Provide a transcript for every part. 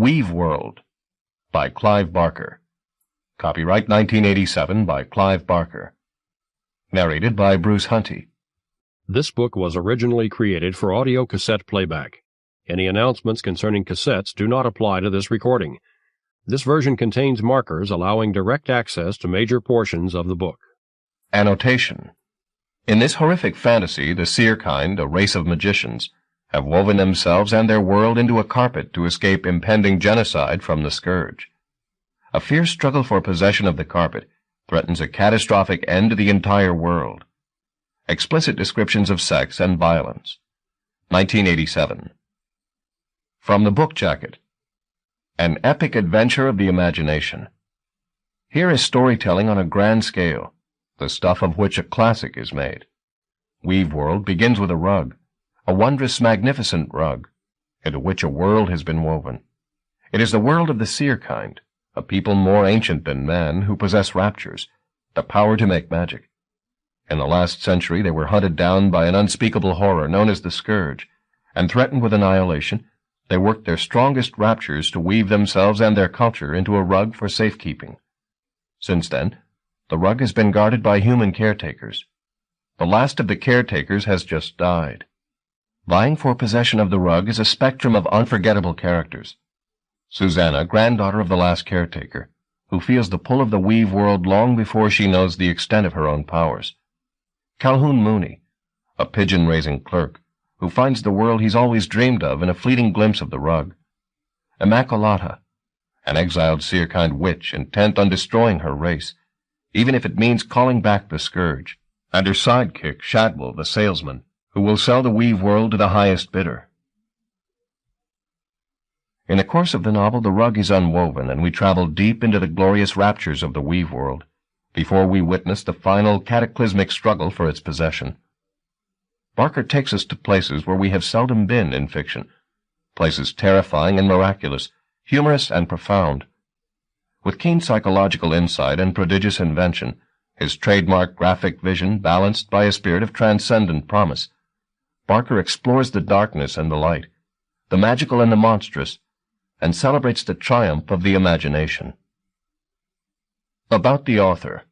Weaveworld by Clive Barker. Copyright 1987 by Clive Barker. Narrated by Bruce Hunty. This book was originally created for audio cassette playback. Any announcements concerning cassettes do not apply to this recording. This version contains markers allowing direct access to major portions of the book. Annotation. In this horrific fantasy, the seer kind, a race of magicians, have woven themselves and their world into a carpet to escape impending genocide from the scourge. A fierce struggle for possession of the carpet threatens a catastrophic end to the entire world. Explicit descriptions of sex and violence. 1987. From the Book Jacket. An epic adventure of the imagination. Here is storytelling on a grand scale, the stuff of which a classic is made. Weaveworld begins with a rug, a wondrous, magnificent rug, into which a world has been woven. It is the world of the seer kind, a people more ancient than man, who possess raptures, the power to make magic. In the last century they were hunted down by an unspeakable horror known as the scourge, and threatened with annihilation, they worked their strongest raptures to weave themselves and their culture into a rug for safekeeping. Since then, the rug has been guarded by human caretakers. The last of the caretakers has just died. Vying for possession of the rug is a spectrum of unforgettable characters. Susanna, granddaughter of the last caretaker, who feels the pull of the weave world long before she knows the extent of her own powers. Calhoun Mooney, a pigeon-raising clerk, who finds the world he's always dreamed of in a fleeting glimpse of the rug. Immaculata, an exiled seer-kind witch intent on destroying her race, even if it means calling back the scourge, and her sidekick, Shadwell, the salesman, who will sell the weave world to the highest bidder. In the course of the novel, the rug is unwoven, and we travel deep into the glorious raptures of the weave world, before we witness the final cataclysmic struggle for its possession. Barker takes us to places where we have seldom been in fiction, places terrifying and miraculous, humorous and profound. With keen psychological insight and prodigious invention, his trademark graphic vision balanced by a spirit of transcendent promise, Barker explores the darkness and the light, the magical and the monstrous, and celebrates the triumph of the imagination. About the author.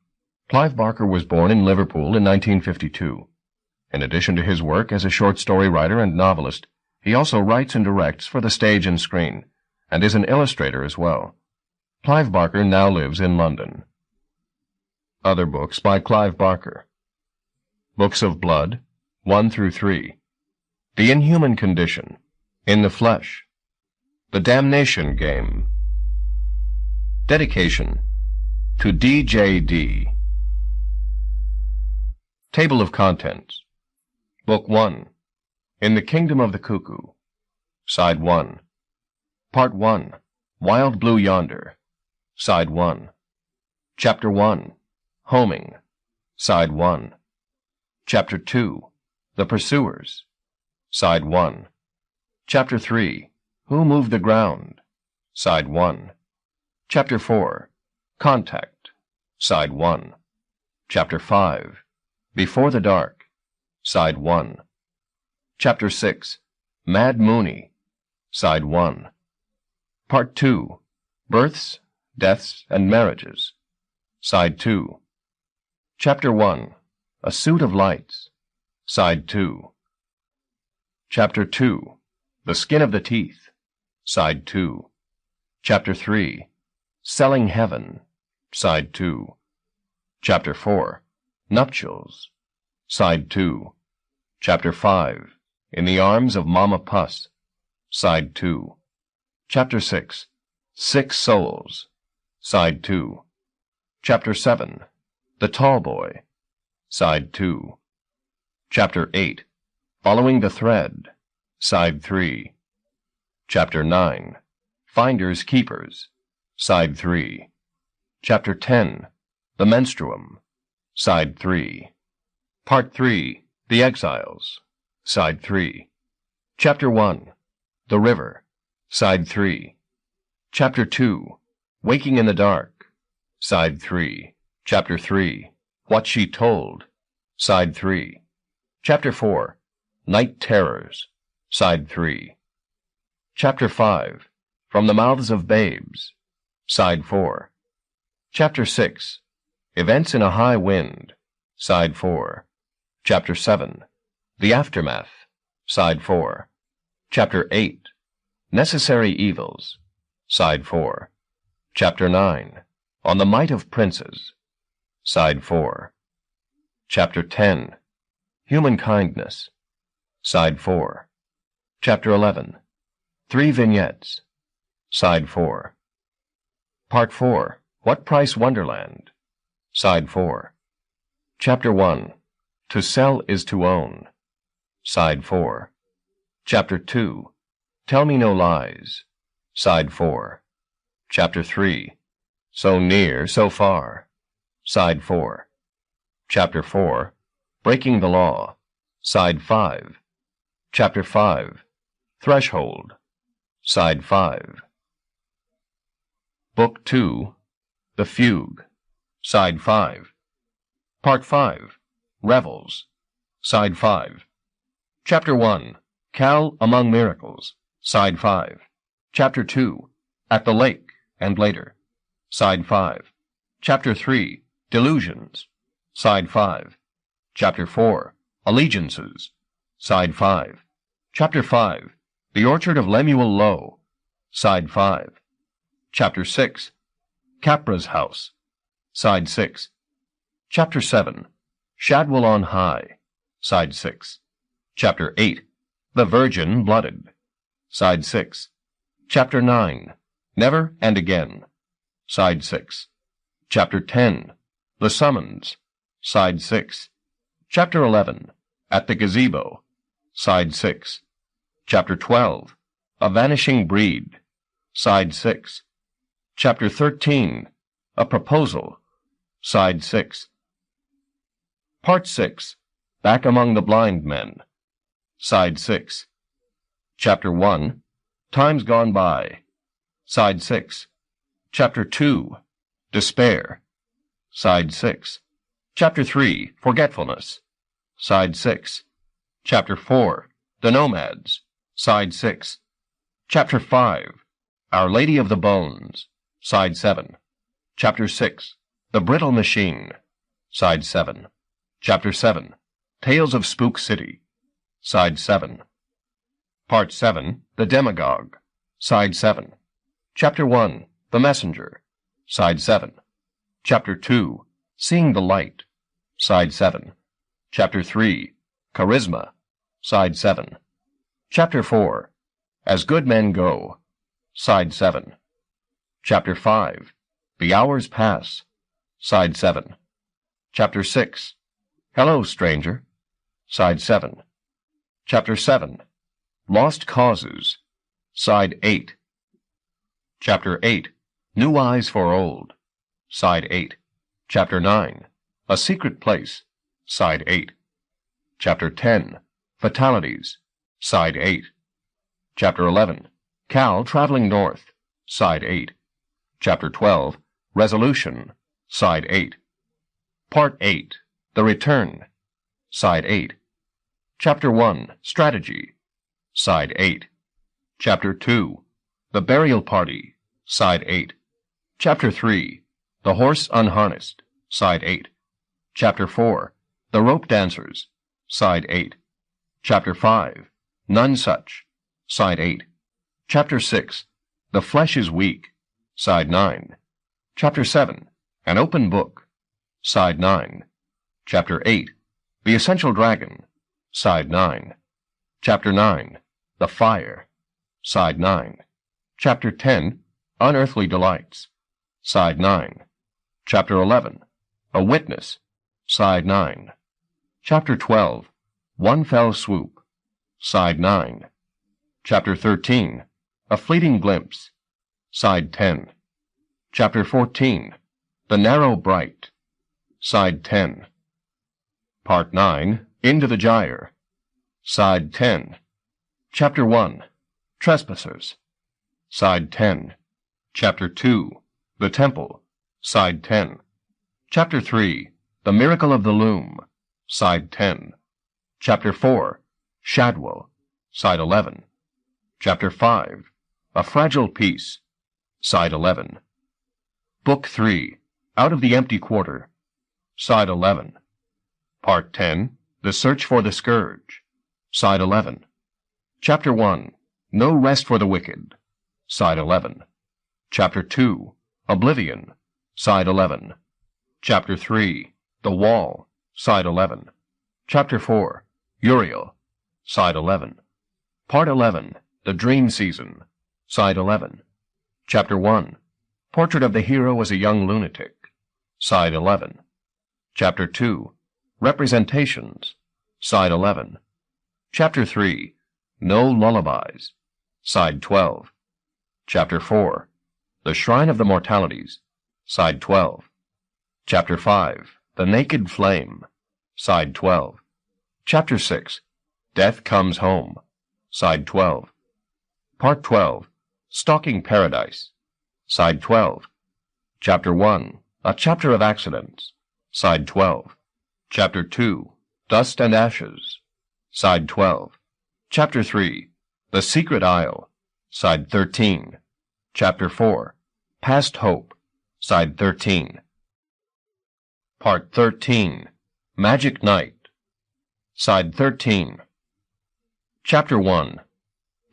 Clive Barker was born in Liverpool in 1952. In addition to his work as a short story writer and novelist, he also writes and directs for the stage and screen, and is an illustrator as well. Clive Barker now lives in London. Other books by Clive Barker. Books of Blood, 1 through 3. The Inhuman Condition, In the Flesh, The Damnation Game. Dedication to D.J.D. Table of Contents. Book 1, In the Kingdom of the Cuckoo. Side 1. Part 1, Wild Blue Yonder. Side 1. Chapter 1, Homing. Side 1. Chapter 2, The Pursuers. Side 1. Chapter 3, Who Moved the Ground? Side 1. Chapter 4, Contact. Side 1. Chapter 5, Before the Dark. Side 1. Chapter 6, Mad Mooney. Side 1. Part 2, Births, Deaths, and Marriages. Side 2. Chapter 1, A Suit of Lights. Side 2. Chapter 2, The Skin of the Teeth. Side 2. Chapter 3, Selling Heaven. Side 2. Chapter 4, Nuptials. Side 2. Chapter 5, In the Arms of Mama Puss. Side 2. Chapter 6, Sick Souls. Side 2. Chapter 7, The Tall Boy. Side 2. Chapter 8, Following the Thread. Side 3. Chapter 9, Finders Keepers. Side 3. Chapter 10, The Menstruum. Side 3. Part 3, The Exiles. Side 3. Chapter 1, The River. Side 3. Chapter 2, Waking in the Dark. Side 3. Chapter 3, What She Told. Side 3. Chapter 4, Night Terrors. Side 3. Chapter 5, From the Mouths of Babes, Side 4. Chapter 6, Events in a High Wind, Side 4. Chapter 7, The Aftermath, Side 4. Chapter 8, Necessary Evils, Side 4. Chapter 9, On the Might of Princes, Side 4. Chapter 10, Human Kindness, Side 4. Chapter 11, 3 Vignettes, Side 4. Part 4, What Price Wonderland, Side 4. Chapter 1, To Sell is to Own, Side 4. Chapter 2, Tell Me No Lies, Side 4. Chapter 3, So Near, So Far, Side 4. Chapter 4, Breaking the Law, Side 5. Chapter 5, Threshold, Side 5. Book 2, The Fugue, Side 5. Part 5, Revels, Side 5. Chapter 1, Cal Among Miracles, Side 5. Chapter 2, At the Lake and Later, Side 5. Chapter 3, Delusions, Side 5. Chapter 4, Allegiances, Side 5. Chapter 5, The Orchard of Lemuel Lowe, Side 5. Chapter 6, Capra's House, Side 6. Chapter 7, Shadwell on High, Side 6. Chapter 8, The Virgin Blooded, Side 6. Chapter 9, Never and Again, Side 6. Chapter 10, The Summons, Side 6. Chapter 11, At the Gazebo, Side 6. Chapter 12, A Vanishing Breed, Side 6. Chapter 13, A Proposal, Side 6. Part 6, Back Among the Blind Men, Side 6. Chapter 1, Times Gone By, Side 6. Chapter 2, Despair, Side 6. Chapter 3, Forgetfulness, Side 6. Chapter 4, The Nomads, Side 6. Chapter 5, Our Lady of the Bones, Side 7. Chapter 6, The Brittle Machine, Side 7. Chapter 7, Tales of Spook City, Side 7. Part 7, The Demagogue, Side 7. Chapter 1, The Messenger, Side 7. Chapter 2, Seeing the Light, Side 7. Chapter 3, Charisma, Side 7. Chapter 4, As Good Men Go, Side 7. Chapter 5, The Hours Pass, Side 7. Chapter 6, Hello, Stranger, Side 7. Chapter 7, Lost Causes, Side 8. Chapter 8, New Eyes for Old, Side 8. Chapter 9, A Secret Place, Side 8. Chapter 10, Fatalities, Side 8. Chapter 11, Cal Traveling North, Side 8. Chapter 12, Resolution, Side 8. Part 8, The Return, Side 8. Chapter 1, Strategy, Side 8. Chapter 2, The Burial Party, Side 8. Chapter 3, The Horse Unharnessed, Side 8. Chapter 4, The Rope Dancers, Side 8. Chapter 5, None Such, Side 8. Chapter 6, The Flesh is Weak, Side 9. Chapter 7, An Open Book, Side 9. Chapter 8, The Essential Dragon, Side 9. Chapter 9, The Fire, Side 9. Chapter 10, Unearthly Delights, Side 9. Chapter 11, A Witness, Side 9. Chapter 12, One Fell Swoop, Side 9. Chapter 13, A Fleeting Glimpse, Side 10. Chapter 14, The Narrow Bright, Side 10. Part 9, Into the Gyre, Side 10. Chapter 1, Trespassers, Side 10. Chapter 2, The Temple, Side 10. Chapter 3, The Miracle of the Loom, Side 10. Chapter 4, Shadwell, Side 11. Chapter 5, A Fragile Peace, side 11. Book 3, Out of the Empty Quarter, side 11. Part 10, The Search for the Scourge, side 11. Chapter 1, No Rest for the Wicked, side 11. Chapter 2, Oblivion, side 11. Chapter 3, The Wall, side 11. Chapter 4, Uriel, side 11. Part 11, The Dream Season, side 11. Chapter 1, Portrait of the Hero as a Young Lunatic, side 11. Chapter 2, Representations, side 11. Chapter 3, No Lullabies, side 12. Chapter 4, The Shrine of the Mortalities, side 12. Chapter 5, The Naked Flame, side 12. Chapter 6, Death Comes Home, side 12. Part 12, Stalking Paradise, side 12. Chapter 1, A Chapter of Accidents, side 12. Chapter 2, Dust and Ashes, side 12. Chapter 3, The Secret Isle, side 13. Chapter 4, Past Hope, side 13. Part 13, Magic Night, side 13. Chapter 1,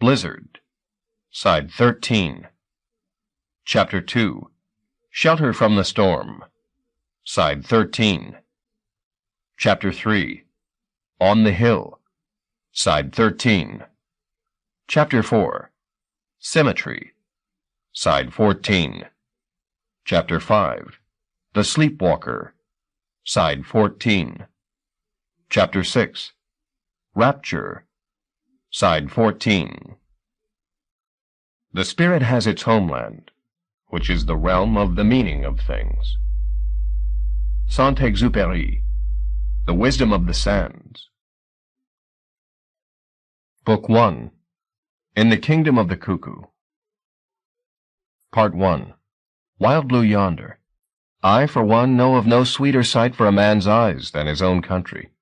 Blizzard, side 13. Chapter 2, Shelter from the Storm, side 13. Chapter 3, On the Hill, side 13. Chapter 4, Symmetry, side 14. Chapter 5, The Sleepwalker, side 14. Chapter 6, Rapture, side 14. The spirit has its homeland, which is the realm of the meaning of things. Saint-Exupéry, The Wisdom of the Sands. Book 1, In the Kingdom of the Cuckoo. Part 1, Wild Blue Yonder. I, for one, know of no sweeter sight for a man's eyes than his own country.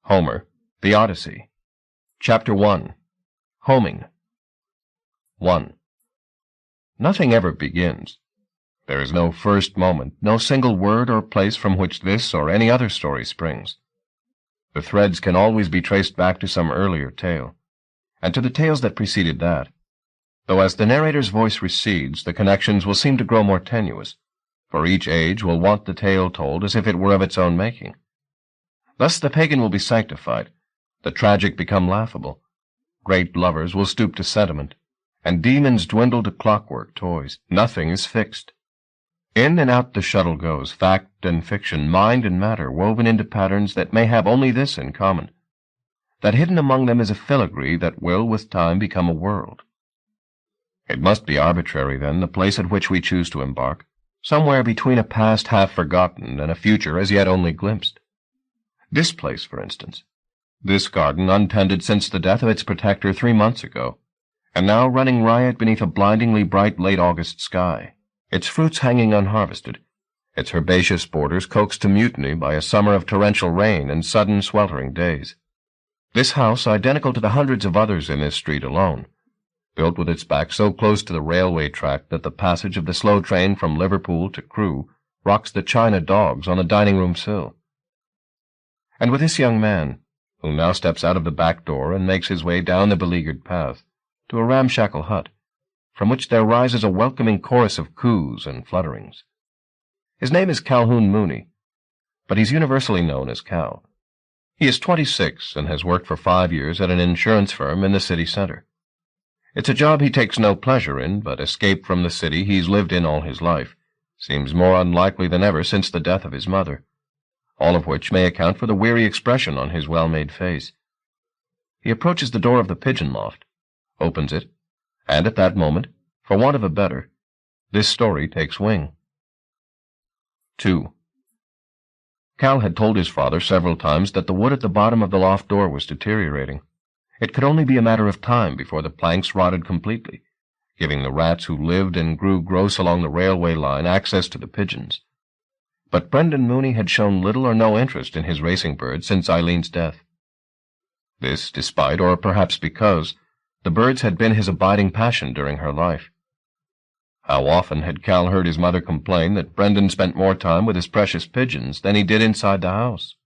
Homer, The Odyssey. Chapter 1, Homing. 1. Nothing ever begins. There is no first moment, no single word or place from which this or any other story springs. The threads can always be traced back to some earlier tale, and to the tales that preceded that, though as the narrator's voice recedes, the connections will seem to grow more tenuous, for each age will want the tale told as if it were of its own making. Thus the pagan will be sanctified, the tragic become laughable, great lovers will stoop to sentiment, and demons dwindle to clockwork toys. Nothing is fixed. In and out the shuttle goes, fact and fiction, mind and matter, woven into patterns that may have only this in common, that hidden among them is a filigree that will, with time, become a world. It must be arbitrary, then, the place at which we choose to embark, somewhere between a past half forgotten and a future as yet only glimpsed. This place, for instance, this garden untended since the death of its protector 3 months ago, and now running riot beneath a blindingly bright late August sky, its fruits hanging unharvested, its herbaceous borders coaxed to mutiny by a summer of torrential rain and sudden sweltering days. This house, identical to the hundreds of others in this street alone, built with its back so close to the railway track that the passage of the slow train from Liverpool to Crewe rocks the china dogs on the dining-room sill. And with this young man, who now steps out of the back door and makes his way down the beleaguered path, to a ramshackle hut, from which there rises a welcoming chorus of coos and flutterings. His name is Calhoun Mooney, but he's universally known as Cal. He is 26 and has worked for 5 years at an insurance firm in the city center. It's a job he takes no pleasure in, but escape from the city he's lived in all his life seems more unlikely than ever since the death of his mother, all of which may account for the weary expression on his well-made face. He approaches the door of the pigeon loft, opens it, and at that moment, for want of a better, this story takes wing. 2. Cal had told his father several times that the wood at the bottom of the loft door was deteriorating. It could only be a matter of time before the planks rotted completely, giving the rats who lived and grew gross along the railway line access to the pigeons. But Brendan Mooney had shown little or no interest in his racing bird since Eileen's death. This despite, or perhaps because, The birds had been his abiding passion during her life. How often had Cal heard his mother complain that Brendan spent more time with his precious pigeons than he did inside the house?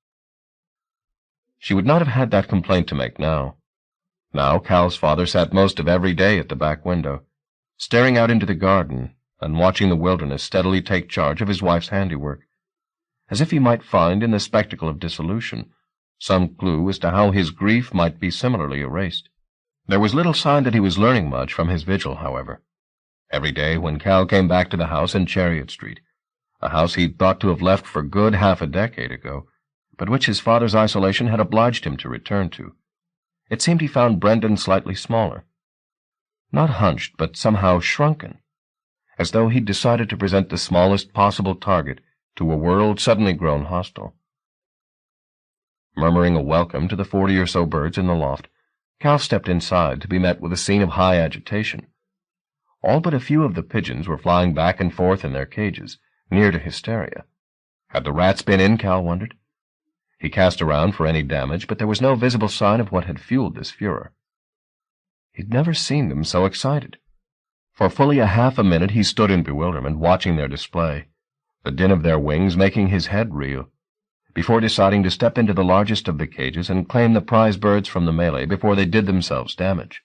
She would not have had that complaint to make now. Now Cal's father sat most of every day at the back window, staring out into the garden and watching the wilderness steadily take charge of his wife's handiwork, as if he might find in the spectacle of dissolution some clue as to how his grief might be similarly erased. There was little sign that he was learning much from his vigil, however. Every day when Cal came back to the house in Chariot Street, a house he'd thought to have left for good half a decade ago, but which his father's isolation had obliged him to return to, it seemed he found Brendan slightly smaller. Not hunched, but somehow shrunken, as though he'd decided to present the smallest possible target to a world suddenly grown hostile. Murmuring a welcome to the 40 or so birds in the loft, Cal stepped inside to be met with a scene of high agitation. All but a few of the pigeons were flying back and forth in their cages, near to hysteria. Had the rats been in, Cal wondered? He cast around for any damage, but there was no visible sign of what had fueled this furor. He'd never seen them so excited. For fully a half a minute he stood in bewilderment, watching their display, the din of their wings making his head reel, before deciding to step into the largest of the cages and claim the prize birds from the melee before they did themselves damage.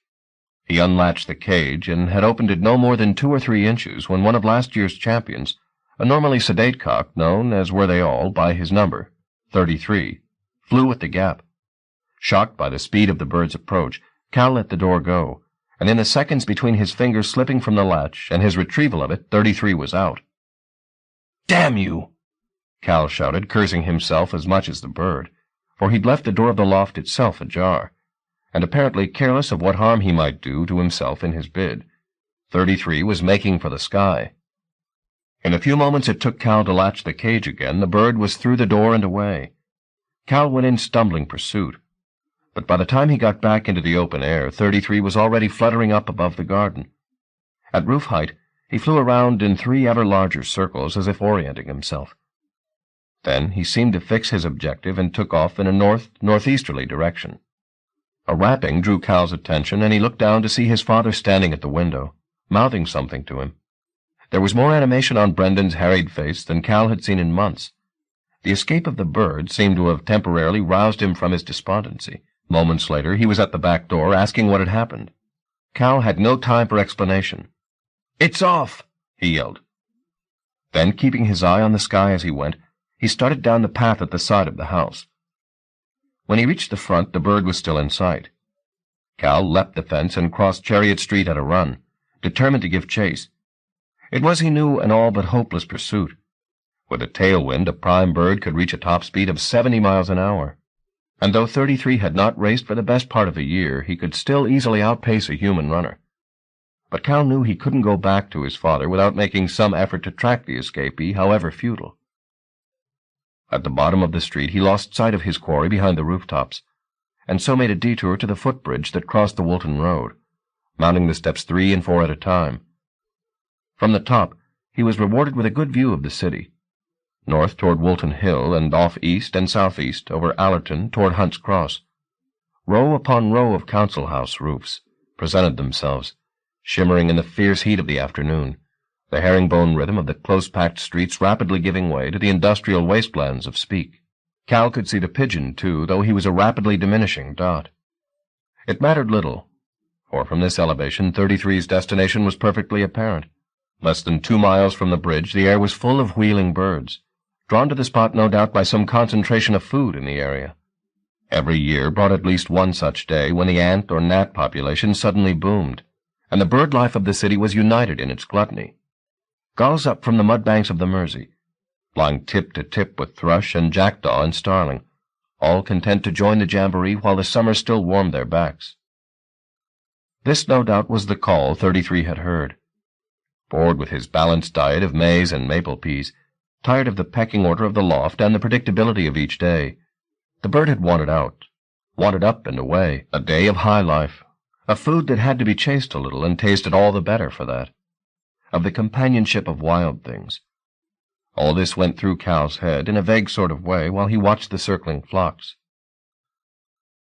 He unlatched the cage and had opened it no more than 2 or 3 inches when one of last year's champions, a normally sedate cock known, as were they all, by his number, 33, flew at the gap. Shocked by the speed of the bird's approach, Cal let the door go, and in the seconds between his fingers slipping from the latch and his retrieval of it, 33 was out. "Damn you!" Cal shouted, cursing himself as much as the bird, for he'd left the door of the loft itself ajar, and apparently careless of what harm he might do to himself in his bid. 33 was making for the sky. In a few moments it took Cal to latch the cage again. The bird was through the door and away. Cal went in stumbling pursuit, but by the time he got back into the open air, 33 was already fluttering up above the garden. At roof height, he flew around in 3 ever larger circles as if orienting himself. Then he seemed to fix his objective and took off in a northeasterly direction. A rapping drew Cal's attention, and he looked down to see his father standing at the window, mouthing something to him. There was more animation on Brendan's harried face than Cal had seen in months. The escape of the bird seemed to have temporarily roused him from his despondency. Moments later, he was at the back door, asking what had happened. Cal had no time for explanation. "It's off!" he yelled. Then, keeping his eye on the sky as he went, he started down the path at the side of the house. When he reached the front, the bird was still in sight. Cal leapt the fence and crossed Chariot Street at a run, determined to give chase. It was, he knew, an all but hopeless pursuit. With a tailwind, a prime bird could reach a top speed of 70 miles an hour. And though 33 had not raced for the best part of a year, he could still easily outpace a human runner. But Cal knew he couldn't go back to his father without making some effort to track the escapee, however futile. At the bottom of the street, he lost sight of his quarry behind the rooftops, and so made a detour to the footbridge that crossed the Woolton Road, mounting the steps 3 and 4 at a time. From the top, he was rewarded with a good view of the city, north toward Woolton Hill and off east and southeast over Allerton toward Hunt's Cross. Row upon row of council house roofs presented themselves, shimmering in the fierce heat of the afternoon, the herringbone rhythm of the close-packed streets rapidly giving way to the industrial wastelands of Speke. Cal could see the pigeon, too, though he was a rapidly diminishing dot. It mattered little, for from this elevation 33's destination was perfectly apparent. Less than 2 miles from the bridge, the air was full of wheeling birds, drawn to the spot no doubt by some concentration of food in the area. Every year brought at least one such day when the ant or gnat population suddenly boomed, and the bird life of the city was united in its gluttony. Gulls up from the mudbanks of the Mersey, flying tip to tip with thrush and jackdaw and starling, all content to join the jamboree while the summer still warmed their backs. This, no doubt, was the call 33 had heard. Bored with his balanced diet of maize and maple peas, tired of the pecking order of the loft and the predictability of each day, the bird had wanted out, wanted up and away, a day of high life, of food that had to be chased a little and tasted all the better for that, of the companionship of wild things. All this went through Cal's head in a vague sort of way while he watched the circling flocks.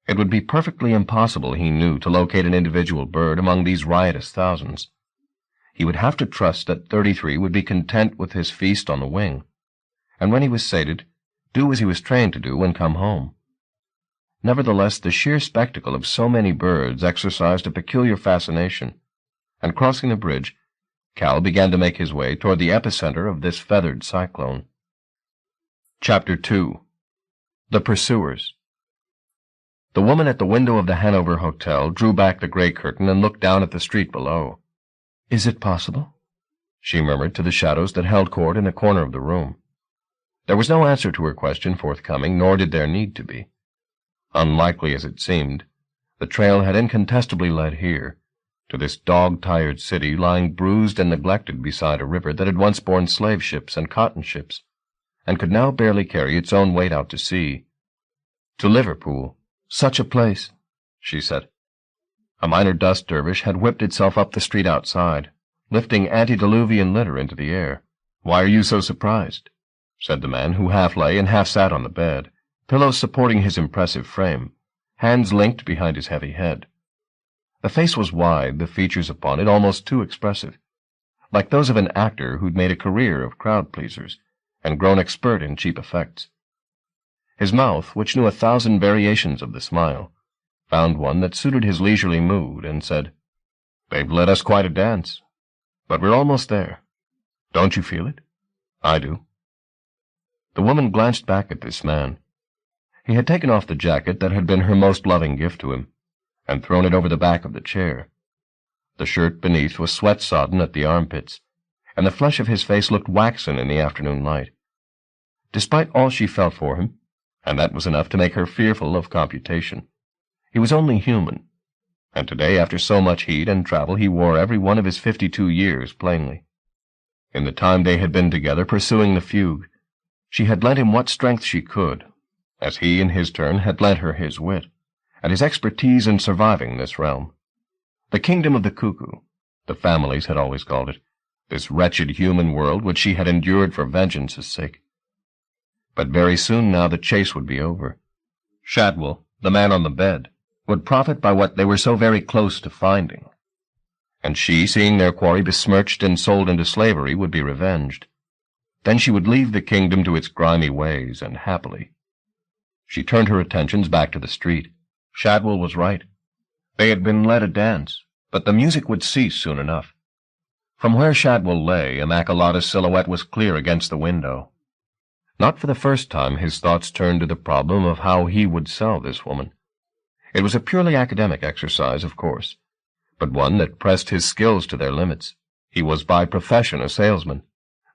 It would be perfectly impossible, he knew, to locate an individual bird among these riotous thousands. He would have to trust that 33 would be content with his feast on the wing, and when he was sated, do as he was trained to do and come home. Nevertheless, the sheer spectacle of so many birds exercised a peculiar fascination, and crossing the bridge, Cal began to make his way toward the epicenter of this feathered cyclone. Chapter 2. The Pursuers. The woman at the window of the Hanover Hotel drew back the gray curtain and looked down at the street below. "Is it possible?" she murmured to the shadows that held court in a corner of the room. There was no answer to her question forthcoming, nor did there need to be. Unlikely as it seemed, the trail had incontestably led here, to this dog-tired city lying bruised and neglected beside a river that had once borne slave ships and cotton ships, and could now barely carry its own weight out to sea. To Liverpool, such a place, she said. A minor dust dervish had whipped itself up the street outside, lifting antediluvian litter into the air. "Why are you so surprised?" said the man, who half lay and half sat on the bed, pillows supporting his impressive frame, hands linked behind his heavy head. The face was wide, the features upon it almost too expressive, like those of an actor who'd made a career of crowd-pleasers and grown expert in cheap effects. His mouth, which knew 1,000 variations of the smile, found one that suited his leisurely mood and said, "They've led us quite a dance, but we're almost there. Don't you feel it? I do." The woman glanced back at this man. He had taken off the jacket that had been her most loving gift to him, and thrown it over the back of the chair. The shirt beneath was sweat-sodden at the armpits, and the flesh of his face looked waxen in the afternoon light. Despite all she felt for him, and that was enough to make her fearful of computation, he was only human, and today, after so much heat and travel, he wore every one of his 52 years plainly. In the time they had been together pursuing the fugue, she had lent him what strength she could, as he, in his turn, had lent her his wit, and his expertise in surviving this realm. The kingdom of the cuckoo, the families had always called it, this wretched human world which she had endured for vengeance's sake. But very soon now the chase would be over. Shadwell, the man on the bed, would profit by what they were so very close to finding, and she, seeing their quarry besmirched and sold into slavery, would be revenged. Then she would leave the kingdom to its grimy ways, and happily. She turned her attentions back to the street. Shadwell was right. They had been led a dance, but the music would cease soon enough. From where Shadwell lay, Immaculata's silhouette was clear against the window. Not for the first time his thoughts turned to the problem of how he would sell this woman. It was a purely academic exercise, of course, but one that pressed his skills to their limits. He was by profession a salesman.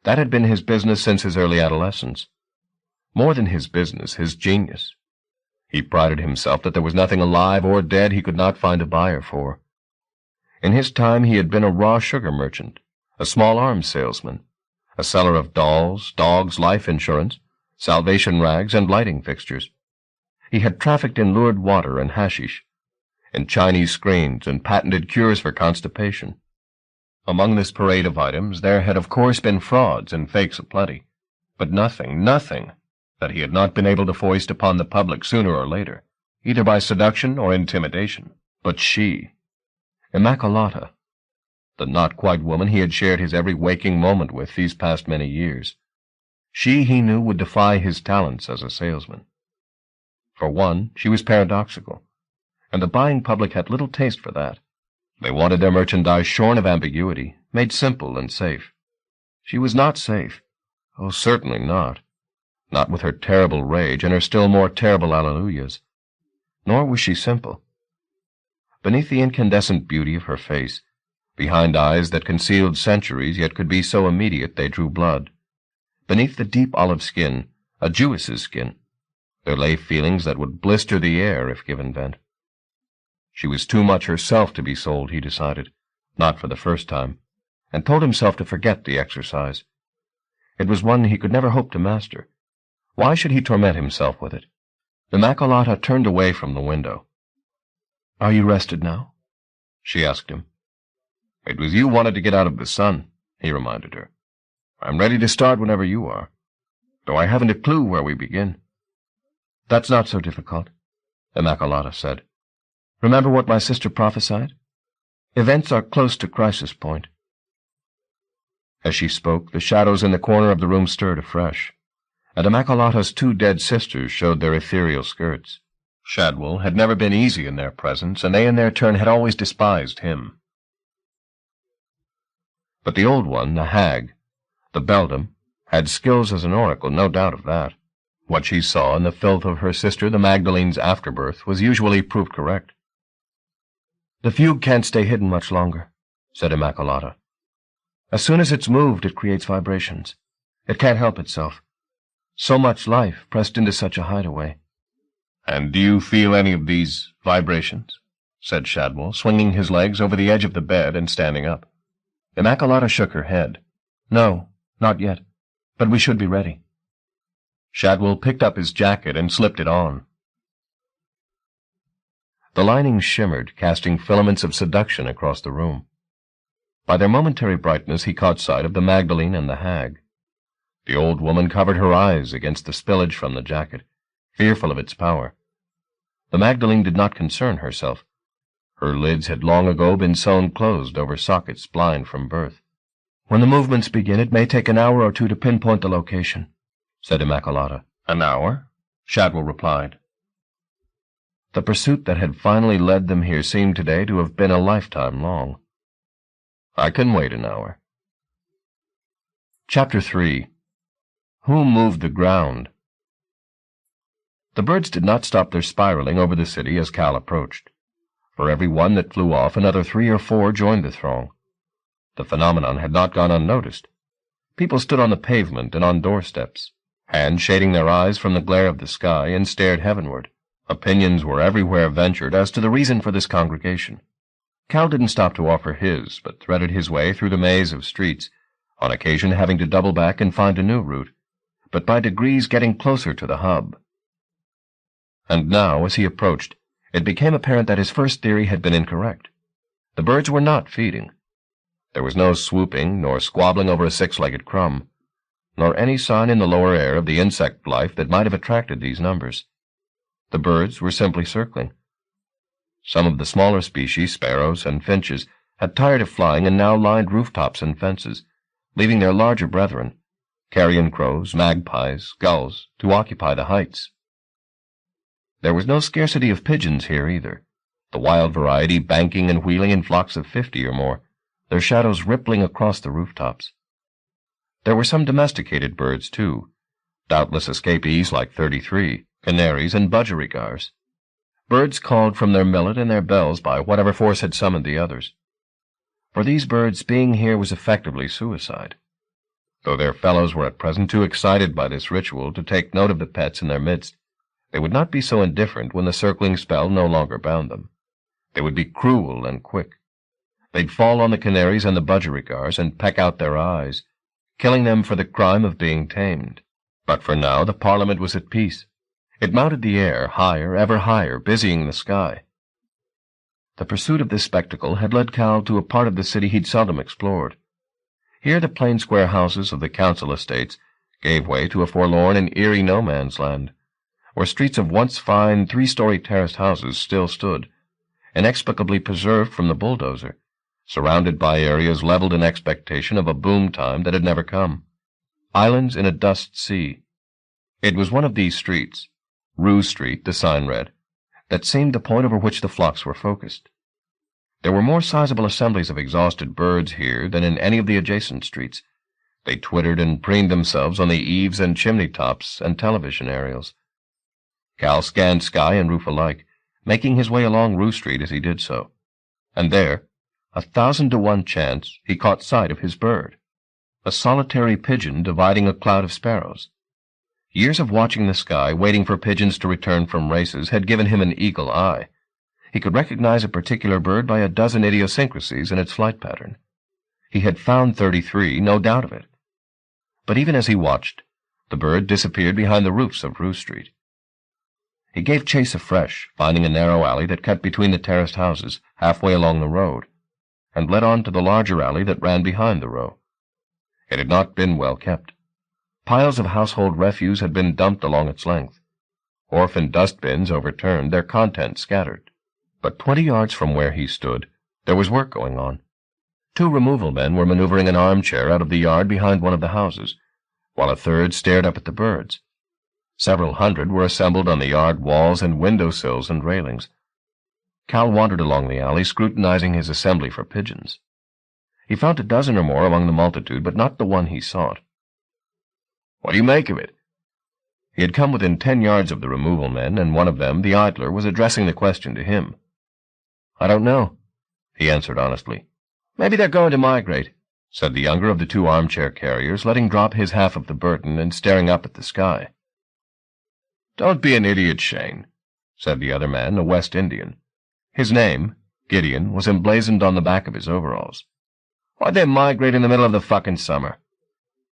That had been his business since his early adolescence. More than his business, his genius. He prided himself that there was nothing alive or dead he could not find a buyer for. In his time he had been a raw sugar merchant, a small arms salesman, a seller of dolls, dogs, life insurance, salvation rags, and lighting fixtures. He had trafficked in lured water and hashish, in Chinese screens and patented cures for constipation. Among this parade of items there had of course been frauds and fakes aplenty, but nothing that he had not been able to foist upon the public sooner or later, either by seduction or intimidation. But she, Immaculata, the not-quite woman he had shared his every waking moment with these past many years, she, he knew, would defy his talents as a salesman. For one, she was paradoxical, and the buying public had little taste for that. They wanted their merchandise shorn of ambiguity, made simple and safe. She was not safe. Oh, certainly not. Not with her terrible rage and her still more terrible alleluias. Nor was she simple. Beneath the incandescent beauty of her face, behind eyes that concealed centuries yet could be so immediate they drew blood, beneath the deep olive skin, a Jewess's skin, there lay feelings that would blister the air if given vent. She was too much herself to be sold, he decided, not for the first time, and told himself to forget the exercise. It was one he could never hope to master. Why should he torment himself with it? Immaculata turned away from the window. "Are you rested now?" she asked him. "It was you wanted to get out of the sun," he reminded her. "I'm ready to start whenever you are, though I haven't a clue where we begin." "That's not so difficult. Immaculata said. "Remember what my sister prophesied? Events are close to crisis point." As she spoke, the shadows in the corner of the room stirred afresh, and Immaculata's 2 dead sisters showed their ethereal skirts. Shadwell had never been easy in their presence, and they in their turn had always despised him. But the old one, the hag, the beldam, had skills as an oracle, no doubt of that. What she saw in the filth of her sister, the Magdalene's afterbirth, was usually proved correct. "The fugue can't stay hidden much longer," said Immaculata. "As soon as it's moved, it creates vibrations. It can't help itself. So much life pressed into such a hideaway." "And do you feel any of these vibrations?" said Shadwell, swinging his legs over the edge of the bed and standing up. Immaculata shook her head. "No, not yet, but we should be ready." Shadwell picked up his jacket and slipped it on. The lining shimmered, casting filaments of seduction across the room. By their momentary brightness he caught sight of the Magdalene and the hag. The old woman covered her eyes against the spillage from the jacket, fearful of its power. The Magdalene did not concern herself. Her lids had long ago been sewn closed over sockets blind from birth. "When the movements begin, it may take an hour or 2 to pinpoint the location," said Immaculata. "An hour?" Shadwell replied. The pursuit that had finally led them here seemed today to have been a lifetime long. "I can wait an hour." Chapter 3. Who Moved the Ground? The birds did not stop their spiraling over the city as Cal approached. For every one that flew off, another 3 or 4 joined the throng. The phenomenon had not gone unnoticed. People stood on the pavement and on doorsteps, hands shading their eyes from the glare of the sky, and stared heavenward. Opinions were everywhere ventured as to the reason for this congregation. Cal didn't stop to offer his, but threaded his way through the maze of streets, on occasion having to double back and find a new route, but by degrees getting closer to the hub. And now, as he approached, it became apparent that his first theory had been incorrect. The birds were not feeding. There was no swooping, nor squabbling over a 6-legged crumb, nor any sign in the lower air of the insect life that might have attracted these numbers. The birds were simply circling. Some of the smaller species, sparrows and finches, had tired of flying and now lined rooftops and fences, leaving their larger brethren, carrion crows, magpies, gulls, to occupy the heights. There was no scarcity of pigeons here either, the wild variety banking and wheeling in flocks of 50 or more, their shadows rippling across the rooftops. There were some domesticated birds, too, doubtless escapees like 33, canaries and budgerigars. Birds called from their millet and their bells by whatever force had summoned the others. For these birds, being here was effectively suicide, though their fellows were at present too excited by this ritual to take note of the pets in their midst. They would not be so indifferent when the circling spell no longer bound them. They would be cruel and quick. They'd fall on the canaries and the budgerigars and peck out their eyes, killing them for the crime of being tamed. But for now the Parliament was at peace. It mounted the air, higher, ever higher, busying the sky. The pursuit of this spectacle had led Cal to a part of the city he'd seldom explored. Here the plain square houses of the council estates gave way to a forlorn and eerie no-man's land, where streets of once fine 3-story terraced houses still stood, inexplicably preserved from the bulldozer, surrounded by areas leveled in expectation of a boom time that had never come. Islands in a dust sea. It was one of these streets, Rue Street, the sign read, that seemed the point over which the flocks were focused. There were more sizable assemblies of exhausted birds here than in any of the adjacent streets. They twittered and preened themselves on the eaves and chimney tops and television aerials. Cal scanned sky and roof alike, making his way along Rue Street as he did so. And there, 1,000 to 1 chance, he caught sight of his bird, a solitary pigeon dividing a cloud of sparrows. Years of watching the sky, waiting for pigeons to return from races, had given him an eagle eye. He could recognize a particular bird by a dozen idiosyncrasies in its flight pattern. He had found 33, no doubt of it. But even as he watched, the bird disappeared behind the roofs of Rue Street. He gave chase afresh, finding a narrow alley that cut between the terraced houses, halfway along the road, and led on to the larger alley that ran behind the row. It had not been well kept. Piles of household refuse had been dumped along its length. orphan dustbins overturned, their contents scattered. But 20 yards from where he stood, there was work going on. 2 removal men were maneuvering an armchair out of the yard behind one of the houses, while a third stared up at the birds. Several hundred were assembled on the yard walls and windowsills and railings. Cal wandered along the alley, scrutinizing his assembly for pigeons. He found a dozen or more among the multitude, but not the one he sought. "What do you make of it?" He had come within 10 yards of the removal men, and one of them, the idler, was addressing the question to him. "I don't know," he answered honestly. "Maybe they're going to migrate," said the younger of the 2 armchair carriers, letting drop his half of the burden and staring up at the sky. "Don't be an idiot, Shane," said the other man, a West Indian. His name, Gideon, was emblazoned on the back of his overalls. "Why'd they migrate in the middle of the fucking summer?"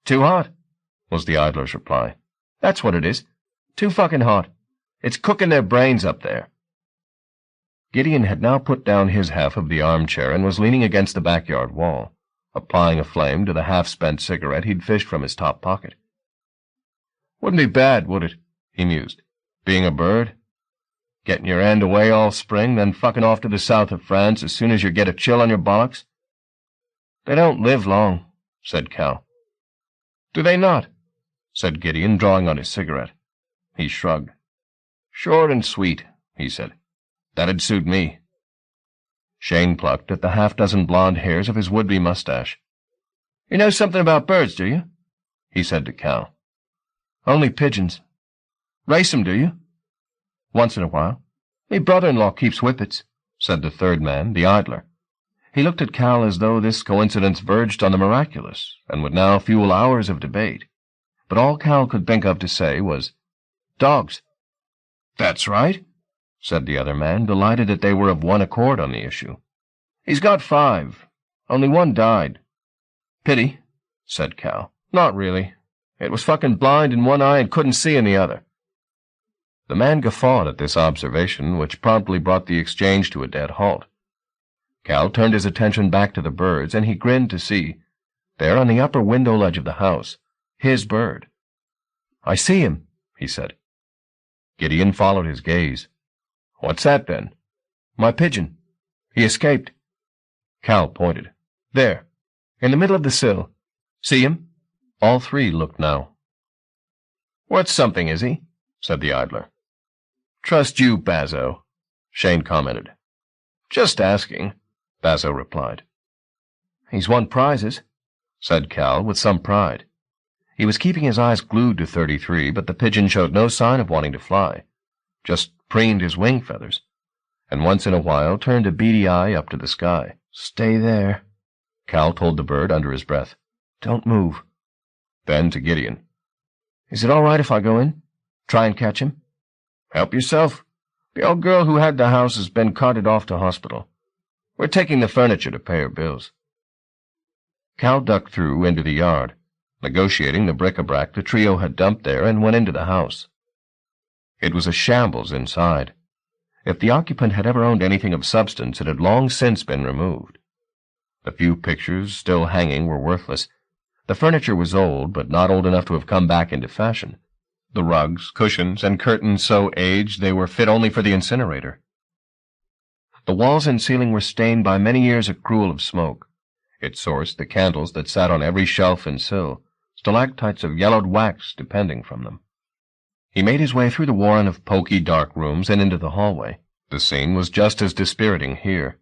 "Too hot," was the idler's reply. "That's what it is. Too fucking hot. It's cooking their brains up there." Gideon had now put down his half of the armchair and was leaning against the backyard wall, applying a flame to the half-spent cigarette he'd fished from his top pocket. "Wouldn't be bad, would it?" he mused. "Being a bird? Getting your end away all spring, then fucking off to the south of France as soon as you get a chill on your bollocks?" "They don't live long," said Cal. "Do they not?" said Gideon, drawing on his cigarette. He shrugged. "Short and sweet," he said. "That'd suit me." Shane plucked at the half-dozen blonde hairs of his would-be mustache. "You know something about birds, do you?" he said to Cal. "Only pigeons." "Race 'em, do you?" "Once in a while. Me brother-in-law keeps whippets," said the third man, the idler. He looked at Cal as though this coincidence verged on the miraculous, and would now fuel hours of debate. But all Cal could think of to say was, "Dogs." "That's right," said the other man, delighted that they were of one accord on the issue. "He's got 5. Only one died." "Pity," said Cal. "Not really. It was fucking blind in one eye and couldn't see in the other." The man guffawed at this observation, which promptly brought the exchange to a dead halt. Cal turned his attention back to the birds, and he grinned to see, there on the upper window ledge of the house, his bird. "I see him," he said. Gideon followed his gaze. "What's that, then?" "My pigeon. He escaped." Cal pointed. "There, in the middle of the sill. See him?" All 3 looked now. "Worth something, is he?" said the idler. "Trust you, Bazo," Shane commented. "Just asking," Bazo replied. "He's won prizes," said Cal with some pride. He was keeping his eyes glued to 33, but the pigeon showed no sign of wanting to fly, just preened his wing feathers, and once in a while turned a beady eye up to the sky. "Stay there," Cal told the bird under his breath. "Don't move." Then to Gideon. "Is it all right if I go in? Try and catch him?" "Help yourself. The old girl who had the house has been carted off to hospital. We're taking the furniture to pay her bills." Cal ducked through into the yard, negotiating the bric-a-brac the trio had dumped there, and went into the house. It was a shambles inside. If the occupant had ever owned anything of substance, it had long since been removed. The few pictures still hanging were worthless. The furniture was old, but not old enough to have come back into fashion. The rugs, cushions, and curtains so aged they were fit only for the incinerator. The walls and ceiling were stained by many years' accrual of smoke. Its source, the candles that sat on every shelf and sill, stalactites of yellowed wax depending from them. He made his way through the warren of poky dark rooms and into the hallway. The scene was just as dispiriting here.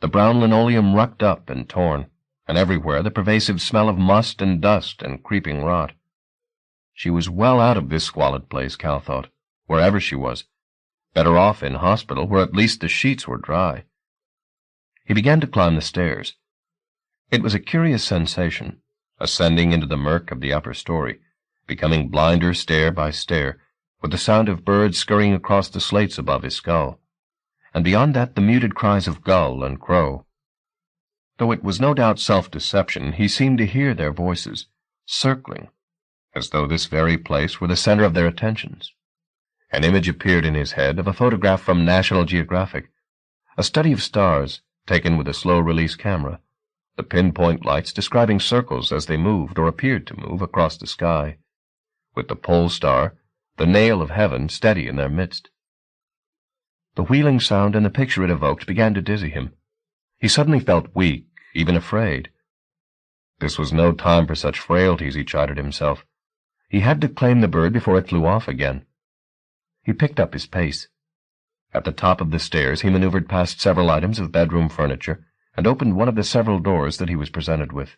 The brown linoleum rucked up and torn, and everywhere the pervasive smell of must and dust and creeping rot. She was well out of this squalid place, Cal thought, wherever she was. Better off in hospital, where at least the sheets were dry. He began to climb the stairs. It was a curious sensation, ascending into the murk of the upper story, becoming blinder stair by stair, with the sound of birds scurrying across the slates above his skull, and beyond that the muted cries of gull and crow. Though it was no doubt self-deception, he seemed to hear their voices, circling, as though this very place were the center of their attentions. An image appeared in his head of a photograph from National Geographic, a study of stars taken with a slow-release camera, the pinpoint lights describing circles as they moved or appeared to move across the sky, with the pole star, the nail of heaven steady in their midst. The wheeling sound and the picture it evoked began to dizzy him. He suddenly felt weak, even afraid. This was no time for such frailties, he chided himself. He had to claim the bird before it flew off again. He picked up his pace. At the top of the stairs he maneuvered past several items of bedroom furniture and opened one of the several doors that he was presented with.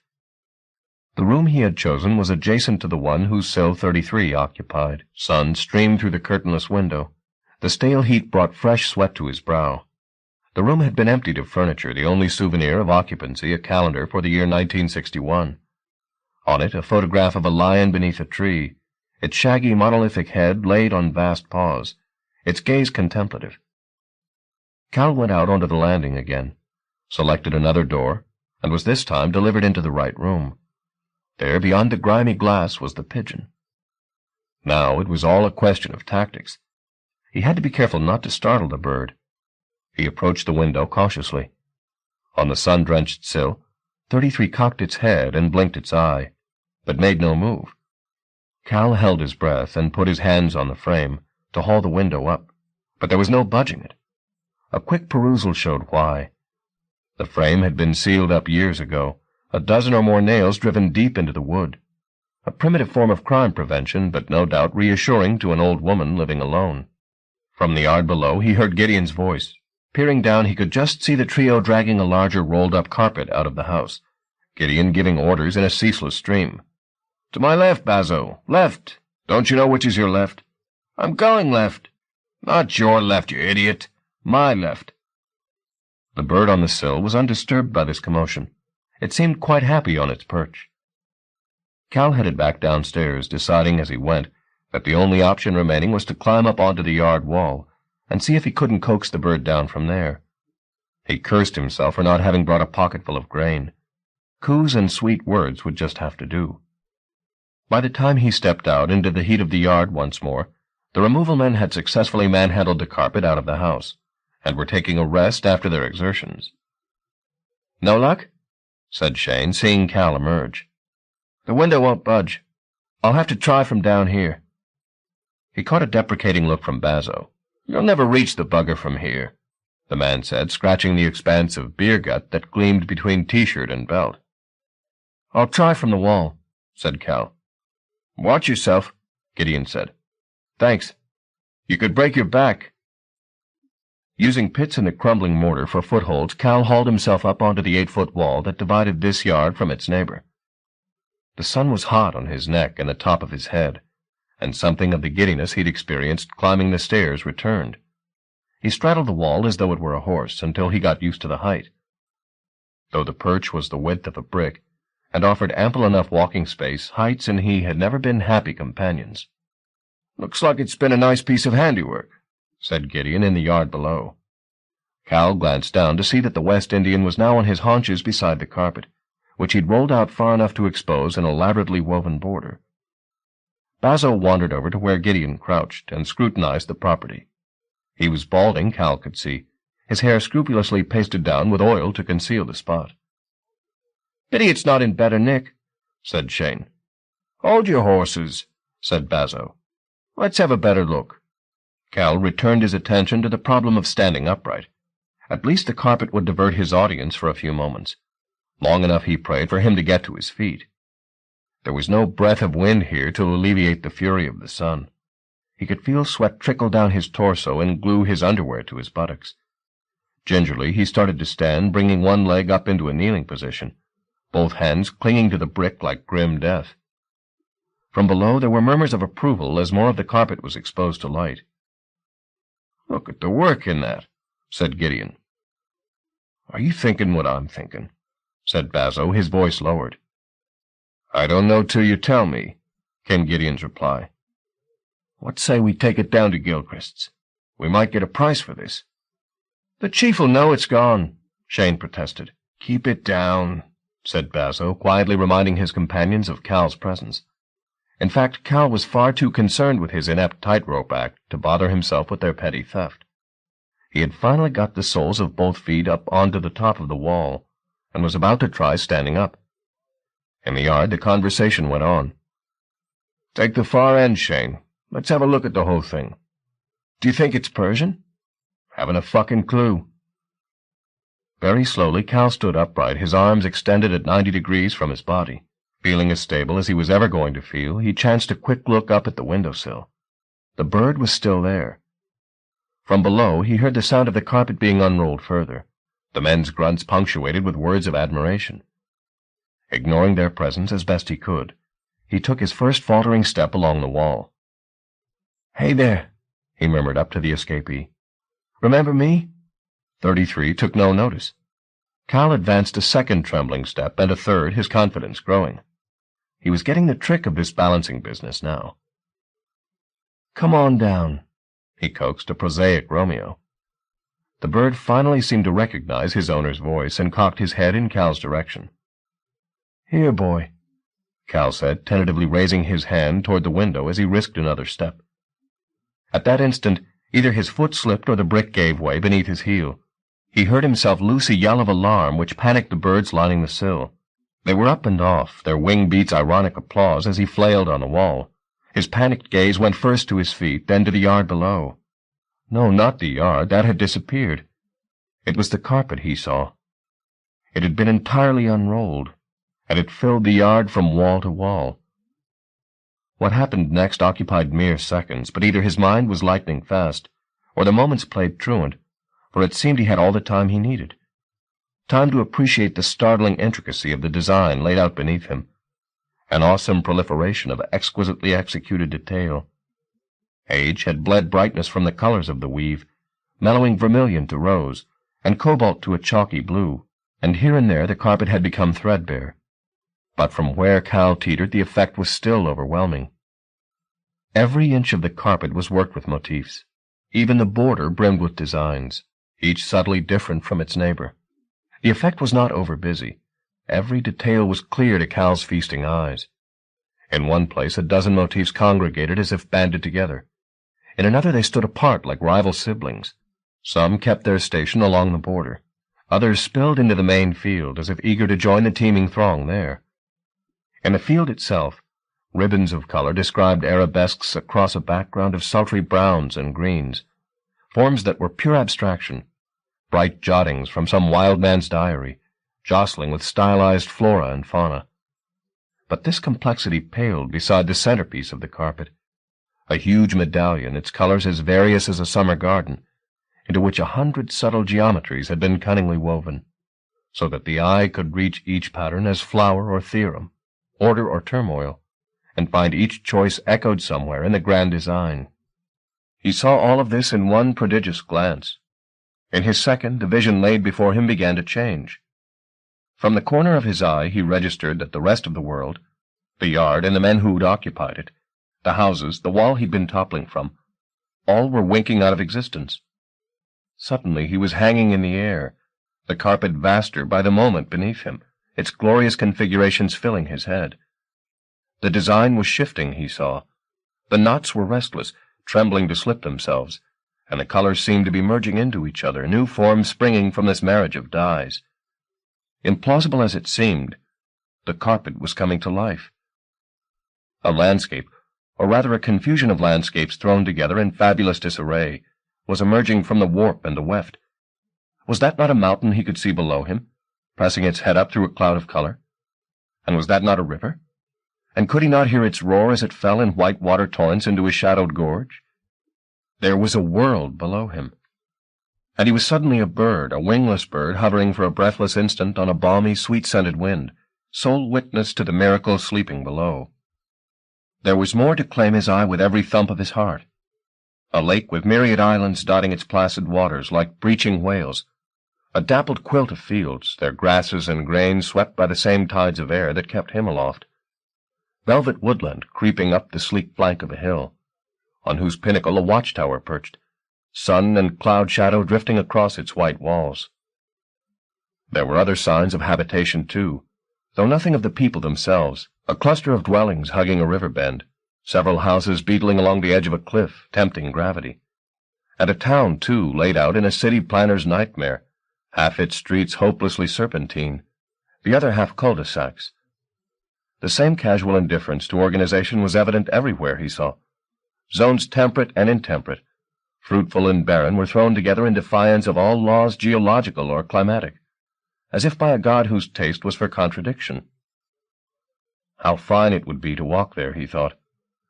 The room he had chosen was adjacent to the one whose cell 33 occupied. Sun streamed through the curtainless window. The stale heat brought fresh sweat to his brow. The room had been emptied of furniture, the only souvenir of occupancy a calendar for the year 1961. On it, a photograph of a lion beneath a tree, its shaggy monolithic head laid on vast paws, its gaze contemplative. Cal went out onto the landing again, selected another door, and was this time delivered into the right room. There, beyond the grimy glass, was the pigeon. Now it was all a question of tactics. He had to be careful not to startle the bird. He approached the window cautiously. On the sun-drenched sill, 33 cocked its head and blinked its eye, but made no move. Cal held his breath and put his hands on the frame to haul the window up, but there was no budging it. A quick perusal showed why. The frame had been sealed up years ago, a dozen or more nails driven deep into the wood. A primitive form of crime prevention, but no doubt reassuring to an old woman living alone. From the yard below he heard Gideon's voice. Peering down, he could just see the trio dragging a larger rolled-up carpet out of the house, Gideon giving orders in a ceaseless stream. "To my left, Bazo. Left. Don't you know which is your left?" "I'm going left." "Not your left, you idiot. My left." The bird on the sill was undisturbed by this commotion. It seemed quite happy on its perch. Cal headed back downstairs, deciding as he went that the only option remaining was to climb up onto the yard wall and see if he couldn't coax the bird down from there. He cursed himself for not having brought a pocketful of grain. Coos and sweet words would just have to do. By the time he stepped out into the heat of the yard once more, the removal men had successfully manhandled the carpet out of the house, and were taking a rest after their exertions. "No luck?" said Shane, seeing Cal emerge. "The window won't budge. I'll have to try from down here." He caught a deprecating look from Bazo. "You'll never reach the bugger from here," the man said, scratching the expanse of beer gut that gleamed between T-shirt and belt. "I'll try from the wall," said Cal. "Watch yourself," Gideon said. "Thanks. You could break your back." Using pits in the crumbling mortar for footholds, Cal hauled himself up onto the 8-foot wall that divided this yard from its neighbor. The sun was hot on his neck and the top of his head, and something of the giddiness he'd experienced climbing the stairs returned. He straddled the wall as though it were a horse until he got used to the height. Though the perch was the width of a brick, and offered ample enough walking space, heights and he had never been happy companions. "Looks like it's been a nice piece of handiwork," said Gideon in the yard below. Cal glanced down to see that the West Indian was now on his haunches beside the carpet, which he'd rolled out far enough to expose an elaborately woven border. Bazo wandered over to where Gideon crouched and scrutinized the property. He was balding, Cal could see, his hair scrupulously pasted down with oil to conceal the spot. "Pity it's not in better nick," said Shane. "Hold your horses," said Bazo. "Let's have a better look." Cal returned his attention to the problem of standing upright. At least the carpet would divert his audience for a few moments. Long enough, he prayed, for him to get to his feet. There was no breath of wind here to alleviate the fury of the sun. He could feel sweat trickle down his torso and glue his underwear to his buttocks. Gingerly, he started to stand, bringing one leg up into a kneeling position, both hands clinging to the brick like grim death. From below there were murmurs of approval as more of the carpet was exposed to light. "Look at the work in that," said Gideon. "Are you thinking what I'm thinking?" said Bazo, his voice lowered. "I don't know till you tell me," came Gideon's reply. "What say we take it down to Gilchrist's? We might get a price for this." "The chief'll know it's gone," Shane protested. "Keep it down," said Bazo, quietly reminding his companions of Cal's presence. In fact, Cal was far too concerned with his inept tightrope act to bother himself with their petty theft. He had finally got the soles of both feet up onto the top of the wall, and was about to try standing up. In the yard, the conversation went on. "Take the far end, Shane. Let's have a look at the whole thing. Do you think it's Persian? Haven't a fucking clue. Very slowly, Cal stood upright, his arms extended at 90 degrees from his body. Feeling as stable as he was ever going to feel, he chanced a quick look up at the windowsill. The bird was still there. From below, he heard the sound of the carpet being unrolled further, the men's grunts punctuated with words of admiration. Ignoring their presence as best he could, he took his first faltering step along the wall. "Hey there," he murmured up to the escapee. "Remember me?" 33 took no notice. Cal advanced a second trembling step, and a third, his confidence growing. He was getting the trick of this balancing business now. "Come on down," he coaxed a prosaic Romeo. The bird finally seemed to recognize his owner's voice and cocked his head in Cal's direction. "Here, boy," Cal said, tentatively raising his hand toward the window as he risked another step. At that instant, either his foot slipped or the brick gave way beneath his heel. He heard himself loose a yell of alarm which panicked the birds lining the sill. They were up and off, their wing beats ironic applause as he flailed on the wall. His panicked gaze went first to his feet, then to the yard below. No, not the yard, that had disappeared. It was the carpet he saw. It had been entirely unrolled, and it filled the yard from wall to wall. What happened next occupied mere seconds, but either his mind was lightning fast, or the moments played truant, for it seemed he had all the time he needed. Time to appreciate the startling intricacy of the design laid out beneath him, an awesome proliferation of exquisitely executed detail. Age had bled brightness from the colors of the weave, mellowing vermilion to rose, and cobalt to a chalky blue, and here and there the carpet had become threadbare. But from where Cal teetered, the effect was still overwhelming. Every inch of the carpet was worked with motifs. Even the border brimmed with designs, each subtly different from its neighbor. The effect was not overbusy. Every detail was clear to Cal's feasting eyes. In one place, a dozen motifs congregated as if banded together. In another, they stood apart like rival siblings. Some kept their station along the border. Others spilled into the main field, as if eager to join the teeming throng there. In the field itself, ribbons of color described arabesques across a background of sultry browns and greens, forms that were pure abstraction, bright jottings from some wild man's diary, jostling with stylized flora and fauna. But this complexity paled beside the centerpiece of the carpet, a huge medallion, its colors as various as a summer garden, into which 100 subtle geometries had been cunningly woven, so that the eye could reach each pattern as flower or theorem, order or turmoil, and find each choice echoed somewhere in the grand design. He saw all of this in one prodigious glance. In his second, the vision laid before him began to change. From the corner of his eye he registered that the rest of the world, the yard and the men who'd occupied it, the houses, the wall he'd been toppling from, all were winking out of existence. Suddenly he was hanging in the air, the carpet vaster by the moment beneath him, its glorious configurations filling his head. The design was shifting, he saw. The knots were restless, trembling to slip themselves, and the colors seemed to be merging into each other, new forms springing from this marriage of dyes. Implausible as it seemed, the carpet was coming to life. A landscape, or rather a confusion of landscapes thrown together in fabulous disarray, was emerging from the warp and the weft. Was that not a mountain he could see below him, pressing its head up through a cloud of color? And was that not a river? And could he not hear its roar as it fell in white water torrents into his shadowed gorge? There was a world below him. And he was suddenly a bird, a wingless bird, hovering for a breathless instant on a balmy, sweet-scented wind, sole witness to the miracle sleeping below. There was more to claim his eye with every thump of his heart. A lake with myriad islands dotting its placid waters like breaching whales, a dappled quilt of fields, their grasses and grains swept by the same tides of air that kept him aloft. Velvet woodland creeping up the sleek flank of a hill, on whose pinnacle a watchtower perched, sun and cloud shadow drifting across its white walls. There were other signs of habitation, too, though nothing of the people themselves, a cluster of dwellings hugging a river bend, several houses beetling along the edge of a cliff, tempting gravity, and a town, too, laid out in a city planner's nightmare, half its streets hopelessly serpentine, the other half cul-de-sacs. The same casual indifference to organization was evident everywhere, he saw. zones temperate and intemperate, fruitful and barren, were thrown together in defiance of all laws geological or climatic, as if by a god whose taste was for contradiction. How fine it would be to walk there, he thought,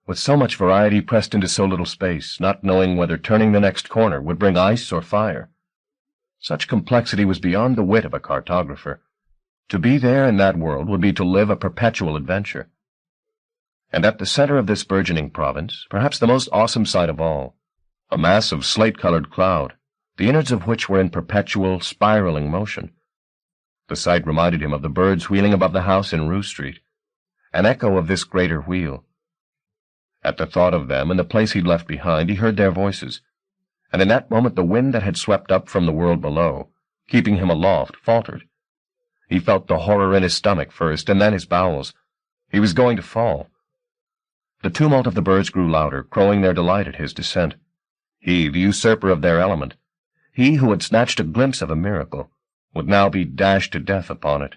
with so much variety pressed into so little space, not knowing whether turning the next corner would bring ice or fire. Such complexity was beyond the wit of a cartographer. To be there in that world would be to live a perpetual adventure. And at the center of this burgeoning province, perhaps the most awesome sight of all, a mass of slate-colored cloud, the innards of which were in perpetual, spiraling motion. The sight reminded him of the birds wheeling above the house in Rue Street, an echo of this greater wheel. At the thought of them and the place he'd left behind, he heard their voices, and in that moment the wind that had swept up from the world below, keeping him aloft, faltered. He felt the horror in his stomach first, and then his bowels. He was going to fall. The tumult of the birds grew louder, crowing their delight at his descent. He, the usurper of their element, he who had snatched a glimpse of a miracle, would now be dashed to death upon it.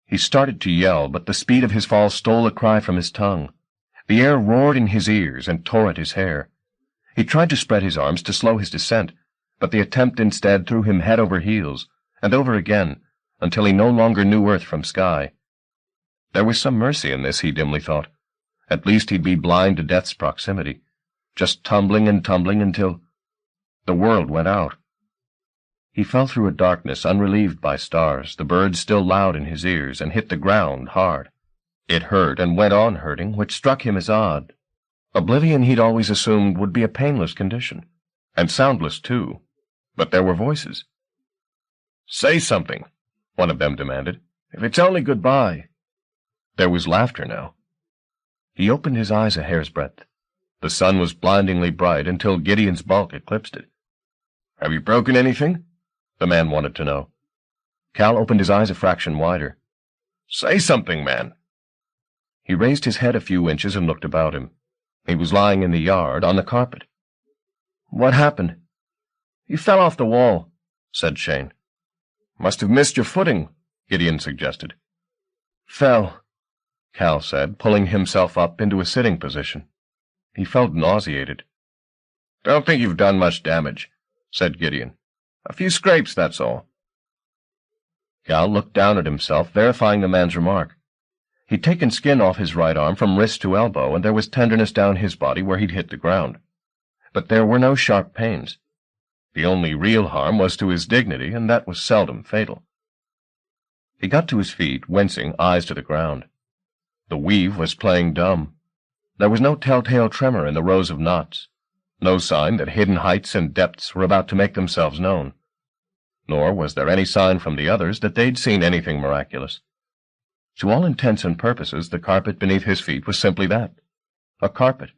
He started to yell, but the speed of his fall stole a cry from his tongue. The air roared in his ears and tore at his hair. He tried to spread his arms to slow his descent, but the attempt instead threw him head over heels, and over again, until he no longer knew earth from sky. There was some mercy in this, he dimly thought. At least he'd be blind to death's proximity, just tumbling and tumbling until the world went out. He fell through a darkness unrelieved by stars, the birds still loud in his ears, and hit the ground hard. It hurt and went on hurting, which struck him as odd. Oblivion, he'd always assumed, would be a painless condition, and soundless too, but there were voices. "Say something," one of them demanded. "If it's only goodbye." There was laughter now. He opened his eyes a hair's breadth. The sun was blindingly bright until Gideon's bulk eclipsed it. "Have you broken anything?" the man wanted to know. Cal opened his eyes a fraction wider. "Say something, man." He raised his head a few inches and looked about him. He was lying in the yard, on the carpet. "What happened?" "You fell off the wall," said Shane. "Must have missed your footing," Gideon suggested. "Fell," Cal said, pulling himself up into a sitting position. He felt nauseated. "Don't think you've done much damage," said Gideon. "A few scrapes, that's all." Cal looked down at himself, verifying the man's remark. He'd taken skin off his right arm from wrist to elbow, and there was tenderness down his body where he'd hit the ground. But there were no sharp pains. The only real harm was to his dignity, and that was seldom fatal. He got to his feet, wincing, eyes to the ground. The weave was playing dumb. There was no telltale tremor in the rows of knots, no sign that hidden heights and depths were about to make themselves known. Nor was there any sign from the others that they'd seen anything miraculous. To all intents and purposes, the carpet beneath his feet was simply that, a carpet.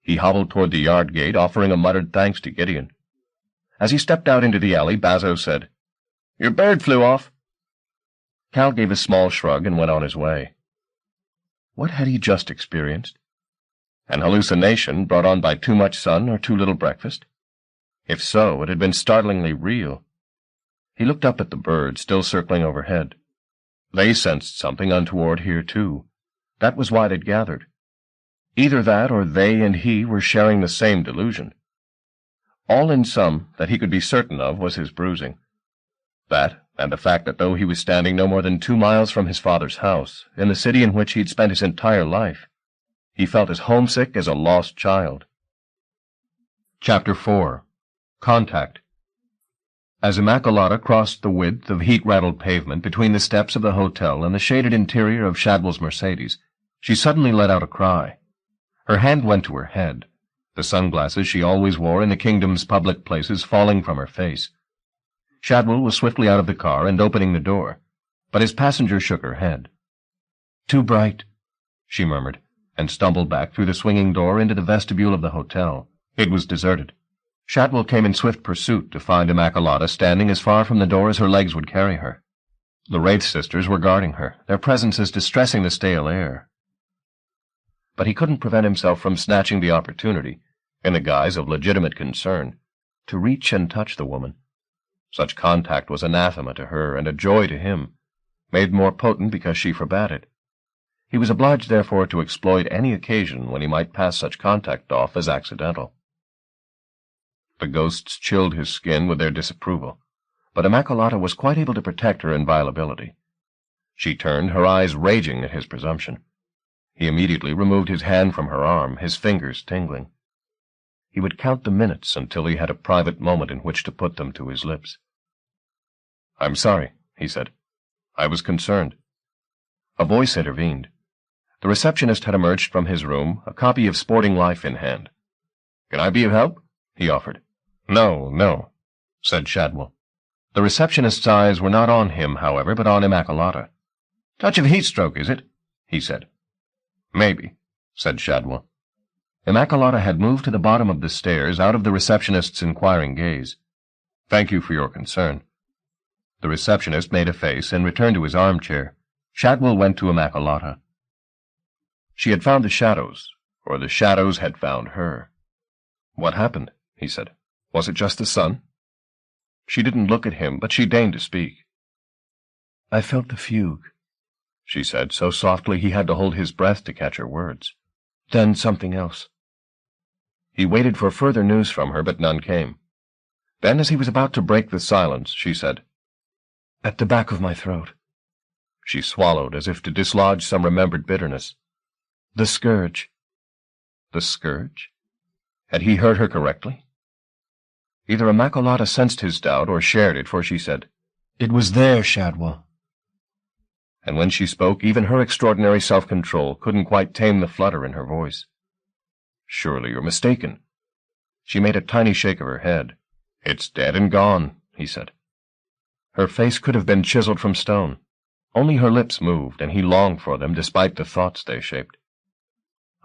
He hobbled toward the yard gate, offering a muttered thanks to Gideon. As he stepped out into the alley, Bazo said, "Your bird flew off." Cal gave a small shrug and went on his way. What had he just experienced? An hallucination brought on by too much sun or too little breakfast? If so, it had been startlingly real. He looked up at the birds still circling overhead. They sensed something untoward here, too. That was why they'd gathered. Either that or they and he were sharing the same delusion. All in sum that he could be certain of was his bruising. That, and the fact that though he was standing no more than 2 miles from his father's house, in the city in which he'd spent his entire life, he felt as homesick as a lost child. Chapter 4. Contact. As Immaculata crossed the width of heat-rattled pavement between the steps of the hotel and the shaded interior of Shadwell's Mercedes, she suddenly let out a cry. Her hand went to her head, the sunglasses she always wore in the kingdom's public places falling from her face. Shadwell was swiftly out of the car and opening the door, but his passenger shook her head. "Too bright," she murmured, and stumbled back through the swinging door into the vestibule of the hotel. It was deserted. Shadwell came in swift pursuit to find Immaculata standing as far from the door as her legs would carry her. The Wraith sisters were guarding her, their presences distressing the stale air. But he couldn't prevent himself from snatching the opportunity, in the guise of legitimate concern, to reach and touch the woman. Such contact was anathema to her and a joy to him, made more potent because she forbade it. He was obliged, therefore, to exploit any occasion when he might pass such contact off as accidental. The ghosts chilled his skin with their disapproval, but Immaculata was quite able to protect her inviolability. She turned, her eyes raging at his presumption. He immediately removed his hand from her arm, his fingers tingling. He would count the minutes until he had a private moment in which to put them to his lips. "I'm sorry," he said. "I was concerned." A voice intervened. The receptionist had emerged from his room, a copy of Sporting Life in hand. "Can I be of help?" he offered. No, said Shadwell. The receptionist's eyes were not on him, however, but on Immaculata. "Touch of heat-stroke, is it?" he said. "Maybe," said Shadwell. Immaculata had moved to the bottom of the stairs, out of the receptionist's inquiring gaze. "Thank you for your concern." The receptionist made a face and returned to his armchair. Shadwell went to Immaculata. She had found the shadows, or the shadows had found her. "What happened?" he said. "Was it just the sun?" She didn't look at him, but she deigned to speak. "I felt the fugue," she said, so softly he had to hold his breath to catch her words. "Then something else." He waited for further news from her, but none came. Then, as he was about to break the silence, she said, "At the back of my throat." She swallowed, as if to dislodge some remembered bitterness. "The scourge." The scourge? Had he heard her correctly? Either Immaculata sensed his doubt or shared it, for she said, "It was there, Shadwell." And when she spoke, even her extraordinary self-control couldn't quite tame the flutter in her voice. "Surely you're mistaken." She made a tiny shake of her head. "It's dead and gone," he said. Her face could have been chiseled from stone. Only her lips moved, and he longed for them despite the thoughts they shaped.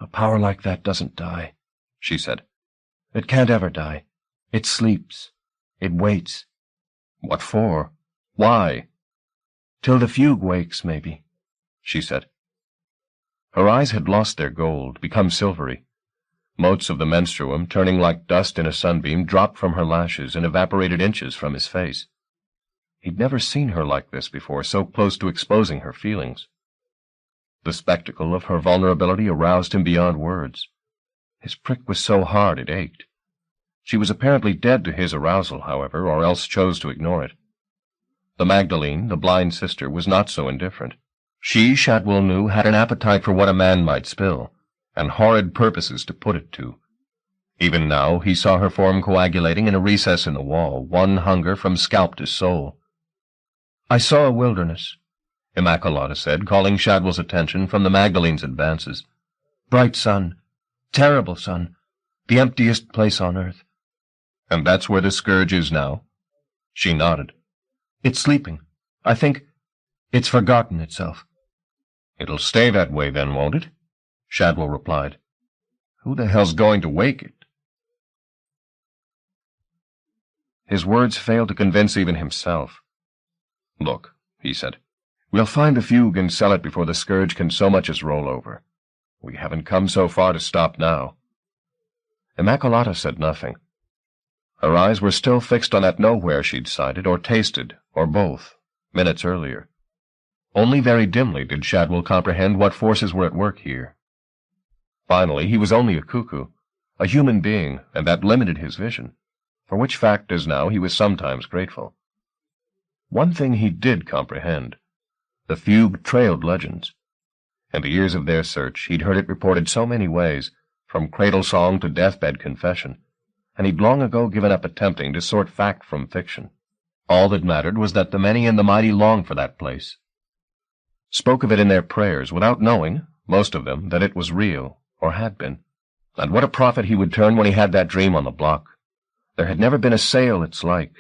"A power like that doesn't die," she said. "It can't ever die. It sleeps. It waits." "What for? Why?" "Till the fugue wakes, maybe," she said. Her eyes had lost their gold, become silvery. Motes of the menstruum, turning like dust in a sunbeam, dropped from her lashes and evaporated inches from his face. He'd never seen her like this before, so close to exposing her feelings. The spectacle of her vulnerability aroused him beyond words. His prick was so hard it ached. She was apparently dead to his arousal, however, or else chose to ignore it. The Magdalene, the blind sister, was not so indifferent. She, Shadwell knew, had an appetite for what a man might spill, and horrid purposes to put it to. Even now he saw her form coagulating in a recess in the wall, one hunger from scalp to soul. "I saw a wilderness," Immaculata said, calling Shadwell's attention from the Magdalene's advances. "Bright sun, terrible sun, the emptiest place on earth." "And that's where the scourge is now?" She nodded. "It's sleeping. I think it's forgotten itself." "It'll stay that way then, won't it?" Shadwell replied. "Who the hell's going to wake it?" His words failed to convince even himself. "Look," he said, "we'll find the fugue and sell it before the scourge can so much as roll over. We haven't come so far to stop now." Immaculata said nothing. Her eyes were still fixed on that nowhere she'd sighted, or tasted, or both, minutes earlier. Only very dimly did Shadwell comprehend what forces were at work here. Finally, he was only a cuckoo, a human being, and that limited his vision, for which fact, as now, he was sometimes grateful. One thing he did comprehend. The fugue trailed legends. In the years of their search, he'd heard it reported so many ways, from cradle song to deathbed confession, and he'd long ago given up attempting to sort fact from fiction. All that mattered was that the many and the mighty longed for that place. Spoke of it in their prayers, without knowing, most of them, that it was real, or had been. And what a prophet he would turn when he had that dream on the block. There had never been a sail its like,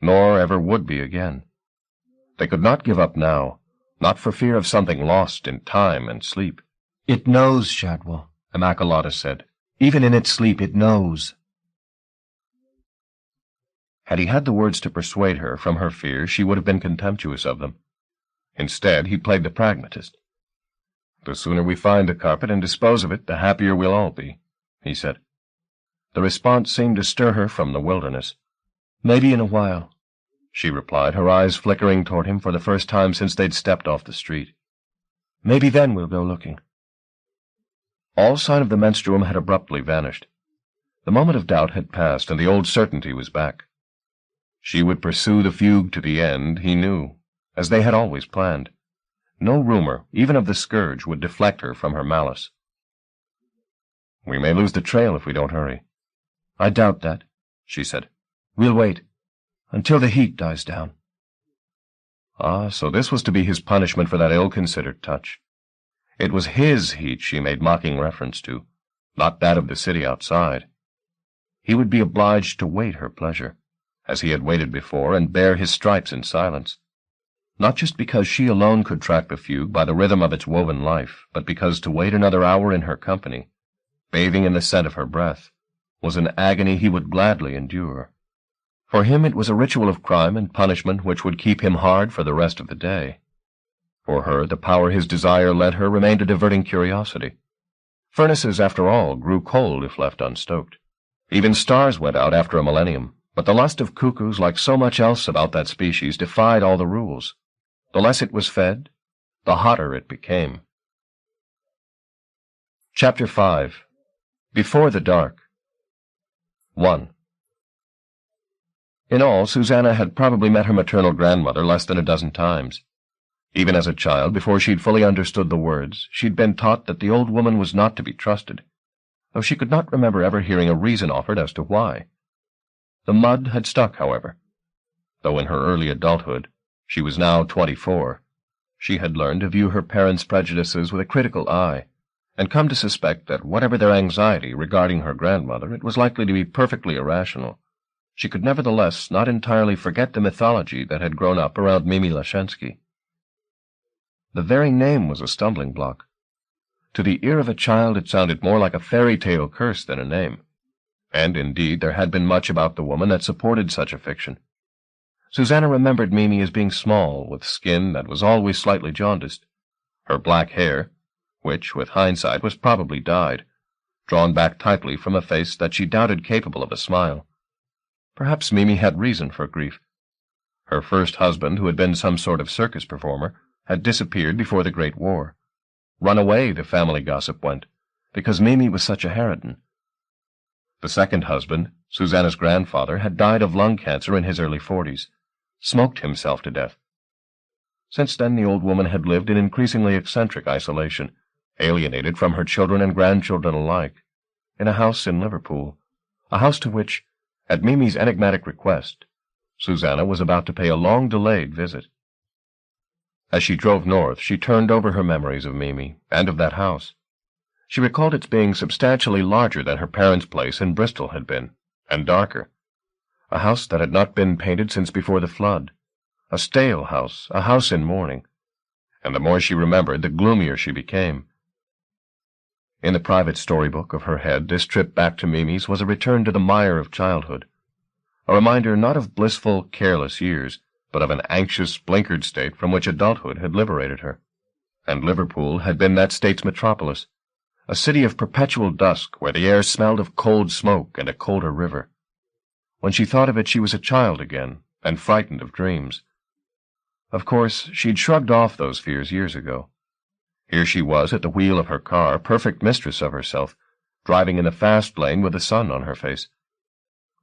nor ever would be again. They could not give up now, not for fear of something lost in time and sleep. "It knows, Shadwell," Immaculata said. "Even in its sleep it knows." Had he had the words to persuade her from her fears, she would have been contemptuous of them. Instead, he played the pragmatist. "The sooner we find the carpet and dispose of it, the happier we'll all be," he said. The response seemed to stir her from the wilderness. "Maybe in a while," she replied, her eyes flickering toward him for the first time since they'd stepped off the street. Maybe then we'll go looking." All sign of the menstruum had abruptly vanished. The moment of doubt had passed, and the old certainty was back. She would pursue the fugue to the end, he knew, as they had always planned. No rumor, even of the scourge, would deflect her from her malice. "We may lose the trail if we don't hurry." "I doubt that," she said. "We'll wait, until the heat dies down." Ah, so this was to be his punishment for that ill-considered touch. It was his heat she made mocking reference to, not that of the city outside. He would be obliged to wait her pleasure, as he had waited before, and bear his stripes in silence. Not just because she alone could track the fugue by the rhythm of its woven life, but because to wait another hour in her company, bathing in the scent of her breath, was an agony he would gladly endure. For him it was a ritual of crime and punishment which would keep him hard for the rest of the day. For her, the power his desire led her remained a diverting curiosity. Furnaces, after all, grew cold if left unstoked. Even stars went out after a millennium, but the lust of cuckoos, like so much else about that species, defied all the rules. The less it was fed, the hotter it became. Chapter 5. Before the Dark. 1. In all, Susanna had probably met her maternal grandmother less than a dozen times. Even as a child, before she'd fully understood the words, she'd been taught that the old woman was not to be trusted, though she could not remember ever hearing a reason offered as to why. The mud had stuck, however. Though in her early adulthood, she was now 24, she had learned to view her parents' prejudices with a critical eye, and come to suspect that whatever their anxiety regarding her grandmother, it was likely to be perfectly irrational. She could nevertheless not entirely forget the mythology that had grown up around Mimi Lashensky. The very name was a stumbling block. To the ear of a child it sounded more like a fairy tale curse than a name, and indeed there had been much about the woman that supported such a fiction. Susanna remembered Mimi as being small, with skin that was always slightly jaundiced. Her black hair, which, with hindsight, was probably dyed, drawn back tightly from a face that she doubted capable of a smile. Perhaps Mimi had reason for grief. Her first husband, who had been some sort of circus performer, had disappeared before the Great War. Run away, the family gossip went, because Mimi was such a harridan. The second husband, Susanna's grandfather, had died of lung cancer in his early 40s, smoked himself to death. Since then the old woman had lived in increasingly eccentric isolation, alienated from her children and grandchildren alike, in a house in Liverpool, a house to which, at Mimi's enigmatic request, Susanna was about to pay a long-delayed visit. As she drove north, she turned over her memories of Mimi and of that house. She recalled its being substantially larger than her parents' place in Bristol had been, and darker. A house that had not been painted since before the flood. A stale house, a house in mourning. And the more she remembered, the gloomier she became. In the private storybook of her head, this trip back to Mimi's was a return to the mire of childhood, a reminder not of blissful, careless years, but of an anxious, blinkered state from which adulthood had liberated her. And Liverpool had been that state's metropolis, a city of perpetual dusk where the air smelled of cold smoke and a colder river. When she thought of it, she was a child again, and frightened of dreams. Of course, she'd shrugged off those fears years ago. Here she was at the wheel of her car, perfect mistress of herself, driving in the fast lane with the sun on her face.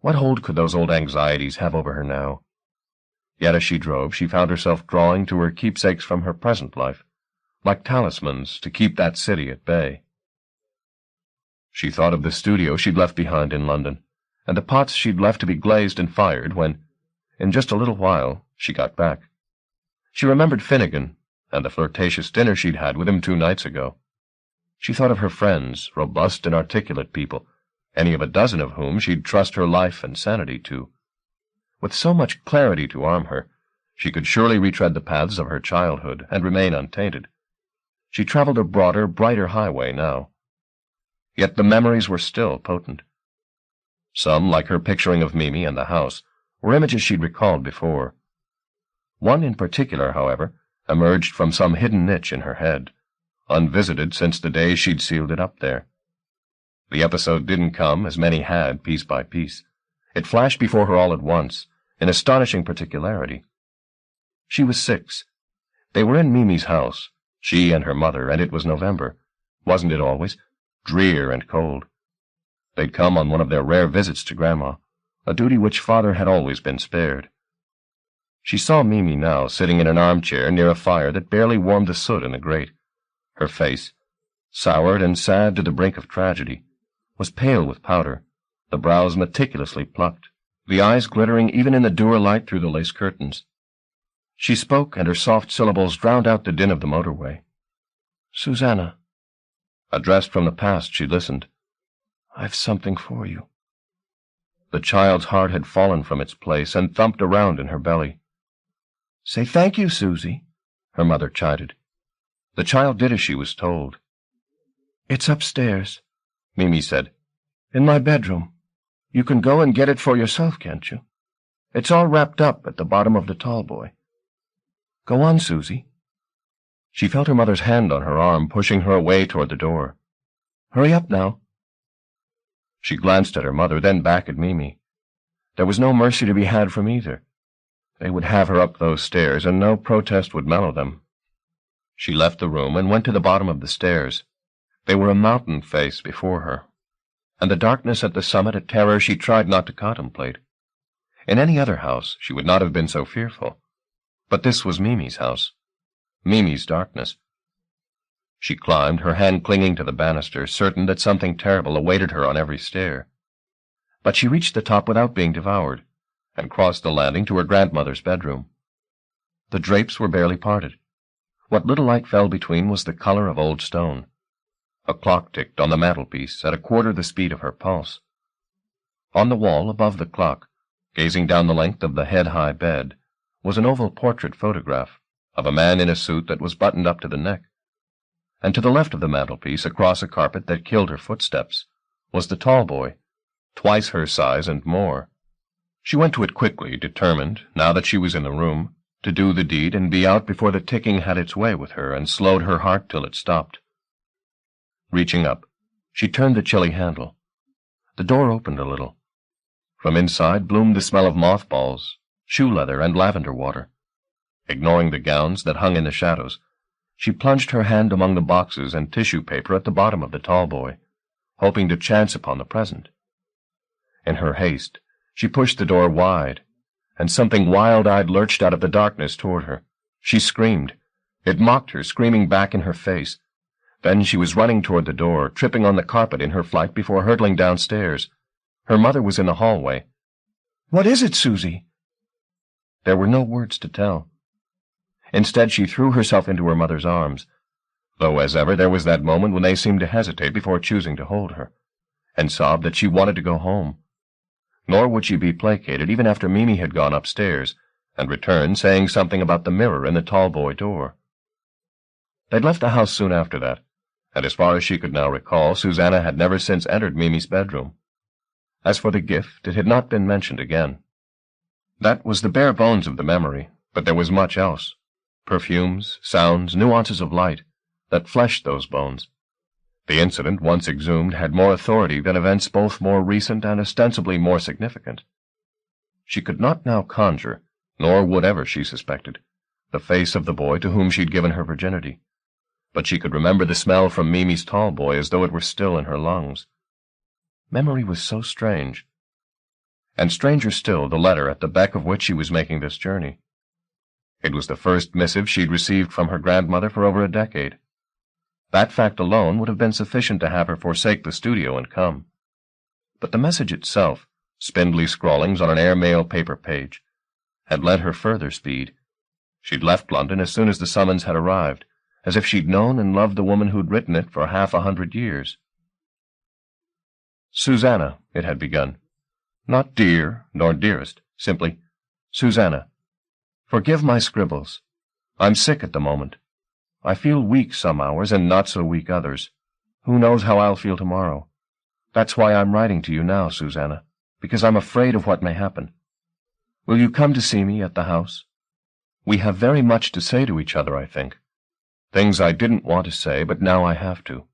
What hold could those old anxieties have over her now? Yet as she drove, she found herself drawing to her keepsakes from her present life, like talismans to keep that city at bay. She thought of the studio she'd left behind in London, and the pots she'd left to be glazed and fired when, in just a little while, she got back. She remembered Finnegan, and the flirtatious dinner she'd had with him 2 nights ago. She thought of her friends, robust and articulate people, any of a dozen of whom she'd trust her life and sanity to. With so much clarity to arm her, she could surely retread the paths of her childhood and remain untainted. She traveled a broader, brighter highway now. Yet the memories were still potent. Some, like her picturing of Mimi and the house, were images she'd recalled before. One in particular, however, emerged from some hidden niche in her head, unvisited since the day she'd sealed it up there. The episode didn't come, as many had, piece by piece. It flashed before her all at once, in astonishing particularity. She was 6. They were in Mimi's house, She and her mother, and it was November. Wasn't it always? Drear and cold. They'd come on one of their rare visits to Grandma, a duty which Father had always been spared. She saw Mimi now sitting in an armchair near a fire that barely warmed the soot in the grate. Her face, soured and sad to the brink of tragedy, was pale with powder, the brows meticulously plucked, the eyes glittering even in the dour light through the lace curtains. She spoke, and her soft syllables drowned out the din of the motorway. "Susanna." Addressed from the past, she listened. "I've something for you." The child's heart had fallen from its place and thumped around in her belly. "Say thank you, Susie," her mother chided. The child did as she was told. "It's upstairs," Mimi said. "In my bedroom. You can go and get it for yourself, can't you? It's all wrapped up at the bottom of the tall boy. Go on, Susie." She felt her mother's hand on her arm, pushing her away toward the door. "Hurry up now." She glanced at her mother, then back at Mimi. There was no mercy to be had from either. They would have her up those stairs, and no protest would mellow them. She left the room and went to the bottom of the stairs. They were a mountain face before her, and the darkness at the summit a terror she tried not to contemplate. In any other house she would not have been so fearful. But this was Mimi's house, Mimi's darkness. She climbed, her hand clinging to the banister, certain that something terrible awaited her on every stair. But she reached the top without being devoured, and crossed the landing to her grandmother's bedroom. The drapes were barely parted. What little light fell between was the color of old stone. A clock ticked on the mantelpiece at a quarter the speed of her pulse. On the wall above the clock, gazing down the length of the head-high bed, was an oval portrait photograph of a man in a suit that was buttoned up to the neck. And to the left of the mantelpiece, across a carpet that killed her footsteps, was the tall boy, twice her size and more. She went to it quickly, determined, now that she was in the room, to do the deed and be out before the ticking had its way with her and slowed her heart till it stopped. Reaching up, she turned the chilly handle. The door opened a little. From inside bloomed the smell of mothballs, shoe leather, and lavender water. Ignoring the gowns that hung in the shadows, she plunged her hand among the boxes and tissue paper at the bottom of the tall boy, hoping to chance upon the present. In her haste, she pushed the door wide, and something wild-eyed lurched out of the darkness toward her. She screamed. It mocked her, screaming back in her face. Then she was running toward the door, tripping on the carpet in her flight before hurtling downstairs. Her mother was in the hallway. "What is it, Susie?" There were no words to tell. Instead, she threw herself into her mother's arms, though as ever there was that moment when they seemed to hesitate before choosing to hold her, and sobbed that she wanted to go home. Nor would she be placated even after Mimi had gone upstairs and returned saying something about the mirror in the tall boy door. They'd left the house soon after that, and as far as she could now recall, Susanna had never since entered Mimi's bedroom. As for the gift, it had not been mentioned again. That was the bare bones of the memory, but there was much else. Perfumes, sounds, nuances of light, that fleshed those bones. The incident, once exhumed, had more authority than events both more recent and ostensibly more significant. She could not now conjure, nor would ever, she suspected, the face of the boy to whom she'd given her virginity. But she could remember the smell from Mimi's tall boy as though it were still in her lungs. Memory was so strange. And stranger still, the letter at the beck of which she was making this journey. It was the first missive she'd received from her grandmother for over a decade. That fact alone would have been sufficient to have her forsake the studio and come. But the message itself, spindly scrawlings on an airmail paper page, had lent her further speed. She'd left London as soon as the summons had arrived, as if she'd known and loved the woman who'd written it for 100 years. Susanna, it had begun. Not dear, nor dearest, simply, Susanna. Forgive my scribbles. I'm sick at the moment. I feel weak some hours and not so weak others. Who knows how I'll feel tomorrow? That's why I'm writing to you now, Susanna, because I'm afraid of what may happen. Will you come to see me at the house? We have very much to say to each other, I think. Things I didn't want to say, but now I have to.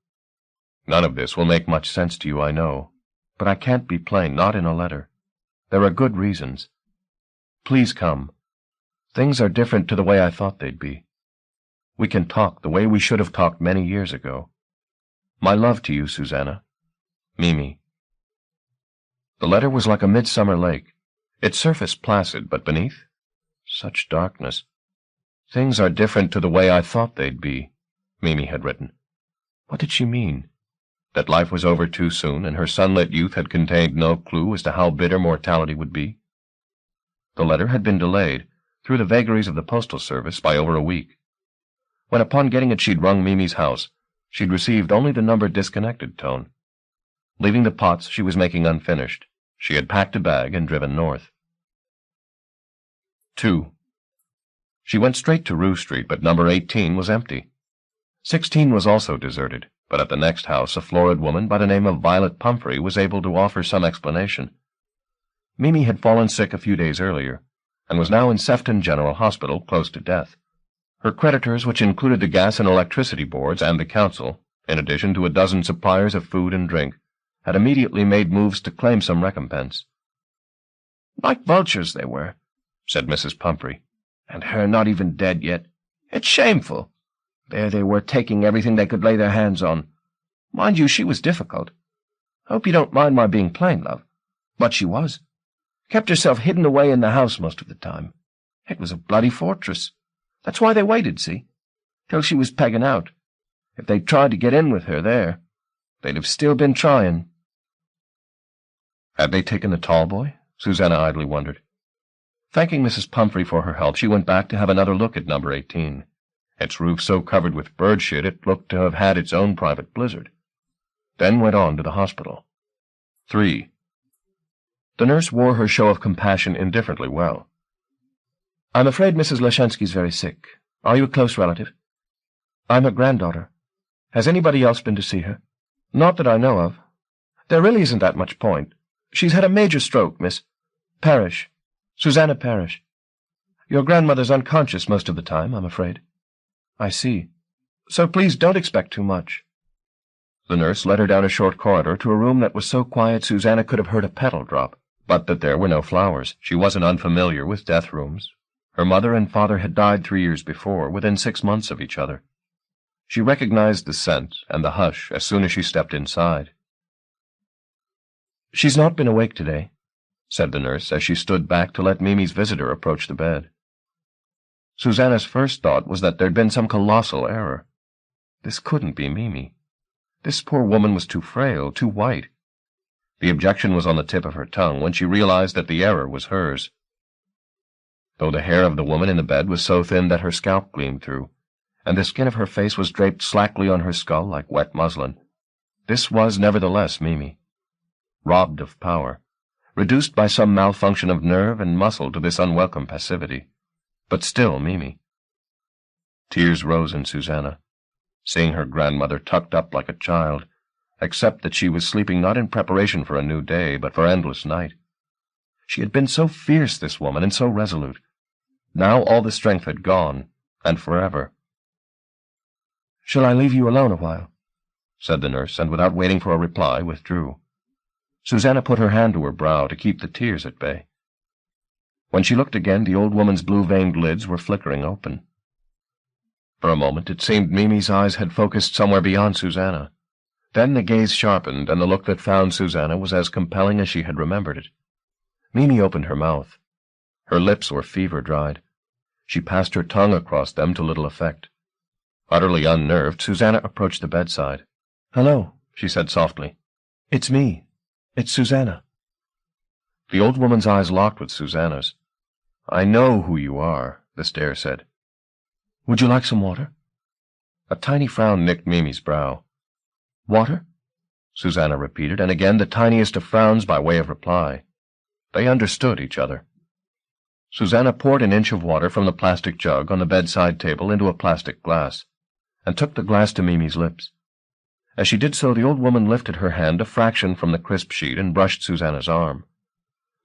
None of this will make much sense to you, I know, but I can't be plain, not in a letter. There are good reasons. Please come. Things are different to the way I thought they'd be. We can talk the way we should have talked many years ago. My love to you, Susanna. Mimi. The letter was like a midsummer lake, its surface placid, but beneath, such darkness. Things are different to the way I thought they'd be, Mimi had written. What did she mean? That life was over too soon, and her sunlit youth had contained no clue as to how bitter mortality would be? The letter had been delayed, through the vagaries of the postal service, by over a week. When upon getting it she'd rung Mimi's house, she'd received only the number disconnected tone. Leaving the pots she was making unfinished, she had packed a bag and driven north. 2. She went straight to Rue Street, but number 18 was empty. 16 was also deserted, but at the next house a florid woman by the name of Violet Pumphrey was able to offer some explanation. Mimi had fallen sick a few days earlier, and was now in Sefton General Hospital, close to death. Her creditors, which included the gas and electricity boards and the council, in addition to a dozen suppliers of food and drink, had immediately made moves to claim some recompense. "Like vultures they were," said Mrs. Pumphrey, "and her not even dead yet. It's shameful. There they were, taking everything they could lay their hands on. Mind you, she was difficult. Hope you don't mind my being plain, love. But she was. Kept herself hidden away in the house most of the time. It was a bloody fortress. That's why they waited, see? Till she was pegging out. If they'd tried to get in with her there, they'd have still been trying." Had they taken the tall boy? Susanna idly wondered. Thanking Mrs. Pumphrey for her help, she went back to have another look at number 18. Its roof so covered with bird shit it looked to have had its own private blizzard. Then went on to the hospital. 3. The nurse wore her show of compassion indifferently well. "I'm afraid Mrs. Leshensky's very sick. Are you a close relative?" "I'm her granddaughter. Has anybody else been to see her?" "Not that I know of. There really isn't that much point. She's had a major stroke, Miss Parrish. Susanna Parrish. Your grandmother's unconscious most of the time, I'm afraid." "I see. So please don't expect too much." The nurse led her down a short corridor to a room that was so quiet Susanna could have heard a petal drop, but that there were no flowers. She wasn't unfamiliar with death rooms. Her mother and father had died 3 years before, within 6 months of each other. She recognized the scent and the hush as soon as she stepped inside. "She's not been awake today," said the nurse as she stood back to let Mimi's visitor approach the bed. Susanna's first thought was that there'd been some colossal error. This couldn't be Mimi. This poor woman was too frail, too white. The objection was on the tip of her tongue when she realized that the error was hers. Though the hair of the woman in the bed was so thin that her scalp gleamed through, and the skin of her face was draped slackly on her skull like wet muslin, this was nevertheless Mimi. Robbed of power, reduced by some malfunction of nerve and muscle to this unwelcome passivity, but still Mimi. Tears rose in Susanna, seeing her grandmother tucked up like a child, except that she was sleeping not in preparation for a new day, but for endless night. She had been so fierce, this woman, and so resolute. Now all the strength had gone, and forever. "Shall I leave you alone a while?" said the nurse, and without waiting for a reply, withdrew. Susanna put her hand to her brow to keep the tears at bay. When she looked again, the old woman's blue-veined lids were flickering open. For a moment it seemed Mimi's eyes had focused somewhere beyond Susanna. Then the gaze sharpened, and the look that found Susanna was as compelling as she had remembered it. Mimi opened her mouth. Her lips were fever-dried. She passed her tongue across them to little effect. Utterly unnerved, Susanna approached the bedside. "Hello," she said softly. "It's me. It's Susanna." The old woman's eyes locked with Susanna's. "I know who you are," the stare said. "Would you like some water?" A tiny frown nicked Mimi's brow. "Water?" Susanna repeated, and again the tiniest of frowns by way of reply. They understood each other. Susanna poured an inch of water from the plastic jug on the bedside table into a plastic glass, and took the glass to Mimi's lips. As she did so, the old woman lifted her hand a fraction from the crisp sheet and brushed Susanna's arm.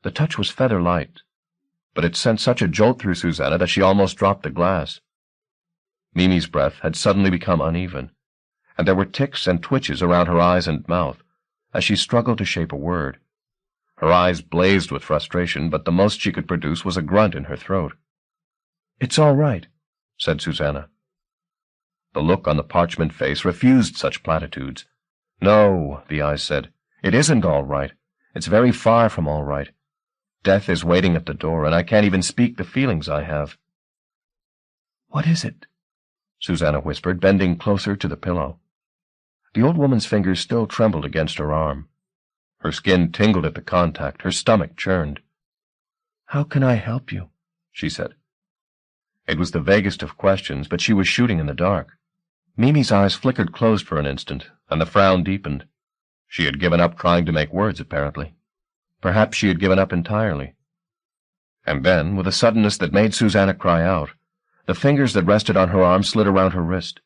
The touch was feather-light, but it sent such a jolt through Susanna that she almost dropped the glass. Mimi's breath had suddenly become uneven, and there were ticks and twitches around her eyes and mouth as she struggled to shape a word. Her eyes blazed with frustration, but the most she could produce was a grunt in her throat. "It's all right," said Susanna. The look on the parchment face refused such platitudes. "No," the eyes said. "It isn't all right. It's very far from all right. Death is waiting at the door, and I can't even speak the feelings I have." "What is it?" Susanna whispered, bending closer to the pillow. The old woman's fingers still trembled against her arm. Her skin tingled at the contact, her stomach churned. "How can I help you?" she said. It was the vaguest of questions, but she was shooting in the dark. Mimi's eyes flickered closed for an instant, and the frown deepened. She had given up trying to make words, apparently. Perhaps she had given up entirely. And then, with a suddenness that made Susanna cry out, the fingers that rested on her arm slid around her wrist.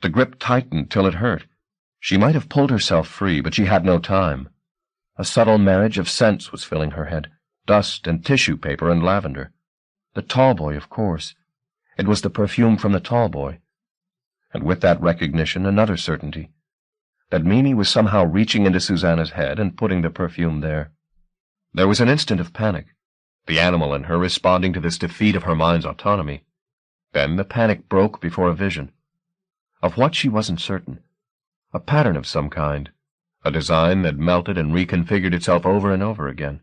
The grip tightened till it hurt. She might have pulled herself free, but she had no time. A subtle marriage of scents was filling her head, dust and tissue paper and lavender. The tall boy, of course. It was the perfume from the tall boy. And with that recognition, another certainty, that Mimi was somehow reaching into Susanna's head and putting the perfume there. There was an instant of panic, the animal in her responding to this defeat of her mind's autonomy. Then the panic broke before a vision. Of what she wasn't certain. A pattern of some kind, a design that melted and reconfigured itself over and over again.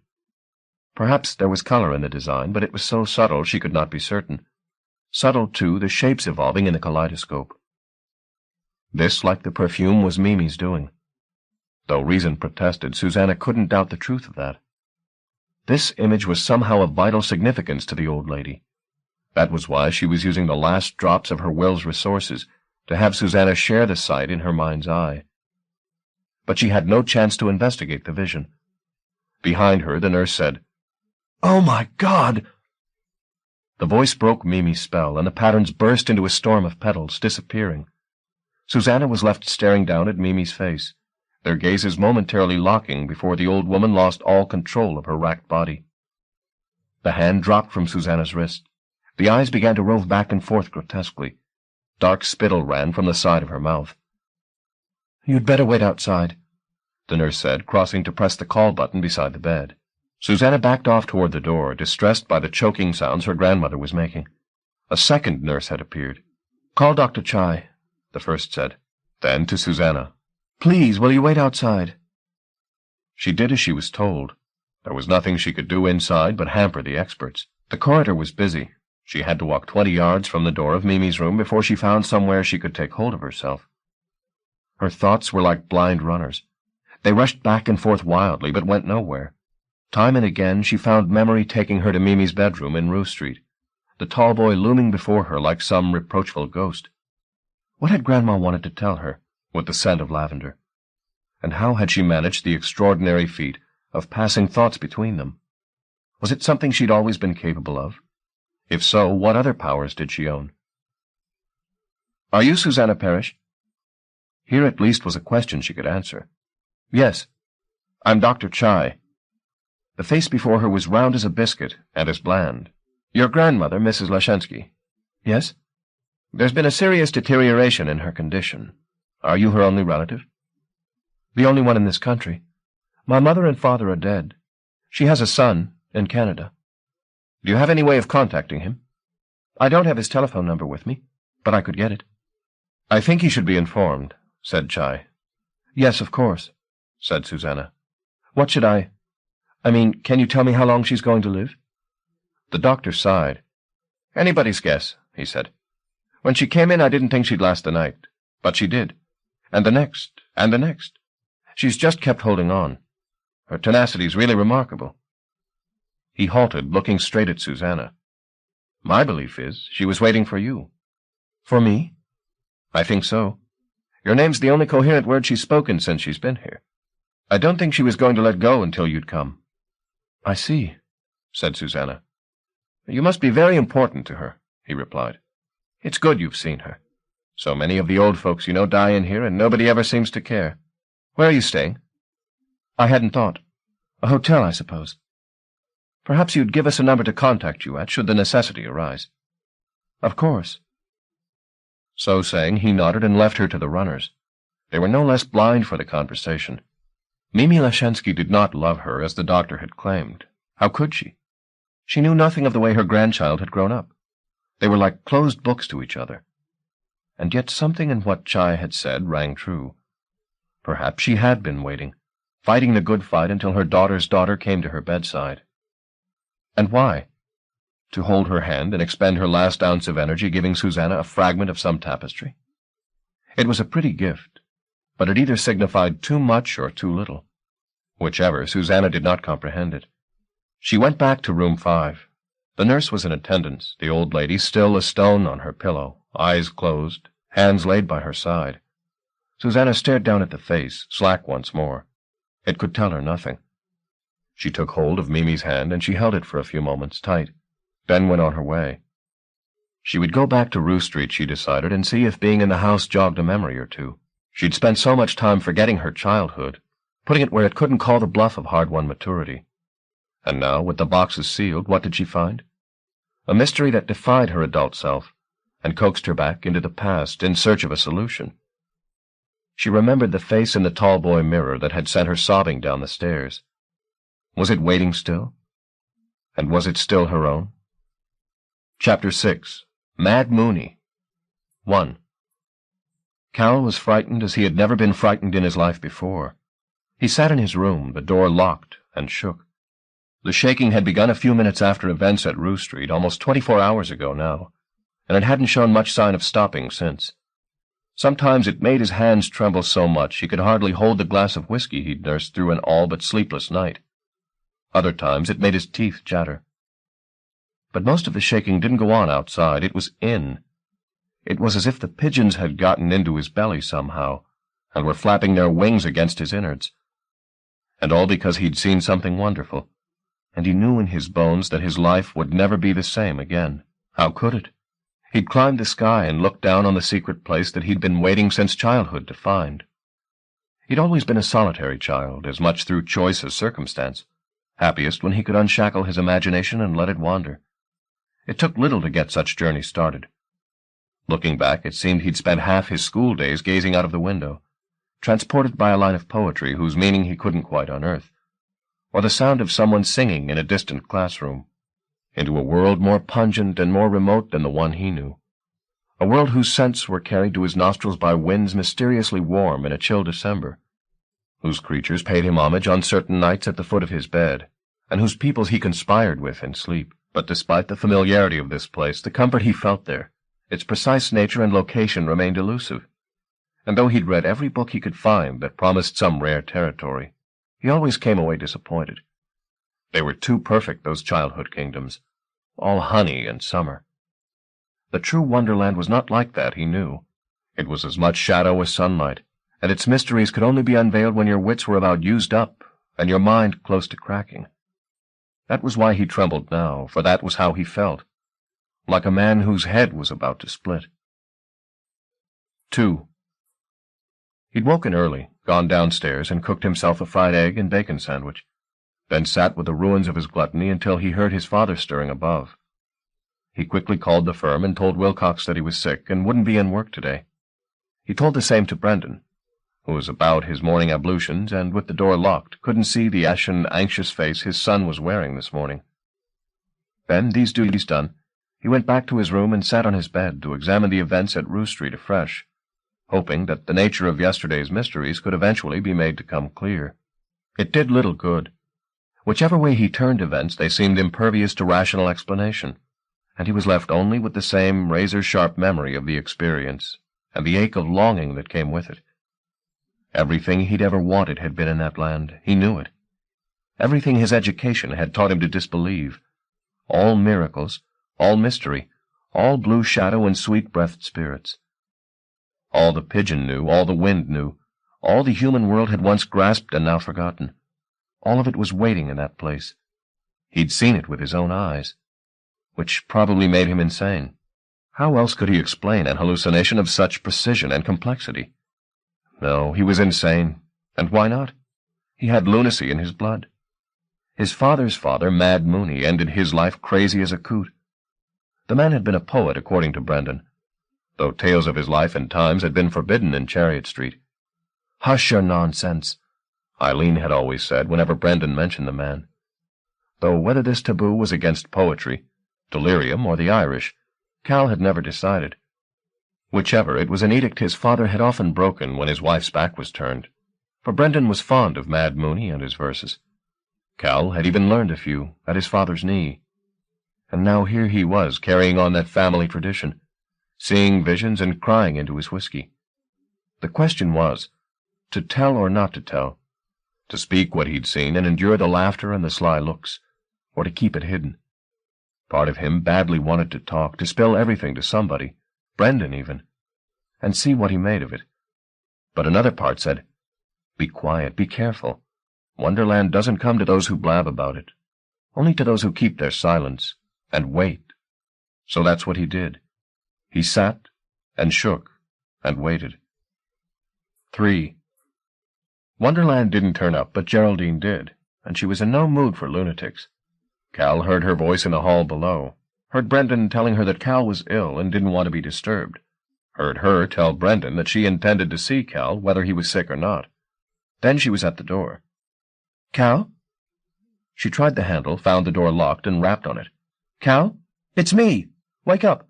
Perhaps there was color in the design, but it was so subtle she could not be certain. Subtle, too, the shapes evolving in the kaleidoscope. This, like the perfume, was Mimi's doing. Though reason protested, Susanna couldn't doubt the truth of that. This image was somehow of vital significance to the old lady. That was why she was using the last drops of her will's resources to have Susanna share the sight in her mind's eye. But she had no chance to investigate the vision. Behind her, the nurse said, "Oh, my God!" The voice broke Mimi's spell, and the patterns burst into a storm of petals, disappearing. Susanna was left staring down at Mimi's face, their gazes momentarily locking before the old woman lost all control of her racked body. The hand dropped from Susanna's wrist. The eyes began to rove back and forth grotesquely. Dark spittle ran from the side of her mouth. "You'd better wait outside," the nurse said, crossing to press the call button beside the bed. Susanna backed off toward the door, distressed by the choking sounds her grandmother was making. A second nurse had appeared. "Call Dr. Chai," the first said. Then to Susanna, "Please, will you wait outside?" She did as she was told. There was nothing she could do inside but hamper the experts. The corridor was busy. She had to walk 20 yards from the door of Mimi's room before she found somewhere she could take hold of herself. Her thoughts were like blind runners. They rushed back and forth wildly, but went nowhere. Time and again she found memory taking her to Mimi's bedroom in Rue Street, the tall boy looming before her like some reproachful ghost. What had Grandma wanted to tell her, with the scent of lavender? And how had she managed the extraordinary feat of passing thoughts between them? Was it something she'd always been capable of? If so, what other powers did she own? "Are you Susanna Parrish?" Here at least was a question she could answer. "Yes. I'm Dr. Chai." The face before her was round as a biscuit and as bland. "Your grandmother, Mrs. Lashensky?" "Yes." "There's been a serious deterioration in her condition. Are you her only relative?" "The only one in this country. My mother and father are dead. She has a son in Canada." "Do you have any way of contacting him?" "I don't have his telephone number with me, but I could get it." "I think he should be informed," said Chai. "Yes, of course," said Susanna. "What should I mean, can you tell me how long she's going to live?" The doctor sighed. "Anybody's guess," he said. "When she came in, I didn't think she'd last the night. But she did. And the next, and the next. She's just kept holding on. Her tenacity's really remarkable." He halted, looking straight at Susanna. "My belief is she was waiting for you." "For me?" "I think so. Your name's the only coherent word she's spoken since she's been here. I don't think she was going to let go until you'd come." "I see," said Susanna. "You must be very important to her," he replied. "It's good you've seen her. So many of the old folks you know die in here, and nobody ever seems to care. Where are you staying?" "I hadn't thought. A hotel, I suppose." "Perhaps you'd give us a number to contact you at, should the necessity arise." "Of course." So saying, he nodded and left her to the runners. They were no less blind for the conversation. Mimi Lashensky did not love her as the doctor had claimed. How could she? She knew nothing of the way her grandchild had grown up. They were like closed books to each other. and yet something in what Chai had said rang true. Perhaps she had been waiting, fighting the good fight until her daughter's daughter came to her bedside. And why? To hold her hand and expend her last ounce of energy giving Susanna a fragment of some tapestry? It was a pretty gift, but it either signified too much or too little. Whichever, Susanna did not comprehend it. She went back to room 5. The nurse was in attendance, the old lady still a stone on her pillow, eyes closed, hands laid by her side. Susanna stared down at the face, slack once more. It could tell her nothing. She took hold of Mimi's hand, and she held it for a few moments, tight, then went on her way. She would go back to Rue Street, she decided, and see if being in the house jogged a memory or two. She'd spent so much time forgetting her childhood, putting it where it couldn't call the bluff of hard-won maturity. And now, with the boxes sealed, what did she find? A mystery that defied her adult self, and coaxed her back into the past in search of a solution. She remembered the face in the tall boy mirror that had sent her sobbing down the stairs. Was it waiting still? And was it still her own? Chapter 6. Mad Mooney. 1. Cal was frightened as he had never been frightened in his life before. He sat in his room, the door locked, and shook. The shaking had begun a few minutes after events at Rue Street, almost 24 hours ago now, and it hadn't shown much sign of stopping since. Sometimes it made his hands tremble so much he could hardly hold the glass of whiskey he'd nursed through an all-but-sleepless night. Other times it made his teeth chatter. But most of the shaking didn't go on outside. It was in. It was as if the pigeons had gotten into his belly somehow, and were flapping their wings against his innards. And all because he'd seen something wonderful, and he knew in his bones that his life would never be the same again. How could it? He'd climbed the sky and looked down on the secret place that he'd been waiting since childhood to find. He'd always been a solitary child, as much through choice as circumstance, happiest when he could unshackle his imagination and let it wander. It took little to get such journeys started. Looking back, it seemed he'd spent half his school days gazing out of the window, transported by a line of poetry whose meaning he couldn't quite unearth, or the sound of someone singing in a distant classroom, into a world more pungent and more remote than the one he knew, a world whose scents were carried to his nostrils by winds mysteriously warm in a chill December, whose creatures paid him homage on certain nights at the foot of his bed, and whose peoples he conspired with in sleep. But despite the familiarity of this place, the comfort he felt there, its precise nature and location remained elusive, and though he'd read every book he could find that promised some rare territory, he always came away disappointed. They were too perfect, those childhood kingdoms, all honey and summer. The true wonderland was not like that, he knew. It was as much shadow as sunlight, and its mysteries could only be unveiled when your wits were about used up and your mind close to cracking. That was why he trembled now, for that was how he felt, like a man whose head was about to split. 2. He'd woken early, gone downstairs, and cooked himself a fried egg and bacon sandwich, then sat with the ruins of his gluttony until he heard his father stirring above. He quickly called the firm and told Wilcox that he was sick and wouldn't be in work today. He told the same to Brendan, who was about his morning ablutions and, with the door locked, couldn't see the ashen, anxious face his son was wearing this morning. Then, these duties done, he went back to his room and sat on his bed to examine the events at Rue Street afresh, hoping that the nature of yesterday's mysteries could eventually be made to come clear. It did little good. Whichever way he turned events, they seemed impervious to rational explanation, and he was left only with the same razor-sharp memory of the experience and the ache of longing that came with it. Everything he'd ever wanted had been in that land. He knew it. Everything his education had taught him to disbelieve. All miracles, all mystery, all blue shadow and sweet-breathed spirits. All the pigeon knew, all the wind knew, all the human world had once grasped and now forgotten. All of it was waiting in that place. He'd seen it with his own eyes, which probably made him insane. How else could he explain an hallucination of such precision and complexity? No, he was insane, and why not? He had lunacy in his blood. His father's father, Mad Mooney, ended his life crazy as a coot. The man had been a poet, according to Brendan, though tales of his life and times had been forbidden in Chariot Street. "Hush your nonsense," Eileen had always said whenever Brendan mentioned the man. Though whether this taboo was against poetry, delirium, or the Irish, Cal had never decided. Whichever, it was an edict his father had often broken when his wife's back was turned, for Brendan was fond of Mad Mooney and his verses. Cal had even learned a few at his father's knee. And now here he was, carrying on that family tradition, seeing visions and crying into his whiskey. The question was, to tell or not to tell, to speak what he'd seen and endure the laughter and the sly looks, or to keep it hidden. Part of him badly wanted to talk, to spill everything to somebody, Brendan even, and see what he made of it. But another part said, be quiet, be careful. Wonderland doesn't come to those who blab about it, only to those who keep their silence and wait. So that's what he did. He sat and shook and waited. 3. Wonderland didn't turn up, but Geraldine did, and she was in no mood for lunatics. Cal heard her voice in the hall below, heard Brendan telling her that Cal was ill and didn't want to be disturbed, heard her tell Brendan that she intended to see Cal, whether he was sick or not. Then she was at the door. Cal? She tried the handle, found the door locked, and rapped on it. Cal? It's me! Wake up!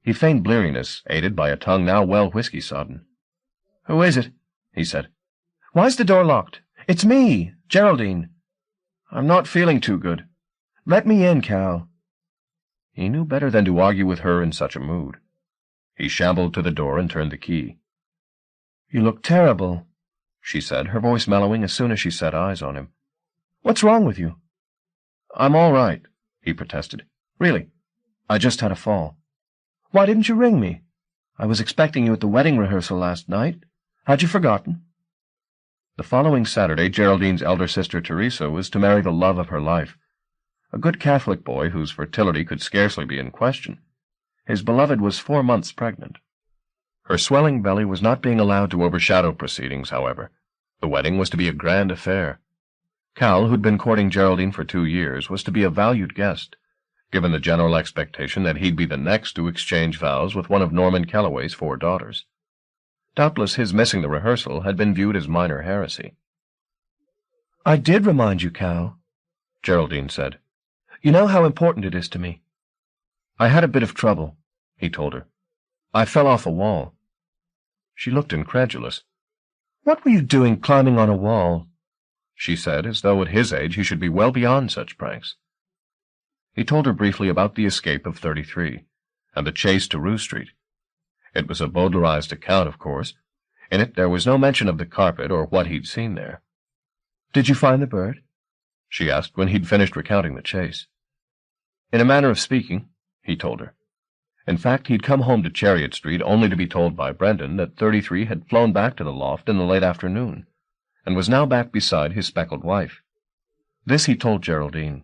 He feigned bleariness, aided by a tongue now well whiskey-sodden. Who is it? He said. Why's the door locked? It's me, Geraldine. I'm not feeling too good. Let me in, Cal. He knew better than to argue with her in such a mood. He shambled to the door and turned the key. You look terrible, she said, her voice mellowing as soon as she set eyes on him. What's wrong with you? I'm all right, he protested. Really, I just had a fall. Why didn't you ring me? I was expecting you at the wedding rehearsal last night. Had you forgotten? The following Saturday, Geraldine's elder sister Teresa was to marry the love of her life, a good Catholic boy whose fertility could scarcely be in question. His beloved was 4 months pregnant. Her swelling belly was not being allowed to overshadow proceedings, however. The wedding was to be a grand affair. Cal, who'd been courting Geraldine for 2 years, was to be a valued guest, given the general expectation that he'd be the next to exchange vows with one of Norman Kellaway's 4 daughters. Doubtless his missing the rehearsal had been viewed as minor heresy. I did remind you, Cal, Geraldine said. You know how important it is to me. I had a bit of trouble, he told her. I fell off a wall. She looked incredulous. What were you doing climbing on a wall? She said, as though at his age he should be well beyond such pranks. He told her briefly about the escape of 33, and the chase to Rue Street. It was a Baudelarized account, of course. In it there was no mention of the carpet or what he'd seen there. Did you find the bird? She asked when he'd finished recounting the chase. In a manner of speaking, he told her. In fact, he'd come home to Chariot Street only to be told by Brendan that 33 had flown back to the loft in the late afternoon, and was now back beside his speckled wife. This he told Geraldine.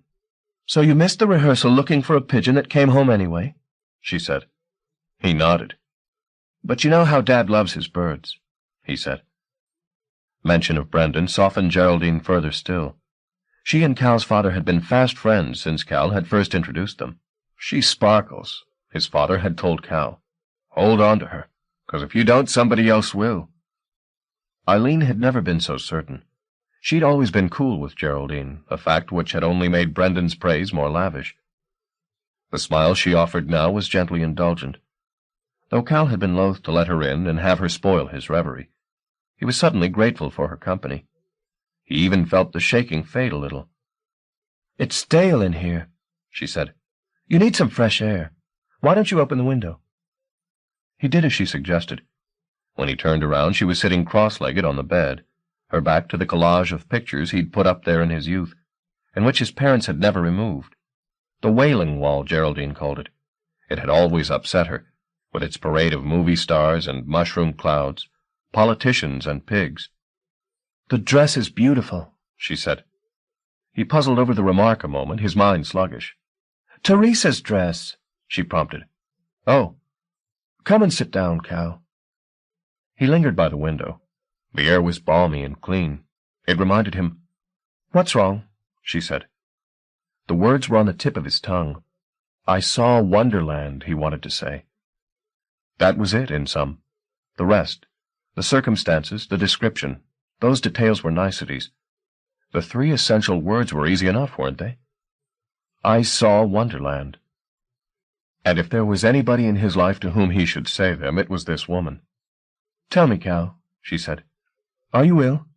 So you missed the rehearsal looking for a pigeon that came home anyway? She said. He nodded. But you know how Dad loves his birds, he said. Mention of Brendan softened Geraldine further still. She and Cal's father had been fast friends since Cal had first introduced them. She sparkles, his father had told Cal. Hold on to her, 'cause if you don't, somebody else will. Eileen had never been so certain. She'd always been cool with Geraldine, a fact which had only made Brendan's praise more lavish. The smile she offered now was gently indulgent. Though Cal had been loath to let her in and have her spoil his reverie, he was suddenly grateful for her company. He even felt the shaking fade a little. It's stale in here, she said. You need some fresh air. Why don't you open the window? He did as she suggested. When he turned around, she was sitting cross-legged on the bed, her back to the collage of pictures he'd put up there in his youth, and which his parents had never removed. The Wailing Wall, Geraldine called it. It had always upset her, with its parade of movie stars and mushroom clouds, politicians and pigs. The dress is beautiful, she said. He puzzled over the remark a moment, his mind sluggish. Teresa's dress, she prompted. Oh, come and sit down, Cal. He lingered by the window. The air was balmy and clean. It reminded him. What's wrong? She said. The words were on the tip of his tongue. I saw Wonderland, he wanted to say. That was it, in sum. The rest, the circumstances, the description, those details were niceties. The 3 essential words were easy enough, weren't they? I saw Wonderland. And if there was anybody in his life to whom he should say them, it was this woman. "Tell me, Cal," she said. "Are you ill?"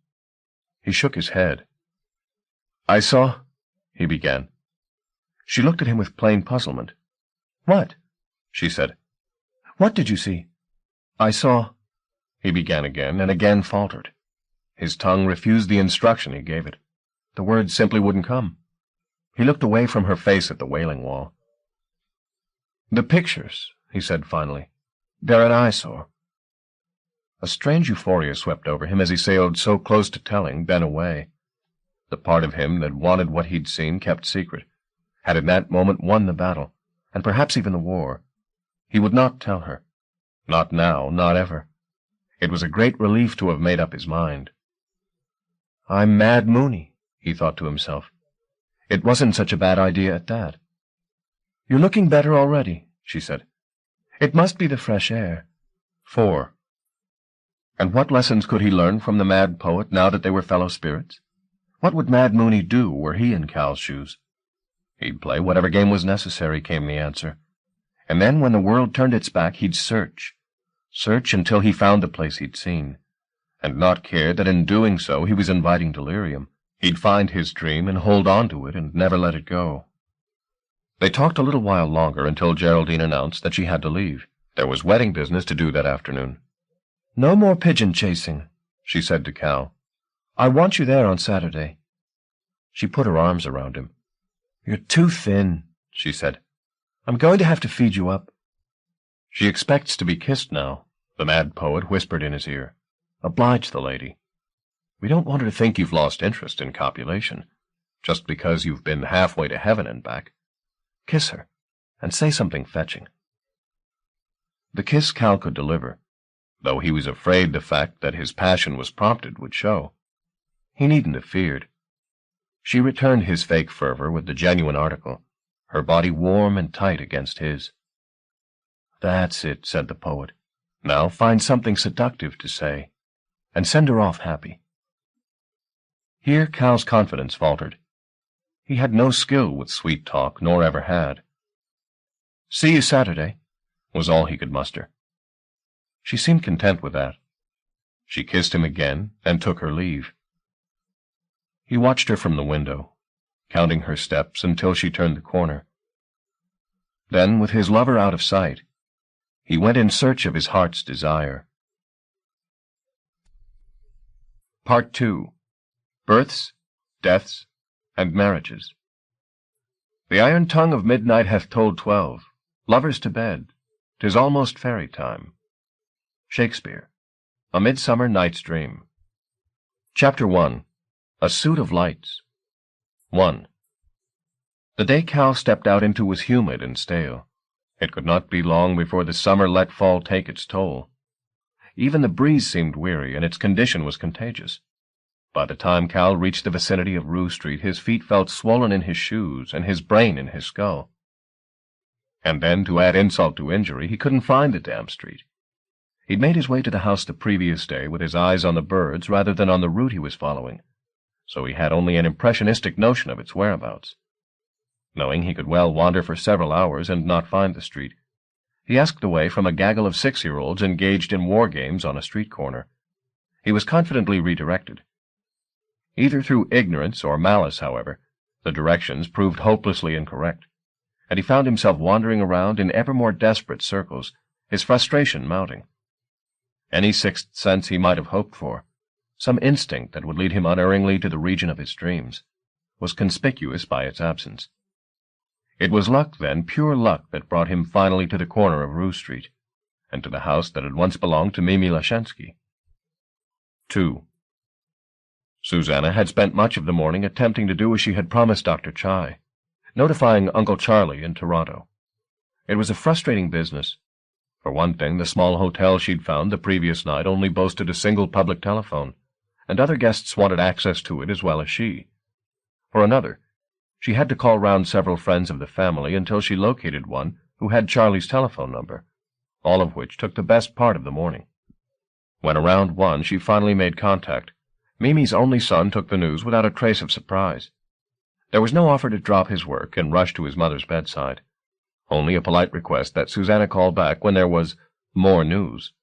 He shook his head. "I saw—" he began. She looked at him with plain puzzlement. "What?" she said. "What did you see?" "I saw—" he began again, and again faltered. His tongue refused the instruction he gave it. The words simply wouldn't come. He looked away from her face at the Wailing Wall. "The pictures," he said finally. "They're an eyesore." A strange euphoria swept over him as he sailed so close to telling, then away. The part of him that wanted what he'd seen kept secret, had in that moment won the battle, and perhaps even the war. He would not tell her. Not now, not ever. It was a great relief to have made up his mind. "I'm Mad Mooney," he thought to himself. It wasn't such a bad idea at that. "You're looking better already," she said. "It must be the fresh air." 4. And what lessons could he learn from the mad poet now that they were fellow spirits? What would Mad Mooney do were he in Cal's shoes? He'd play whatever game was necessary, came the answer. And then when the world turned its back, he'd search until he found the place he'd seen, and not care that in doing so he was inviting delirium. He'd find his dream and hold on to it and never let it go. They talked a little while longer until Geraldine announced that she had to leave. There was wedding business to do that afternoon. "No more pigeon chasing," she said to Cal. "I want you there on Saturday." She put her arms around him. "You're too thin," she said. "I'm going to have to feed you up." "She expects to be kissed now," the mad poet whispered in his ear. "Oblige the lady. We don't want her to think you've lost interest in copulation, just because you've been halfway to heaven and back. Kiss her, and say something fetching." The kiss Cal could deliver, though he was afraid the fact that his passion was prompted would show. He needn't have feared. She returned his fake fervor with the genuine article, her body warm and tight against his. "That's it," said the poet. "Now find something seductive to say, and send her off happy." Here Cal's confidence faltered. He had no skill with sweet talk, nor ever had. "See you Saturday," was all he could muster. She seemed content with that. She kissed him again and took her leave. He watched her from the window, counting her steps until she turned the corner. Then, with his lover out of sight, he went in search of his heart's desire. Part 2. Births, Deaths, and Marriages. The iron tongue of midnight hath told 12. Lovers to bed. 'Tis almost fairy time. Shakespeare. A Midsummer Night's Dream. Chapter 1. A Suit of Lights. 1. The day Cal stepped out into was humid and stale. It could not be long before the summer let fall take its toll. Even the breeze seemed weary, and its condition was contagious. By the time Cal reached the vicinity of Rue Street, his feet felt swollen in his shoes and his brain in his skull. And then, to add insult to injury, he couldn't find the damn street. He'd made his way to the house the previous day with his eyes on the birds rather than on the route he was following, so he had only an impressionistic notion of its whereabouts. Knowing he could well wander for several hours and not find the street, he asked the way from a gaggle of 6-year-olds engaged in war games on a street corner. He was confidently redirected. Either through ignorance or malice, however, the directions proved hopelessly incorrect, and he found himself wandering around in ever more desperate circles, his frustration mounting. Any sixth sense he might have hoped for, some instinct that would lead him unerringly to the region of his dreams, was conspicuous by its absence. It was luck, then, pure luck, that brought him finally to the corner of Rue Street, and to the house that had once belonged to Mimi Lashensky. 2. Susanna had spent much of the morning attempting to do as she had promised Dr. Chai, notifying Uncle Charlie in Toronto. It was a frustrating business. For one thing, the small hotel she'd found the previous night only boasted a single public telephone, and other guests wanted access to it as well as she. For another, she had to call round several friends of the family until she located one who had Charlie's telephone number, all of which took the best part of the morning. When around 1 she finally made contact, Mimi's only son took the news without a trace of surprise. There was no offer to drop his work and rush to his mother's bedside. only a polite request that Susanna call back when there was more news,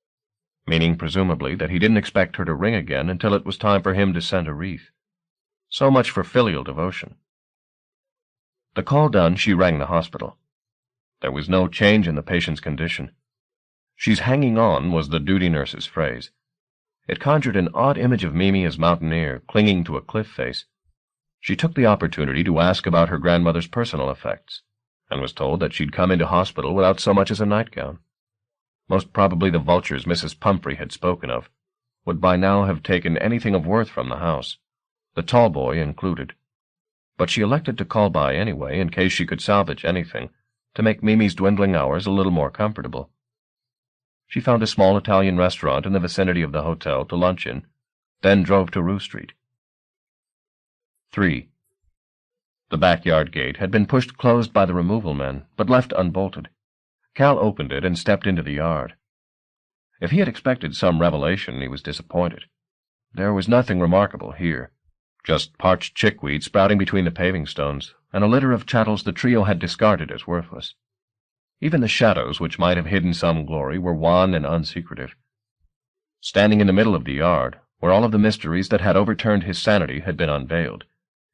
meaning presumably that he didn't expect her to ring again until it was time for him to send a wreath. So much for filial devotion. The call done, she rang the hospital. There was no change in the patient's condition. "She's hanging on," was the duty nurse's phrase. It conjured an odd image of Mimi as mountaineer, clinging to a cliff face. She took the opportunity to ask about her grandmother's personal effects, and was told that she'd come into hospital without so much as a nightgown. Most probably the vultures Mrs. Pumphrey had spoken of would by now have taken anything of worth from the house, the tall boy included. But she elected to call by anyway in case she could salvage anything, to make Mimi's dwindling hours a little more comfortable. She found a small Italian restaurant in the vicinity of the hotel to lunch in, then drove to Rue Street. 3. The backyard gate had been pushed closed by the removal men, but left unbolted. Cal opened it and stepped into the yard. If he had expected some revelation, he was disappointed. There was nothing remarkable here, just parched chickweed sprouting between the paving stones, and a litter of chattels the trio had discarded as worthless. Even the shadows, which might have hidden some glory, were wan and unsecretive. Standing in the middle of the yard, where all of the mysteries that had overturned his sanity had been unveiled,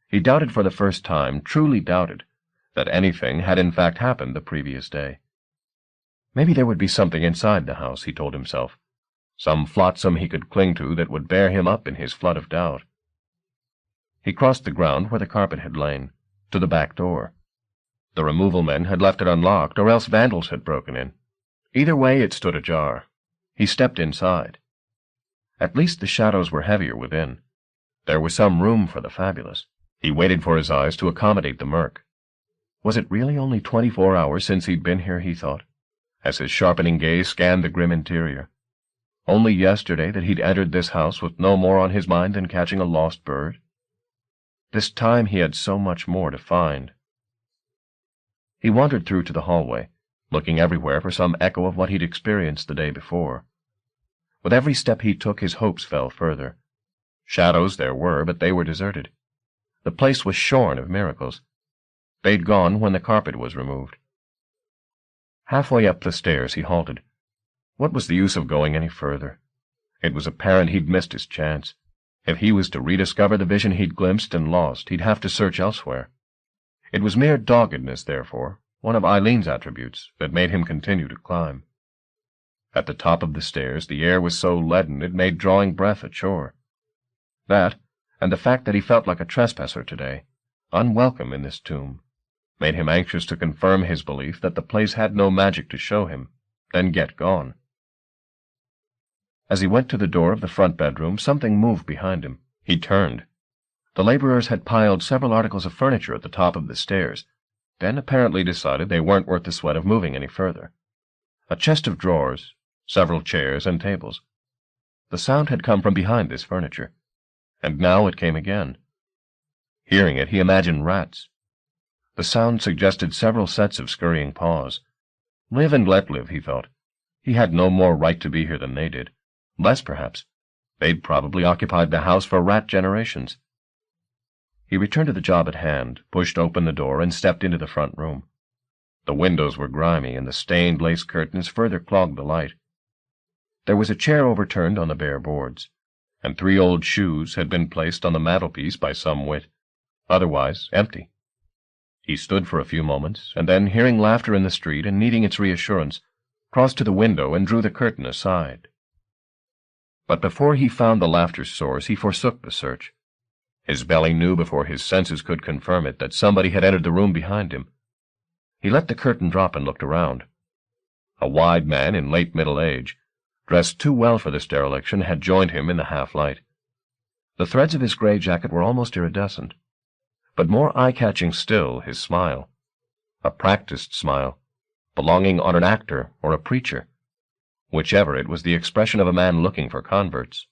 he doubted for the first time, truly doubted, that anything had in fact happened the previous day. Maybe there would be something inside the house, he told himself, some flotsam he could cling to that would bear him up in his flood of doubt. He crossed the ground where the carpet had lain, to the back door. The removal men had left it unlocked, or else vandals had broken in. Either way it stood ajar. He stepped inside. At least the shadows were heavier within. There was some room for the fabulous. He waited for his eyes to accommodate the murk. Was it really only 24 hours since he'd been here, he thought, as his sharpening gaze scanned the grim interior. Only yesterday that he'd entered this house with no more on his mind than catching a lost bird. This time he had so much more to find. He wandered through to the hallway, looking everywhere for some echo of what he'd experienced the day before. With every step he took, his hopes fell further. Shadows there were, but they were deserted. The place was shorn of miracles. They'd gone when the carpet was removed. Halfway up the stairs he halted. What was the use of going any further? It was apparent he'd missed his chance. If he was to rediscover the vision he'd glimpsed and lost, he'd have to search elsewhere. It was mere doggedness, therefore, one of Eileen's attributes, that made him continue to climb. At the top of the stairs the air was so leaden it made drawing breath a chore. That, and the fact that he felt like a trespasser today, unwelcome in this tomb, made him anxious to confirm his belief that the place had no magic to show him, then get gone. As he went to the door of the front bedroom, something moved behind him. He turned. The laborers had piled several articles of furniture at the top of the stairs, then apparently decided they weren't worth the sweat of moving any further. A chest of drawers, several chairs and tables. The sound had come from behind this furniture, and now it came again. Hearing it, he imagined rats. The sound suggested several sets of scurrying paws. Live and let live, he thought. He had no more right to be here than they did. Less, perhaps. They'd probably occupied the house for rat generations. He returned to the job at hand, pushed open the door, and stepped into the front room. The windows were grimy, and the stained lace curtains further clogged the light. There was a chair overturned on the bare boards, and 3 old shoes had been placed on the mantelpiece by some wit, otherwise empty. He stood for a few moments, and then, hearing laughter in the street and needing its reassurance, crossed to the window and drew the curtain aside. But before he found the laughter's source, he forsook the search. His belly knew before his senses could confirm it that somebody had entered the room behind him. He let the curtain drop and looked around. A wide man in late middle age, dressed too well for this dereliction, had joined him in the half-light. The threads of his gray jacket were almost iridescent, but more eye-catching still his smile. A practiced smile, belonging on an actor or a preacher. Whichever, it was the expression of a man looking for converts.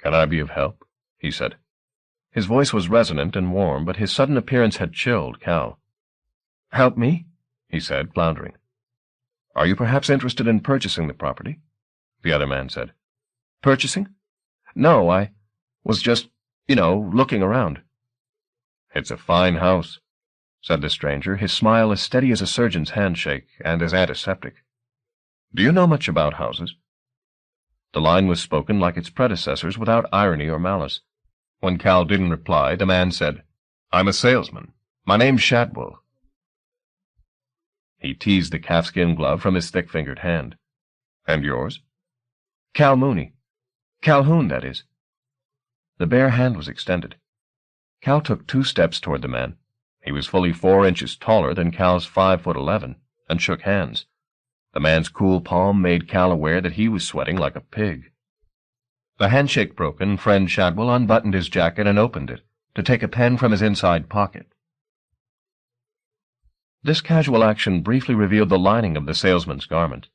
"Can I be of help?" he said. His voice was resonant and warm, but his sudden appearance had chilled Cal. "Help me?" he said, floundering. "Are you perhaps interested in purchasing the property?" the other man said. "Purchasing? No, I was just, looking around." "It's a fine house." said the stranger, his smile as steady as a surgeon's handshake and as antiseptic. "Do you know much about houses?" The line was spoken like its predecessors, without irony or malice. When Cal didn't reply, the man said, "I'm a salesman. My name's Shadwell." He teased the calfskin glove from his thick-fingered hand. "And yours?" "Cal Mooney. Calhoun, that is." The bare hand was extended. Cal took 2 steps toward the man. He was fully 4 inches taller than Cal's 5'11", and shook hands. The man's cool palm made Cal aware that he was sweating like a pig. The handshake broken, friend Shadwell unbuttoned his jacket and opened it, to take a pen from his inside pocket. This casual action briefly revealed the lining of the salesman's garment,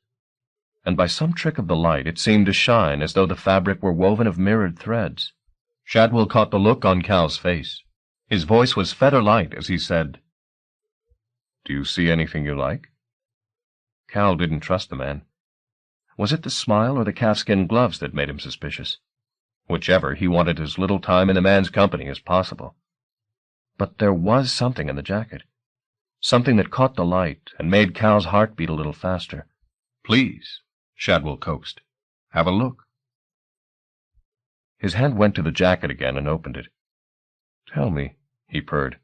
and by some trick of the light it seemed to shine as though the fabric were woven of mirrored threads. Shadwell caught the look on Cal's face. His voice was feather-light as he said, "Do you see anything you like?" Cal didn't trust the man. Was it the smile or the calfskin gloves that made him suspicious? Whichever, he wanted as little time in the man's company as possible. But there was something in the jacket. Something that caught the light and made Cal's heart beat a little faster. "Please," Shadwell coaxed. "Have a look." His hand went to the jacket again and opened it. "Tell me," he purred,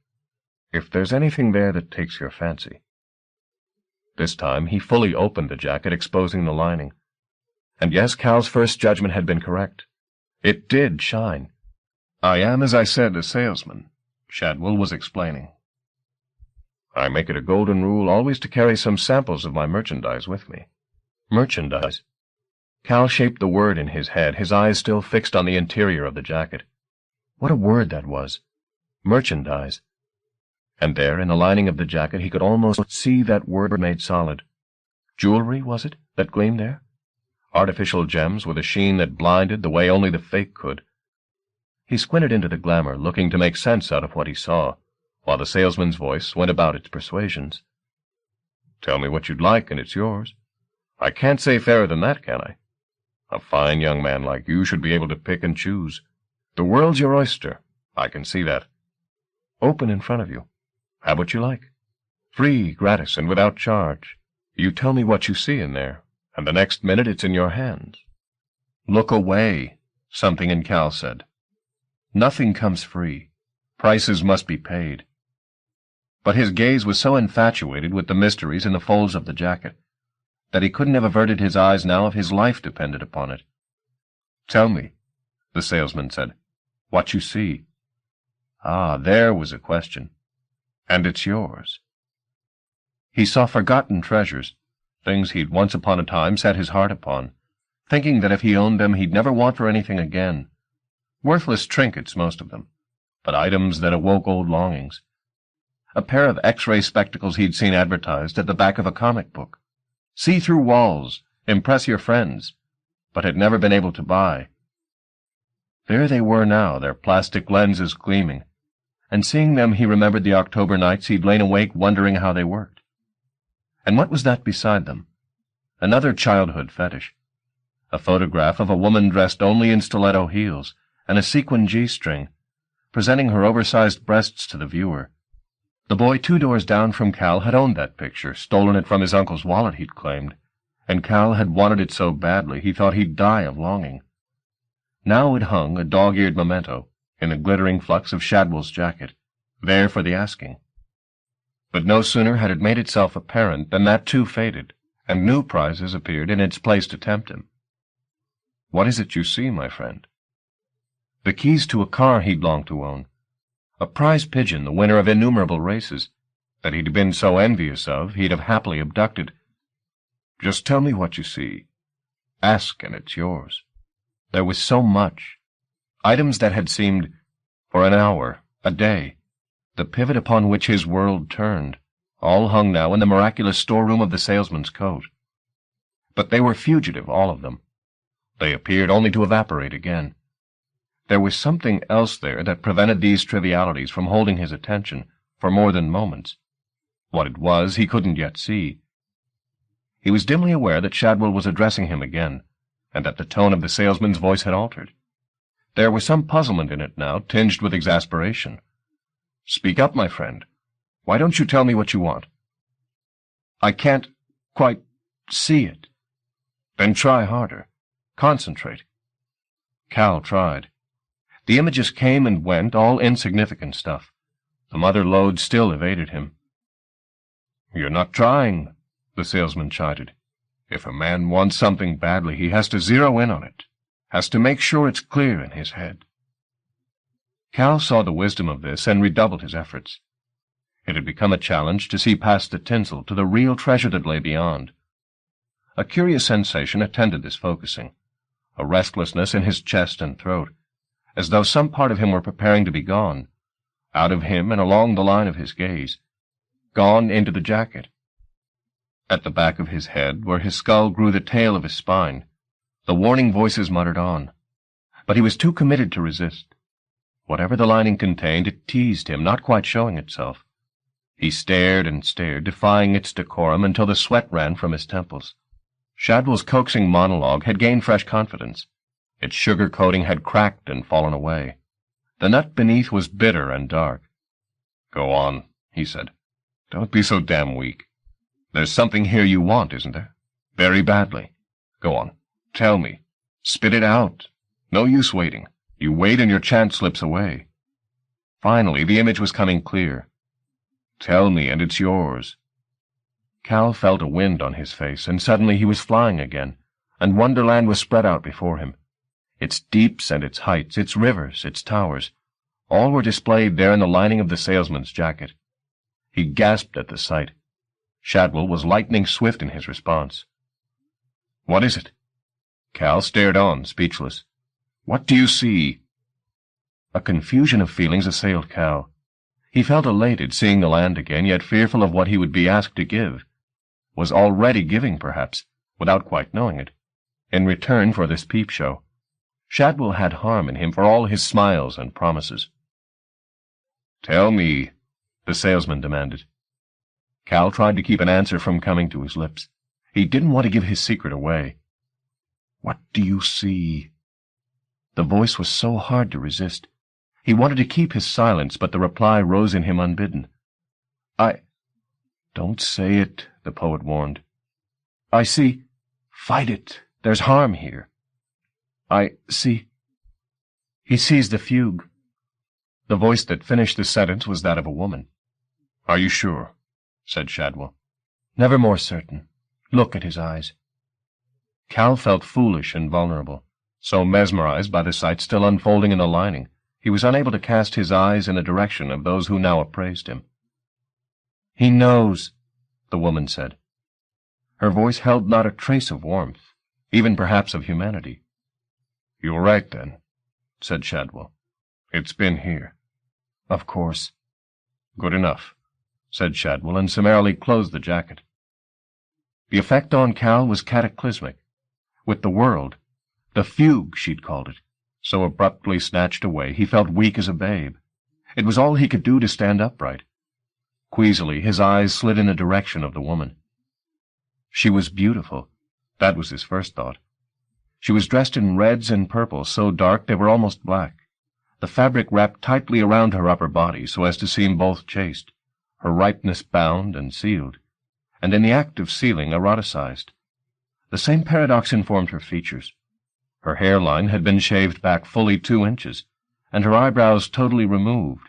"if there's anything there that takes your fancy." This time he fully opened the jacket, exposing the lining. And yes, Cal's first judgment had been correct. It did shine. "I am, as I said, a salesman," Shadwell was explaining. "I make it a golden rule always to carry some samples of my merchandise with me." Merchandise? Cal shaped the word in his head, his eyes still fixed on the interior of the jacket. What a word that was. Merchandise. And there, in the lining of the jacket, he could almost see that word made solid. Jewelry, was it, that gleamed there? Artificial gems with a sheen that blinded the way only the fake could. He squinted into the glamour, looking to make sense out of what he saw, while the salesman's voice went about its persuasions. "Tell me what you'd like, and it's yours. I can't say fairer than that, can I? A fine young man like you should be able to pick and choose. The world's your oyster. I can see that. Open in front of you. Have what you like. Free, gratis, and without charge. You tell me what you see in there, and the next minute it's in your hands." "Look away," something in Cal said. "Nothing comes free. Prices must be paid." But his gaze was so infatuated with the mysteries in the folds of the jacket that he couldn't have averted his eyes now if his life depended upon it. "Tell me," the salesman said, "what you see." Ah, there was a question. "And it's yours." He saw forgotten treasures, things he'd once upon a time set his heart upon, thinking that if he owned them he'd never want for anything again. Worthless trinkets, most of them, but items that awoke old longings. A pair of X-ray spectacles he'd seen advertised at the back of a comic book. See through walls, impress your friends, but had never been able to buy. There they were now, their plastic lenses gleaming, and seeing them he remembered the October nights he'd lain awake wondering how they worked. And what was that beside them? Another childhood fetish. A photograph of a woman dressed only in stiletto heels and a sequin G-string, presenting her oversized breasts to the viewer. The boy 2 doors down from Cal had owned that picture, stolen it from his uncle's wallet, he'd claimed, and Cal had wanted it so badly he thought he'd die of longing. Now it hung, a dog-eared memento, in the glittering flux of Shadwell's jacket, there for the asking. But no sooner had it made itself apparent than that too faded, and new prizes appeared in its place to tempt him. "What is it you see, my friend?" The keys to a car he'd longed to own, a prize pigeon, the winner of innumerable races, that he'd been so envious of he'd have happily abducted. "Just tell me what you see. Ask, and it's yours." There was so much. Items that had seemed, for an hour, a day, the pivot upon which his world turned, all hung now in the miraculous storeroom of the salesman's coat. But they were fugitive, all of them. They appeared only to evaporate again. There was something else there that prevented these trivialities from holding his attention for more than moments. What it was, he couldn't yet see. He was dimly aware that Shadwell was addressing him again, and that the tone of the salesman's voice had altered. There was some puzzlement in it now, tinged with exasperation. "Speak up, my friend. Why don't you tell me what you want? I can't quite see it. Then try harder. Concentrate. Cal tried. The images came and went, all insignificant stuff. The mother lode still evaded him. You're not trying, the salesman chided. If a man wants something badly, he has to zero in on it, has to make sure it's clear in his head. Cal saw the wisdom of this and redoubled his efforts. It had become a challenge to see past the tinsel to the real treasure that lay beyond. A curious sensation attended this focusing, a restlessness in his chest and throat, as though some part of him were preparing to be gone, out of him and along the line of his gaze, gone into the jacket. At the back of his head, where his skull grew the tail of his spine, the warning voices muttered on. But he was too committed to resist. Whatever the lining contained, it teased him, not quite showing itself. He stared and stared, defying its decorum until the sweat ran from his temples. Shadwell's coaxing monologue had gained fresh confidence. Its sugar coating had cracked and fallen away. The nut beneath was bitter and dark. Go on, he said. Don't be so damn weak. There's something here you want, isn't there? Very badly. Go on. Tell me. Spit it out. No use waiting. You wait and your chance slips away. Finally, the image was coming clear. Tell me, and it's yours. Cal felt a wind on his face, and suddenly he was flying again, and Wonderland was spread out before him. Its deeps and its heights, its rivers, its towers, all were displayed there in the lining of the salesman's jacket. He gasped at the sight. Shadwell was lightning swift in his response. What is it? Cal stared on, speechless. What do you see? A confusion of feelings assailed Cal. He felt elated seeing the land again, yet fearful of what he would be asked to give. Was already giving, perhaps, without quite knowing it, in return for this peep show. Shadwell had harm in him for all his smiles and promises. Tell me, the salesman demanded. Cal tried to keep an answer from coming to his lips. He didn't want to give his secret away. What do you see? The voice was so hard to resist. He wanted to keep his silence, but the reply rose in him unbidden. Don't say it, the poet warned. I see. Fight it. There's harm here. I see. He sees the fugue. The voice that finished the sentence was that of a woman. Are you sure? Said Shadwell. Never more certain. Look at his eyes. Cal felt foolish and vulnerable, so mesmerized by the sight still unfolding in the lining, he was unable to cast his eyes in the direction of those who now appraised him. He knows, the woman said. Her voice held not a trace of warmth, even perhaps of humanity. You're right, then, said Shadwell. It's been here. Of course. Good enough, said Shadwell, and summarily closed the jacket. The effect on Cal was cataclysmic. With the world, the fugue, she'd called it, so abruptly snatched away, he felt weak as a babe. It was all he could do to stand upright. Queasily, his eyes slid in the direction of the woman. She was beautiful. That was his first thought. She was dressed in reds and purples so dark they were almost black, the fabric wrapped tightly around her upper body so as to seem both chaste, her ripeness bound and sealed, and in the act of sealing eroticized. The same paradox informed her features. Her hairline had been shaved back fully 2 inches, and her eyebrows totally removed,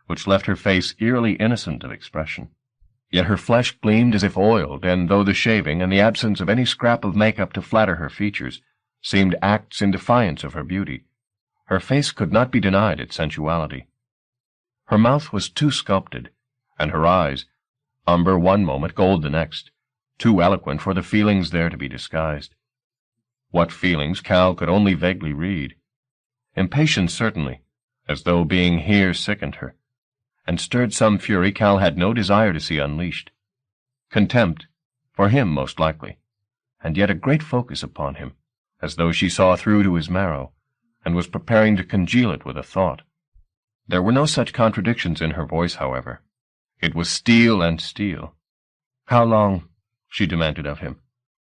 which left her face eerily innocent of expression. Yet her flesh gleamed as if oiled, and though the shaving and the absence of any scrap of makeup to flatter her features seemed acts in defiance of her beauty, her face could not be denied its sensuality. Her mouth was too sculpted, and her eyes, umber one moment, gold the next, too eloquent for the feelings there to be disguised. What feelings Cal could only vaguely read. Impatience, certainly, as though being here sickened her, and stirred some fury Cal had no desire to see unleashed. Contempt, for him most likely, and yet a great focus upon him, as though she saw through to his marrow, and was preparing to congeal it with a thought. There were no such contradictions in her voice, however. It was steel and steel. How long, she demanded of him,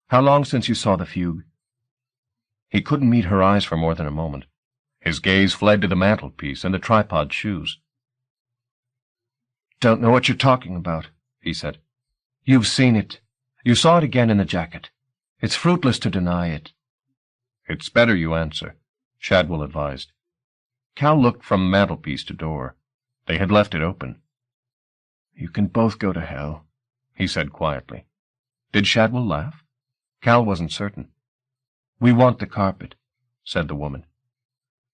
how long since you saw the fugue? He couldn't meet her eyes for more than a moment. His gaze fled to the mantelpiece and the tripod shoes. don't know what you're talking about, he said. You've seen it. You saw it again in the jacket. It's fruitless to deny it. It's better you answer, Shadwell advised. Cal looked from mantelpiece to door. They had left it open. You can both go to hell, he said quietly. Did Shadwell laugh? Cal wasn't certain. We want the carpet, said the woman.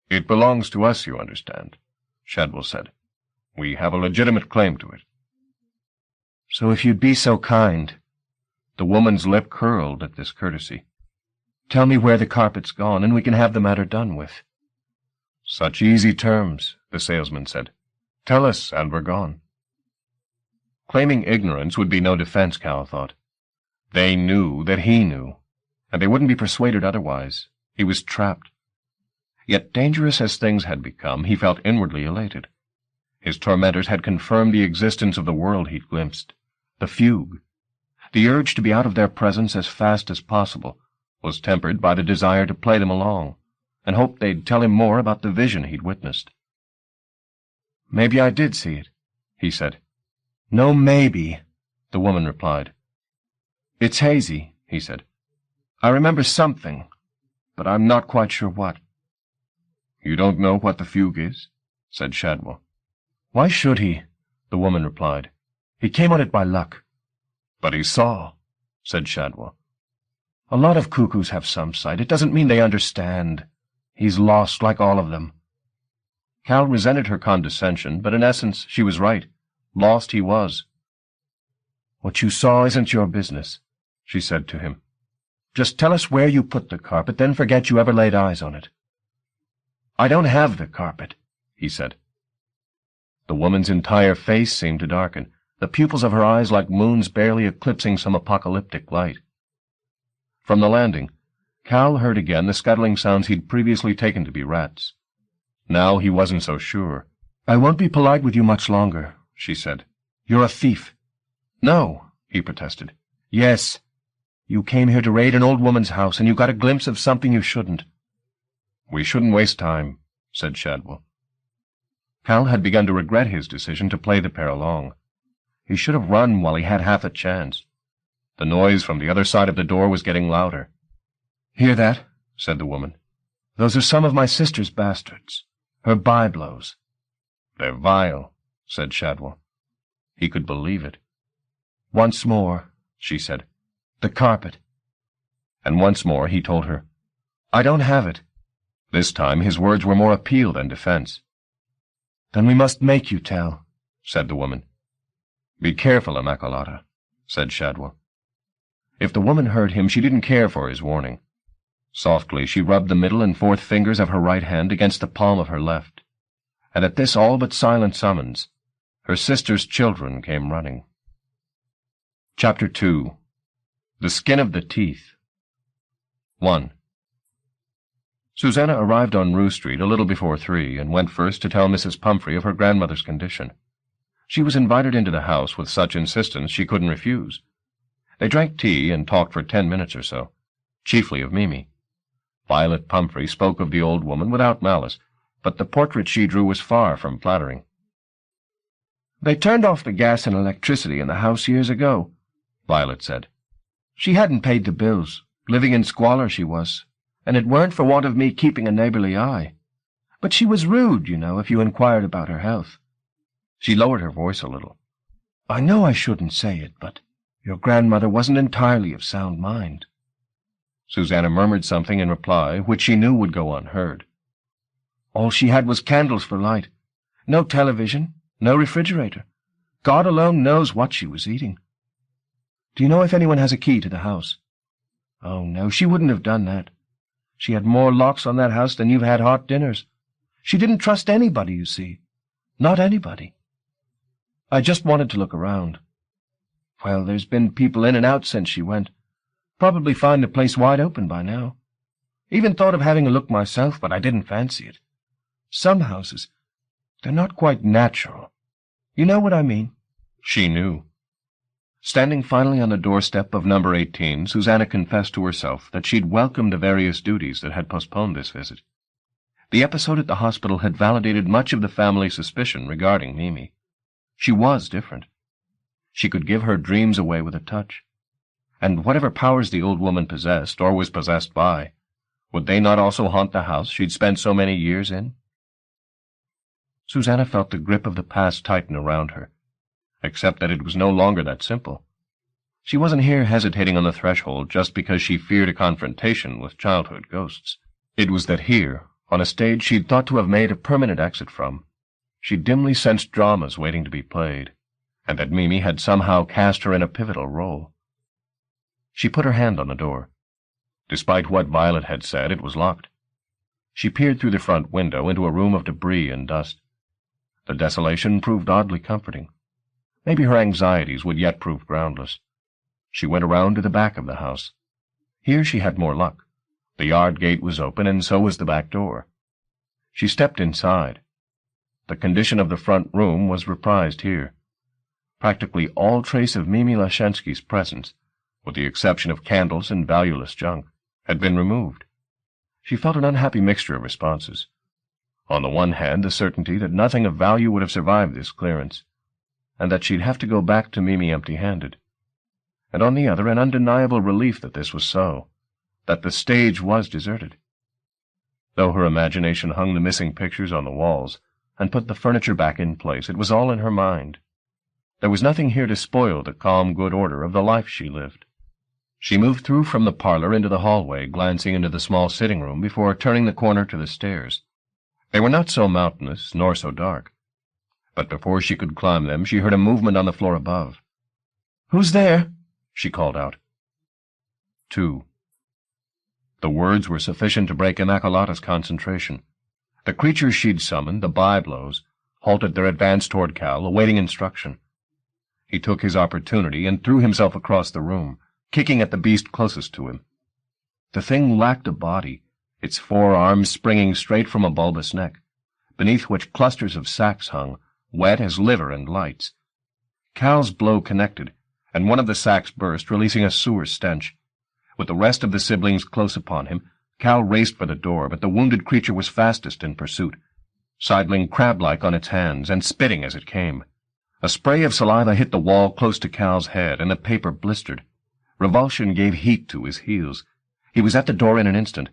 It belongs to us, you understand, Shadwell said. We have a legitimate claim to it. So if you'd be so kind. The woman's lip curled at this courtesy. Tell me where the carpet's gone, and we can have the matter done with. Such easy terms, the salesman said. Tell us, and we're gone. Claiming ignorance would be no defense, Cal thought. They knew that he knew, and they wouldn't be persuaded otherwise. He was trapped. Yet dangerous as things had become, he felt inwardly elated. His tormentors had confirmed the existence of the world he'd glimpsed. The fugue. The urge to be out of their presence as fast as possible was tempered by the desire to play them along, and hoped they'd tell him more about the vision he'd witnessed. Maybe I did see it, he said. No, maybe, the woman replied. It's hazy, he said. I remember something, but I'm not quite sure what. You don't know what the fugue is? Said Shadwell. Why should he? The woman replied. He came on it by luck. But he saw, said Shadwell. A lot of cuckoos have some sight. It doesn't mean they understand. He's lost like all of them. Cal resented her condescension, but in essence she was right. Lost he was. What you saw isn't your business, she said to him. Just tell us where you put the carpet, then forget you ever laid eyes on it. I don't have the carpet, he said. The woman's entire face seemed to darken, the pupils of her eyes like moons barely eclipsing some apocalyptic light. From the landing, Cal heard again the scuttling sounds he'd previously taken to be rats. Now he wasn't so sure. I won't be polite with you much longer, she said. You're a thief. No, he protested. Yes. You came here to raid an old woman's house, and you got a glimpse of something you shouldn't. We shouldn't waste time, said Shadwell. Cal had begun to regret his decision to play the pair along. He should have run while he had half a chance. The noise from the other side of the door was getting louder. Hear that? Said the woman. Those are some of my sister's bastards. Her byblows. They're vile, said Shadwell. He could believe it. Once more, she said. The carpet. And once more he told her, I don't have it. This time his words were more appeal than defense. Then we must make you tell, said the woman. Be careful, Immaculata, said Shadwell. If the woman heard him, she didn't care for his warning. Softly she rubbed the middle and fourth fingers of her right hand against the palm of her left, and at this all but silent summons, her sister's children came running. Chapter 2. The Skin of the Teeth. 1. Susanna arrived on Rue Street a little before 3, and went first to tell Mrs. Pumphrey of her grandmother's condition. She was invited into the house with such insistence she couldn't refuse. They drank tea and talked for 10 minutes or so, chiefly of Mimi. Violet Pumphrey spoke of the old woman without malice, but the portrait she drew was far from flattering. They turned off the gas and electricity in the house years ago, Violet said. She hadn't paid the bills, living in squalor she was, and it weren't for want of me keeping a neighbourly eye. But she was rude, you know, if you inquired about her health. She lowered her voice a little. I know I shouldn't say it, but your grandmother wasn't entirely of sound mind. Susanna murmured something in reply, which she knew would go unheard. All she had was candles for light. No television, no refrigerator. God alone knows what she was eating. Do you know if anyone has a key to the house? Oh, no, she wouldn't have done that. She had more locks on that house than you've had hot dinners. She didn't trust anybody, you see. Not anybody. I just wanted to look around. Well, there's been people in and out since she went. Probably find the place wide open by now. Even thought of having a look myself, but I didn't fancy it. Some houses, they're not quite natural. You know what I mean? She knew. Standing finally on the doorstep of number 18, Susanna confessed to herself that she'd welcomed the various duties that had postponed this visit. The episode at the hospital had validated much of the family's suspicion regarding Mimi. She was different. She could give her dreams away with a touch. And whatever powers the old woman possessed, or was possessed by, would they not also haunt the house she'd spent so many years in? Susanna felt the grip of the past tighten around her, except that it was no longer that simple. She wasn't here hesitating on the threshold just because she feared a confrontation with childhood ghosts. It was that here, on a stage she'd thought to have made a permanent exit from, she dimly sensed dramas waiting to be played, and that Mimi had somehow cast her in a pivotal role. She put her hand on the door. Despite what Violet had said, it was locked. She peered through the front window into a room of debris and dust. The desolation proved oddly comforting. Maybe her anxieties would yet prove groundless. She went around to the back of the house. Here she had more luck. The yard gate was open, and so was the back door. She stepped inside. The condition of the front room was reprised here. Practically all trace of Mimi Lashensky's presence, with the exception of candles and valueless junk, had been removed. She felt an unhappy mixture of responses. On the one hand, the certainty that nothing of value would have survived this clearance, and that she'd have to go back to Mimi empty-handed. And on the other, an undeniable relief that this was so, that the stage was deserted. Though her imagination hung the missing pictures on the walls and put the furniture back in place, it was all in her mind. There was nothing here to spoil the calm good order of the life she lived. She moved through from the parlor into the hallway, glancing into the small sitting room before turning the corner to the stairs. They were not so mountainous nor so dark, but before she could climb them she heard a movement on the floor above. "Who's there?" she called out. 2. The words were sufficient to break Immaculata's concentration. The creatures she'd summoned, the Byblos, halted their advance toward Cal, awaiting instruction. He took his opportunity and threw himself across the room, kicking at the beast closest to him. The thing lacked a body, its forearms springing straight from a bulbous neck, beneath which clusters of sacs hung, wet as liver and lights. Cal's blow connected, and one of the sacs burst, releasing a sewer stench. With the rest of the siblings close upon him, Cal raced for the door, but the wounded creature was fastest in pursuit, sidling crab-like on its hands and spitting as it came. A spray of saliva hit the wall close to Cal's head, and the paper blistered. Revulsion gave heat to his heels. He was at the door in an instant.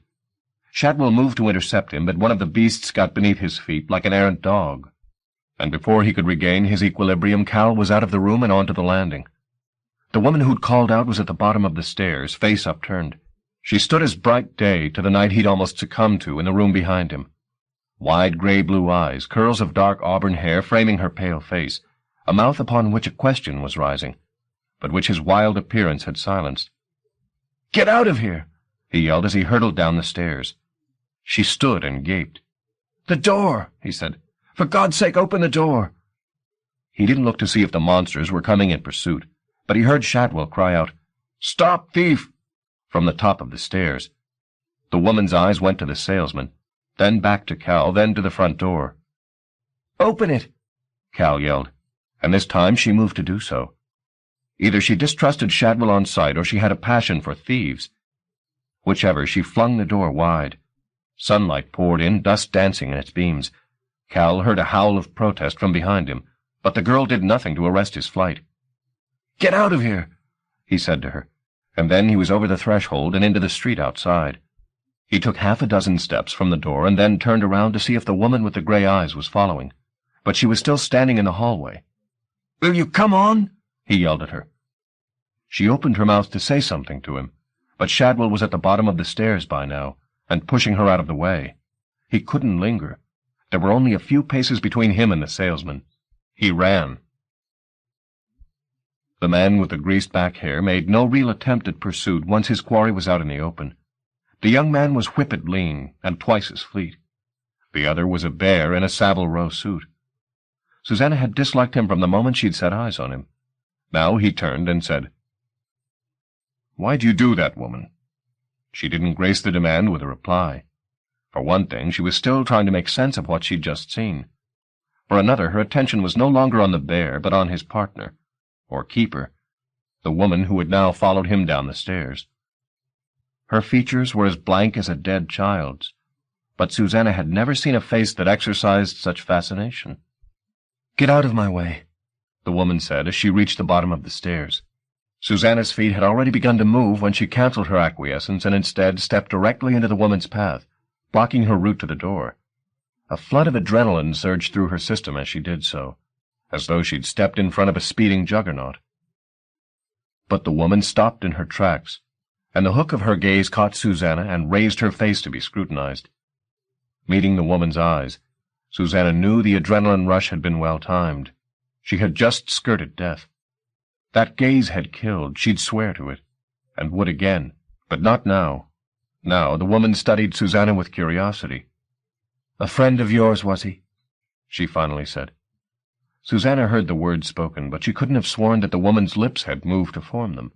Shadwell moved to intercept him, but one of the beasts got beneath his feet like an errant dog. And before he could regain his equilibrium, Cal was out of the room and onto the landing. The woman who'd called out was at the bottom of the stairs, face upturned. She stood as bright day to the night he'd almost succumbed to in the room behind him. Wide gray-blue eyes, curls of dark auburn hair framing her pale face, a mouth upon which a question was rising, but which his wild appearance had silenced. "Get out of here!" he yelled as he hurtled down the stairs. She stood and gaped. "The door!" he said. "For God's sake, open the door!" He didn't look to see if the monsters were coming in pursuit, but he heard Shadwell cry out, "Stop, thief!" from the top of the stairs. The woman's eyes went to the salesman, then back to Cal, then to the front door. "Open it!" Cal yelled, and this time she moved to do so. Either she distrusted Shadwell on sight, or she had a passion for thieves. Whichever, she flung the door wide. Sunlight poured in, dust dancing in its beams. Cal heard a howl of protest from behind him, but the girl did nothing to arrest his flight. "Get out of here," he said to her, and then he was over the threshold and into the street outside. He took half a dozen steps from the door and then turned around to see if the woman with the gray eyes was following, but she was still standing in the hallway. "Will you come on?" he yelled at her. She opened her mouth to say something to him, but Shadwell was at the bottom of the stairs by now, and pushing her out of the way. He couldn't linger. There were only a few paces between him and the salesman. He ran. The man with the greased-back hair made no real attempt at pursuit once his quarry was out in the open. The young man was whippet lean and twice as fleet. The other was a bear in a Savile Row suit. Susanna had disliked him from the moment she'd set eyes on him. Now he turned and said, "Why'd you do that, woman?" She didn't grace the demand with a reply. For one thing, she was still trying to make sense of what she'd just seen. For another, her attention was no longer on the bear, but on his partner, or keeper, the woman who had now followed him down the stairs. Her features were as blank as a dead child's, but Susanna had never seen a face that exercised such fascination. "Get out of my way," the woman said as she reached the bottom of the stairs. Susanna's feet had already begun to move when she canceled her acquiescence and instead stepped directly into the woman's path, blocking her route to the door. A flood of adrenaline surged through her system as she did so, as though she'd stepped in front of a speeding juggernaut. But the woman stopped in her tracks, and the hook of her gaze caught Susanna and raised her face to be scrutinized. Meeting the woman's eyes, Susanna knew the adrenaline rush had been well timed. She had just skirted death. That gaze had killed, she'd swear to it, and would again, but not now. Now the woman studied Susanna with curiosity. "A friend of yours, was he?" she finally said. Susanna heard the words spoken, but she couldn't have sworn that the woman's lips had moved to form them.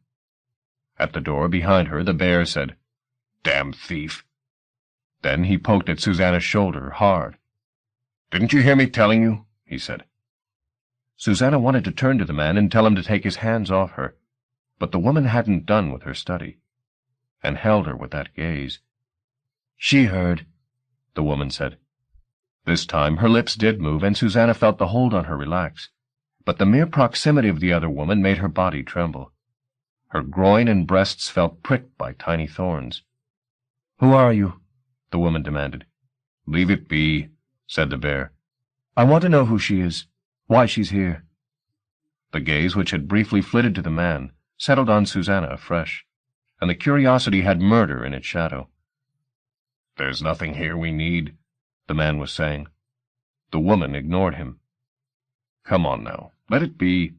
At the door behind her, the bear said, "Damn thief." Then he poked at Susanna's shoulder, hard. "Didn't you hear me telling you?" he said. Susanna wanted to turn to the man and tell him to take his hands off her, but the woman hadn't done with her study, and held her with that gaze. "She heard," the woman said. This time her lips did move, and Susanna felt the hold on her relax, but the mere proximity of the other woman made her body tremble. Her groin and breasts felt pricked by tiny thorns. "Who are you?" the woman demanded. "Leave it be," said the bear. "I want to know who she is, why she's here." The gaze which had briefly flitted to the man settled on Susanna afresh, and the curiosity had murder in its shadow. "There's nothing here we need," the man was saying. The woman ignored him. "Come on now, let it be."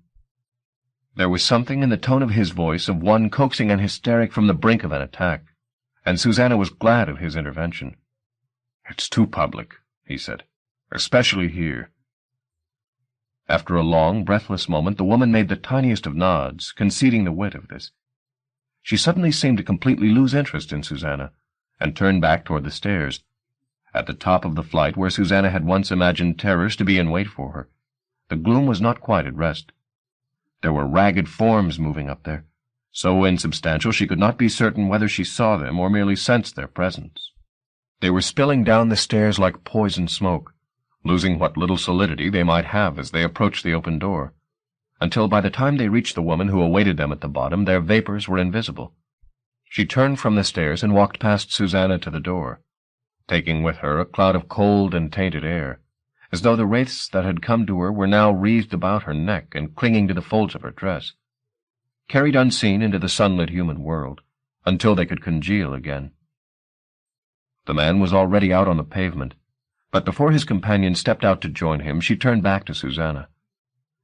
There was something in the tone of his voice of one coaxing an hysteric from the brink of an attack, and Susanna was glad of his intervention. "It's too public," he said, "especially here." After a long, breathless moment, the woman made the tiniest of nods, conceding the wit of this. She suddenly seemed to completely lose interest in Susanna, and turned back toward the stairs. At the top of the flight, where Susanna had once imagined terrors to be in wait for her, the gloom was not quite at rest. There were ragged forms moving up there, so insubstantial she could not be certain whether she saw them or merely sensed their presence. They were spilling down the stairs like poison smoke, losing what little solidity they might have as they approached the open door, until by the time they reached the woman who awaited them at the bottom, their vapors were invisible. She turned from the stairs and walked past Susanna to the door, taking with her a cloud of cold and tainted air, as though the wraiths that had come to her were now wreathed about her neck and clinging to the folds of her dress, carried unseen into the sunlit human world, until they could congeal again. The man was already out on the pavement, but before his companion stepped out to join him, she turned back to Susanna.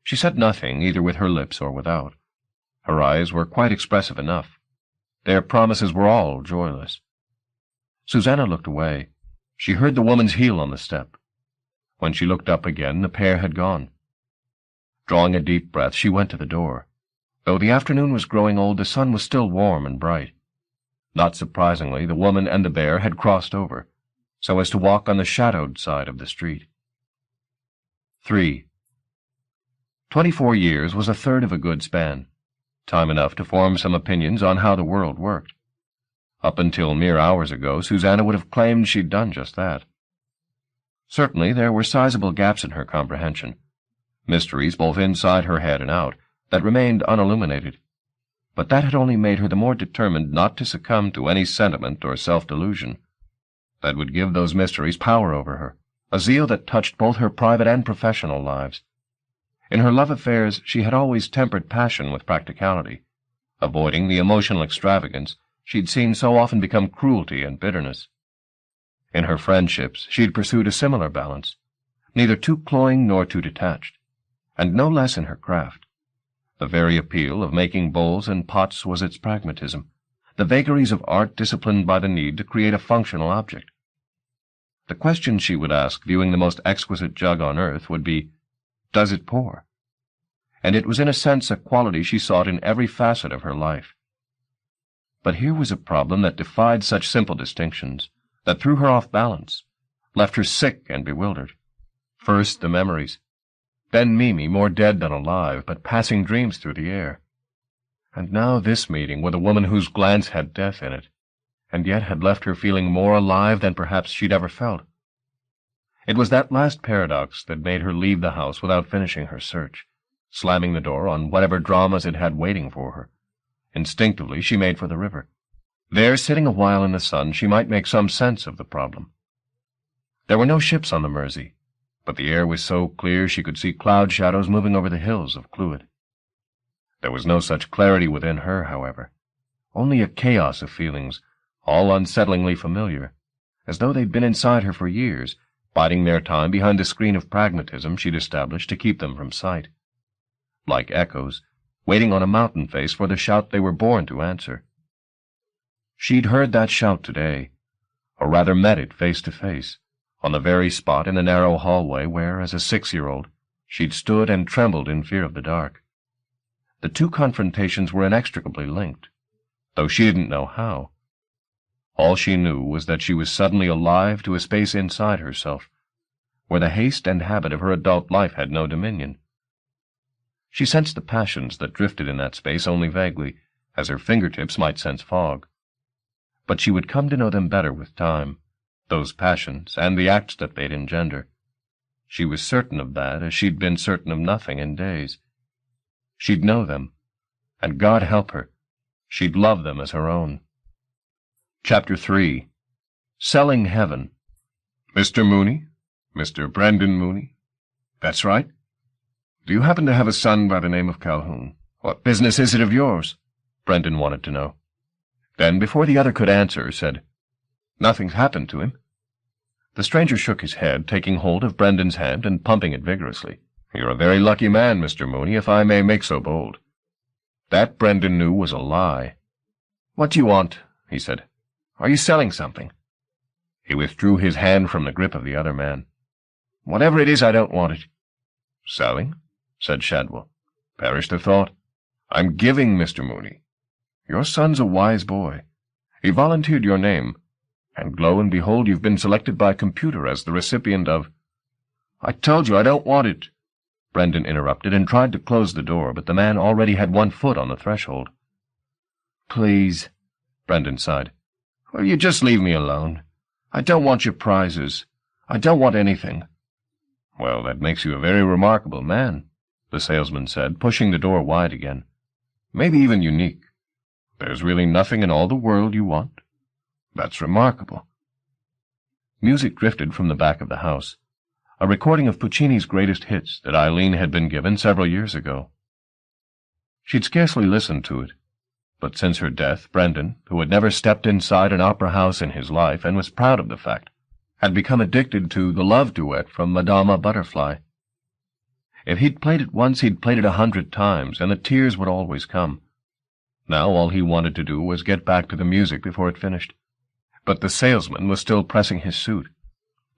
She said nothing, either with her lips or without. Her eyes were quite expressive enough. Their promises were all joyless. Susanna looked away. She heard the woman's heel on the step. When she looked up again, the pair had gone. Drawing a deep breath, she went to the door. Though the afternoon was growing old, the sun was still warm and bright. Not surprisingly, the woman and the bear had crossed over, so as to walk on the shadowed side of the street. 3. 24 years was a third of a good span, time enough to form some opinions on how the world worked. Up until mere hours ago, Susanna would have claimed she'd done just that. Certainly there were sizable gaps in her comprehension, mysteries both inside her head and out, that remained unilluminated. But that had only made her the more determined not to succumb to any sentiment or self-delusion that would give those mysteries power over her, a zeal that touched both her private and professional lives. In her love affairs she had always tempered passion with practicality, avoiding the emotional extravagance she'd seen so often become cruelty and bitterness. In her friendships she'd pursued a similar balance, neither too cloying nor too detached, and no less in her craft. The very appeal of making bowls and pots was its pragmatism, the vagaries of art disciplined by the need to create a functional object. The question she would ask, viewing the most exquisite jug on earth, would be, does it pour? And it was in a sense a quality she sought in every facet of her life. But here was a problem that defied such simple distinctions, that threw her off balance, left her sick and bewildered. First the memories, then Mimi, more dead than alive, but passing dreams through the air. And now this meeting with a woman whose glance had death in it, and yet had left her feeling more alive than perhaps she'd ever felt. It was that last paradox that made her leave the house without finishing her search, slamming the door on whatever dramas it had waiting for her. Instinctively, she made for the river. There, sitting a while in the sun, she might make some sense of the problem. There were no ships on the Mersey, but the air was so clear she could see cloud shadows moving over the hills of Clwyd. There was no such clarity within her, however, only a chaos of feelings, all unsettlingly familiar, as though they'd been inside her for years, biding their time behind the screen of pragmatism she'd established to keep them from sight. Like echoes, waiting on a mountain face for the shout they were born to answer. She'd heard that shout today, or rather met it face to face, on the very spot in the narrow hallway where, as a 6-year-old, she'd stood and trembled in fear of the dark. The two confrontations were inextricably linked, though she didn't know how. All she knew was that she was suddenly alive to a space inside herself, where the haste and habit of her adult life had no dominion. She sensed the passions that drifted in that space only vaguely, as her fingertips might sense fog. But she would come to know them better with time, those passions and the acts that they'd engender. She was certain of that, as she'd been certain of nothing in days. She'd know them, and God help her, she'd love them as her own. Chapter 3. Selling Heaven. Mr. Mooney? Mr. Brendan Mooney? That's right. Do you happen to have a son by the name of Calhoun? What business is it of yours? Brendan wanted to know. Then, before the other could answer, said, Nothing's happened to him. The stranger shook his head, taking hold of Brendan's hand and pumping it vigorously. You're a very lucky man, Mr. Mooney, if I may make so bold. That, Brendan knew, was a lie. What do you want? He said. Are you selling something? He withdrew his hand from the grip of the other man. Whatever it is, I don't want it. Selling? Said Shadwell. Perish the thought. I'm giving, Mr. Mooney. Your son's a wise boy. He volunteered your name, and lo and behold, you've been selected by a computer as the recipient of— I told you I don't want it. Brendan interrupted and tried to close the door, but the man already had one foot on the threshold. Please, Brendan sighed. Will you just leave me alone? I don't want your prizes. I don't want anything. Well, that makes you a very remarkable man, the salesman said, pushing the door wide again. Maybe even unique. There's really nothing in all the world you want? That's remarkable. Music drifted from the back of the house, a recording of Puccini's greatest hits that Eileen had been given several years ago. She'd scarcely listened to it, but since her death, Brendan, who had never stepped inside an opera house in his life and was proud of the fact, had become addicted to the love duet from Madama Butterfly. If he'd played it once, he'd played it 100 times, and the tears would always come. Now all he wanted to do was get back to the music before it finished. But the salesman was still pressing his suit.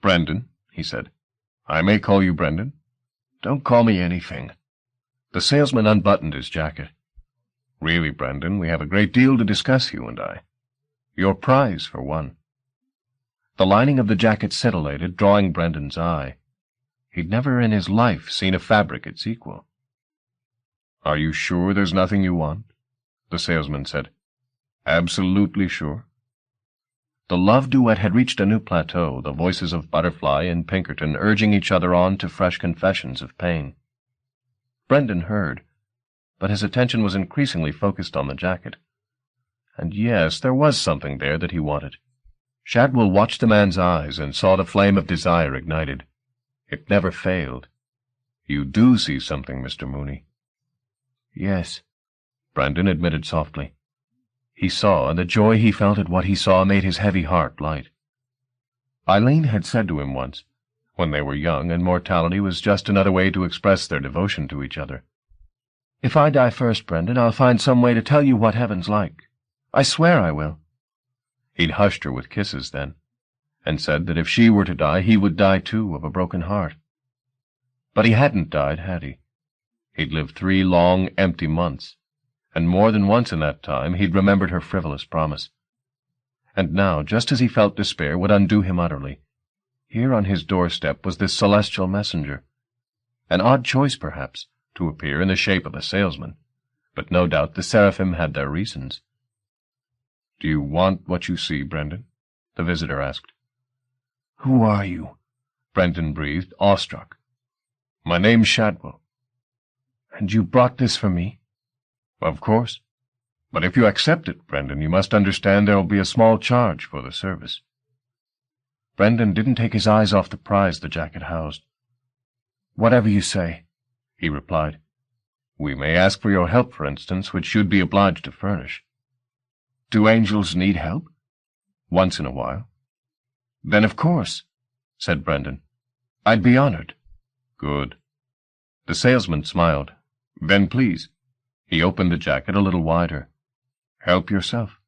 Brendan, he said. I may call you Brendan? Don't call me anything. The salesman unbuttoned his jacket. Really, Brendan, we have a great deal to discuss, you and I. Your prize, for one. The lining of the jacket scintillated, drawing Brendan's eye. He'd never in his life seen a fabric its equal. Are you sure there's nothing you want? The salesman said. Absolutely sure. The love duet had reached a new plateau, the voices of Butterfly and Pinkerton urging each other on to fresh confessions of pain. Brendan heard, but his attention was increasingly focused on the jacket. And yes, there was something there that he wanted. Shadwell watched the man's eyes and saw the flame of desire ignited. It never failed. You do see something, Mr. Mooney. Yes, Brendan admitted softly. He saw, and the joy he felt at what he saw made his heavy heart light. Eileen had said to him once, when they were young and mortality was just another way to express their devotion to each other, If I die first, Brendan, I'll find some way to tell you what heaven's like. I swear I will. He'd hushed her with kisses then, and said that if she were to die, he would die too of a broken heart. But he hadn't died, had he? He'd lived 3 long, empty months, and more than once in that time he'd remembered her frivolous promise. And now, just as he felt despair would undo him utterly, here on his doorstep was this celestial messenger. An odd choice, perhaps, to appear in the shape of a salesman, but no doubt the seraphim had their reasons. "Do you want what you see, Brendan?" the visitor asked. "Who are you?" Brendan breathed, awestruck. "My name's Shadwell." And you brought this for me? Of course. But if you accept it, Brendan, you must understand there will be a small charge for the service. Brendan didn't take his eyes off the prize the jacket housed. Whatever you say, he replied. We may ask for your help, for instance, which you'd be obliged to furnish. Do angels need help? Once in a while. Then of course, said Brendan. I'd be honored. Good. The salesman smiled. Then please. He opened the jacket a little wider. Help yourself.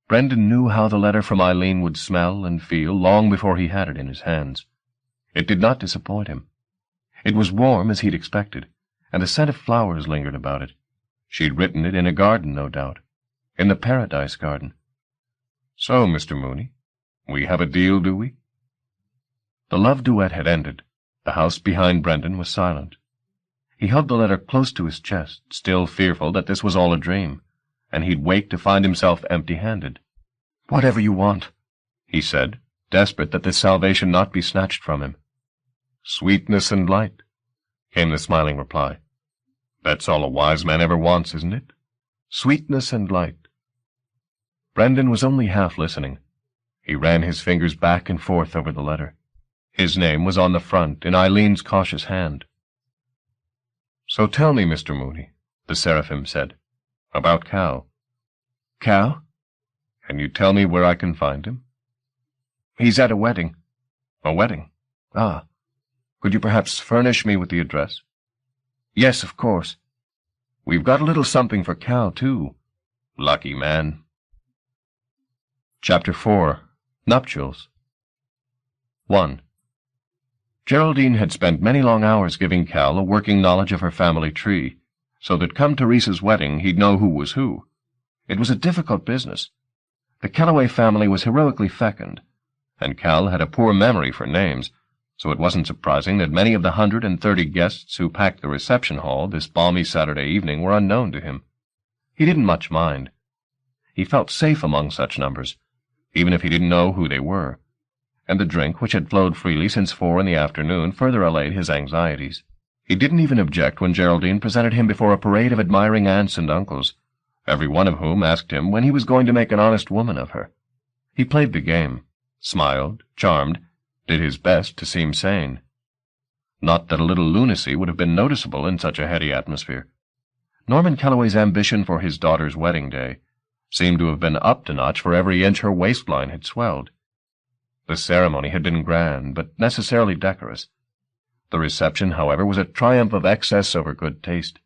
Brendan knew how the letter from Eileen would smell and feel long before he had it in his hands. It did not disappoint him. It was warm as he'd expected, and the scent of flowers lingered about it. She'd written it in a garden, no doubt, in the Paradise Garden. So, Mr. Mooney, we have a deal, do we? The love duet had ended. The house behind Brendan was silent. He held the letter close to his chest, still fearful that this was all a dream, and he'd wake to find himself empty-handed. Whatever you want, he said, desperate that this salvation not be snatched from him. Sweetness and light, came the smiling reply. That's all a wise man ever wants, isn't it? Sweetness and light. Brendan was only half listening. He ran his fingers back and forth over the letter. His name was on the front, in Eileen's cautious hand. So tell me, Mr. Mooney, the seraphim said, about Cal. Cal? Can you tell me where I can find him? He's at a wedding. A wedding? Ah. Could you perhaps furnish me with the address? Yes, of course. We've got a little something for Cal, too. Lucky man. Chapter 4. Nuptials. 1. Geraldine had spent many long hours giving Cal a working knowledge of her family tree, so that come Teresa's wedding he'd know who was who. It was a difficult business. The Calloway family was heroically fecund, and Cal had a poor memory for names, so it wasn't surprising that many of the 130 guests who packed the reception hall this balmy Saturday evening were unknown to him. He didn't much mind. He felt safe among such numbers, even if he didn't know who they were, and the drink, which had flowed freely since 4 in the afternoon, further allayed his anxieties. He didn't even object when Geraldine presented him before a parade of admiring aunts and uncles, every one of whom asked him when he was going to make an honest woman of her. He played the game, smiled, charmed, did his best to seem sane. Not that a little lunacy would have been noticeable in such a heady atmosphere. Norman Calloway's ambition for his daughter's wedding day seemed to have been upped a notch for every inch her waistline had swelled. The ceremony had been grand, but necessarily decorous. The reception, however, was a triumph of excess over good taste.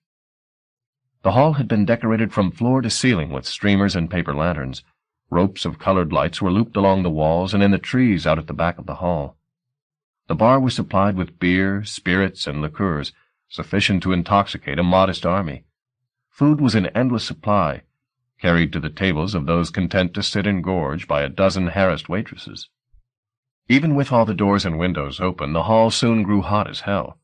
The hall had been decorated from floor to ceiling with streamers and paper lanterns. Ropes of colored lights were looped along the walls and in the trees out at the back of the hall. The bar was supplied with beer, spirits, and liqueurs, sufficient to intoxicate a modest army. Food was in endless supply, carried to the tables of those content to sit and gorge by a dozen harassed waitresses. Even with all the doors and windows open, the hall soon grew hot as hell.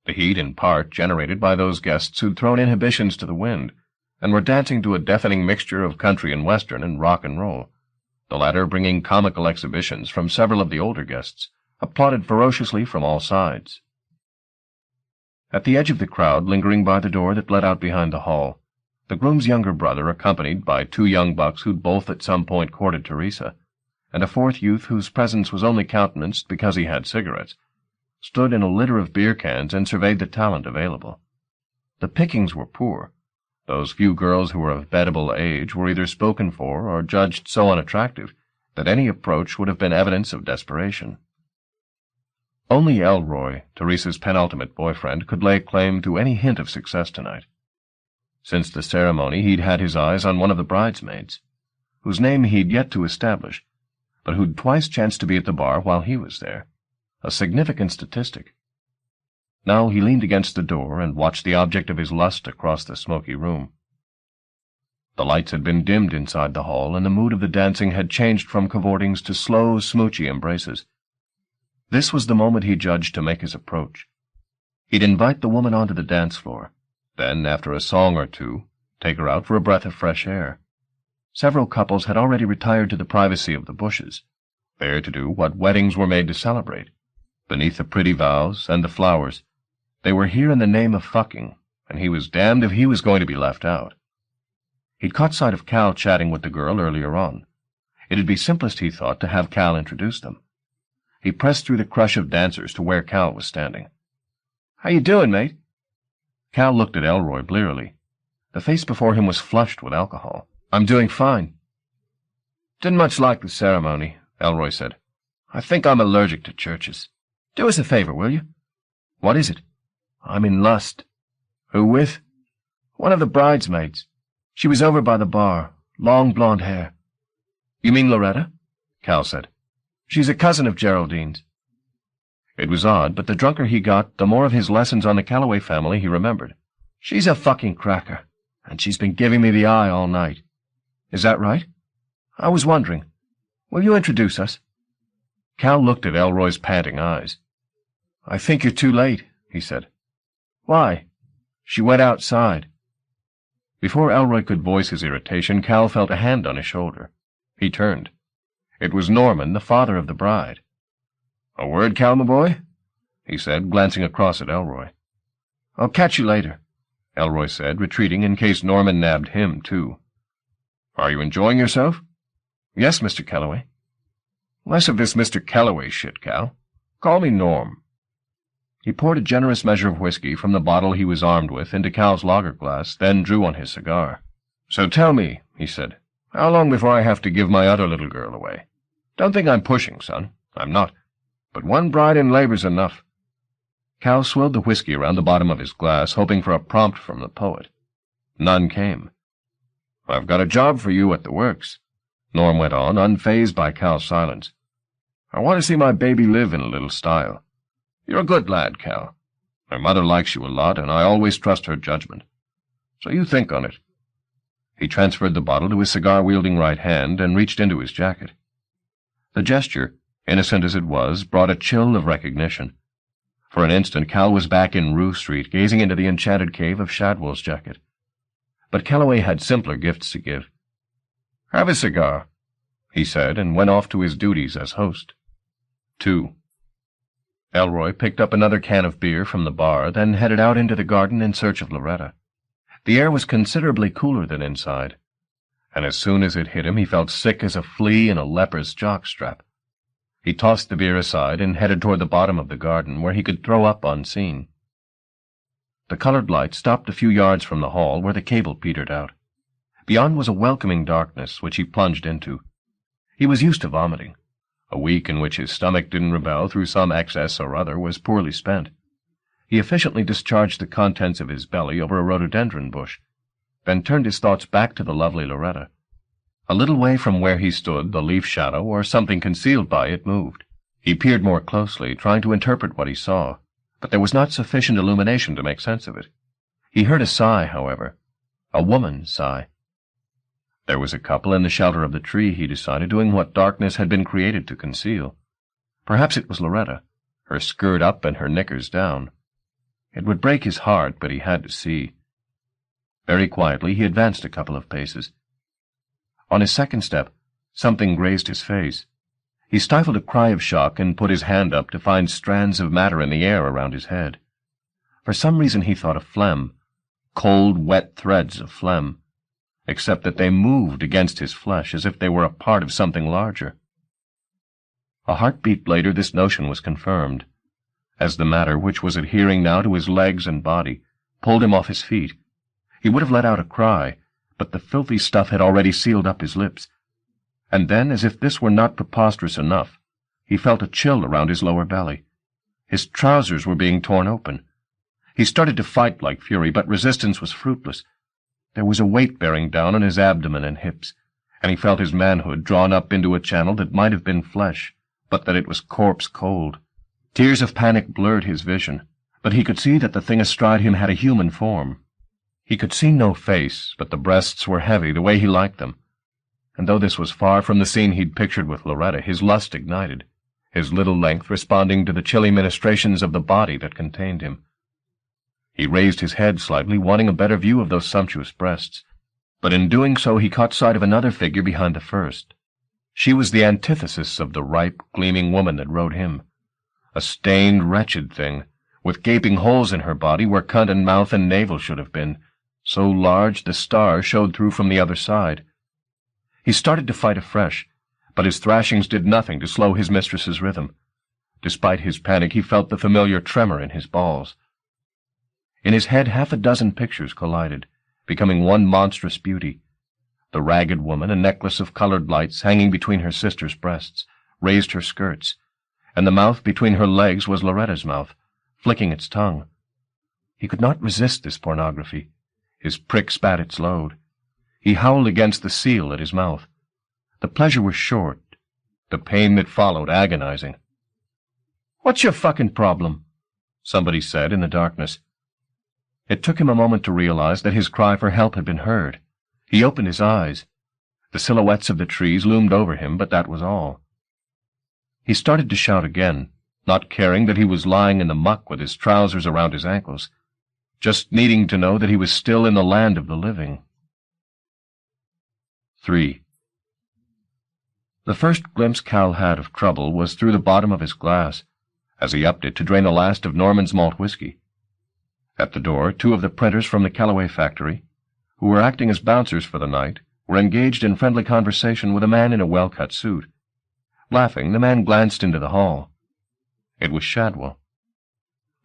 The heat, in part, generated by those guests who'd thrown inhibitions to the wind, and were dancing to a deafening mixture of country and western and rock and roll, the latter bringing comical exhibitions from several of the older guests, applauded ferociously from all sides. At the edge of the crowd, lingering by the door that led out behind the hall, the groom's younger brother, accompanied by 2 young bucks who'd both at some point courted Teresa, and a 4th youth whose presence was only countenanced because he had cigarettes, stood in a litter of beer cans and surveyed the talent available. The pickings were poor. Those few girls who were of bettable age were either spoken for or judged so unattractive that any approach would have been evidence of desperation. Only Elroy, Teresa's penultimate boyfriend, could lay claim to any hint of success tonight. Since the ceremony he'd had his eyes on one of the bridesmaids, whose name he'd yet to establish, but who'd twice chanced to be at the bar while he was there, a significant statistic. Now he leaned against the door and watched the object of his lust across the smoky room. The lights had been dimmed inside the hall, and the mood of the dancing had changed from cavortings to slow, smoochy embraces. This was the moment he judged to make his approach. He'd invite the woman onto the dance floor, then, after a song or two, take her out for a breath of fresh air. Several couples had already retired to the privacy of the bushes, there to do what weddings were made to celebrate, beneath the pretty vows and the flowers, They were here in the name of fucking, and he was damned if he was going to be left out. He'd caught sight of Cal chatting with the girl earlier on. It'd be simplest, he thought, to have Cal introduce them. He pressed through the crush of dancers to where Cal was standing. "How you doing, mate?" Cal looked at Elroy blearily. The face before him was flushed with alcohol. "I'm doing fine." "Didn't much like the ceremony," Elroy said. "I think I'm allergic to churches. Do us a favor, will you?" "What is it?" "I'm in lust." "Who with?" "One of the bridesmaids. She was over by the bar. Long blonde hair." "You mean Loretta?" Cal said. "She's a cousin of Geraldine's." It was odd, but the drunker he got, the more of his lessons on the Calloway family he remembered. "She's a fucking cracker, and she's been giving me the eye all night." "Is that right?" "I was wondering. Will you introduce us?" Cal looked at Elroy's panting eyes. "I think you're too late," he said. "Why?" "She went outside." Before Elroy could voice his irritation, Cal felt a hand on his shoulder. He turned. It was Norman, the father of the bride. "A word, Cal, my boy?" he said, glancing across at Elroy. "I'll catch you later," Elroy said, retreating in case Norman nabbed him, too. "Are you enjoying yourself?" "Yes, Mr. Calloway." "Less of this Mr. Calloway shit, Cal. Call me Norm." He poured a generous measure of whiskey from the bottle he was armed with into Cal's lager glass, then drew on his cigar. "So tell me," he said, "how long before I have to give my other little girl away? Don't think I'm pushing, son. I'm not. But one bride in labor's enough." Cal swilled the whiskey around the bottom of his glass, hoping for a prompt from the poet. None came. "I've got a job for you at the works," Norm went on, unfazed by Cal's silence. "I want to see my baby live in a little style. You're a good lad, Cal. Her mother likes you a lot, and I always trust her judgment. So you think on it." He transferred the bottle to his cigar-wielding right hand and reached into his jacket. The gesture, innocent as it was, brought a chill of recognition. For an instant, Cal was back in Rue Street, gazing into the enchanted cave of Shadwell's jacket. But Calloway had simpler gifts to give. "Have a cigar," he said, and went off to his duties as host. 2. Elroy picked up another can of beer from the bar, then headed out into the garden in search of Loretta. The air was considerably cooler than inside, and as soon as it hit him he felt sick as a flea in a leper's jockstrap. He tossed the beer aside and headed toward the bottom of the garden, where he could throw up unseen. The colored light stopped a few yards from the hall, where the cable petered out. Beyond was a welcoming darkness, which he plunged into. He was used to vomiting. A week in which his stomach didn't rebel through some excess or other was poorly spent. He efficiently discharged the contents of his belly over a rhododendron bush, then turned his thoughts back to the lovely Loretta. A little way from where he stood, the leaf shadow, or something concealed by it, moved. He peered more closely, trying to interpret what he saw, but there was not sufficient illumination to make sense of it. He heard a sigh, however, a woman's sigh. There was a couple in the shelter of the tree, he decided, doing what darkness had been created to conceal. Perhaps it was Loretta, her skirt up and her knickers down. It would break his heart, but he had to see. Very quietly he advanced a couple of paces. On his second step, something grazed his face. He stifled a cry of shock and put his hand up to find strands of matter in the air around his head. For some reason he thought of phlegm, cold, wet threads of phlegm, except that they moved against his flesh as if they were a part of something larger. A heartbeat later this notion was confirmed, as the matter, which was adhering now to his legs and body, pulled him off his feet. He would have let out a cry, but the filthy stuff had already sealed up his lips. And then, as if this were not preposterous enough, he felt a chill around his lower belly. His trousers were being torn open. He started to fight like fury, but resistance was fruitless. There was a weight bearing down on his abdomen and hips, and he felt his manhood drawn up into a channel that might have been flesh, but that it was corpse-cold. Tears of panic blurred his vision, but he could see that the thing astride him had a human form. He could see no face, but the breasts were heavy, the way he liked them. And though this was far from the scene he'd pictured with Loretta, his lust ignited, his little length responding to the chilly ministrations of the body that contained him. He raised his head slightly, wanting a better view of those sumptuous breasts, but in doing so he caught sight of another figure behind the first. She was the antithesis of the ripe, gleaming woman that rode him, a stained, wretched thing, with gaping holes in her body where cunt and mouth and navel should have been, so large the star showed through from the other side. He started to fight afresh, but his thrashings did nothing to slow his mistress's rhythm. Despite his panic, he felt the familiar tremor in his balls. In his head 6 pictures collided, becoming one monstrous beauty. The ragged woman, a necklace of colored lights hanging between her sister's breasts, raised her skirts, and the mouth between her legs was Loretta's mouth, flicking its tongue. He could not resist this pornography. His prick spat its load. He howled against the seal at his mouth. The pleasure was short, the pain that followed agonizing. "What's your fucking problem?" somebody said in the darkness. It took him a moment to realize that his cry for help had been heard. He opened his eyes. The silhouettes of the trees loomed over him, but that was all. He started to shout again, not caring that he was lying in the muck with his trousers around his ankles, just needing to know that he was still in the land of the living. 3. The first glimpse Cal had of trouble was through the bottom of his glass, as he upped it to drain the last of Norman's malt whiskey. At the door, 2 of the printers from the Callaway factory, who were acting as bouncers for the night, were engaged in friendly conversation with a man in a well-cut suit. Laughing, the man glanced into the hall. It was Shadwell.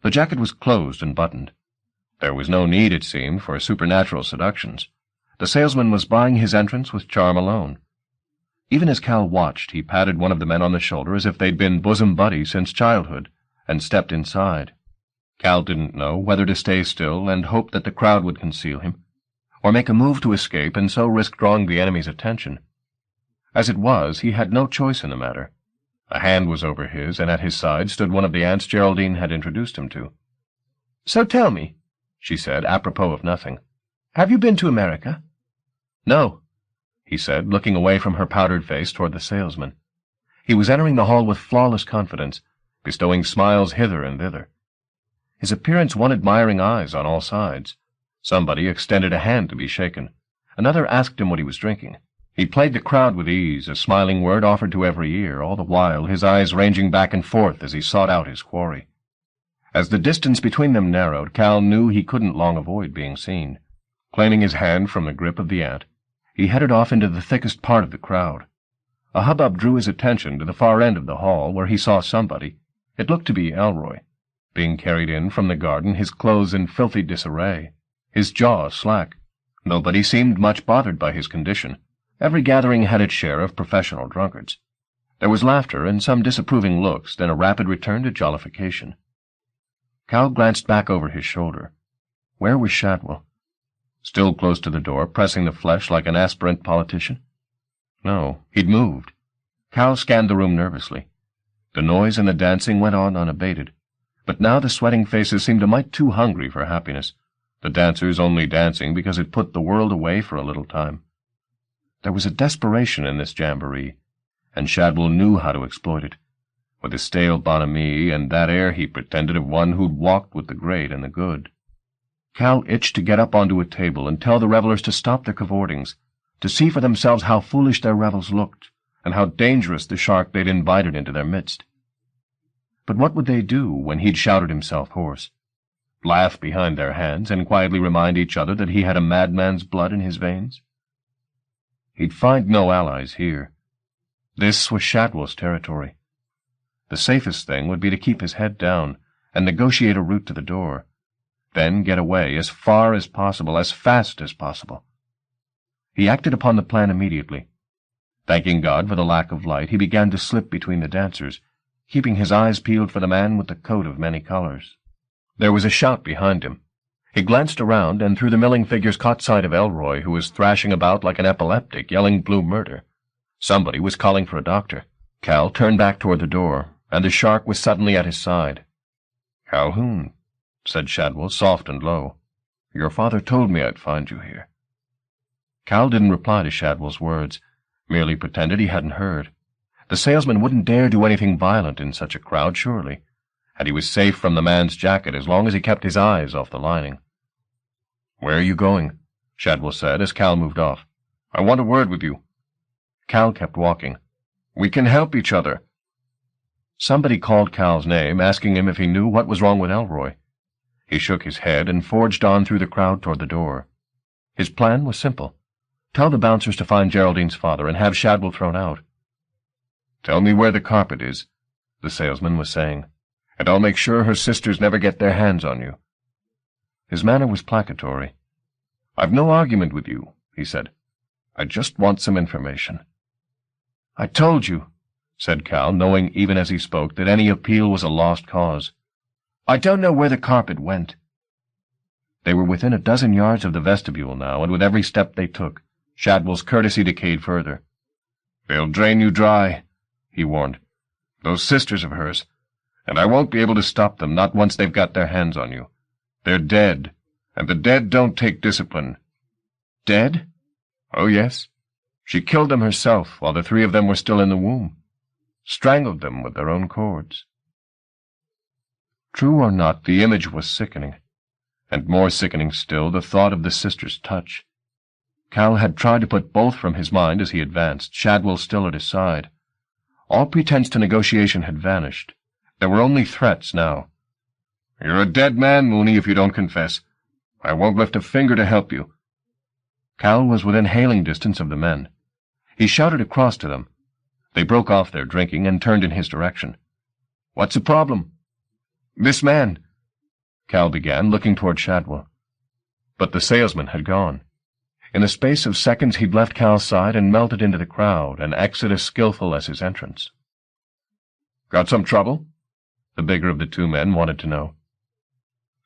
The jacket was closed and buttoned. There was no need, it seemed, for supernatural seductions. The salesman was buying his entrance with charm alone. Even as Cal watched, he patted one of the men on the shoulder as if they'd been bosom buddies since childhood, and stepped inside. Cal didn't know whether to stay still and hope that the crowd would conceal him, or make a move to escape and so risk drawing the enemy's attention. As it was, he had no choice in the matter. A hand was over his, and at his side stood one of the aunts Geraldine had introduced him to. "So tell me," she said, apropos of nothing, "have you been to America?" "No," he said, looking away from her powdered face toward the salesman. He was entering the hall with flawless confidence, bestowing smiles hither and thither. His appearance won admiring eyes on all sides. Somebody extended a hand to be shaken. Another asked him what he was drinking. He played the crowd with ease, a smiling word offered to every ear, all the while his eyes ranging back and forth as he sought out his quarry. As the distance between them narrowed, Cal knew he couldn't long avoid being seen. Claiming his hand from the grip of the aunt, he headed off into the thickest part of the crowd. A hubbub drew his attention to the far end of the hall, where he saw somebody. It looked to be Elroy, being carried in from the garden, his clothes in filthy disarray, his jaw slack. Nobody seemed much bothered by his condition. Every gathering had its share of professional drunkards. There was laughter and some disapproving looks, then a rapid return to jollification. Cal glanced back over his shoulder. Where was Shadwell? Still close to the door, pressing the flesh like an aspirant politician? No, he'd moved. Cal scanned the room nervously. The noise and the dancing went on unabated, but now the sweating faces seemed a mite too hungry for happiness, the dancers only dancing because it put the world away for a little time. There was a desperation in this jamboree, and Shadwell knew how to exploit it, with his stale bonhomie and that air he pretended of one who'd walked with the great and the good. Cal itched to get up onto a table and tell the revelers to stop their cavortings, to see for themselves how foolish their revels looked, and how dangerous the shark they'd invited into their midst. But what would they do when he'd shouted himself hoarse? Laugh behind their hands and quietly remind each other that he had a madman's blood in his veins? He'd find no allies here. This was Shadwell's territory. The safest thing would be to keep his head down and negotiate a route to the door, then get away as far as possible, as fast as possible. He acted upon the plan immediately. Thanking God for the lack of light, he began to slip between the dancers, keeping his eyes peeled for the man with the coat of many colors. There was a shout behind him. He glanced around, and through the milling figures caught sight of Elroy, who was thrashing about like an epileptic, yelling blue murder. Somebody was calling for a doctor. Cal turned back toward the door, and the shark was suddenly at his side. "Calhoun," said Shadwell, soft and low. "Your father told me I'd find you here." Cal didn't reply to Shadwell's words, merely pretended he hadn't heard. The salesman wouldn't dare do anything violent in such a crowd, surely, and he was safe from the man's jacket as long as he kept his eyes off the lining. "Where are you going?" Shadwell said as Cal moved off. "I want a word with you." Cal kept walking. "We can help each other." Somebody called Cal's name, asking him if he knew what was wrong with Elroy. He shook his head and forged on through the crowd toward the door. His plan was simple. Tell the bouncers to find Geraldine's father and have Shadwell thrown out. "Tell me where the carpet is," the salesman was saying, "and I'll make sure her sisters never get their hands on you." His manner was placatory. "I've no argument with you," he said. "I just want some information." "I told you," said Cal, knowing even as he spoke that any appeal was a lost cause. "I don't know where the carpet went." They were within a dozen yards of the vestibule now, and with every step they took, Shadwell's courtesy decayed further. "They'll drain you dry," he warned. "Those sisters of hers. And I won't be able to stop them, not once they've got their hands on you. They're dead, and the dead don't take discipline." "Dead?" "Oh, yes. She killed them herself while the three of them were still in the womb. Strangled them with their own cords." True or not, the image was sickening, and more sickening still the thought of the sister's touch. Cal had tried to put both from his mind as he advanced, Shadwell still at his side. All pretense to negotiation had vanished. There were only threats now. "You're a dead man, Mooney, if you don't confess. I won't lift a finger to help you." Cal was within hailing distance of the men. He shouted across to them. They broke off their drinking and turned in his direction. "What's the problem?" "This man," Cal began, looking toward Shadwell. But the salesman had gone. In the space of seconds he'd left Cal's side and melted into the crowd, an exit as skillful as his entrance. "Got some trouble?" the bigger of the two men wanted to know.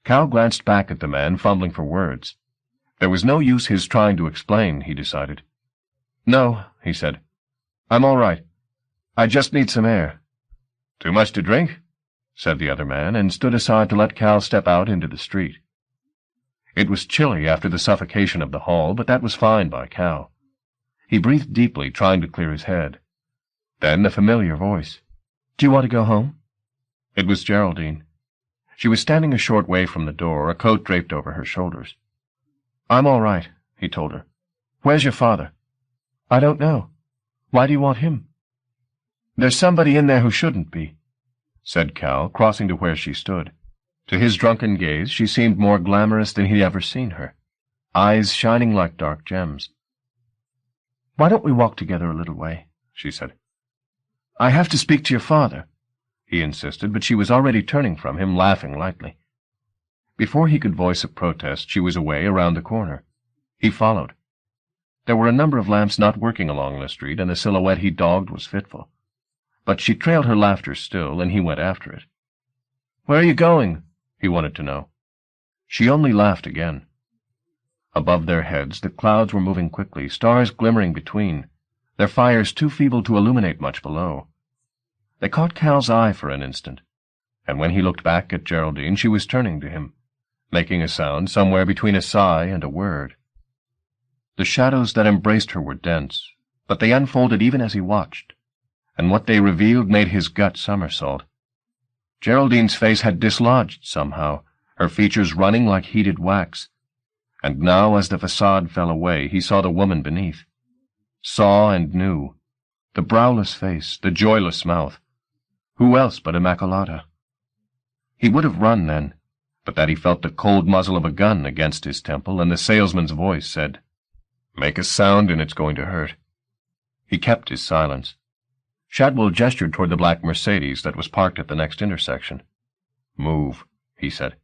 Cal glanced back at the man, fumbling for words. There was no use his trying to explain, he decided. "No," he said. "I'm all right. I just need some air." "Too much to drink?" said the other man, and stood aside to let Cal step out into the street. It was chilly after the suffocation of the hall, but that was fine by Cal. He breathed deeply, trying to clear his head. Then a familiar voice. "Do you want to go home?" It was Geraldine. She was standing a short way from the door, a coat draped over her shoulders. "I'm all right," he told her. "Where's your father?" "I don't know. Why do you want him?" "There's somebody in there who shouldn't be," said Cal, crossing to where she stood. To his drunken gaze, she seemed more glamorous than he'd ever seen her, eyes shining like dark gems. "Why don't we walk together a little way?" she said. "I have to speak to your father," he insisted, but she was already turning from him, laughing lightly. Before he could voice a protest, she was away around the corner. He followed. There were a number of lamps not working along the street, and the silhouette he dogged was fitful. But she trailed her laughter still, and he went after it. "Where are you going?" he wanted to know. She only laughed again. Above their heads the clouds were moving quickly, stars glimmering between, their fires too feeble to illuminate much below. They caught Cal's eye for an instant, and when he looked back at Geraldine she was turning to him, making a sound somewhere between a sigh and a word. The shadows that embraced her were dense, but they unfolded even as he watched, and what they revealed made his gut somersault. Geraldine's face had dislodged somehow, her features running like heated wax, and now as the facade fell away he saw the woman beneath. Saw and knew. The browless face, the joyless mouth. Who else but Immaculata? He would have run then, but that he felt the cold muzzle of a gun against his temple, and the salesman's voice said, "Make a sound and it's going to hurt." He kept his silence. Shadwell gestured toward the black Mercedes that was parked at the next intersection. "Move," he said.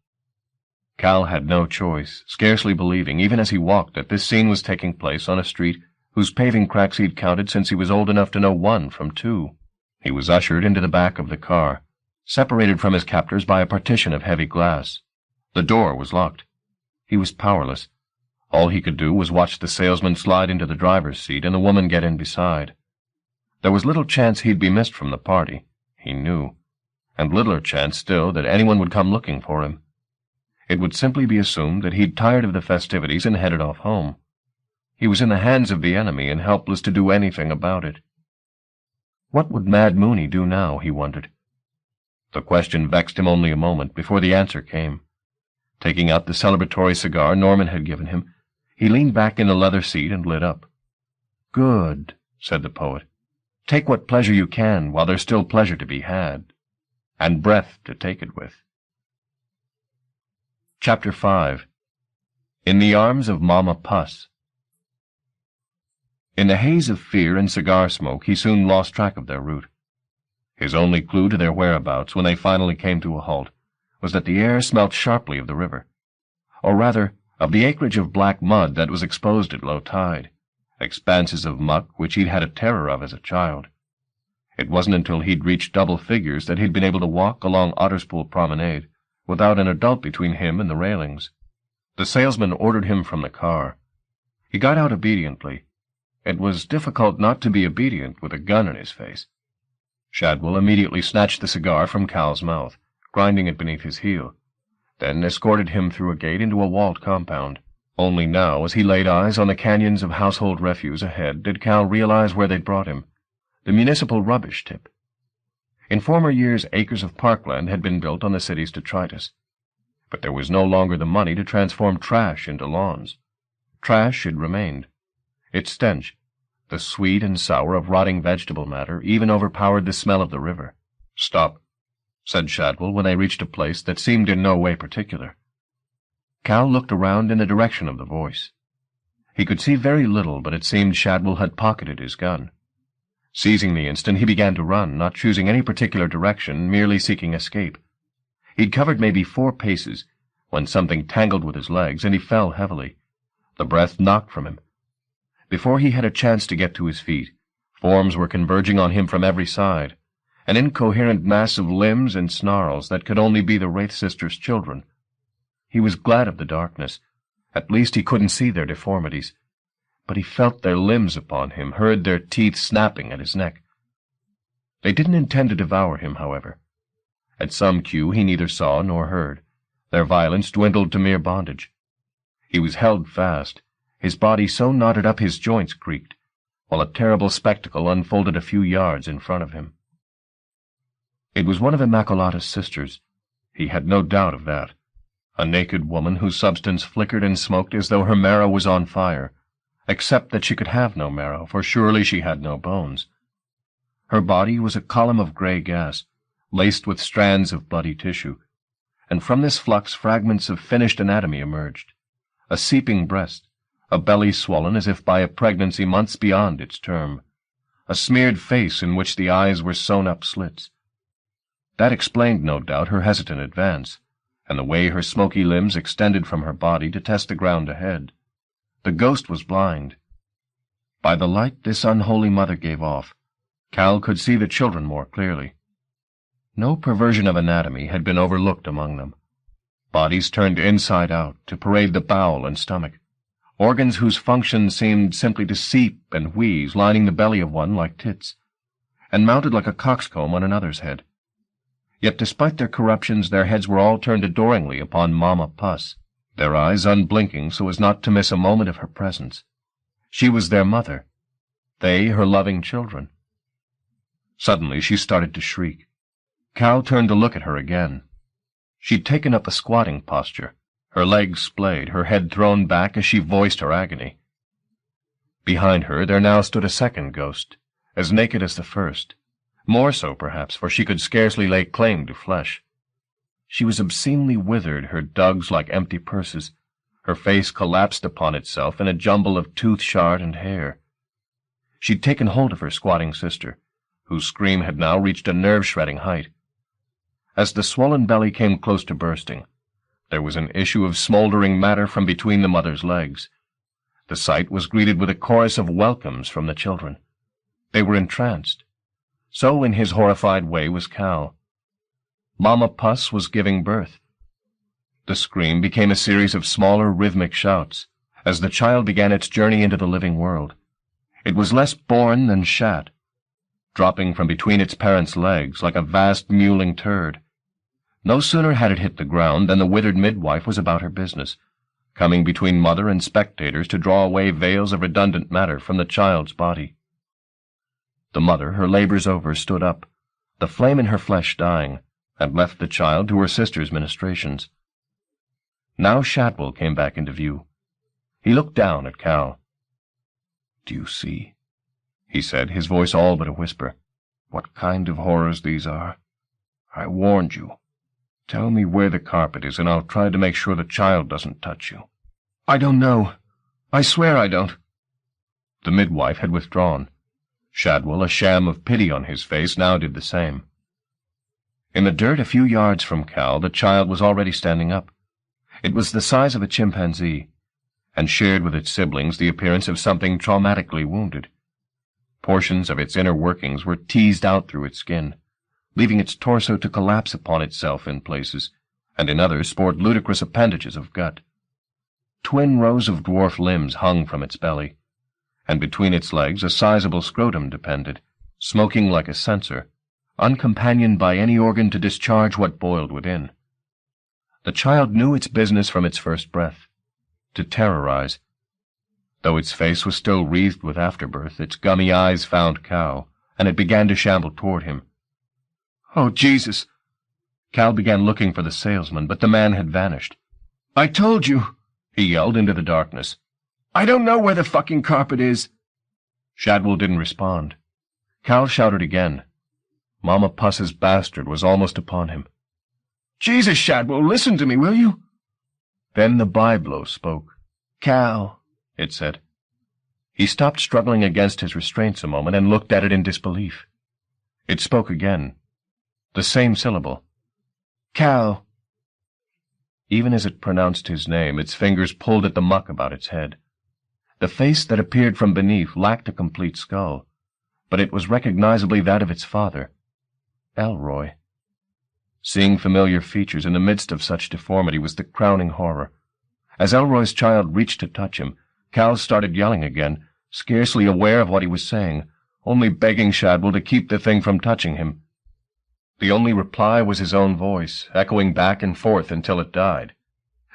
Cal had no choice, scarcely believing, even as he walked, that this scene was taking place on a street whose paving cracks he'd counted since he was old enough to know one from two. He was ushered into the back of the car, separated from his captors by a partition of heavy glass. The door was locked. He was powerless. All he could do was watch the salesman slide into the driver's seat and the woman get in beside. There was little chance he'd be missed from the party, he knew, and littler chance still that anyone would come looking for him. It would simply be assumed that he'd tired of the festivities and headed off home. He was in the hands of the enemy and helpless to do anything about it. What would Mad Mooney do now, he wondered. The question vexed him only a moment before the answer came. Taking out the celebratory cigar Norman had given him, he leaned back in the leather seat and lit up. "Good," said the poet. "Take what pleasure you can while there's still pleasure to be had. and breath to take it with. Chapter 5. In the Arms of Mama Puss. In the haze of fear and cigar smoke, he soon lost track of their route. His only clue to their whereabouts, when they finally came to a halt, was that the air smelt sharply of the river, or rather, of the acreage of black mud that was exposed at low tide, expanses of muck which he'd had a terror of as a child. It wasn't until he'd reached double figures that he'd been able to walk along Otterspool Promenade without an adult between him and the railings. The salesman ordered him from the car. He got out obediently. It was difficult not to be obedient with a gun in his face. Shadwell immediately snatched the cigar from Cal's mouth, grinding it beneath his heel, then escorted him through a gate into a walled compound. Only now, as he laid eyes on the canyons of household refuse ahead, did Cal realize where they'd brought him, the municipal rubbish tip. In former years, acres of parkland had been built on the city's detritus, but there was no longer the money to transform trash into lawns. Trash had remained. Its stench, the sweet and sour of rotting vegetable matter, even overpowered the smell of the river. "Stop," said Shadwell when they reached a place that seemed in no way particular. Cal looked around in the direction of the voice. He could see very little, but it seemed Shadwell had pocketed his gun. Seizing the instant, he began to run, not choosing any particular direction, merely seeking escape. He'd covered maybe 4 paces, when something tangled with his legs, and he fell heavily. The breath knocked from him. Before he had a chance to get to his feet, forms were converging on him from every side, an incoherent mass of limbs and snarls that could only be the Wraith sisters' children. He was glad of the darkness. At least he couldn't see their deformities. But he felt their limbs upon him, heard their teeth snapping at his neck. They didn't intend to devour him, however. At some cue he neither saw nor heard. Their violence dwindled to mere bondage. He was held fast, his body so knotted up his joints creaked, while a terrible spectacle unfolded a few yards in front of him. It was one of Immaculata's sisters. He had no doubt of that. A naked woman whose substance flickered and smoked as though her marrow was on fire, except that she could have no marrow, for surely she had no bones. Her body was a column of gray gas, laced with strands of bloody tissue, and from this flux fragments of finished anatomy emerged. A seeping breast, a belly swollen as if by a pregnancy months beyond its term, a smeared face in which the eyes were sewn-up slits. That explained, no doubt, her hesitant advance, and the way her smoky limbs extended from her body to test the ground ahead. The ghost was blind. By the light this unholy mother gave off, Cal could see the children more clearly. No perversion of anatomy had been overlooked among them. Bodies turned inside out to parade the bowel and stomach, organs whose function seemed simply to seep and wheeze, lining the belly of one like tits, and mounted like a coxcomb on another's head. Yet despite their corruptions, their heads were all turned adoringly upon Mama Puss, their eyes unblinking so as not to miss a moment of her presence. She was their mother, they her loving children. Suddenly she started to shriek. Cal turned to look at her again. She'd taken up a squatting posture, her legs splayed, her head thrown back as she voiced her agony. Behind her there now stood a second ghost, as naked as the first, more so perhaps, for she could scarcely lay claim to flesh. She was obscenely withered, her dugs like empty purses, her face collapsed upon itself in a jumble of tooth, shard, and hair. She'd taken hold of her squatting sister, whose scream had now reached a nerve-shredding height. As the swollen belly came close to bursting, there was an issue of smoldering matter from between the mother's legs. The sight was greeted with a chorus of welcomes from the children. They were entranced. So, in his horrified way, was Cal. Mama Puss was giving birth. The scream became a series of smaller, rhythmic shouts, as the child began its journey into the living world. It was less born than shat, dropping from between its parents' legs like a vast mewling turd. No sooner had it hit the ground than the withered midwife was about her business, coming between mother and spectators to draw away veils of redundant matter from the child's body. The mother, her labors over, stood up, the flame in her flesh dying, and left the child to her sister's ministrations. Now Shadwell came back into view. He looked down at Cal. "Do you see?" he said, his voice all but a whisper. "What kind of horrors these are? I warned you. Tell me where the carpet is, and I'll try to make sure the child doesn't touch you. I don't know. I swear I don't. The midwife had withdrawn. Shadwell, a sham of pity on his face, now did the same. In the dirt a few yards from Cal, the child was already standing up. It was the size of a chimpanzee, and shared with its siblings the appearance of something traumatically wounded. Portions of its inner workings were teased out through its skin, leaving its torso to collapse upon itself in places, and in others sport ludicrous appendages of gut. Twin rows of dwarf limbs hung from its belly, and between its legs a sizable scrotum depended, smoking like a censer, uncompanioned by any organ to discharge what boiled within. The child knew its business from its first breath, to terrorize. Though its face was still wreathed with afterbirth, its gummy eyes found Cal, and it began to shamble toward him. "Oh, Jesus!" Cal began looking for the salesman, but the man had vanished. "I told you," he yelled into the darkness. "I don't know where the fucking carpet is." Shadwell didn't respond. Cal shouted again. Mama Puss's bastard was almost upon him. "Jesus, Shadwell, listen to me, will you?" Then the Biblo spoke. "Cal," it said. He stopped struggling against his restraints a moment and looked at it in disbelief. It spoke again. The same syllable. "Cal." Even as it pronounced his name, its fingers pulled at the muck about its head. The face that appeared from beneath lacked a complete skull, but it was recognizably that of its father, Elroy. Seeing familiar features in the midst of such deformity was the crowning horror. As Elroy's child reached to touch him, Cal started yelling again, scarcely aware of what he was saying, only begging Shadwell to keep the thing from touching him. The only reply was his own voice, echoing back and forth until it died.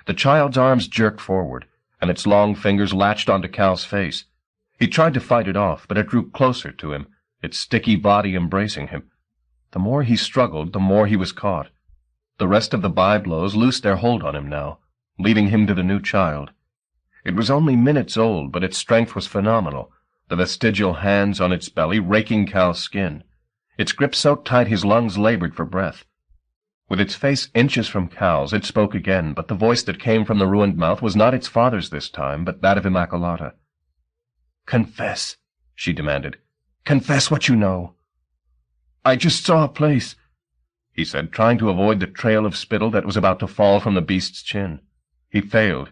The child's arms jerked forward, and its long fingers latched onto Cal's face. He tried to fight it off, but it drew closer to him, its sticky body embracing him. The more he struggled, the more he was caught. The rest of the Biblos loosed their hold on him now, leaving him to the new child. It was only minutes old, but its strength was phenomenal, the vestigial hands on its belly raking Cal's skin. Its grip so tight his lungs labored for breath. With its face inches from Cal's, it spoke again, but the voice that came from the ruined mouth was not its father's this time, but that of Immaculata. "Confess," she demanded. "Confess what you know." "I just saw a place," he said, trying to avoid the trail of spittle that was about to fall from the beast's chin. He failed.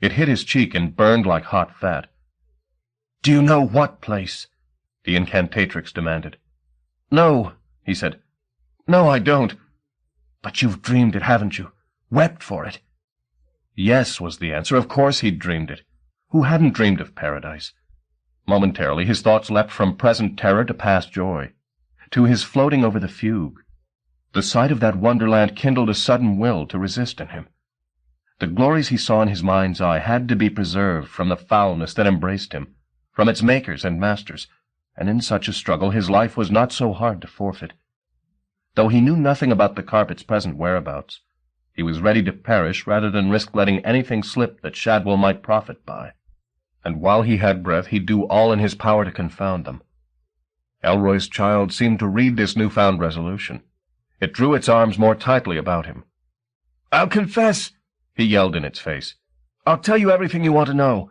It hit his cheek and burned like hot fat. "Do you know what place?" the incantatrix demanded. "No," he said. "No, I don't." "But you've dreamed it, haven't you? Wept for it?" Yes, was the answer. Of course he'd dreamed it. Who hadn't dreamed of paradise? Momentarily his thoughts leapt from present terror to past joy, to his floating over the fugue. The sight of that wonderland kindled a sudden will to resist in him. The glories he saw in his mind's eye had to be preserved from the foulness that embraced him, from its makers and masters, and in such a struggle his life was not so hard to forfeit. Though he knew nothing about the carpet's present whereabouts, he was ready to perish rather than risk letting anything slip that Shadwell might profit by. And while he had breath, he'd do all in his power to confound them. Elroy's child seemed to read this newfound resolution. It drew its arms more tightly about him. "I'll confess," he yelled in its face. "I'll tell you everything you want to know."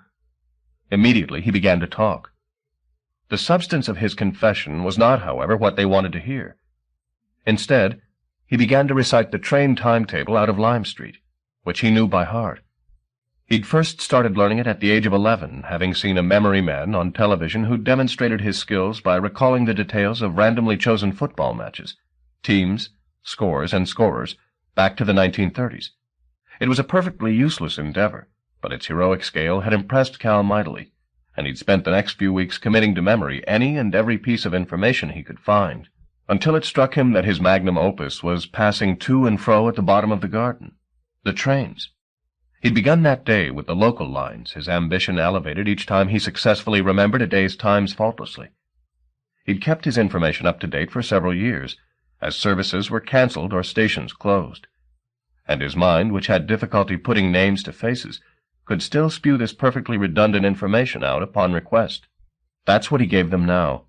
Immediately he began to talk. The substance of his confession was not, however, what they wanted to hear. Instead, he began to recite the train timetable out of Lime Street, which he knew by heart. He'd first started learning it at the age of 11, having seen a memory man on television who demonstrated his skills by recalling the details of randomly chosen football matches, teams, scores, and scorers, back to the 1930s. It was a perfectly useless endeavor, but its heroic scale had impressed Cal mightily, and he'd spent the next few weeks committing to memory any and every piece of information he could find, until it struck him that his magnum opus was passing to and fro at the bottom of the garden. The trains. He'd begun that day with the local lines, his ambition elevated each time he successfully remembered a day's times faultlessly. He'd kept his information up to date for several years, as services were canceled or stations closed. And his mind, which had difficulty putting names to faces, could still spew this perfectly redundant information out upon request. That's what he gave them now.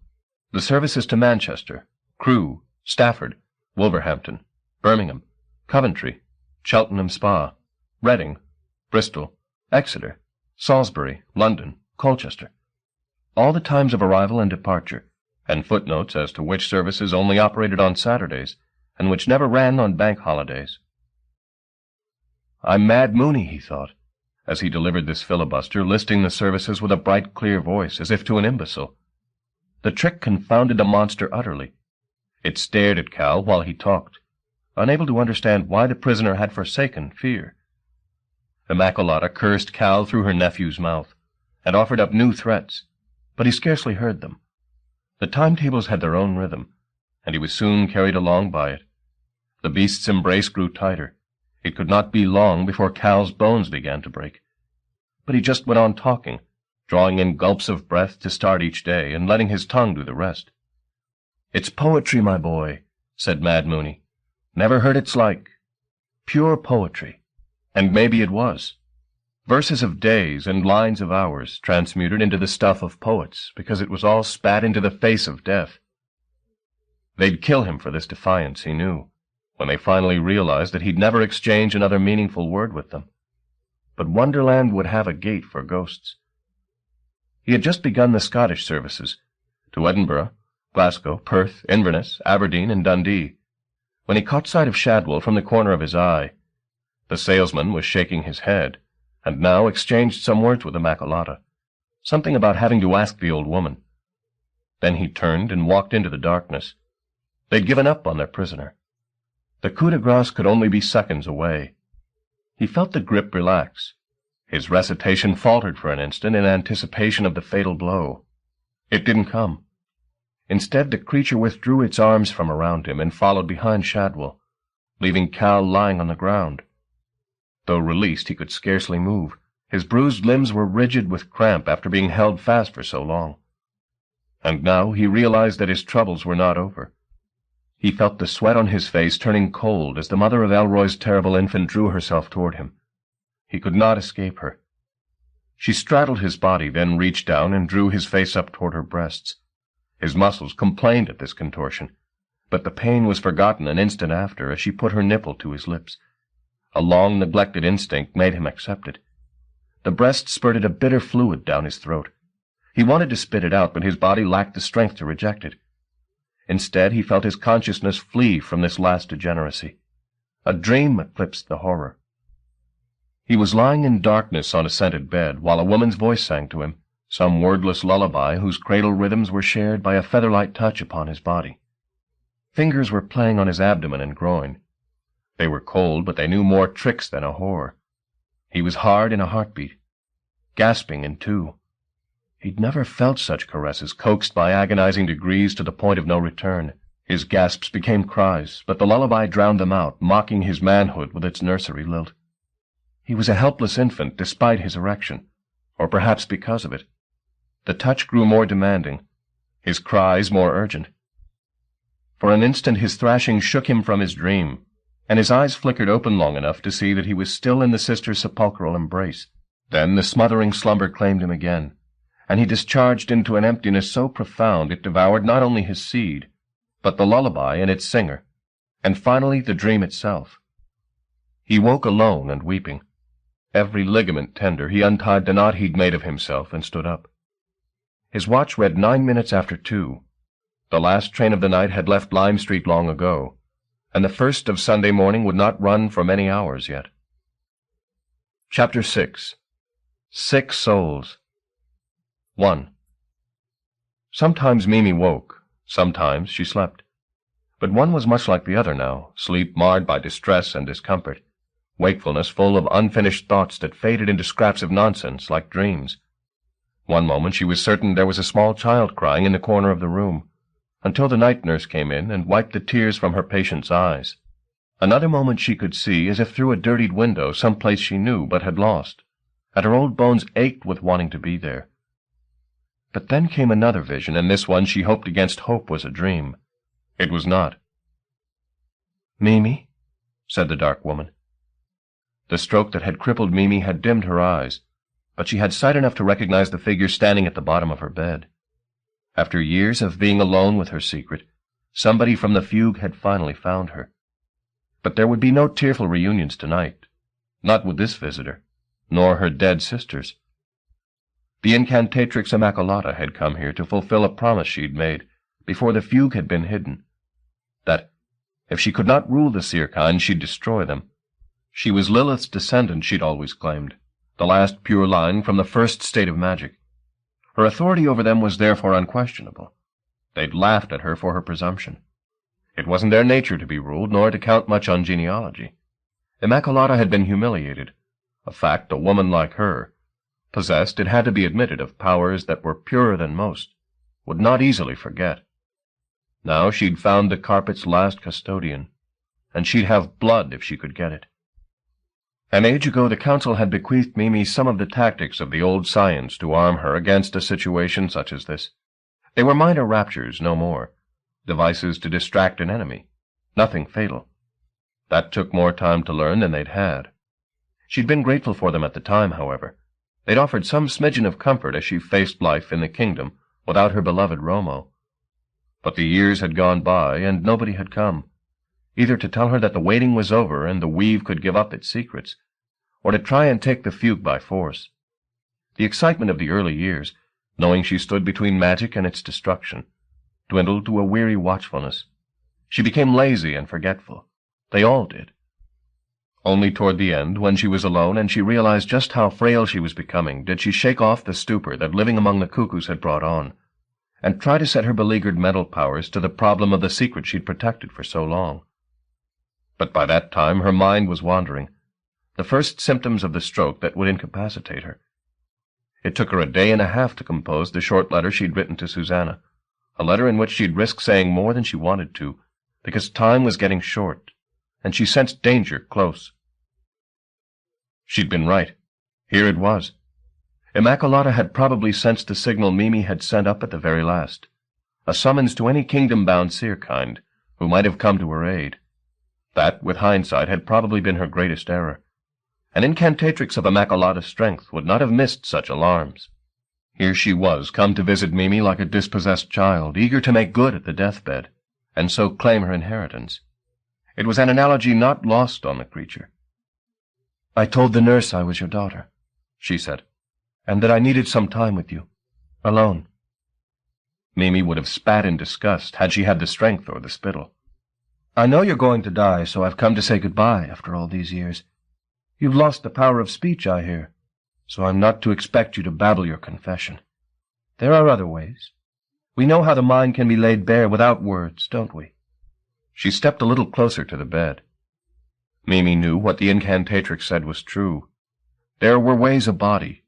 The services to Manchester, Crewe, Stafford, Wolverhampton, Birmingham, Coventry, Cheltenham Spa, Reading, Bristol, Exeter, Salisbury, London, Colchester. All the times of arrival and departure, and footnotes as to which services only operated on Saturdays, and which never ran on bank holidays. "I'm Mad Mooney," he thought, as he delivered this filibuster, listing the services with a bright, clear voice, as if to an imbecile. The trick confounded the monster utterly. It stared at Cal while he talked, unable to understand why the prisoner had forsaken fear. Immaculata cursed Cal through her nephew's mouth, and offered up new threats, but he scarcely heard them. The timetables had their own rhythm, and he was soon carried along by it. The beast's embrace grew tighter. It could not be long before Cal's bones began to break. But he just went on talking, drawing in gulps of breath to start each day, and letting his tongue do the rest. "It's poetry, my boy," said Mad Mooney. "Never heard its like. Pure poetry." And maybe it was. Verses of days and lines of hours transmuted into the stuff of poets, because it was all spat into the face of death. They'd kill him for this defiance, he knew, when they finally realized that he'd never exchange another meaningful word with them. But Wonderland would have a gate for ghosts. He had just begun the Scottish services, to Edinburgh, Glasgow, Perth, Inverness, Aberdeen, and Dundee, when he caught sight of Shadwell from the corner of his eye. The salesman was shaking his head, and now exchanged some words with Immaculata, something about having to ask the old woman. Then he turned and walked into the darkness. They'd given up on their prisoner. The coup de grace could only be seconds away. He felt the grip relax. His recitation faltered for an instant in anticipation of the fatal blow. It didn't come. Instead, the creature withdrew its arms from around him and followed behind Shadwell, leaving Cal lying on the ground. Though released, he could scarcely move. His bruised limbs were rigid with cramp after being held fast for so long. And now he realized that his troubles were not over. He felt the sweat on his face turning cold as the mother of Elroy's terrible infant drew herself toward him. He could not escape her. She straddled his body, then reached down and drew his face up toward her breasts. His muscles complained at this contortion, but the pain was forgotten an instant after as she put her nipple to his lips. A long-neglected instinct made him accept it. The breast spurted a bitter fluid down his throat. He wanted to spit it out, but his body lacked the strength to reject it. Instead, he felt his consciousness flee from this last degeneracy. A dream eclipsed the horror. He was lying in darkness on a scented bed, while a woman's voice sang to him, some wordless lullaby whose cradle rhythms were shared by a feather-light touch upon his body. Fingers were playing on his abdomen and groin. They were cold, but they knew more tricks than a whore. He was hard in a heartbeat, gasping in two. He'd never felt such caresses, coaxed by agonizing degrees to the point of no return. His gasps became cries, but the lullaby drowned them out, mocking his manhood with its nursery lilt. He was a helpless infant despite his erection, or perhaps because of it. The touch grew more demanding, his cries more urgent. For an instant his thrashing shook him from his dream, and his eyes flickered open long enough to see that he was still in the sister's sepulchral embrace. Then the smothering slumber claimed him again, and he discharged into an emptiness so profound it devoured not only his seed, but the lullaby and its singer, and finally the dream itself. He woke alone and weeping. Every ligament tender, he untied the knot he'd made of himself and stood up. His watch read 9 minutes after 2. The last train of the night had left Lime Street long ago, and the first of Sunday morning would not run for many hours yet. Chapter 6. Sick Souls. 1. Sometimes Mimi woke, sometimes she slept. But one was much like the other now, sleep marred by distress and discomfort, wakefulness full of unfinished thoughts that faded into scraps of nonsense like dreams. One moment she was certain there was a small child crying in the corner of the room, until the night nurse came in and wiped the tears from her patient's eyes. Another moment she could see, as if through a dirtied window, some place she knew but had lost, and her old bones ached with wanting to be there. But then came another vision, and this one she hoped against hope was a dream. It was not. "Mimi?" said the dark woman. The stroke that had crippled Mimi had dimmed her eyes, but she had sight enough to recognize the figure standing at the bottom of her bed. After years of being alone with her secret, somebody from the fugue had finally found her. But there would be no tearful reunions tonight, not with this visitor, nor her dead sisters. The incantatrix Immaculata had come here to fulfill a promise she'd made before the fugue had been hidden, that, if she could not rule the Seerkind, she'd destroy them. She was Lilith's descendant, she'd always claimed, the last pure line from the first state of magic. Her authority over them was therefore unquestionable. They'd laughed at her for her presumption. It wasn't their nature to be ruled, nor to count much on genealogy. Immaculata had been humiliated, a fact a woman like her, possessed, it had to be admitted, of powers that were purer than most, would not easily forget. Now she'd found the carpet's last custodian, and she'd have blood if she could get it. An age ago the Council had bequeathed Mimi some of the tactics of the old science to arm her against a situation such as this. They were minor raptures, no more, devices to distract an enemy, nothing fatal. That took more time to learn than they'd had. She'd been grateful for them at the time, however. They'd offered some smidgen of comfort as she faced life in the kingdom without her beloved Romo. But the years had gone by, and nobody had come, either to tell her that the waiting was over and the Weave could give up its secrets, or to try and take the fugue by force. The excitement of the early years, knowing she stood between magic and its destruction, dwindled to a weary watchfulness. She became lazy and forgetful. They all did. Only toward the end, when she was alone and she realized just how frail she was becoming, did she shake off the stupor that living among the cuckoos had brought on, and try to set her beleaguered mental powers to the problem of the secret she'd protected for so long. But by that time her mind was wandering, the first symptoms of the stroke that would incapacitate her. It took her a day and a half to compose the short letter she'd written to Susanna, a letter in which she'd risk saying more than she wanted to, because time was getting short, and she sensed danger close. She'd been right. Here it was. Immaculata had probably sensed the signal Mimi had sent up at the very last, a summons to any kingdom-bound Seerkind who might have come to her aid. That, with hindsight, had probably been her greatest error. An incantatrix of Immaculata's strength would not have missed such alarms. Here she was, come to visit Mimi like a dispossessed child, eager to make good at the deathbed, and so claim her inheritance. It was an analogy not lost on the creature. "I told the nurse I was your daughter," she said, "and that I needed some time with you, alone." Mimi would have spat in disgust had she had the strength or the spittle. "I know you're going to die, so I've come to say goodbye after all these years. You've lost the power of speech, I hear, so I'm not to expect you to babble your confession. There are other ways. We know how the mind can be laid bare without words, don't we?" She stepped a little closer to the bed. Mimi knew what the incantatrix said was true. There were ways a body,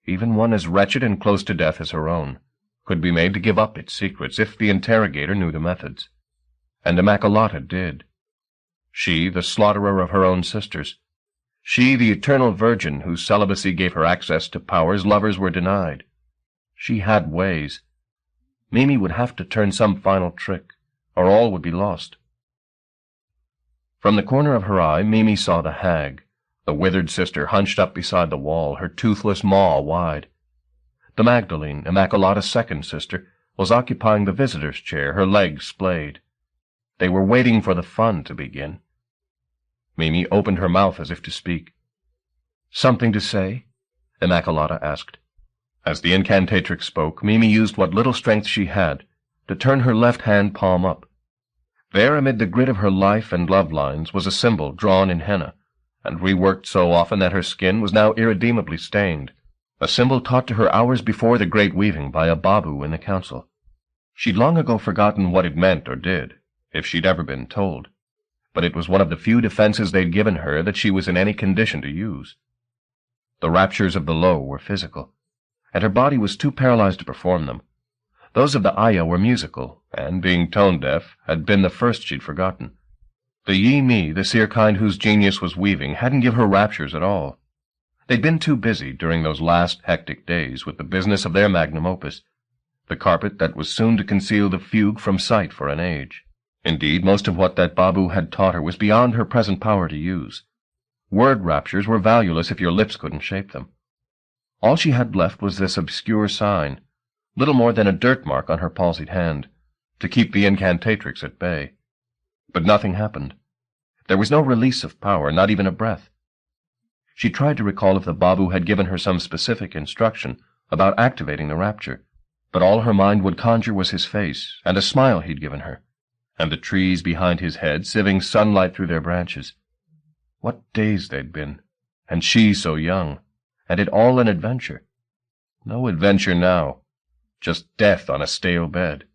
even one as wretched and close to death as her own, could be made to give up its secrets if the interrogator knew the methods. And Immaculata did. She, the slaughterer of her own sisters. She, the eternal virgin whose celibacy gave her access to powers lovers were denied. She had ways. Mimi would have to turn some final trick, or all would be lost. From the corner of her eye, Mimi saw the hag, the withered sister hunched up beside the wall, her toothless maw wide. The Magdalene, Immaculata's second sister, was occupying the visitor's chair, her legs splayed. They were waiting for the fun to begin. Mimi opened her mouth as if to speak. "Something to say?" Immaculata asked. As the incantatrix spoke, Mimi used what little strength she had to turn her left hand palm up. There, amid the grit of her life and love lines, was a symbol drawn in henna, and reworked so often that her skin was now irredeemably stained, a symbol taught to her hours before the great weaving by a babu in the council. She'd long ago forgotten what it meant or did, if she'd ever been told, but it was one of the few defenses they'd given her that she was in any condition to use. The raptures of the low were physical, and her body was too paralyzed to perform them. Those of the Aya were musical, and, being tone-deaf, had been the first she'd forgotten. The Yi-Mi, the Seerkind whose genius was weaving, hadn't given her raptures at all. They'd been too busy during those last hectic days with the business of their magnum opus, the carpet that was soon to conceal the fugue from sight for an age. Indeed, most of what that babu had taught her was beyond her present power to use. Word raptures were valueless if your lips couldn't shape them. All she had left was this obscure sign, little more than a dirt mark on her palsied hand, to keep the incantatrix at bay. But nothing happened. There was no release of power, not even a breath. She tried to recall if the Babu had given her some specific instruction about activating the rapture, but all her mind would conjure was his face and a smile he'd given her, and the trees behind his head sieving sunlight through their branches. What days they'd been, and she so young, and it all an adventure. No adventure now, just death on a stale bed.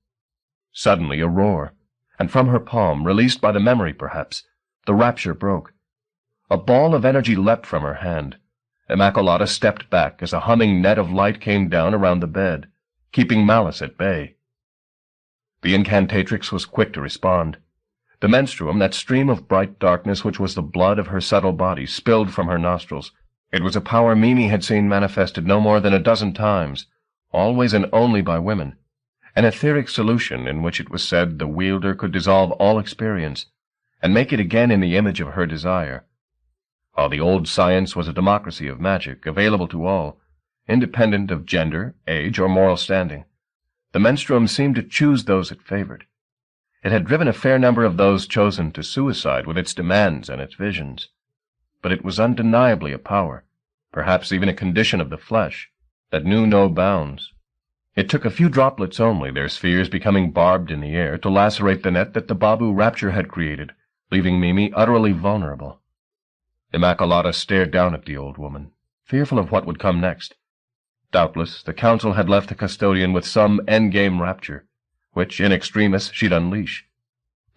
Suddenly a roar, and from her palm, released by the memory perhaps, the rapture broke. A ball of energy leapt from her hand. Immaculata stepped back as a humming net of light came down around the bed, keeping malice at bay. The incantatrix was quick to respond. The menstruum, that stream of bright darkness which was the blood of her subtle body, spilled from her nostrils. It was a power Mimi had seen manifested no more than a dozen times, always and only by women, an etheric solution in which it was said the wielder could dissolve all experience, and make it again in the image of her desire. While the old science was a democracy of magic, available to all, independent of gender, age, or moral standing, the menstruum seemed to choose those it favored. It had driven a fair number of those chosen to suicide with its demands and its visions. But it was undeniably a power, perhaps even a condition of the flesh, that knew no bounds. It took a few droplets only, their spheres becoming barbed in the air, to lacerate the net that the Babu rapture had created, leaving Mimi utterly vulnerable. Immaculata stared down at the old woman, fearful of what would come next. Doubtless, the council had left the custodian with some endgame rapture, which, in extremis, she'd unleash.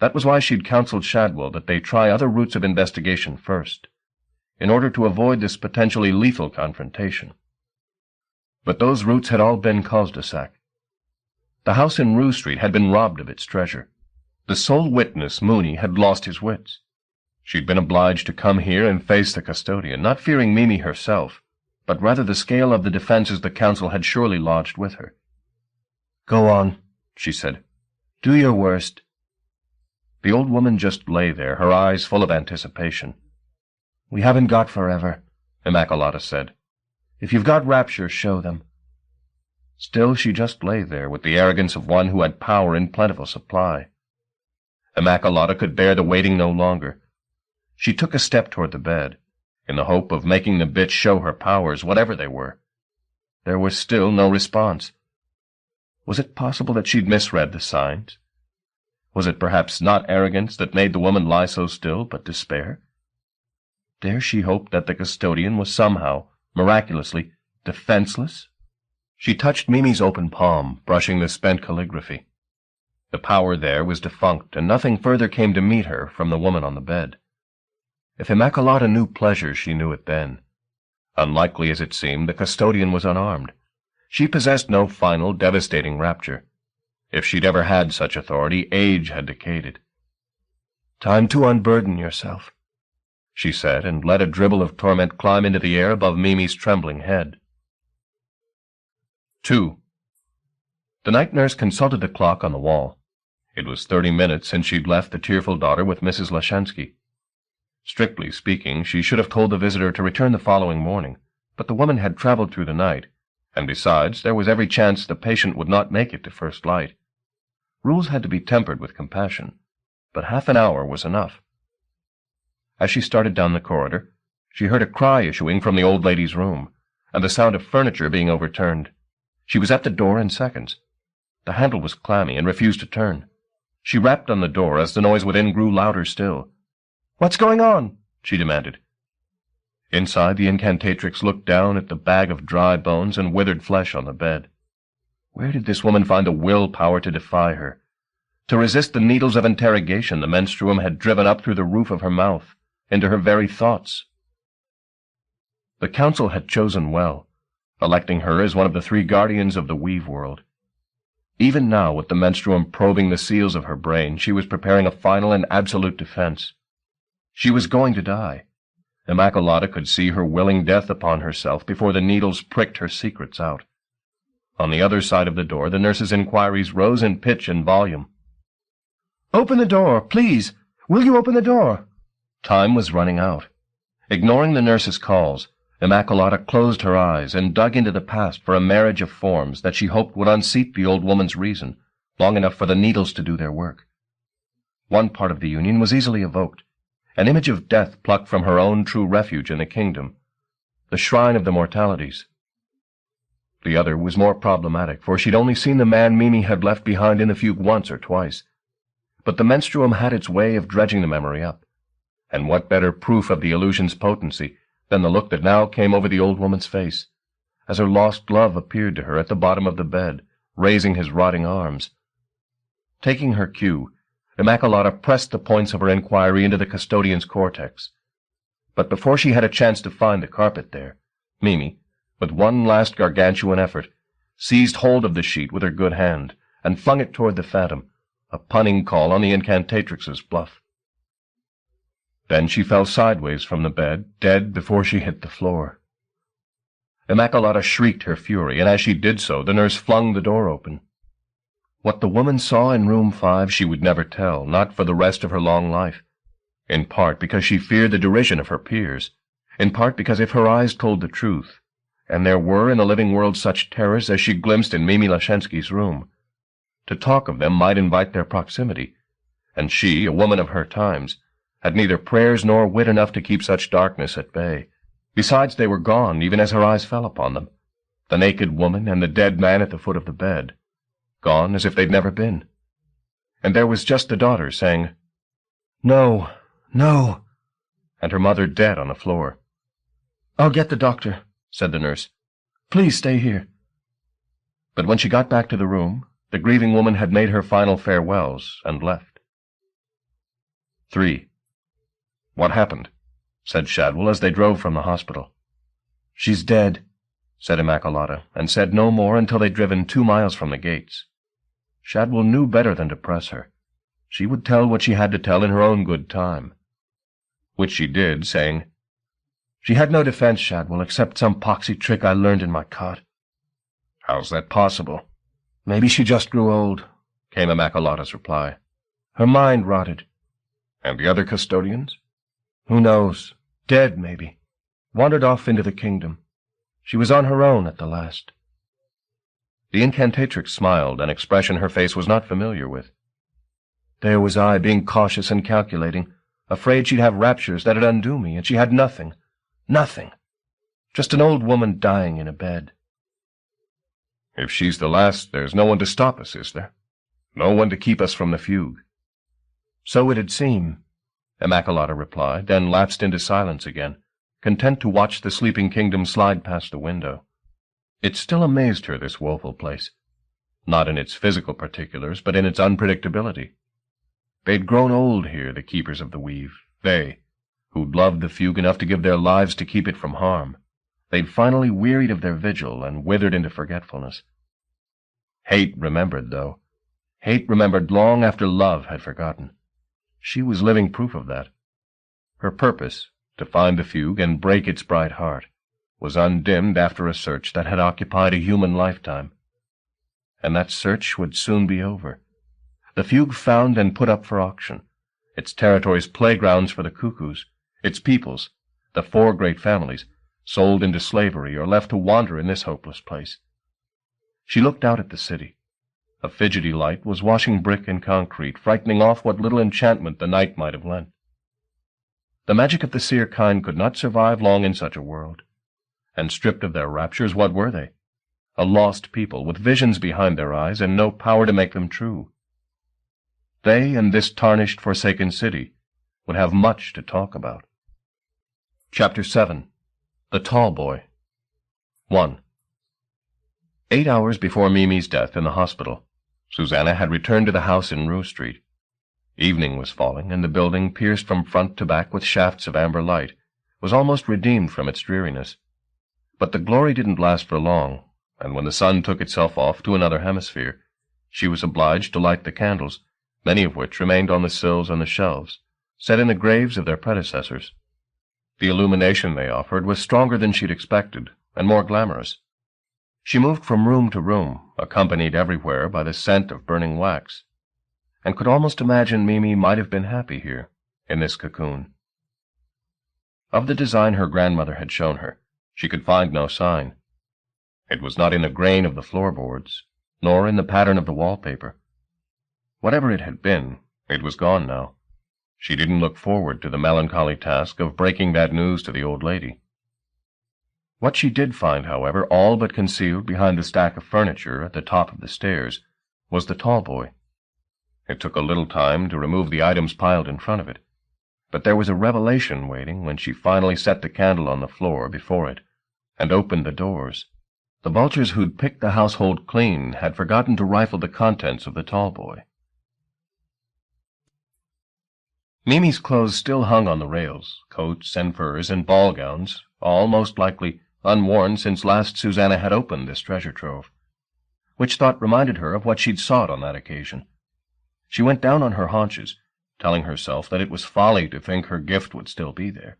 That was why she'd counseled Shadwell that they try other routes of investigation first, in order to avoid this potentially lethal confrontation. But those routes had all been cul-de-sac. The house in Rue Street had been robbed of its treasure. The sole witness, Mooney, had lost his wits. She'd been obliged to come here and face the custodian, not fearing Mimi herself, but rather the scale of the defenses the council had surely lodged with her. "Go on," she said. "Do your worst." The old woman just lay there, her eyes full of anticipation. "We haven't got forever," Immaculata said. "If you've got rapture, show them." Still she just lay there, with the arrogance of one who had power in plentiful supply. Immaculata could bear the waiting no longer. She took a step toward the bed, in the hope of making the bitch show her powers, whatever they were. There was still no response. Was it possible that she'd misread the signs? Was it perhaps not arrogance that made the woman lie so still, but despair? Dare she hope that the custodian was somehow, miraculously, defenseless? She touched Mimi's open palm, brushing the spent calligraphy. The power there was defunct, and nothing further came to meet her from the woman on the bed. If Immaculata knew pleasure, she knew it then. Unlikely as it seemed, the custodian was unarmed. She possessed no final, devastating rapture. If she'd ever had such authority, age had decayed it. "Time to unburden yourself," she said, and let a dribble of torment climb into the air above Mimi's trembling head. 2. The night nurse consulted the clock on the wall. It was 30 minutes since she'd left the tearful daughter with Mrs. Lashensky. Strictly speaking, she should have told the visitor to return the following morning, but the woman had traveled through the night, and besides, there was every chance the patient would not make it to first light. Rules had to be tempered with compassion, but half an hour was enough. As she started down the corridor, she heard a cry issuing from the old lady's room, and the sound of furniture being overturned. She was at the door in seconds. The handle was clammy and refused to turn. She rapped on the door as the noise within grew louder still. "What's going on?" she demanded. Inside, the incantatrix looked down at the bag of dry bones and withered flesh on the bed. Where did this woman find the will power to defy her, to resist the needles of interrogation the menstruum had driven up through the roof of her mouth, into her very thoughts? The council had chosen well, electing her as one of the 3 guardians of the Weaveworld. Even now, with the menstruum probing the seals of her brain, she was preparing a final and absolute defense. She was going to die. Immaculata could see her willing death upon herself before the needles pricked her secrets out. On the other side of the door, the nurse's inquiries rose in pitch and volume. "Open the door, please! Will you open the door?" Time was running out. Ignoring the nurse's calls, Immaculata closed her eyes and dug into the past for a marriage of forms that she hoped would unseat the old woman's reason, long enough for the needles to do their work. One part of the union was easily evoked. an image of death plucked from her own true refuge in the kingdom, the shrine of the mortalities. The other was more problematic, for she'd only seen the man Mimi had left behind in the fugue once or twice. But the menstruum had its way of dredging the memory up, and what better proof of the illusion's potency than the look that now came over the old woman's face, as her lost love appeared to her at the bottom of the bed, raising his rotting arms. Taking her cue, Immaculata pressed the points of her inquiry into the custodian's cortex. But before she had a chance to find the carpet there, Mimi, with one last gargantuan effort, seized hold of the sheet with her good hand and flung it toward the phantom, a punning call on the incantatrix's bluff. Then she fell sideways from the bed, dead before she hit the floor. Immaculata shrieked her fury, and as she did so, the nurse flung the door open. What the woman saw in room 5 she would never tell, not for the rest of her long life, in part because she feared the derision of her peers, in part because if her eyes told the truth, and there were in the living world such terrors as she glimpsed in Mimi Lashensky's room, to talk of them might invite their proximity, and she, a woman of her times, had neither prayers nor wit enough to keep such darkness at bay. Besides, they were gone, even as her eyes fell upon them, the naked woman and the dead man at the foot of the bed, gone as if they'd never been. And there was just the daughter saying, "No, no," and her mother dead on the floor. "I'll get the doctor," said the nurse. "Please stay here." But when she got back to the room, the grieving woman had made her final farewells and left. 3. "What happened?" said Shadwell as they drove from the hospital. "She's dead," said Immaculata, and said no more until they'd driven 2 miles from the gates. Shadwell knew better than to press her. She would tell what she had to tell in her own good time. Which she did, saying, "She had no defense, Shadwell, except some poxy trick I learned in my cot." "How's that possible?" "Maybe she just grew old," came Immaculata's reply. "Her mind rotted." "And the other custodians?" "Who knows? Dead, maybe. Wandered off into the kingdom. She was on her own at the last." The incantatrix smiled, an expression her face was not familiar with. "There was I, being cautious and calculating, afraid she'd have raptures that'd undo me, and she had nothing. Nothing. Just an old woman dying in a bed." "If she's the last, there's no one to stop us, is there? No one to keep us from the fugue?" "So it'd seem," Immaculata replied, then lapsed into silence again, content to watch the sleeping kingdom slide past the window. It still amazed her, this woeful place, not in its physical particulars, but in its unpredictability. They'd grown old here, the keepers of the weave, they, who'd loved the fugue enough to give their lives to keep it from harm. They'd finally wearied of their vigil and withered into forgetfulness. Hate remembered, though. Hate remembered long after love had forgotten. She was living proof of that. Her purpose, to find the fugue and break its bright heart, was undimmed after a search that had occupied a human lifetime. And that search would soon be over. The fugue found and put up for auction, its territories playgrounds for the cuckoos, its peoples, the 4 great families, sold into slavery or left to wander in this hopeless place. She looked out at the city. A fidgety light was washing brick and concrete, frightening off what little enchantment the night might have lent. The magic of the seer kind could not survive long in such a world. And stripped of their raptures, what were they? A lost people, with visions behind their eyes and no power to make them true. They and this tarnished, forsaken city would have much to talk about. Chapter 7. The Tall Boy. 1. 8 hours before Mimi's death in the hospital, Susanna had returned to the house in Rue Street. Evening was falling, and the building, pierced from front to back with shafts of amber light, was almost redeemed from its dreariness. But the glory didn't last for long, and when the sun took itself off to another hemisphere, she was obliged to light the candles, many of which remained on the sills and the shelves, set in the graves of their predecessors. The illumination they offered was stronger than she'd expected, and more glamorous. She moved from room to room, accompanied everywhere by the scent of burning wax, and could almost imagine Mimi might have been happy here, in this cocoon. Of the design her grandmother had shown her, she could find no sign. It was not in the grain of the floorboards, nor in the pattern of the wallpaper. Whatever it had been, it was gone now, She didn't look forward to the melancholy task of breaking that news to the old lady. What she did find, however, all but concealed behind the stack of furniture at the top of the stairs, was the tall boy. It took a little time to remove the items piled in front of it, but there was a revelation waiting when she finally set the candle on the floor before it and opened the doors. The vultures who'd picked the household clean had forgotten to rifle the contents of the tall boy. Mimi's clothes still hung on the rails, coats and furs and ball gowns, all most likely unworn since last Susanna had opened this treasure trove, which thought reminded her of what she'd sought on that occasion. She went down on her haunches, telling herself that it was folly to think her gift would still be there,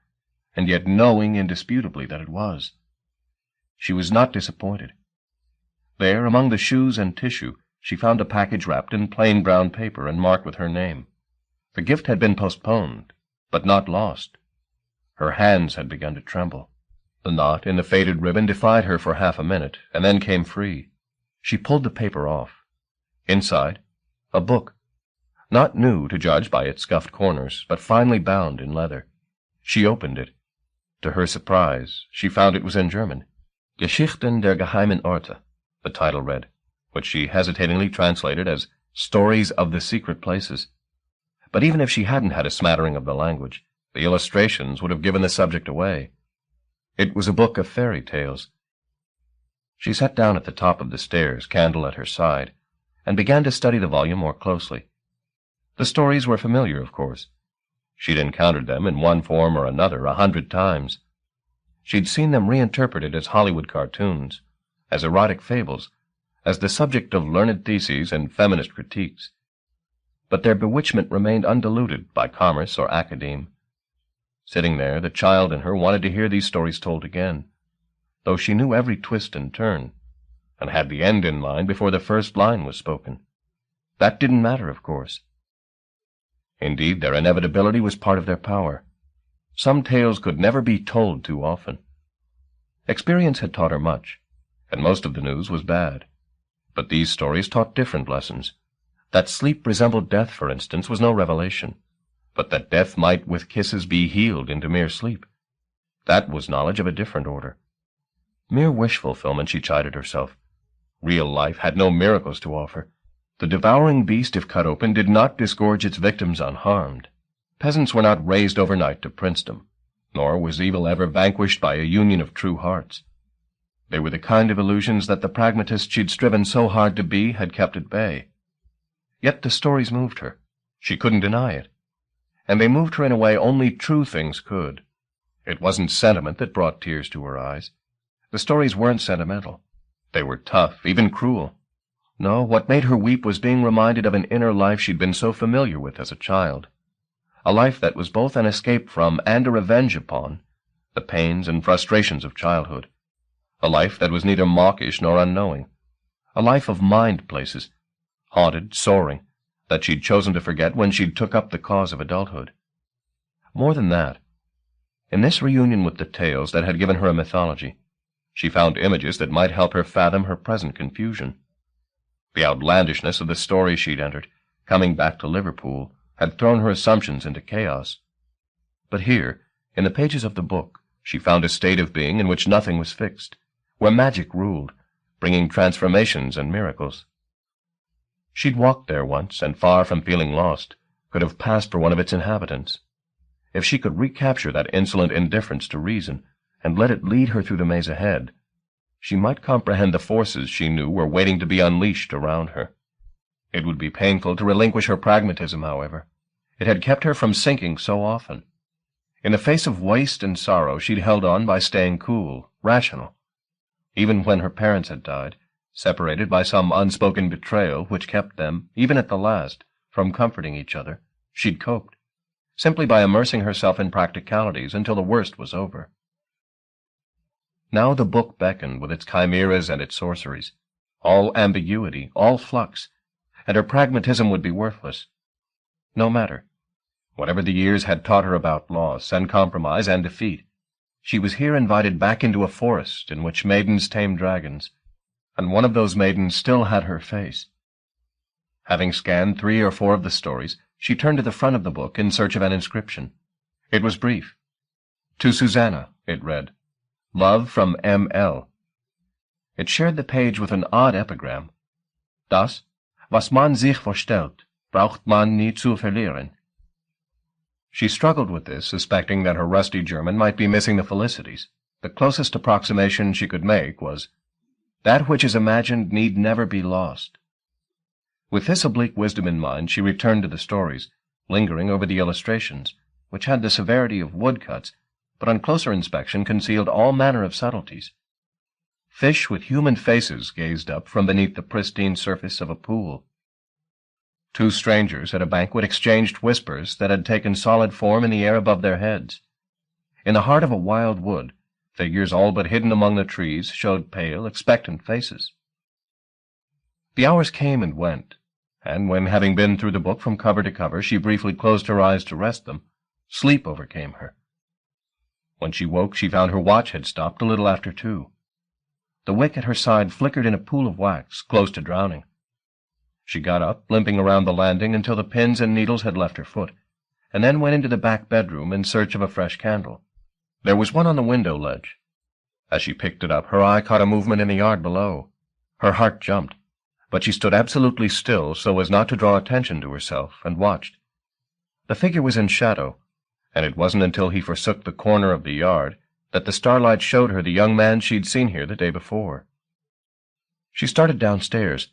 and yet knowing indisputably that it was. She was not disappointed. There, among the shoes and tissue, she found a package wrapped in plain brown paper and marked with her name. The gift had been postponed, but not lost. Her hands had begun to tremble. The knot in the faded ribbon defied her for half a minute, and then came free. She pulled the paper off. Inside, a book, not new to judge by its scuffed corners, but finely bound in leather. She opened it. To her surprise, she found it was in German. Geschichten der geheimen Orte, the title read, which she hesitatingly translated as Stories of the Secret Places. But even if she hadn't had a smattering of the language, the illustrations would have given the subject away. It was a book of fairy tales. She sat down at the top of the stairs, candle at her side, and began to study the volume more closely. The stories were familiar, of course. She'd encountered them in one form or another 100 times. She'd seen them reinterpreted as Hollywood cartoons, as erotic fables, as the subject of learned theses and feminist critiques. But their bewitchment remained undiluted by commerce or academe. Sitting there, the child in her wanted to hear these stories told again, though she knew every twist and turn, and had the end in mind before the first line was spoken. That didn't matter, of course. Indeed, their inevitability was part of their power. Some tales could never be told too often. Experience had taught her much, and most of the news was bad. But these stories taught different lessons. That sleep resembled death, for instance, was no revelation, but that death might with kisses be healed into mere sleep. That was knowledge of a different order. Mere wish fulfillment, she chided herself. Real life had no miracles to offer. The devouring beast, if cut open, did not disgorge its victims unharmed. Peasants were not raised overnight to princedom, nor was evil ever vanquished by a union of true hearts. They were the kind of illusions that the pragmatist she'd striven so hard to be had kept at bay. Yet the stories moved her. She couldn't deny it. And they moved her in a way only true things could. It wasn't sentiment that brought tears to her eyes. The stories weren't sentimental. They were tough, even cruel. No, what made her weep was being reminded of an inner life she'd been so familiar with as a child. A life that was both an escape from and a revenge upon the pains and frustrations of childhood. A life that was neither mawkish nor unknowing. A life of mind places, haunted, soaring, that she'd chosen to forget when she'd took up the cause of adulthood. More than that, in this reunion with the tales that had given her a mythology, she found images that might help her fathom her present confusion. The outlandishness of the story she'd entered, coming back to Liverpool, had thrown her assumptions into chaos. But here, in the pages of the book, she found a state of being in which nothing was fixed, where magic ruled, bringing transformations and miracles. She'd walked there once, and far from feeling lost, could have passed for one of its inhabitants. If she could recapture that insolent indifference to reason, and let it lead her through the maze ahead, she might comprehend the forces she knew were waiting to be unleashed around her. It would be painful to relinquish her pragmatism, however. It had kept her from sinking so often. In the face of waste and sorrow, she'd held on by staying cool, rational. Even when her parents had died, separated by some unspoken betrayal which kept them, even at the last, from comforting each other, she'd coped, simply by immersing herself in practicalities until the worst was over. Now the book beckoned with its chimeras and its sorceries, all ambiguity, all flux, and her pragmatism would be worthless. No matter. Whatever the years had taught her about loss and compromise and defeat, she was here invited back into a forest in which maidens tamed dragons, and one of those maidens still had her face. Having scanned 3 or 4 of the stories, she turned to the front of the book in search of an inscription. It was brief. To Susanna, it read. Love from M.L. It shared the page with an odd epigram. Das, was man sich vorstellt, braucht man nie zu verlieren. She struggled with this, suspecting that her rusty German might be missing the felicities. The closest approximation she could make was, that which is imagined need never be lost. With this oblique wisdom in mind, she returned to the stories, lingering over the illustrations, which had the severity of woodcuts, but on closer inspection concealed all manner of subtleties. Fish with human faces gazed up from beneath the pristine surface of a pool. Two strangers at a banquet exchanged whispers that had taken solid form in the air above their heads. In the heart of a wild wood, figures all but hidden among the trees showed pale, expectant faces. The hours came and went, and when, having been through the book from cover to cover, she briefly closed her eyes to rest them, sleep overcame her. When she woke, she found her watch had stopped a little after 2. The wick at her side flickered in a pool of wax, close to drowning. She got up, limping around the landing until the pins and needles had left her foot, and then went into the back bedroom in search of a fresh candle. There was one on the window ledge. As she picked it up, her eye caught a movement in the yard below. Her heart jumped, but she stood absolutely still so as not to draw attention to herself, and watched. The figure was in shadow, and it wasn't until he forsook the corner of the yard that the starlight showed her the young man she'd seen here the day before. She started downstairs,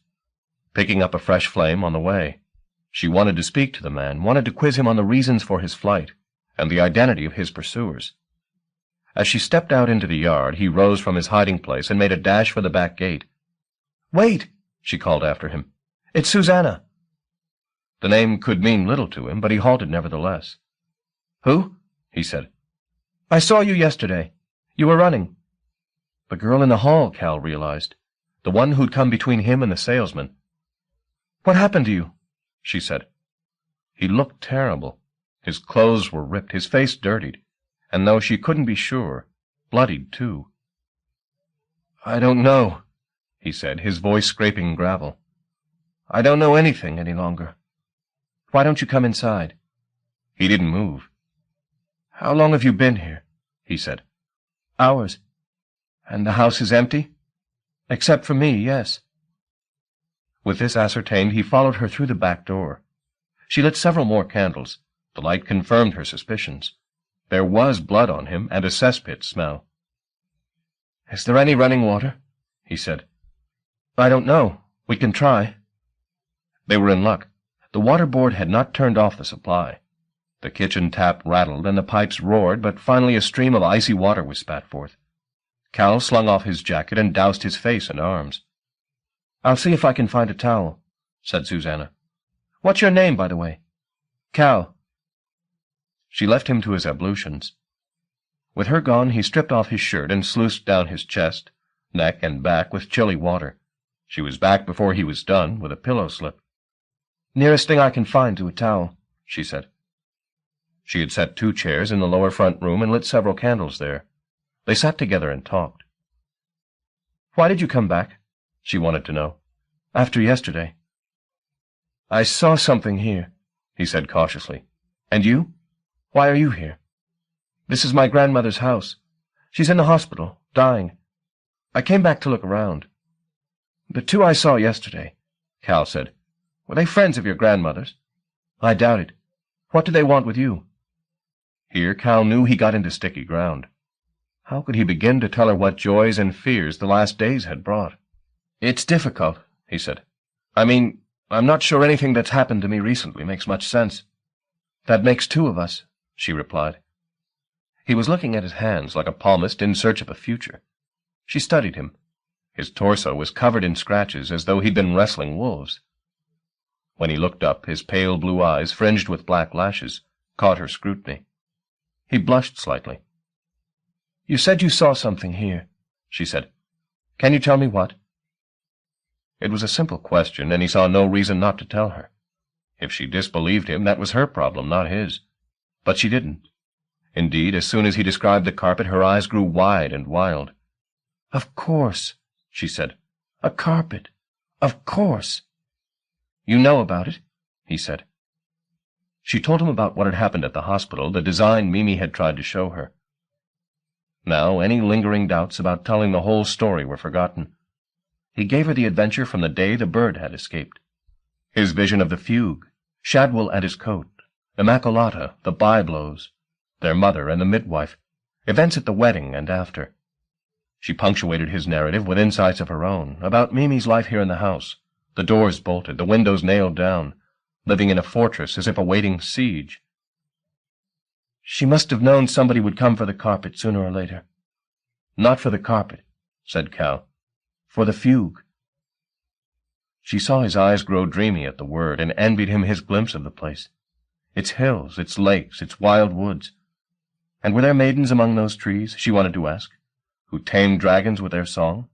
picking up a fresh flame on the way. She wanted to speak to the man, wanted to quiz him on the reasons for his flight, and the identity of his pursuers. As she stepped out into the yard, he rose from his hiding place and made a dash for the back gate. "Wait!" she called after him. "It's Susanna." The name could mean little to him, but he halted nevertheless. "Who?" he said. "I saw you yesterday. You were running." The girl in the hall, Cal realized. The one who'd come between him and the salesman. "What happened to you?" she said. He looked terrible. His clothes were ripped, his face dirtied, and though she couldn't be sure, bloodied too. "I don't know," he said, his voice scraping gravel. "I don't know anything any longer. Why don't you come inside?" He didn't move. "How long have you been here?" he said. "Hours. And the house is empty?" "Except for me, yes." With this ascertained, he followed her through the back door. She lit several more candles. The light confirmed her suspicions. There was blood on him and a cesspit smell. "Is there any running water?" he said. "I don't know. We can try." They were in luck. The water board had not turned off the supply. The kitchen tap rattled and the pipes roared, but finally a stream of icy water was spat forth. Cal slung off his jacket and doused his face and arms. "I'll see if I can find a towel," said Susanna. "What's your name, by the way?" "Cal." She left him to his ablutions. With her gone, he stripped off his shirt and sluiced down his chest, neck, and back with chilly water. She was back before he was done, with a pillow slip. "Nearest thing I can find to a towel," she said. She had set 2 chairs in the lower front room and lit several candles there. They sat together and talked. "Why did you come back?" she wanted to know. "After yesterday." "I saw something here," he said cautiously. "And you? Why are you here?" "This is my grandmother's house. She's in the hospital, dying. I came back to look around." "The 2 I saw yesterday," Cal said. "Were they friends of your grandmother's?" "I doubt it. What do they want with you?" Here Cal knew he got into sticky ground. How could he begin to tell her what joys and fears the last days had brought? "It's difficult," he said. "I mean, I'm not sure anything that's happened to me recently makes much sense." "That makes 2 of us," she replied. He was looking at his hands like a palmist in search of a future. She studied him. His torso was covered in scratches as though he'd been wrestling wolves. When he looked up, his pale blue eyes, fringed with black lashes, caught her scrutiny. He blushed slightly. "You said you saw something here," she said. "Can you tell me what?" It was a simple question, and he saw no reason not to tell her. If she disbelieved him, that was her problem, not his. But she didn't. Indeed, as soon as he described the carpet, her eyes grew wide and wild. "Of course," she said. "A carpet. Of course." "You know about it?" he said. She told him about what had happened at the hospital, the design Mimi had tried to show her. Now any lingering doubts about telling the whole story were forgotten. He gave her the adventure from the day the bird had escaped. His vision of the fugue, Shadwell and his coat, Immaculata, the byblows, their mother and the midwife, events at the wedding and after. She punctuated his narrative with insights of her own, about Mimi's life here in the house, the doors bolted, the windows nailed down, living in a fortress as if awaiting siege. She must have known somebody would come for the carpet sooner or later. Not for the carpet, said Cal. For the fugue. She saw his eyes grow dreamy at the word, and envied him his glimpse of the place. Its hills, its lakes, its wild woods. And were there maidens among those trees, she wanted to ask, who tamed dragons with their song?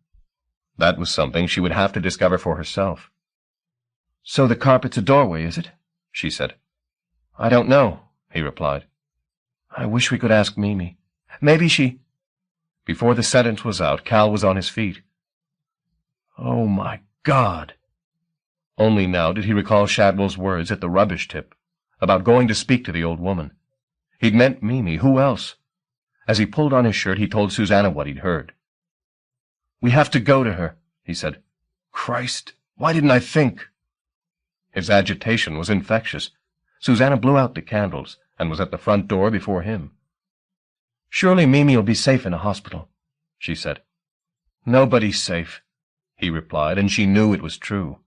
That was something she would have to discover for herself. So the carpet's a doorway, is it? She said. I don't know, he replied. I wish we could ask Mimi. Maybe she— Before the sentence was out, Cal was on his feet. Oh, my God! Only now did he recall Shadwell's words at the rubbish tip, about going to speak to the old woman. He'd meant Mimi. Who else? As he pulled on his shirt, he told Susanna what he'd heard. We have to go to her, he said. Christ, why didn't I think? His agitation was infectious. Susanna blew out the candles, and was at the front door before him. Surely Mimi'll be safe in a hospital, she said. Nobody's safe, he replied, and she knew it was true.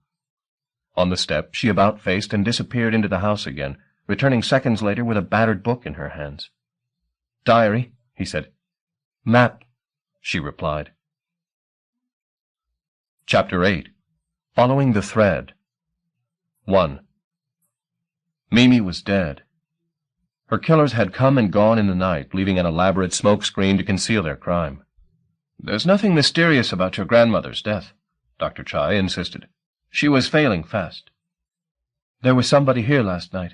On the step, she about-faced and disappeared into the house again, returning seconds later with a battered book in her hands. Diary, he said. Map, she replied. Chapter 8. Following the Thread. 1. Mimi was dead. Her killers had come and gone in the night, leaving an elaborate smoke screen to conceal their crime. There's nothing mysterious about your grandmother's death, Dr. Chai insisted. She was failing fast. There was somebody here last night.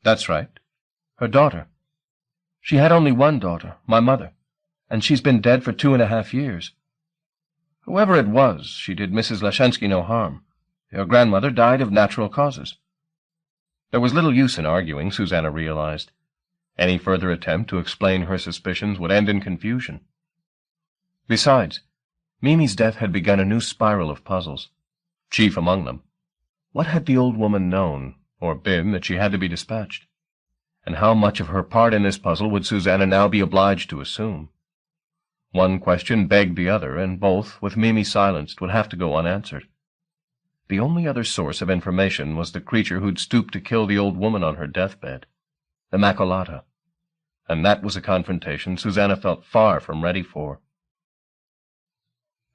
That's right. Her daughter. She had only one daughter, my mother, and she's been dead for 2.5 years. Whoever it was, she did Mrs. Lashensky no harm. Your grandmother died of natural causes. There was little use in arguing, Susanna realized. Any further attempt to explain her suspicions would end in confusion. Besides, Mimi's death had begun a new spiral of puzzles. Chief among them, what had the old woman known, or been, that she had to be dispatched? And how much of her part in this puzzle would Susanna now be obliged to assume? One question begged the other, and both, with Mimi silenced, would have to go unanswered. The only other source of information was the creature who'd stooped to kill the old woman on her deathbed, the Immaculata, and that was a confrontation Susanna felt far from ready for.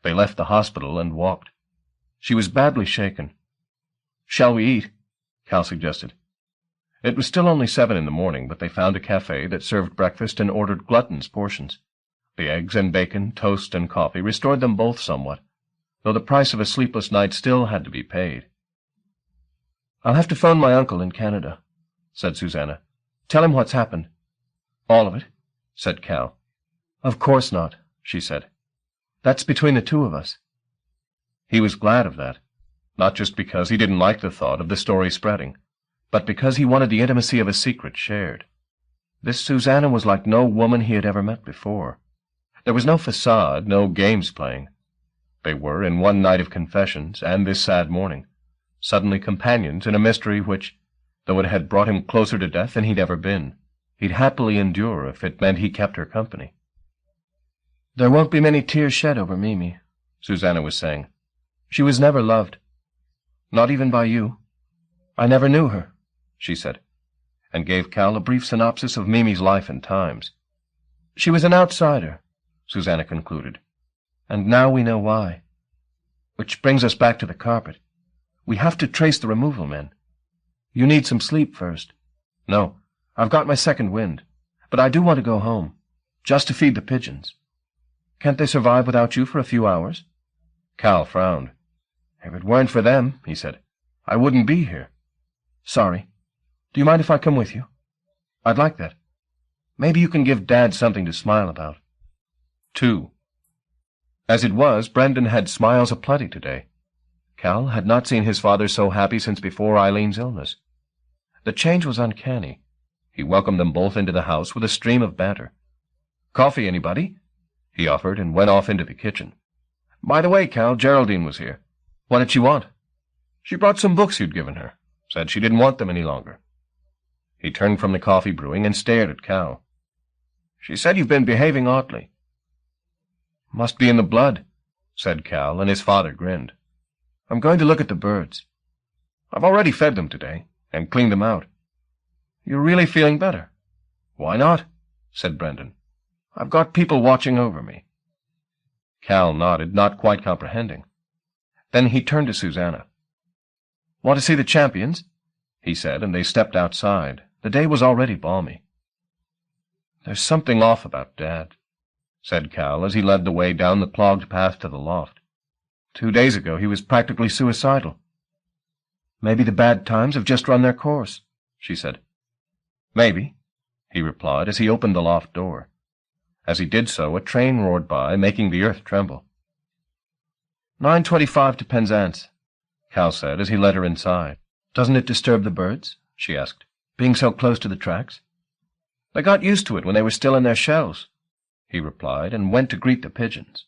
They left the hospital and walked. She was badly shaken. Shall we eat? Cal suggested. It was still only 7 in the morning, but they found a cafe that served breakfast and ordered glutton's portions. The eggs and bacon, toast and coffee restored them both somewhat, though the price of a sleepless night still had to be paid. I'll have to phone my uncle in Canada, said Susanna. Tell him what's happened. All of it, said Cal. Of course not, she said. That's between the two of us. He was glad of that, not just because he didn't like the thought of the story spreading, but because he wanted the intimacy of a secret shared. This Susanna was like no woman he had ever met before. There was no facade, no games playing. They were, in one night of confessions, and this sad morning, suddenly companions in a mystery which, though it had brought him closer to death than he'd ever been, he'd happily endure if it meant he kept her company. There won't be many tears shed over Mimi, Susanna was saying. She was never loved. Not even by you. I never knew her, she said, and gave Cal a brief synopsis of Mimi's life and times. She was an outsider, Susanna concluded, and now we know why. Which brings us back to the carpet. We have to trace the removal men. You need some sleep first. No, I've got my second wind, but I do want to go home, just to feed the pigeons. Can't they survive without you for a few hours? Cal frowned. If it weren't for them, he said, I wouldn't be here. Sorry. Do you mind if I come with you? I'd like that. Maybe you can give Dad something to smile about. 2. As it was, Brendan had smiles aplenty today. Cal had not seen his father so happy since before Eileen's illness. The change was uncanny. He welcomed them both into the house with a stream of banter. "Coffee, anybody?" he offered, and went off into the kitchen. "By the way, Cal, Geraldine was here. What did she want?" "She brought some books you'd given her. Said she didn't want them any longer." He turned from the coffee brewing and stared at Cal. "She said you've been behaving oddly." "Must be in the blood," said Cal, and his father grinned. "I'm going to look at the birds. I've already fed them today, and cleaned them out." "You're really feeling better?" "Why not?" said Brendan. "I've got people watching over me." Cal nodded, not quite comprehending. Then he turned to Susanna. "Want to see the champions?" he said, and they stepped outside. The day was already balmy. "There's something off about Dad," said Cal as he led the way down the clogged path to the loft. 2 days ago he was practically suicidal. "Maybe the bad times have just run their course," she said. "Maybe," he replied as he opened the loft door. As he did so, a train roared by, making the earth tremble. 9:25 to Penzance, Cal said as he led her inside. "Doesn't it disturb the birds?" she asked, "being so close to the tracks?" "They got used to it when they were still in their shells," he replied, and went to greet the pigeons.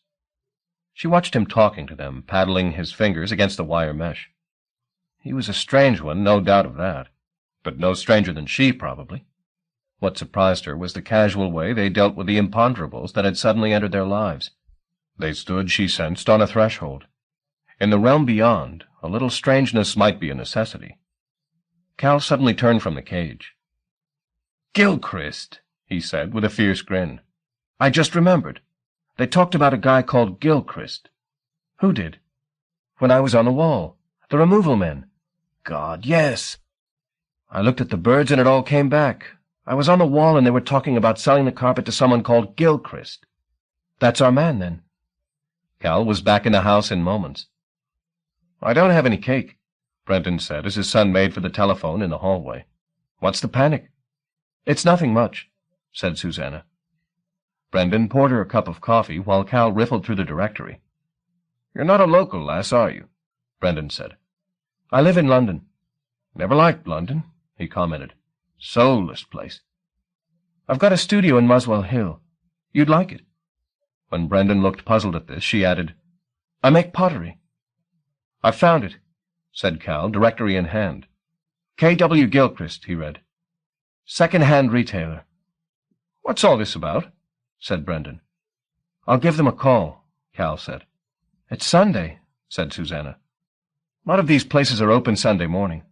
She watched him talking to them, paddling his fingers against the wire mesh. He was a strange one, no doubt of that, but no stranger than she, probably. What surprised her was the casual way they dealt with the imponderables that had suddenly entered their lives. They stood, she sensed, on a threshold. In the realm beyond, a little strangeness might be a necessity. Cal suddenly turned from the cage. "Gilchrist," he said, with a fierce grin. "I just remembered. They talked about a guy called Gilchrist." "Who did?" "When I was on the wall. The removal men." "God, yes." "I looked at the birds and it all came back. I was on the wall and they were talking about selling the carpet to someone called Gilchrist. That's our man, then." Cal was back in the house in moments. "I don't have any cake," Brendan said as his son made for the telephone in the hallway. "What's the panic?" "It's nothing much," said Susanna. Brendan poured her a cup of coffee while Cal riffled through the directory. "You're not a local, lass, are you?" Brendan said. "I live in London." "Never liked London," he commented. "Soulless place." "I've got a studio in Muswell Hill. You'd like it." When Brendan looked puzzled at this, she added, "I make pottery." "I've found it," said Cal, directory in hand. "K.W. Gilchrist," he read. "Second-hand retailer." "What's all this about?" said Brendan. "I'll give them a call," Cal said. "It's Sunday," said Susanna. "A lot of these places are open Sunday morning,"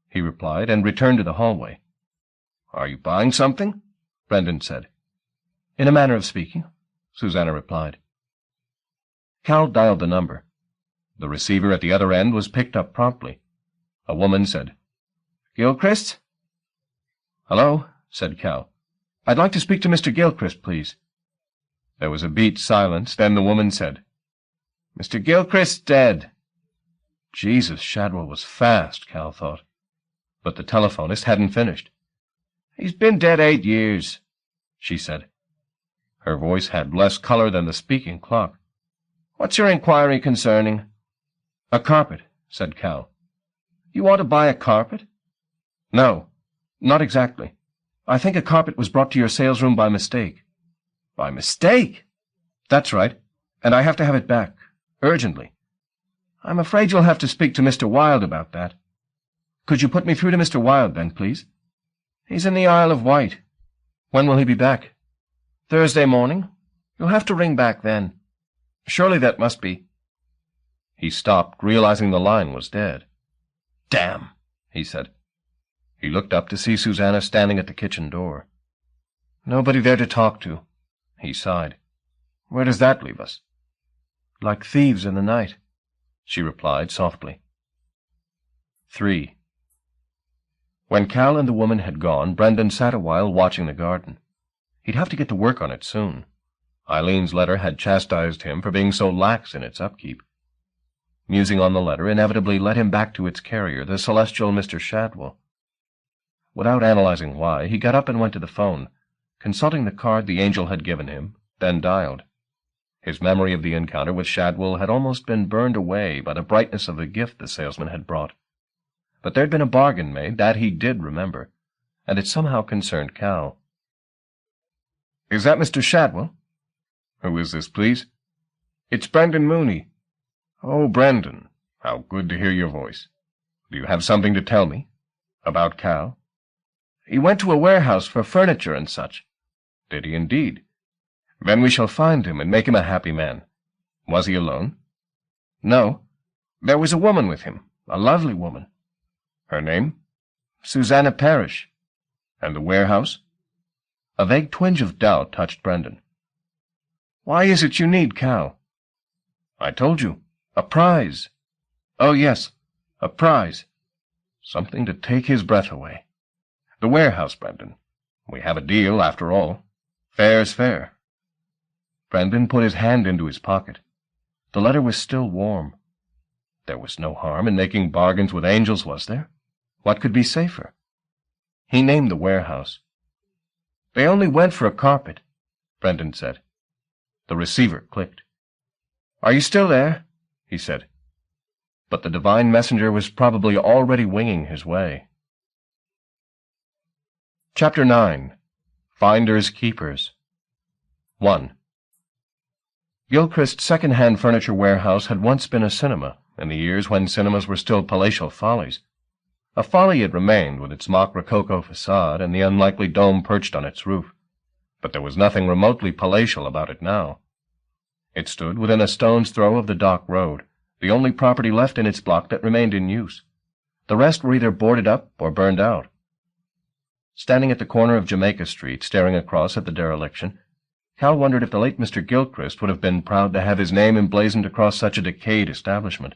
he replied, and returned to the hallway. "Are you buying something?" Brendan said. "In a manner of speaking," Susanna replied. Cal dialed the number. The receiver at the other end was picked up promptly. A woman said, "Gilchrist?" "Hello," said Cal. "I'd like to speak to Mr. Gilchrist, please." There was a beat silence, then the woman said, "Mr. Gilchrist's dead." Jesus, Shadwell was fast, Cal thought. But the telephonist hadn't finished. "He's been dead 8 years, she said. Her voice had less color than the speaking clock. "What's your inquiry concerning?" "A carpet," said Cal. "You want to buy a carpet?" "No, not exactly. I think a carpet was brought to your salesroom by mistake." "By mistake?" "That's right, and I have to have it back, urgently." "I'm afraid you'll have to speak to Mr. Wilde about that." "Could you put me through to Mr. Wilde, then, please?" "He's in the Isle of Wight." "When will he be back?" "Thursday morning. You'll have to ring back then. Surely that must be—" He stopped, realizing the line was dead. "Damn," he said. He looked up to see Susanna standing at the kitchen door. "Nobody there to talk to," he sighed. "Where does that leave us?" "Like thieves in the night," she replied softly. 3. When Cal and the woman had gone, Brendan sat a while watching the garden. He'd have to get to work on it soon. Eileen's letter had chastised him for being so lax in its upkeep. Musing on the letter inevitably led him back to its carrier, the celestial Mr. Shadwell. Without analyzing why, he got up and went to the phone, consulting the card the angel had given him, then dialed. His memory of the encounter with Shadwell had almost been burned away by the brightness of the gift the salesman had brought. but there'd been a bargain made, that he did remember, and it somehow concerned Cal. "Is that Mr. Shadwell?" "Who is this, please?" "It's Brendan Mooney." "Oh, Brendan, how good to hear your voice. Do you have something to tell me? About Cal?" "He went to a warehouse for furniture and such." "Did he indeed? Then we shall find him and make him a happy man. Was he alone?" "No. There was a woman with him, a lovely woman." "Her name?" "Susanna Parrish." "And the warehouse?" A vague twinge of doubt touched Brendan. "Why is it you need Cal?" "I told you. A prize." "Oh, yes, a prize." Something to take his breath away. "The warehouse, Brendan. We have a deal, after all. Fair's fair." Brendan put his hand into his pocket. The letter was still warm. There was no harm in making bargains with angels, was there? What could be safer? He named the warehouse. "They only went for a carpet," Brendan said. The receiver clicked. "Are you still there?" he said. But the divine messenger was probably already winging his way. Chapter 9. Finders Keepers. 1. Gilchrist's second-hand furniture warehouse had once been a cinema, in the years when cinemas were still palatial follies. A folly it remained, with its mock rococo facade and the unlikely dome perched on its roof. But there was nothing remotely palatial about it now. It stood within a stone's throw of the dock road, the only property left in its block that remained in use. The rest were either boarded up or burned out. Standing at the corner of Jamaica Street, staring across at the dereliction, Cal wondered if the late Mr. Gilchrist would have been proud to have his name emblazoned across such a decayed establishment.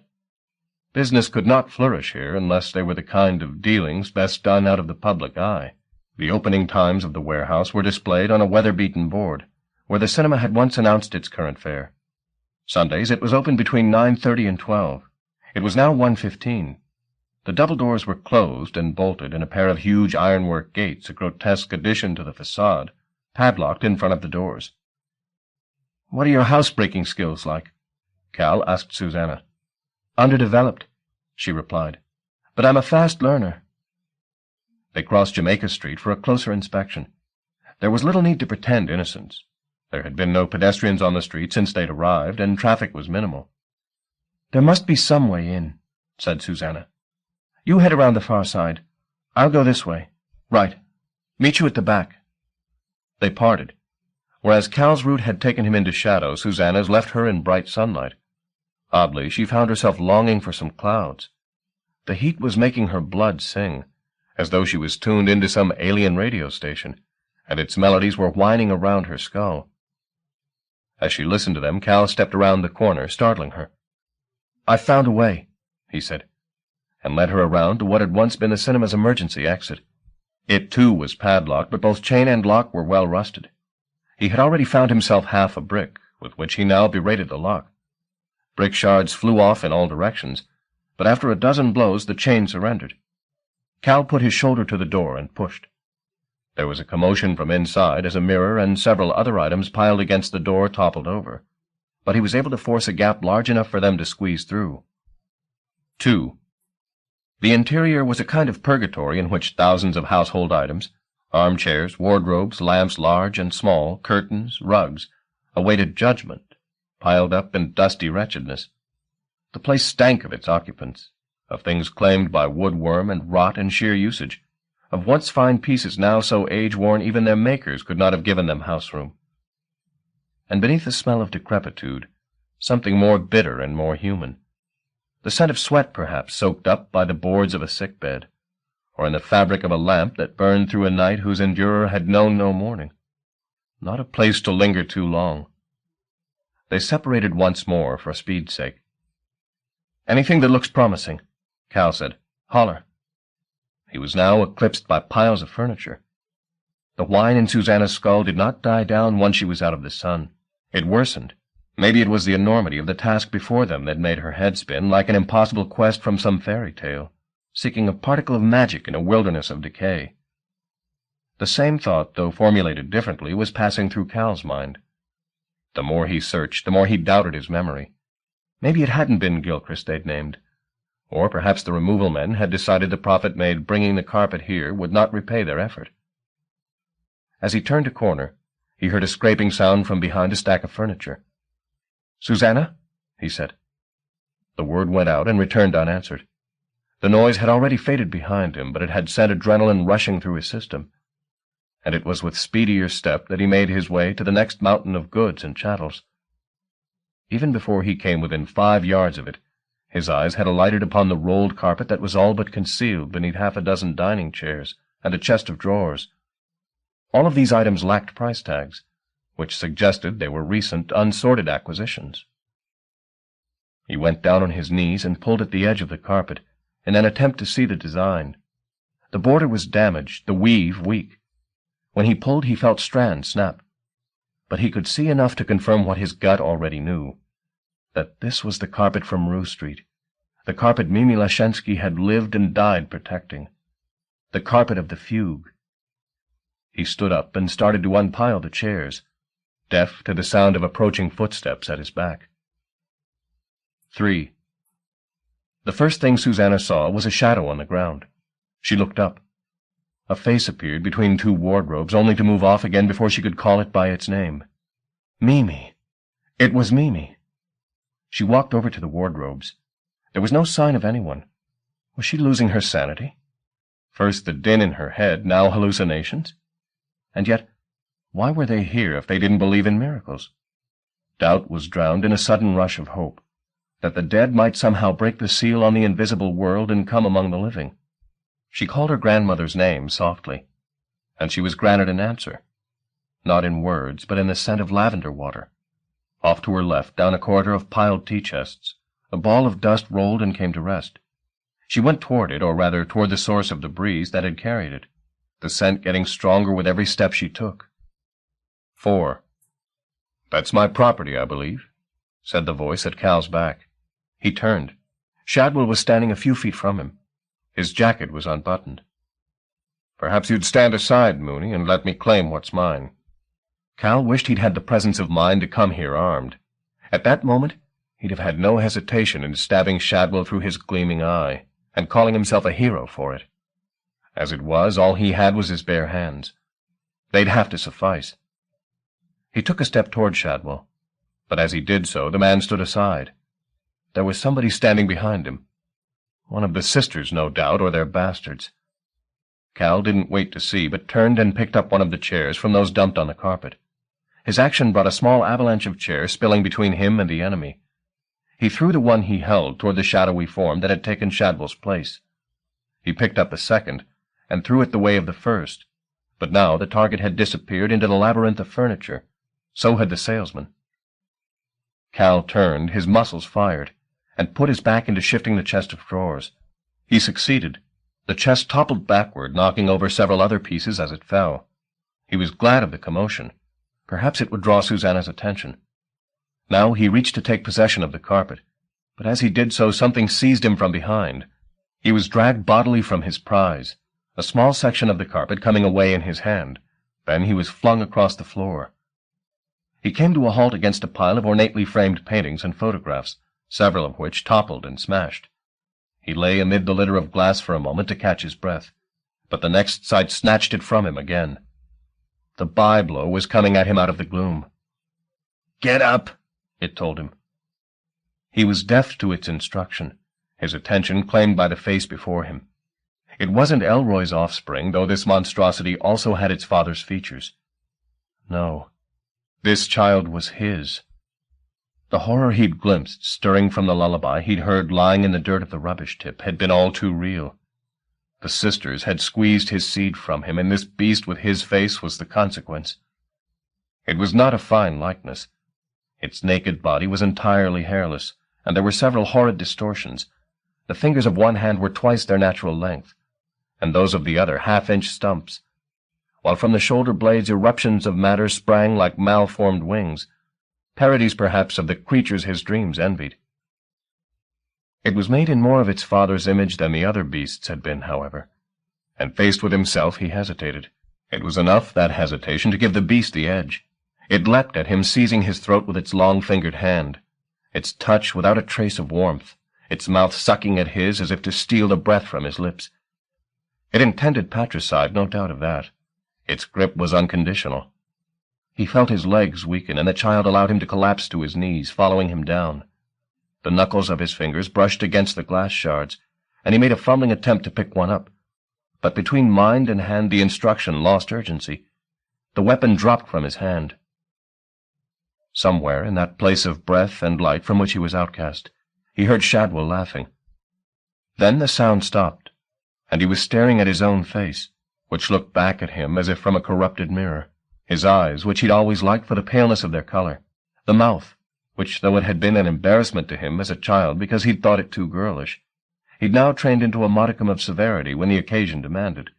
Business could not flourish here unless they were the kind of dealings best done out of the public eye. The opening times of the warehouse were displayed on a weather-beaten board, where the cinema had once announced its current fare. Sundays it was open between 9:30 and 12. It was now 1:15. The double doors were closed and bolted, and a pair of huge ironwork gates, a grotesque addition to the facade, padlocked in front of the doors. "What are your housebreaking skills like?" Cal asked Susanna. "Underdeveloped," she replied, "but I'm a fast learner." They crossed Jamaica Street for a closer inspection. There was little need to pretend innocence. There had been no pedestrians on the street since they'd arrived, and traffic was minimal. "There must be some way in," said Susanna. "You head around the far side. I'll go this way." "Right. Meet you at the back." They parted. Whereas Cal's route had taken him into shadow, Susanna's left her in bright sunlight. Oddly, she found herself longing for some clouds. The heat was making her blood sing, as though she was tuned into some alien radio station, and its melodies were whining around her skull. As she listened to them, Cal stepped around the corner, startling her. "I've found a way," he said, and led her around to what had once been the cinema's emergency exit. It, too, was padlocked, but both chain and lock were well rusted. He had already found himself half a brick, with which he now berated the lock. Brick shards flew off in all directions, but after a dozen blows the chain surrendered. Cal put his shoulder to the door and pushed. There was a commotion from inside as a mirror and several other items piled against the door toppled over, but he was able to force a gap large enough for them to squeeze through. 2. The interior was a kind of purgatory in which thousands of household items, armchairs, wardrobes, lamps large and small, curtains, rugs, awaited judgment, piled up in dusty wretchedness. The place stank of its occupants, of things claimed by woodworm and rot and sheer usage, of once fine pieces now so age-worn even their makers could not have given them house-room. And beneath the smell of decrepitude, something more bitter and more human. The scent of sweat, perhaps, soaked up by the boards of a sick-bed, or in the fabric of a lamp that burned through a night whose endurer had known no morning. Not a place to linger too long. They separated once more for speed's sake. "Anything that looks promising," Cal said. "Holler." He was now eclipsed by piles of furniture. The whine in Susanna's skull did not die down once she was out of the sun. It worsened. Maybe it was the enormity of the task before them that made her head spin like an impossible quest from some fairy tale, seeking a particle of magic in a wilderness of decay. The same thought, though formulated differently, was passing through Cal's mind. The more he searched, the more he doubted his memory. Maybe it hadn't been Gilchrist they'd named. Or perhaps the removal men had decided the profit made bringing the carpet here would not repay their effort. As he turned a corner, he heard a scraping sound from behind a stack of furniture. "Susanna?" he said. The word went out and returned unanswered. The noise had already faded behind him, but it had sent adrenaline rushing through his system, and it was with speedier step that he made his way to the next mountain of goods and chattels. Even before he came within 5 yards of it, his eyes had alighted upon the rolled carpet that was all but concealed beneath half a dozen dining chairs and a chest of drawers. All of these items lacked price tags, which suggested they were recent, unsorted acquisitions. He went down on his knees and pulled at the edge of the carpet, in an attempt to see the design. The border was damaged, the weave weak. When he pulled, he felt strands snap. But he could see enough to confirm what his gut already knew, that this was the carpet from Rue Street, the carpet Mimi Lashensky had lived and died protecting, the carpet of the fugue. He stood up and started to unpile the chairs, deaf to the sound of approaching footsteps at his back. 3. The first thing Susanna saw was a shadow on the ground. She looked up. A face appeared between 2 wardrobes, only to move off again before she could call it by its name. Mimi! It was Mimi! She walked over to the wardrobes. There was no sign of anyone. Was she losing her sanity? First the din in her head, now hallucinations? And yet, why were they here if they didn't believe in miracles? Doubt was drowned in a sudden rush of hope, that the dead might somehow break the seal on the invisible world and come among the living. She called her grandmother's name softly, and she was granted an answer, not in words, but in the scent of lavender water. Off to her left, down a corridor of piled tea-chests, a ball of dust rolled and came to rest. She went toward it, or rather toward the source of the breeze that had carried it, the scent getting stronger with every step she took. 4. "That's my property, I believe," said the voice at Cal's back. He turned. Shadwell was standing a few feet from him. His jacket was unbuttoned. "Perhaps you'd stand aside, Mooney, and let me claim what's mine." Cal wished he'd had the presence of mind to come here armed. At that moment, he'd have had no hesitation in stabbing Shadwell through his gleaming eye, and calling himself a hero for it. As it was, all he had was his bare hands. They'd have to suffice. He took a step toward Shadwell, but as he did so, the man stood aside. There was somebody standing behind him. One of the sisters, no doubt, or their bastards. Cal didn't wait to see, but turned and picked up one of the chairs from those dumped on the carpet. His action brought a small avalanche of chairs spilling between him and the enemy. He threw the one he held toward the shadowy form that had taken Shadwell's place. He picked up the second, and threw it the way of the first, but now the target had disappeared into the labyrinth of furniture. So had the salesman. Cal turned, his muscles fired, and put his back into shifting the chest of drawers. He succeeded. The chest toppled backward, knocking over several other pieces as it fell. He was glad of the commotion. Perhaps it would draw Susanna's attention. Now he reached to take possession of the carpet, but as he did so, something seized him from behind. He was dragged bodily from his prize, a small section of the carpet coming away in his hand. Then he was flung across the floor. He came to a halt against a pile of ornately framed paintings and photographs, several of which toppled and smashed. He lay amid the litter of glass for a moment to catch his breath, but the next sight snatched it from him again. The by-blow was coming at him out of the gloom. "Get up," it told him. He was deaf to its instruction, his attention claimed by the face before him. It wasn't Elroy's offspring, though this monstrosity also had its father's features. No, this child was his. The horror he'd glimpsed, stirring from the lullaby he'd heard lying in the dirt of the rubbish tip, had been all too real. The sisters had squeezed his seed from him, and this beast with his face was the consequence. It was not a fine likeness. Its naked body was entirely hairless, and there were several horrid distortions. The fingers of one hand were twice their natural length, and those of the other half-inch stumps, while from the shoulder blades eruptions of matter sprang like malformed wings, parodies perhaps of the creatures his dreams envied. It was made in more of its father's image than the other beasts had been, however, and faced with himself he hesitated. It was enough, that hesitation, to give the beast the edge. It leapt at him, seizing his throat with its long-fingered hand, its touch without a trace of warmth, its mouth sucking at his as if to steal the breath from his lips. It intended patricide, no doubt of that. Its grip was unconditional. He felt his legs weaken, and the child allowed him to collapse to his knees, following him down. The knuckles of his fingers brushed against the glass shards, and he made a fumbling attempt to pick one up. But between mind and hand the instruction lost urgency. The weapon dropped from his hand. Somewhere in that place of breath and light from which he was outcast, he heard Shadwell laughing. Then the sound stopped, and he was staring at his own face, which looked back at him as if from a corrupted mirror. His eyes, which he'd always liked for the paleness of their color, the mouth, which, though it had been an embarrassment to him as a child because he'd thought it too girlish, he'd now trained into a modicum of severity when the occasion demanded,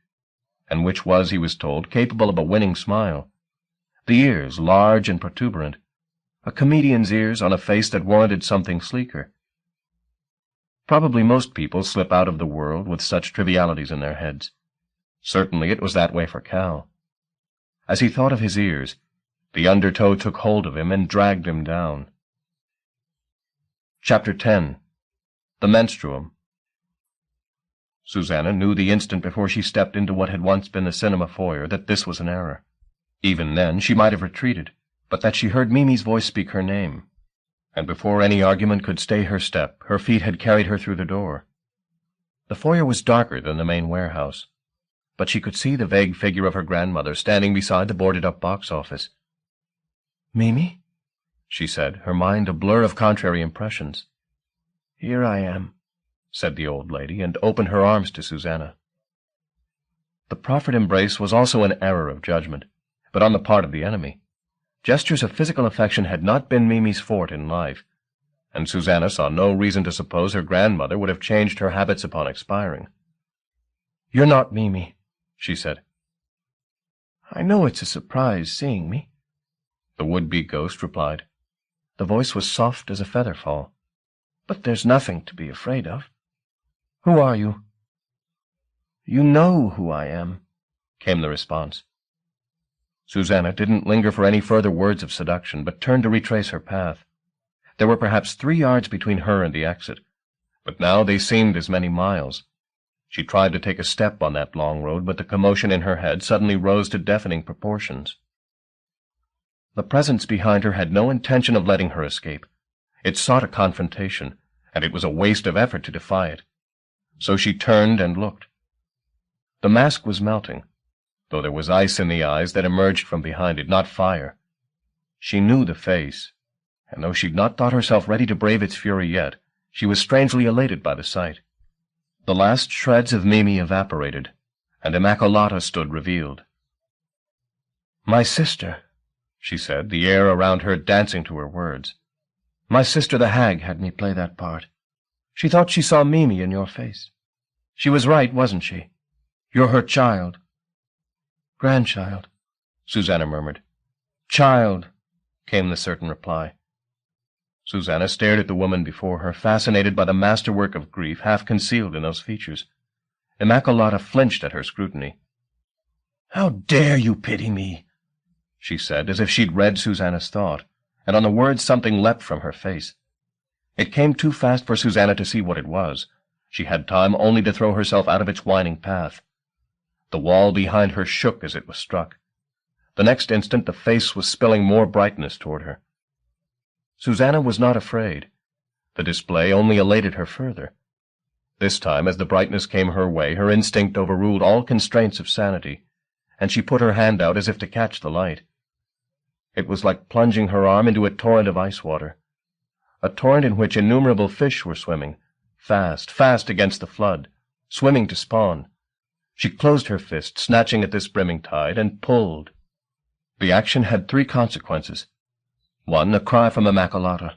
and which was, he was told, capable of a winning smile. The ears, large and protuberant, a comedian's ears on a face that warranted something sleeker. Probably most people slip out of the world with such trivialities in their heads. Certainly it was that way for Cal. As he thought of his ears, the undertow took hold of him and dragged him down. Chapter 10. The Menstruum. Susanna knew the instant before she stepped into what had once been the cinema foyer that this was an error. Even then she might have retreated, but that she heard Mimi's voice speak her name, and before any argument could stay her step, her feet had carried her through the door. The foyer was darker than the main warehouse, but she could see the vague figure of her grandmother standing beside the boarded-up box office. "Mimi?" she said, her mind a blur of contrary impressions. "Here I am," said the old lady, and opened her arms to Susanna. The proffered embrace was also an error of judgment, but on the part of the enemy. Gestures of physical affection had not been Mimi's forte in life, and Susanna saw no reason to suppose her grandmother would have changed her habits upon expiring. "You're not Mimi," she said. "I know it's a surprise seeing me," the would-be ghost replied. The voice was soft as a feather fall. "But there's nothing to be afraid of. Who are you?" "You know who I am," came the response. Susanna didn't linger for any further words of seduction, but turned to retrace her path. There were perhaps 3 yards between her and the exit, but now they seemed as many miles. She tried to take a step on that long road, but the commotion in her head suddenly rose to deafening proportions. The presence behind her had no intention of letting her escape. It sought a confrontation, and it was a waste of effort to defy it. So she turned and looked. The mask was melting, though there was ice in the eyes that emerged from behind it, not fire. She knew the face, and though she'd not thought herself ready to brave its fury yet, she was strangely elated by the sight. The last shreds of Mimi evaporated, and Immacolata stood revealed. "My sister," she said, the air around her dancing to her words. "My sister the hag had me play that part. She thought she saw Mimi in your face. She was right, wasn't she? You're her child." "Grandchild," Susanna murmured. "Child," came the certain reply. Susanna stared at the woman before her, fascinated by the masterwork of grief half concealed in those features. Immacolata flinched at her scrutiny. "How dare you pity me?" she said, as if she'd read Susanna's thought, and on the words something leapt from her face. It came too fast for Susanna to see what it was. She had time only to throw herself out of its winding path. The wall behind her shook as it was struck. The next instant the face was spilling more brightness toward her. Susanna was not afraid. The display only elated her further. This time, as the brightness came her way, her instinct overruled all constraints of sanity, and she put her hand out as if to catch the light. It was like plunging her arm into a torrent of ice water, a torrent in which innumerable fish were swimming, fast, fast against the flood, swimming to spawn. She closed her fist, snatching at this brimming tide, and pulled. The action had 3 consequences. 1, a cry from Immacolata.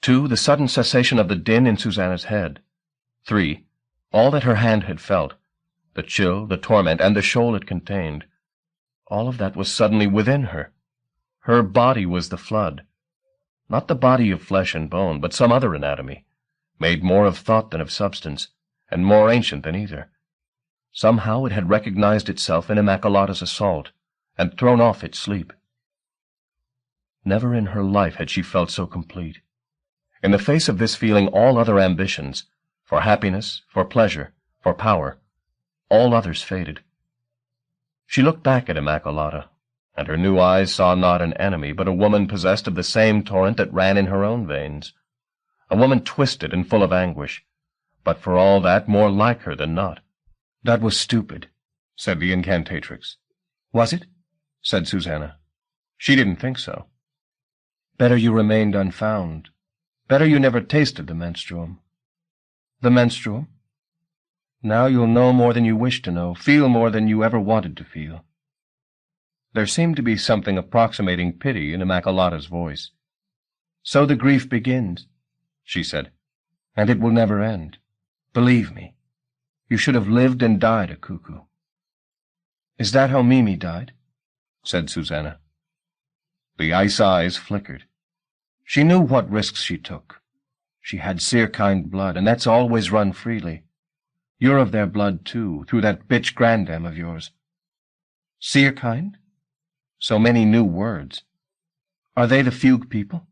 2, the sudden cessation of the din in Susanna's head. 3, all that her hand had felt, the chill, the torment, and the shoal it contained. All of that was suddenly within her. Her body was the flood. Not the body of flesh and bone, but some other anatomy, made more of thought than of substance, and more ancient than either. Somehow it had recognized itself in Immacolata's assault, and thrown off its sleep. Never in her life had she felt so complete. In the face of this feeling, all other ambitions, for happiness, for pleasure, for power, all others faded. She looked back at Immaculata, and her new eyes saw not an enemy, but a woman possessed of the same torrent that ran in her own veins. A woman twisted and full of anguish, but for all that more like her than not. "That was stupid," said the incantatrix. "Was it?" said Susanna. She didn't think so. "Better you remained unfound. Better you never tasted the menstruum." "The menstruum?" "Now you'll know more than you wish to know, feel more than you ever wanted to feel." There seemed to be something approximating pity in Immaculata's voice. "So the grief begins," she said, "and it will never end. Believe me, you should have lived and died a cuckoo." "Is that how Mimi died?" said Susanna. The ice eyes flickered. She knew what risks she took. She had Seerkind blood, and that's always run freely. You're of their blood, too, through that bitch grandam of yours. Seerkind? So many new words. Are they the fugue people?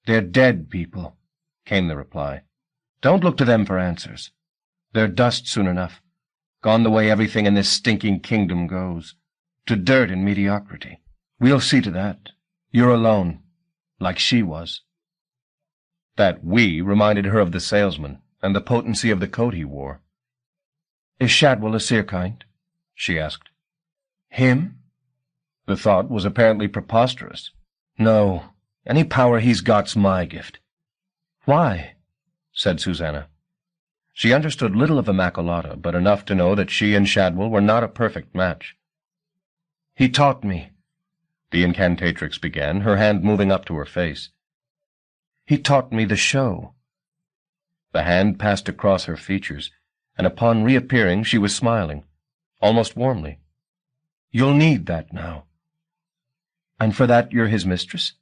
"They're dead people," came the reply. "Don't look to them for answers. They're dust soon enough, gone the way everything in this stinking kingdom goes, to dirt and mediocrity. We'll see to that. You're alone, like she was." That "we" reminded her of the salesman, and the potency of the coat he wore. "Is Shadwell a Seerkind?" she asked. "Him?" The thought was apparently preposterous. "No, any power he's got's my gift." "Why?" said Susanna. She understood little of Immaculata, but enough to know that she and Shadwell were not a perfect match. "He taught me," the incantatrix began, her hand moving up to her face. "He taught me the show." The hand passed across her features, and upon reappearing she was smiling, almost warmly. "You'll need that now." "And for that you're his mistress?"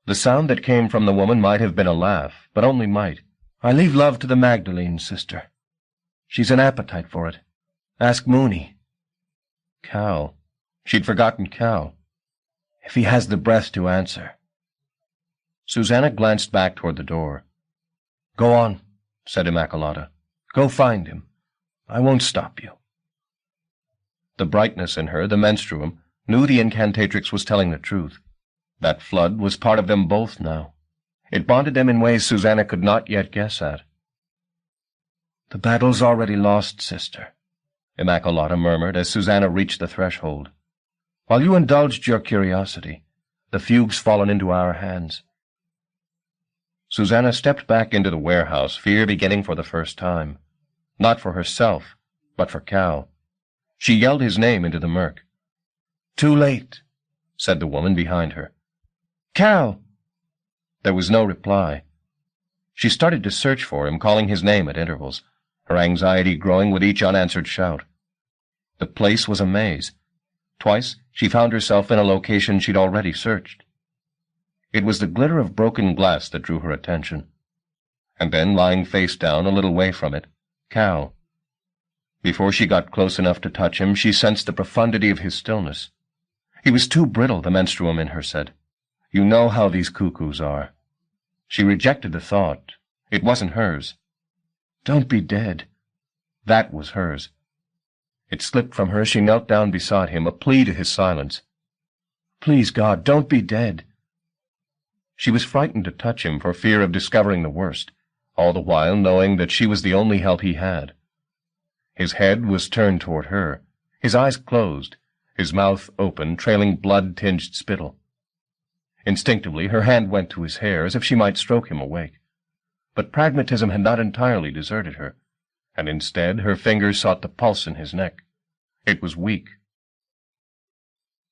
The sound that came from the woman might have been a laugh, but only might. "I leave love to the Magdalene, sister. She's an appetite for it. Ask Mooney." Cal. She'd forgotten Cal. "If he has the breath to answer." Susanna glanced back toward the door. "Go on," said Immaculata. "Go find him. I won't stop you." The brightness in her, the menstruum, knew the incantatrix was telling the truth. That flood was part of them both now. It bonded them in ways Susanna could not yet guess at. "The battle's already lost, sister," Immaculata murmured as Susanna reached the threshold. "While you indulged your curiosity, the fugue's fallen into our hands." Susanna stepped back into the warehouse, fear beginning for the first time. Not for herself, but for Cal. She yelled his name into the murk. "Too late," said the woman behind her. "Cal!" There was no reply. She started to search for him, calling his name at intervals, her anxiety growing with each unanswered shout. The place was a maze. Twice she found herself in a location she'd already searched. It was the glitter of broken glass that drew her attention. And then, lying face down a little way from it, Cal. Before she got close enough to touch him, she sensed the profundity of his stillness. He was too brittle, the menstruum in her said. You know how these cuckoos are. She rejected the thought. It wasn't hers. "Don't be dead." That was hers. It slipped from her as she knelt down beside him, a plea to his silence. "Please, God, don't be dead." She was frightened to touch him for fear of discovering the worst, all the while knowing that she was the only help he had. His head was turned toward her, his eyes closed, his mouth open, trailing blood-tinged spittle. Instinctively her hand went to his hair, as if she might stroke him awake. But pragmatism had not entirely deserted her, and instead her fingers sought the pulse in his neck. It was weak.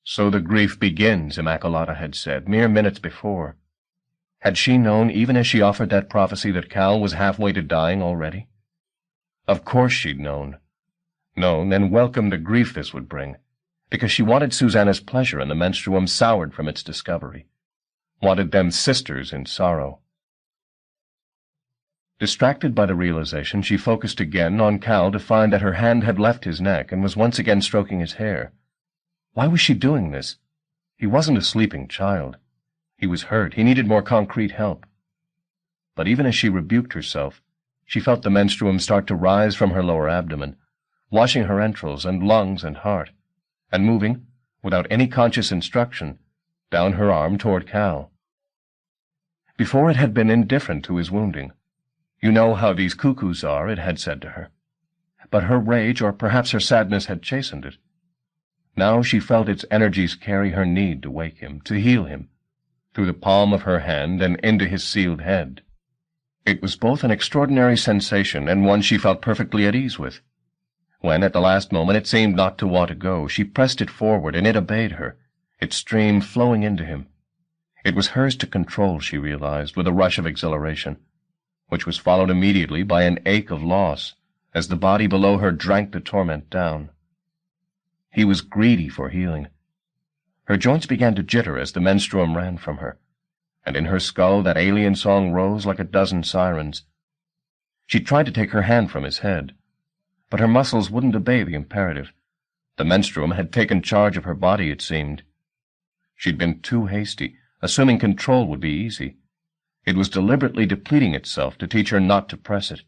"So the grief begins," Immaculata had said, mere minutes before. Had she known, even as she offered that prophecy, that Cal was halfway to dying already? Of course she'd known. Known and welcomed the grief this would bring, because she wanted Susanna's pleasure in the menstruum soured from its discovery. Wanted them sisters in sorrow. Distracted by the realization, she focused again on Cal to find that her hand had left his neck and was once again stroking his hair. Why was she doing this? He wasn't a sleeping child. He was hurt. He needed more concrete help. but even as she rebuked herself, she felt the menstruum start to rise from her lower abdomen, washing her entrails and lungs and heart, and moving, without any conscious instruction, down her arm toward Cal. Before it had been indifferent to his wounding. You know how these cuckoos are, it had said to her. But her rage, or perhaps her sadness, had chastened it. Now she felt its energies carry her need to wake him, to heal him, through the palm of her hand and into his sealed head. It was both an extraordinary sensation and one she felt perfectly at ease with. When, at the last moment, it seemed not to want to go, she pressed it forward, and it obeyed her, its stream flowing into him. It was hers to control, she realized, with a rush of exhilaration, which was followed immediately by an ache of loss, as the body below her drank the torment down. He was greedy for healing. Her joints began to jitter as the menstruum ran from her, and in her skull that alien song rose like a dozen sirens. She tried to take her hand from his head, but her muscles wouldn't obey the imperative. The menstruum had taken charge of her body, it seemed. She'd been too hasty, assuming control would be easy. It was deliberately depleting itself to teach her not to press it.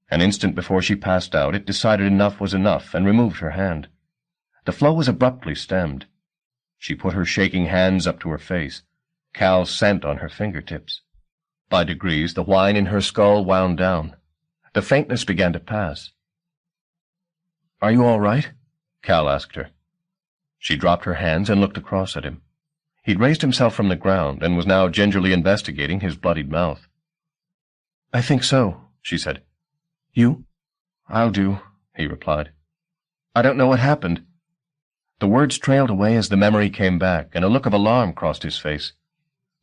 An instant before she passed out, it decided enough was enough and removed her hand. The flow was abruptly stemmed. She put her shaking hands up to her face, Cal's scent on her fingertips. By degrees, the whine in her skull wound down. The faintness began to pass. "Are you all right?" Cal asked her. She dropped her hands and looked across at him. He'd raised himself from the ground and was now gingerly investigating his bloodied mouth. "I think so," she said. "You?" "I'll do," he replied. "I don't know what happened." The words trailed away as the memory came back, and a look of alarm crossed his face.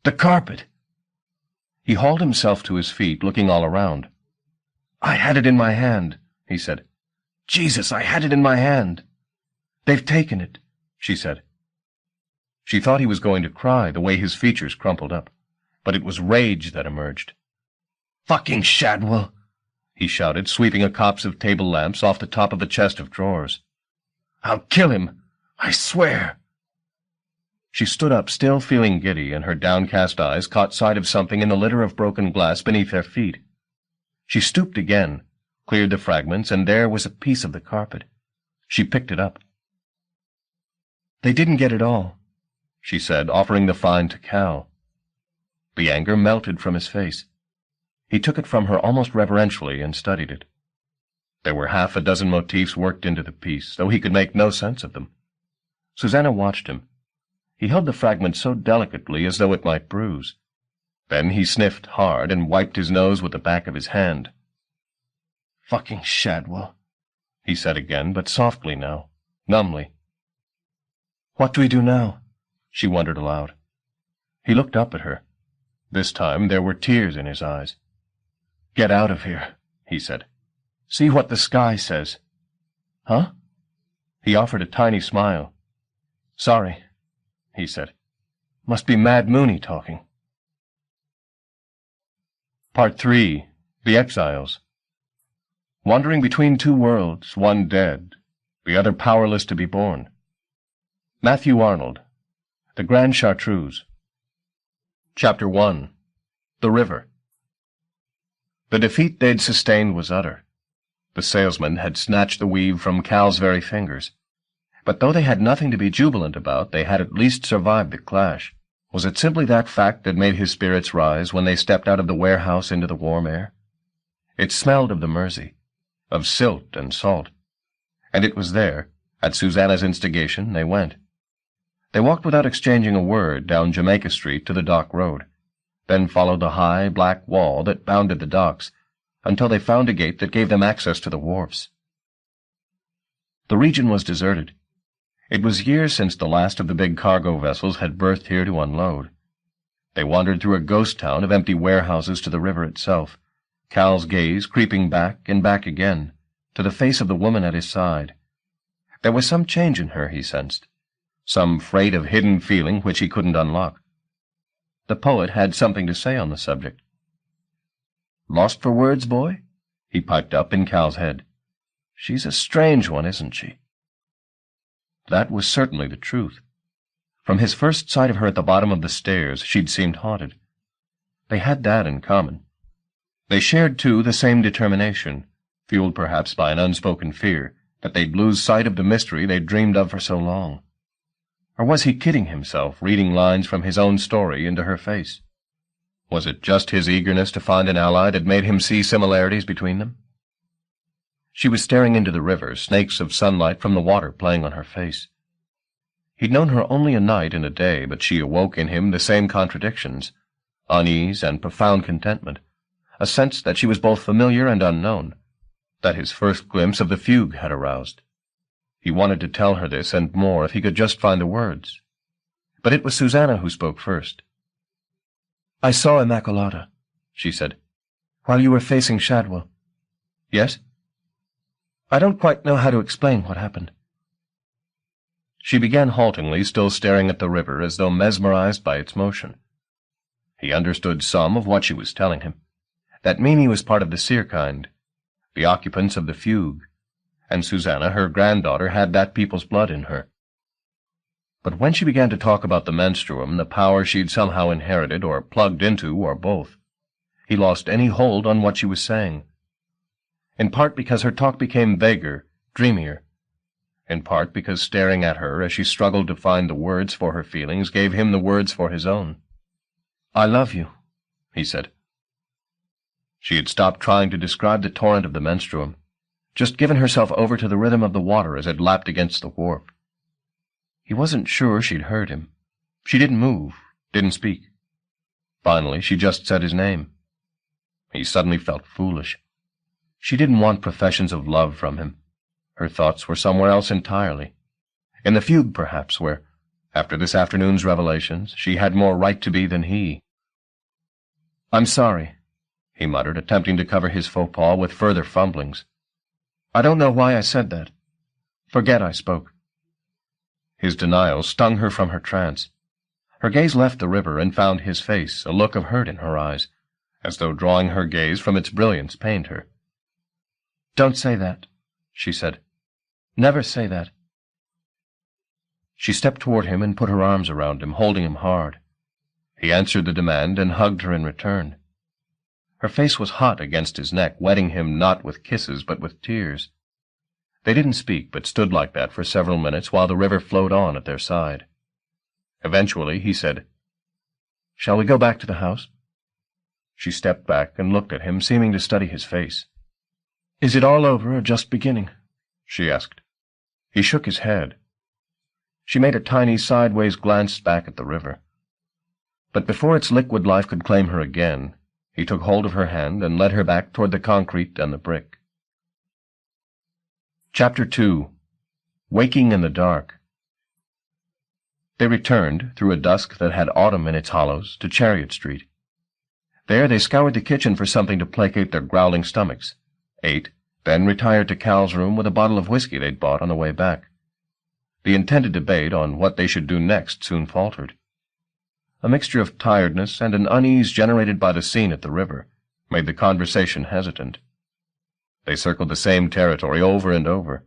"The carpet!" He hauled himself to his feet, looking all around. "I had it in my hand," he said. "Jesus, I had it in my hand." "They've taken it," she said. She thought he was going to cry, the way his features crumpled up, but it was rage that emerged. "Fucking Shadwell!" he shouted, sweeping a copse of table lamps off the top of the chest of drawers. "I'll kill him! I swear!" She stood up, still feeling giddy, and her downcast eyes caught sight of something in the litter of broken glass beneath their feet. She stooped again, cleared the fragments, and there was a piece of the carpet. She picked it up. "They didn't get it all," she said, offering the find to Cal. The anger melted from his face. He took it from her almost reverentially and studied it. There were half a dozen motifs worked into the piece, though he could make no sense of them. Susanna watched him. He held the fragment so delicately as though it might bruise. Then he sniffed hard and wiped his nose with the back of his hand. "Fucking Shadwell," he said again, but softly now, numbly. "What do we do now?" she wondered aloud. He looked up at her. This time there were tears in his eyes. "Get out of here," he said. "See what the sky says." "Huh?" He offered a tiny smile. "Sorry," he said. "Must be Mad Mooney talking." Part 3. The Exiles. Wandering between two worlds, one dead, the other powerless to be born. Matthew Arnold. The Grand Chartreuse. Chapter 1. The River. The defeat they'd sustained was utter. The salesman had snatched the weave from Cal's very fingers. But though they had nothing to be jubilant about, they had at least survived the clash. Was it simply that fact that made his spirits rise when they stepped out of the warehouse into the warm air? It smelled of the Mersey, of silt and salt. And it was there, at Susanna's instigation, they went. They walked without exchanging a word down Jamaica Street to the dock road, then followed the high, black wall that bounded the docks, until they found a gate that gave them access to the wharfs. The region was deserted. It was years since the last of the big cargo vessels had berthed here to unload. They wandered through a ghost town of empty warehouses to the river itself, Cal's gaze creeping back and back again, to the face of the woman at his side. There was some change in her, he sensed, some freight of hidden feeling which he couldn't unlock. The poet had something to say on the subject. "Lost for words, boy?" he piped up in Cal's head. "She's a strange one, isn't she?" That was certainly the truth. From his first sight of her at the bottom of the stairs, she'd seemed haunted. They had that in common. They shared, too, the same determination, fueled perhaps by an unspoken fear that they'd lose sight of the mystery they'd dreamed of for so long. Or was he kidding himself, reading lines from his own story into her face? Was it just his eagerness to find an ally that made him see similarities between them? She was staring into the river, snakes of sunlight from the water playing on her face. He'd known her only a night and a day, but she awoke in him the same contradictions, unease and profound contentment, a sense that she was both familiar and unknown, that his first glimpse of the fugue had aroused. He wanted to tell her this and more if he could just find the words. But it was Susanna who spoke first. "I saw Immaculata," she said, "while you were facing Shadwell." "Yes?" "I don't quite know how to explain what happened." She began haltingly, still staring at the river as though mesmerized by its motion. He understood some of what she was telling him, that Mimi was part of the seer kind, the occupants of the fugue, and Susanna, her granddaughter, had that people's blood in her. But when she began to talk about the menstruum, the power she'd somehow inherited or plugged into, or both, he lost any hold on what she was saying. In part because her talk became vaguer, dreamier. In part because staring at her as she struggled to find the words for her feelings gave him the words for his own. "I love you," he said. She had stopped trying to describe the torrent of the menstruum, just given herself over to the rhythm of the water as it lapped against the wharf. He wasn't sure she'd heard him. She didn't move, didn't speak. Finally, she just said his name. He suddenly felt foolish. She didn't want professions of love from him. Her thoughts were somewhere else entirely. In the fugue, perhaps, where, after this afternoon's revelations, she had more right to be than he. "I'm sorry," he muttered, attempting to cover his faux pas with further fumblings. "I don't know why I said that. Forget I spoke." His denial stung her from her trance. Her gaze left the river and found his face, a look of hurt in her eyes, as though drawing her gaze from its brilliance pained her. "Don't say that," she said. "Never say that." She stepped toward him and put her arms around him, holding him hard. He answered the demand and hugged her in return. Her face was hot against his neck, wetting him not with kisses but with tears. They didn't speak, but stood like that for several minutes while the river flowed on at their side. Eventually he said, "Shall we go back to the house?" She stepped back and looked at him, seeming to study his face. "Is it all over or just beginning?" she asked. He shook his head. She made a tiny sideways glance back at the river. But before its liquid life could claim her again, he took hold of her hand and led her back toward the concrete and the brick. Chapter 2. Waking in the Dark. They returned, through a dusk that had autumn in its hollows, to Chariot Street. There they scoured the kitchen for something to placate their growling stomachs, ate, then retired to Cal's room with a bottle of whiskey they'd bought on the way back. The intended debate on what they should do next soon faltered. A mixture of tiredness and an unease generated by the scene at the river made the conversation hesitant. They circled the same territory over and over,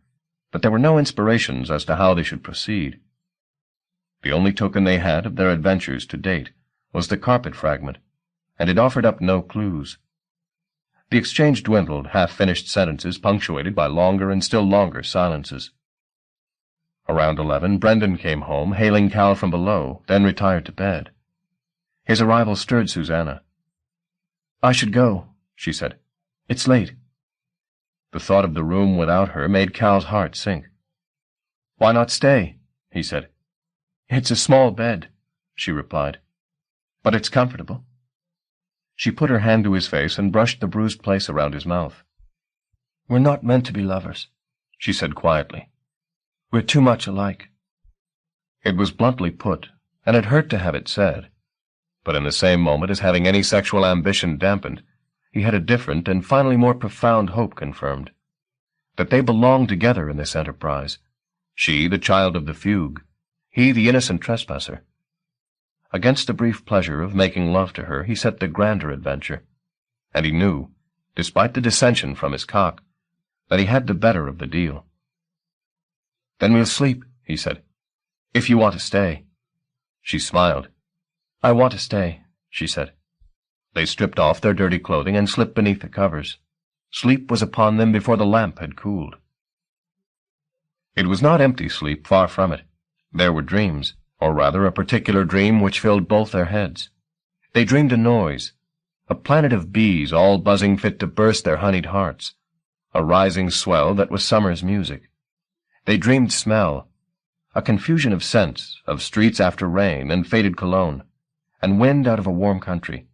but there were no inspirations as to how they should proceed. The only token they had of their adventures to date was the carpet fragment, and it offered up no clues. The exchange dwindled, half-finished sentences punctuated by longer and still longer silences. Around 11, Brendan came home, hailing Cal from below, then retired to bed. His arrival stirred Susanna. "I should go," she said. "It's late." The thought of the room without her made Cal's heart sink. "Why not stay?" he said. "It's a small bed," she replied. "But it's comfortable." She put her hand to his face and brushed the bruised place around his mouth. "We're not meant to be lovers," she said quietly. "We're too much alike." It was bluntly put, and it hurt to have it said. But in the same moment as having any sexual ambition dampened, he had a different and finally more profound hope confirmed. That they belonged together in this enterprise. She, the child of the fugue. He, the innocent trespasser. Against the brief pleasure of making love to her, he set the grander adventure. And he knew, despite the dissension from his cock, that he had the better of the deal. "Then we'll sleep," he said, "if you want to stay." She smiled. "I want to stay," she said. They stripped off their dirty clothing and slipped beneath the covers. Sleep was upon them before the lamp had cooled. It was not empty sleep, far from it. There were dreams, or rather a particular dream which filled both their heads. They dreamed a noise, a planet of bees all buzzing fit to burst their honeyed hearts, a rising swell that was summer's music. They dreamed smell, a confusion of scents, of streets after rain and faded cologne, and wind out of a warm country.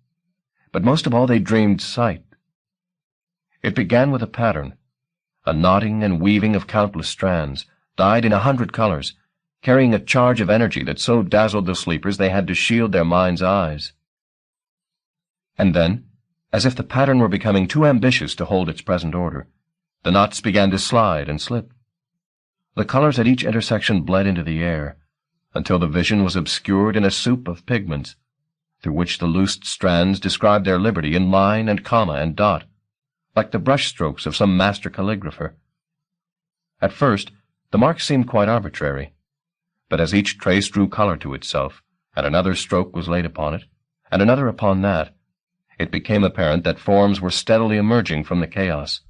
But most of all they dreamed sight. It began with a pattern, a knotting and weaving of countless strands, dyed in 100 colors, carrying a charge of energy that so dazzled the sleepers they had to shield their minds' eyes. And then, as if the pattern were becoming too ambitious to hold its present order, the knots began to slide and slip. The colors at each intersection bled into the air, until the vision was obscured in a soup of pigments, through which the loosed strands described their liberty in line and comma and dot, like the brush-strokes of some master calligrapher. At first, the marks seemed quite arbitrary, but as each trace drew color to itself, and another stroke was laid upon it, and another upon that, it became apparent that forms were steadily emerging from the chaos.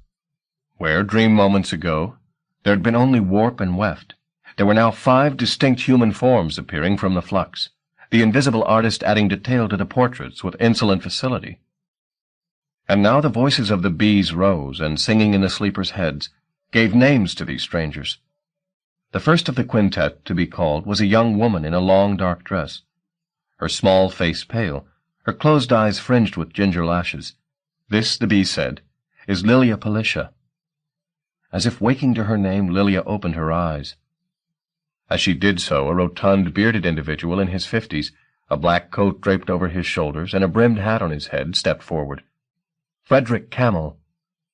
Where, dream moments ago, there had been only warp and weft, there were now 5 distinct human forms appearing from the flux, the invisible artist adding detail to the portraits with insolent facility. And now the voices of the bees rose, and singing in the sleepers' heads, gave names to these strangers. The first of the quintet to be called was a young woman in a long dark dress, her small face pale, her closed eyes fringed with ginger lashes. This, the bee said, is Lilia Palicia. As if waking to her name, Lilia opened her eyes. As she did so, a rotund, bearded individual in his 50s, a black coat draped over his shoulders and a brimmed hat on his head, stepped forward. "Frederick Camel,"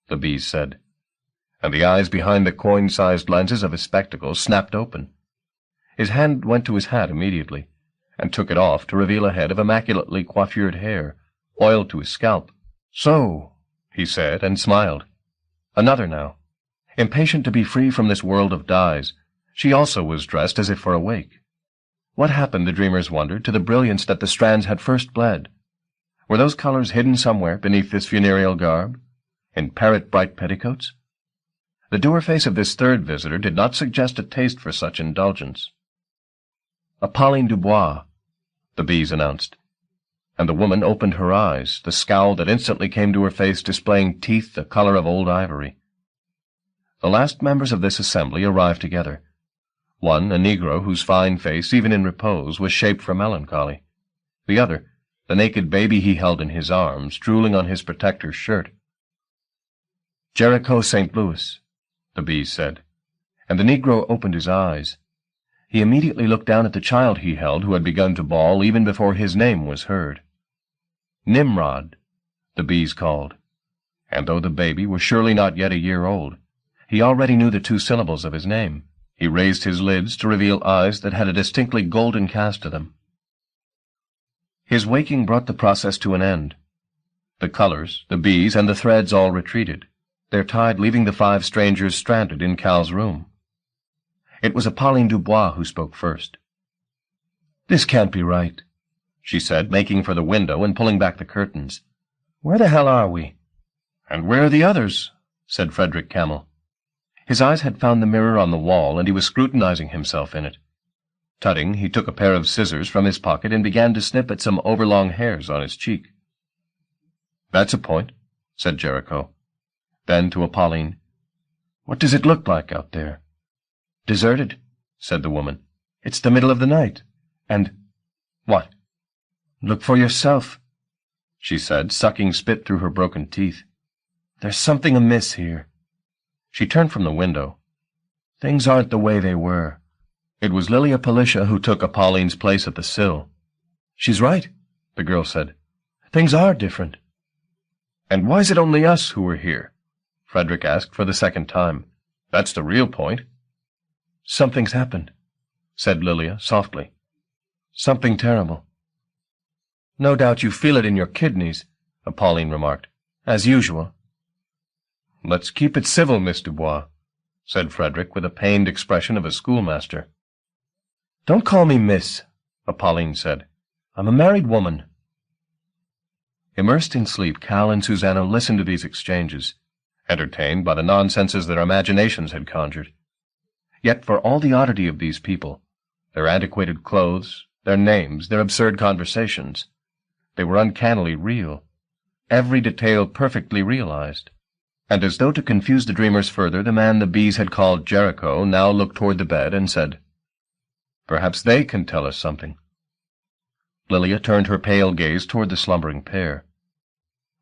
the bees said, and the eyes behind the coin-sized lenses of his spectacles snapped open. His hand went to his hat immediately, and took it off to reveal a head of immaculately coiffured hair, oiled to his scalp. "So," he said, and smiled. Another now. Impatient to be free from this world of dyes, she also was dressed as if for a wake. What happened, the dreamers wondered, to the brilliance that the strands had first bled? Were those colors hidden somewhere beneath this funereal garb, in parrot-bright petticoats? The dour face of this third visitor did not suggest a taste for such indulgence. "Apolline Dubois," the bees announced, and the woman opened her eyes, the scowl that instantly came to her face displaying teeth the color of old ivory. The last members of this assembly arrived together. One, a Negro whose fine face, even in repose, was shaped for melancholy. The other, the naked baby he held in his arms, drooling on his protector's shirt. "Jericho St. Louis," the bees said, and the Negro opened his eyes. He immediately looked down at the child he held, who had begun to bawl even before his name was heard. "Nimrod," the bees called, and though the baby was surely not yet a year old, he already knew the 2 syllables of his name. He raised his lids to reveal eyes that had a distinctly golden cast to them. His waking brought the process to an end. The colors, the bees, and the threads all retreated, their tide leaving the 5 strangers stranded in Cal's room. It was Apolline Dubois who spoke first. "This can't be right," she said, making for the window and pulling back the curtains. "Where the hell are we?" "And where are the others?" said Frederick Camel. His eyes had found the mirror on the wall, and he was scrutinizing himself in it. Tutting, he took a pair of scissors from his pocket and began to snip at some overlong hairs on his cheek. "That's a point," said Jericho. Then to Apolline, "What does it look like out there?" "Deserted," said the woman. "It's the middle of the night, and—" "What?" "Look for yourself," she said, sucking spit through her broken teeth. "There's something amiss here." She turned from the window. "Things aren't the way they were." It was Lilia Palicia who took Apolline's place at the sill. "She's right," the girl said. "Things are different." "And why is it only us who are here?" Frederick asked for the second time. "That's the real point." "Something's happened," said Lilia softly. "Something terrible." "No doubt you feel it in your kidneys," Apolline remarked, "as usual." "Let's keep it civil, Miss Dubois," said Frederick with a pained expression of a schoolmaster. "Don't call me miss," Apolline said. "I'm a married woman." Immersed in sleep, Cal and Susanna listened to these exchanges, entertained by the nonsenses their imaginations had conjured. Yet for all the oddity of these people, their antiquated clothes, their names, their absurd conversations, they were uncannily real, every detail perfectly realized. And as though to confuse the dreamers further, the man the bees had called Jericho now looked toward the bed and said, "Perhaps they can tell us something." Lilia turned her pale gaze toward the slumbering pair.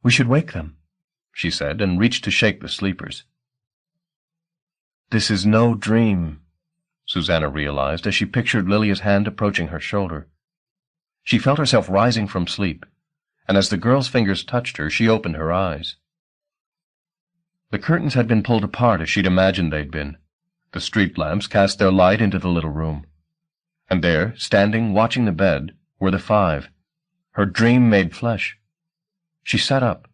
"We should wake them," she said, and reached to shake the sleepers. "This is no dream," Susanna realized as she pictured Lilia's hand approaching her shoulder. She felt herself rising from sleep, and as the girl's fingers touched her, she opened her eyes. The curtains had been pulled apart as she'd imagined they'd been. The street lamps cast their light into the little room. And there, standing, watching the bed, were the five, her dream made flesh. She sat up.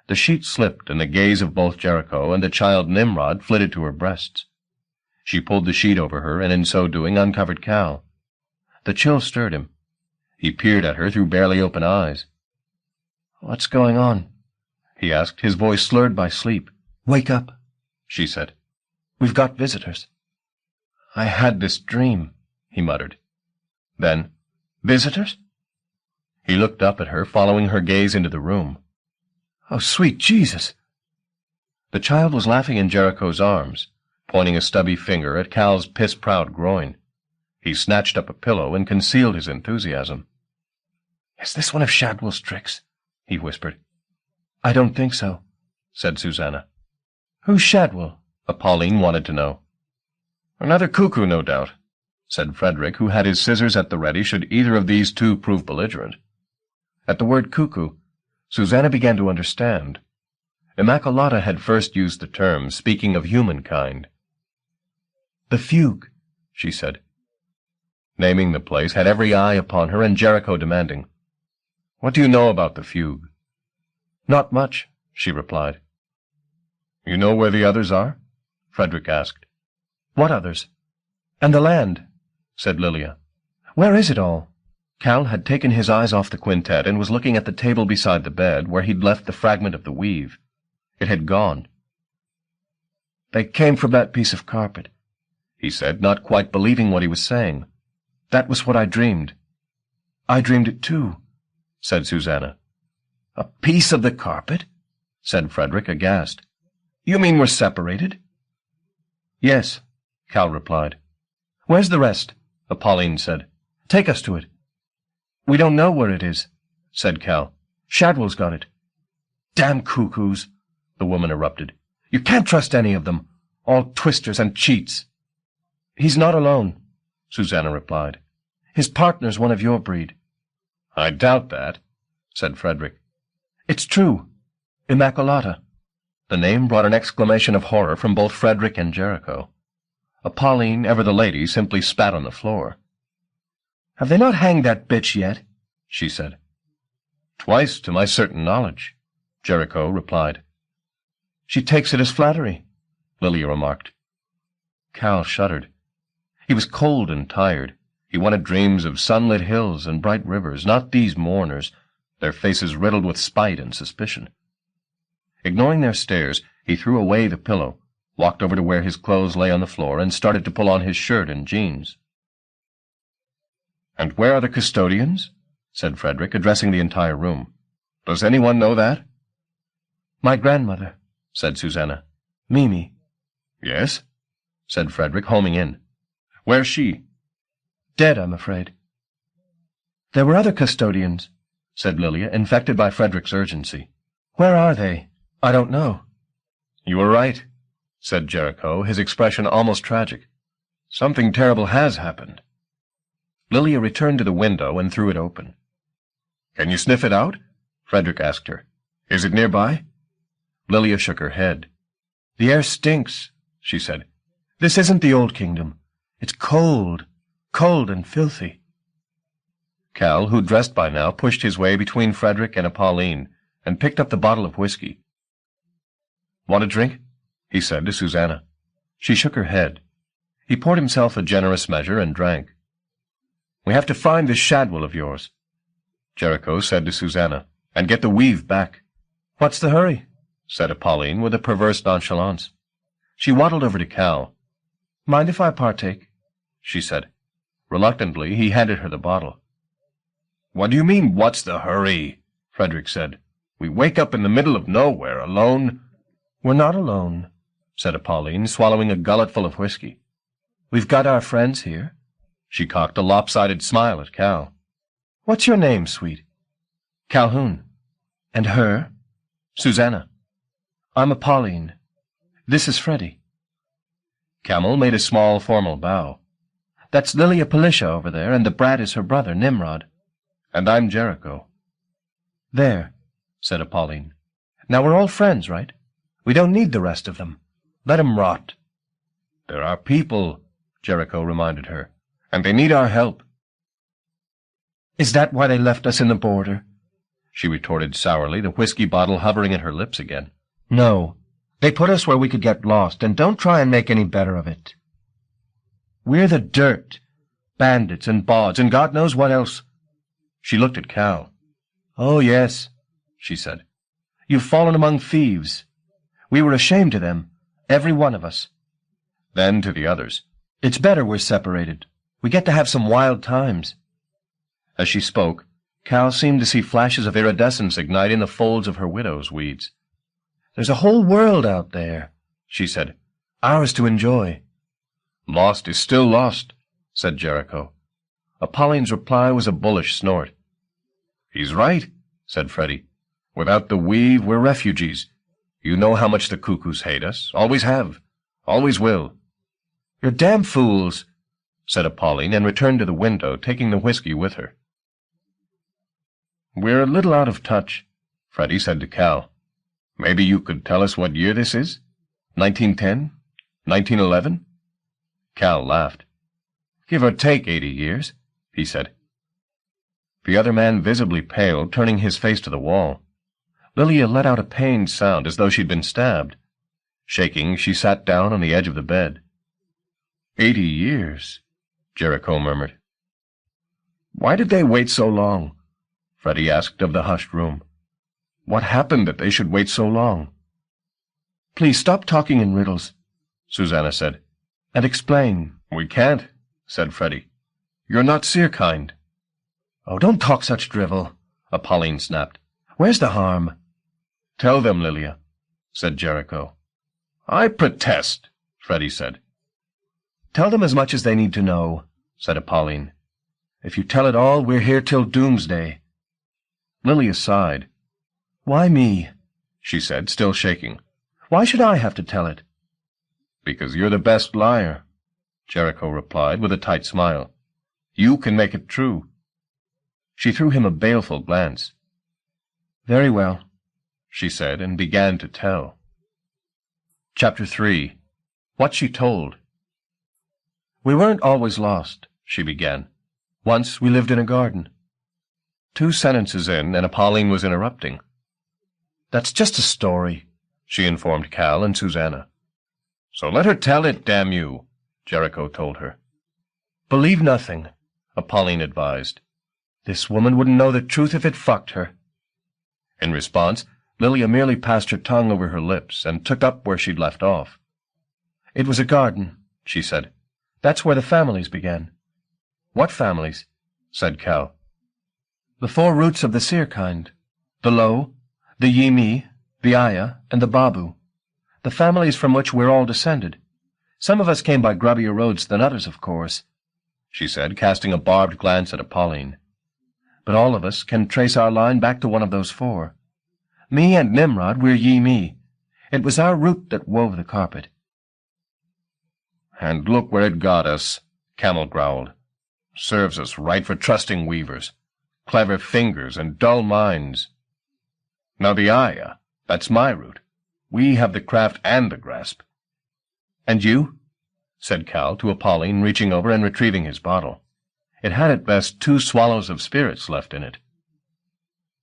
The sheet slipped, and the gaze of both Jericho and the child Nimrod flitted to her breasts. She pulled the sheet over her, and in so doing uncovered Cal. The chill stirred him. He peered at her through barely open eyes. "What's going on?" he asked, his voice slurred by sleep. "Wake up," she said. "We've got visitors." "I had this dream," he muttered. Then, "Visitors?" He looked up at her, following her gaze into the room. "Oh, sweet Jesus!" The child was laughing in Jericho's arms, pointing a stubby finger at Cal's piss-proud groin. He snatched up a pillow and concealed his enthusiasm. "Is this one of Shadwell's tricks?" he whispered. "I don't think so," said Susanna. "Who's Shadwell?" Pauline wanted to know. "Another cuckoo, no doubt," said Frederick, who had his scissors at the ready should either of these two prove belligerent. At the word cuckoo, Susanna began to understand. Immaculata had first used the term, speaking of humankind. "The fugue," she said. Naming the place had every eye upon her, and Jericho demanding, "What do you know about the fugue?" "Not much," she replied. "You know where the others are?" Frederick asked. "What others?" "And the land," said Lilia. "Where is it all?" Cal had taken his eyes off the quintet and was looking at the table beside the bed where he'd left the fragment of the weave. It had gone. "They came from that piece of carpet," he said, not quite believing what he was saying. "That was what I dreamed." "I dreamed it too," said Susanna. "A piece of the carpet?" said Frederick, aghast. "You mean we're separated?" "Yes," Cal replied. "Where's the rest?" Pauline said. "Take us to it." "We don't know where it is," said Cal. "Shadwell's got it." "Damn cuckoos," the woman erupted. "You can't trust any of them. All twisters and cheats." "He's not alone," Susanna replied. "His partner's one of your breed." "I doubt that," said Frederick. "It's true. Immaculata." The name brought an exclamation of horror from both Frederick and Jericho. Pauline, ever the lady, simply spat on the floor. "Have they not hanged that bitch yet?" she said. "Twice, to my certain knowledge," Jericho replied. "She takes it as flattery," Lilia remarked. Cal shuddered. He was cold and tired. He wanted dreams of sunlit hills and bright rivers, not these mourners, their faces riddled with spite and suspicion. Ignoring their stares, he threw away the pillow, walked over to where his clothes lay on the floor, and started to pull on his shirt and jeans. "And where are the custodians?" said Frederick, addressing the entire room. "Does anyone know that?" "My grandmother," said Susanna. "Mimi." "Yes?" said Frederick, homing in. "Where's she?" "Dead, I'm afraid." "There were other custodians," said Lilia, infected by Frederick's urgency. "Where are they? I don't know." "You were right," said Jericho, his expression almost tragic. "Something terrible has happened." Lilia returned to the window and threw it open. "Can you sniff it out?" Frederick asked her. "Is it nearby?" Lilia shook her head. "The air stinks," she said. "This isn't the old kingdom. It's cold, cold and filthy." Cal, who dressed by now, pushed his way between Frederick and Pauline, and picked up the bottle of whiskey. "Want a drink?" he said to Susanna. She shook her head. He poured himself a generous measure and drank. "We have to find this Shadwell of yours," Jericho said to Susanna, and get the weave back. What's the hurry? Said Apolline with a perverse nonchalance. She waddled over to Cal. Mind if I partake? She said. Reluctantly, he handed her the bottle. What do you mean, what's the hurry? Frederick said. We wake up in the middle of nowhere, alone. We're not alone, said Apolline, swallowing a gulletful of whiskey. We've got our friends here. She cocked a lopsided smile at Cal. What's your name, sweet? Calhoun. And her? Susanna. I'm Apolline. This is Freddie. Camel made a small, formal bow. That's Lilia Palisha over there, and the brat is her brother, Nimrod. And I'm Jericho. There, said Apolline. Now we're all friends, right? We don't need the rest of them. Let 'em rot. There are people, Jericho reminded her, and they need our help. Is that why they left us in the border? She retorted sourly, the whiskey bottle hovering at her lips again. No. They put us where we could get lost, and don't try and make any better of it. We're the dirt, bandits and bawds, and God knows what else. She looked at Cal. Oh, yes, she said. You've fallen among thieves. We were ashamed of them, every one of us. Then to the others. It's better we're separated. We get to have some wild times. As she spoke, Cal seemed to see flashes of iridescence ignite in the folds of her widow's weeds. There's a whole world out there, she said, ours to enjoy. Lost is still lost, said Jericho. Apolline's reply was a bullish snort. He's right, said Freddie. Without the weave, we're refugees. You know how much the cuckoos hate us. Always have. Always will. You're damn fools, said Apolline, and returned to the window, taking the whiskey with her. We're a little out of touch, Freddie said to Cal. Maybe you could tell us what year this is? 1910? 1911? Cal laughed. Give or take 80 years, he said. The other man visibly paled, turning his face to the wall. Lilia let out a pained sound as though she'd been stabbed. Shaking, she sat down on the edge of the bed. 80 years, Jericho murmured. Why did they wait so long? Freddie asked of the hushed room. What happened that they should wait so long? Please stop talking in riddles, Susanna said, and explain. We can't, said Freddie. You're not seer-kind. Oh, don't talk such drivel, Apolline snapped. Where's the harm? Tell them, Lilia, said Jericho. I protest, Freddie said. Tell them as much as they need to know, said Apolline. If you tell it all, we're here till doomsday. Lilia sighed. Why me? She said, still shaking. Why should I have to tell it? Because you're the best liar, Jericho replied with a tight smile. You can make it true. She threw him a baleful glance. Very well, she said, and began to tell. Chapter 3. What She Told. We weren't always lost, she began. Once we lived in a garden. 2 sentences in, and Apolline was interrupting. That's just a story, she informed Cal and Susanna. So let her tell it, damn you, Jericho told her. Believe nothing, Apolline advised. This woman wouldn't know the truth if it fucked her. In response, Lilia merely passed her tongue over her lips and took up where she'd left off. It was a garden, she said. That's where the families began. What families? Said Cal. The 4 roots of the seer kind. The Lo, the Yimi, the Aya, and the Babu. The families from which we're all descended. Some of us came by grubbier roads than others, of course, she said, casting a barbed glance at Apolline. But all of us can trace our line back to one of those 4. Me and Nimrod, we're Yimi. It was our root that wove the carpet. And look where it got us, Camel growled. Serves us right for trusting weavers. Clever fingers and dull minds. Now the Aya, that's my root. We have the craft and the grasp. And you? Said Cal to Apolline, reaching over and retrieving his bottle. It had at best 2 swallows of spirits left in it.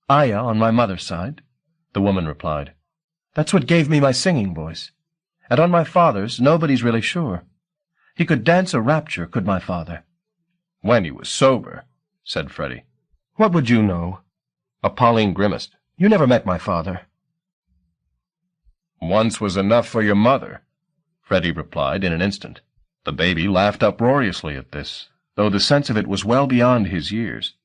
Aya on my mother's side, the woman replied. That's what gave me my singing voice. And on my father's, nobody's really sure. He could dance a rapture, could my father. When he was sober, said Freddie. What would you know? Apolline grimaced. You never met my father." "Once was enough for your mother," Freddie replied in an instant. The baby laughed uproariously at this, though the sense of it was well beyond his years.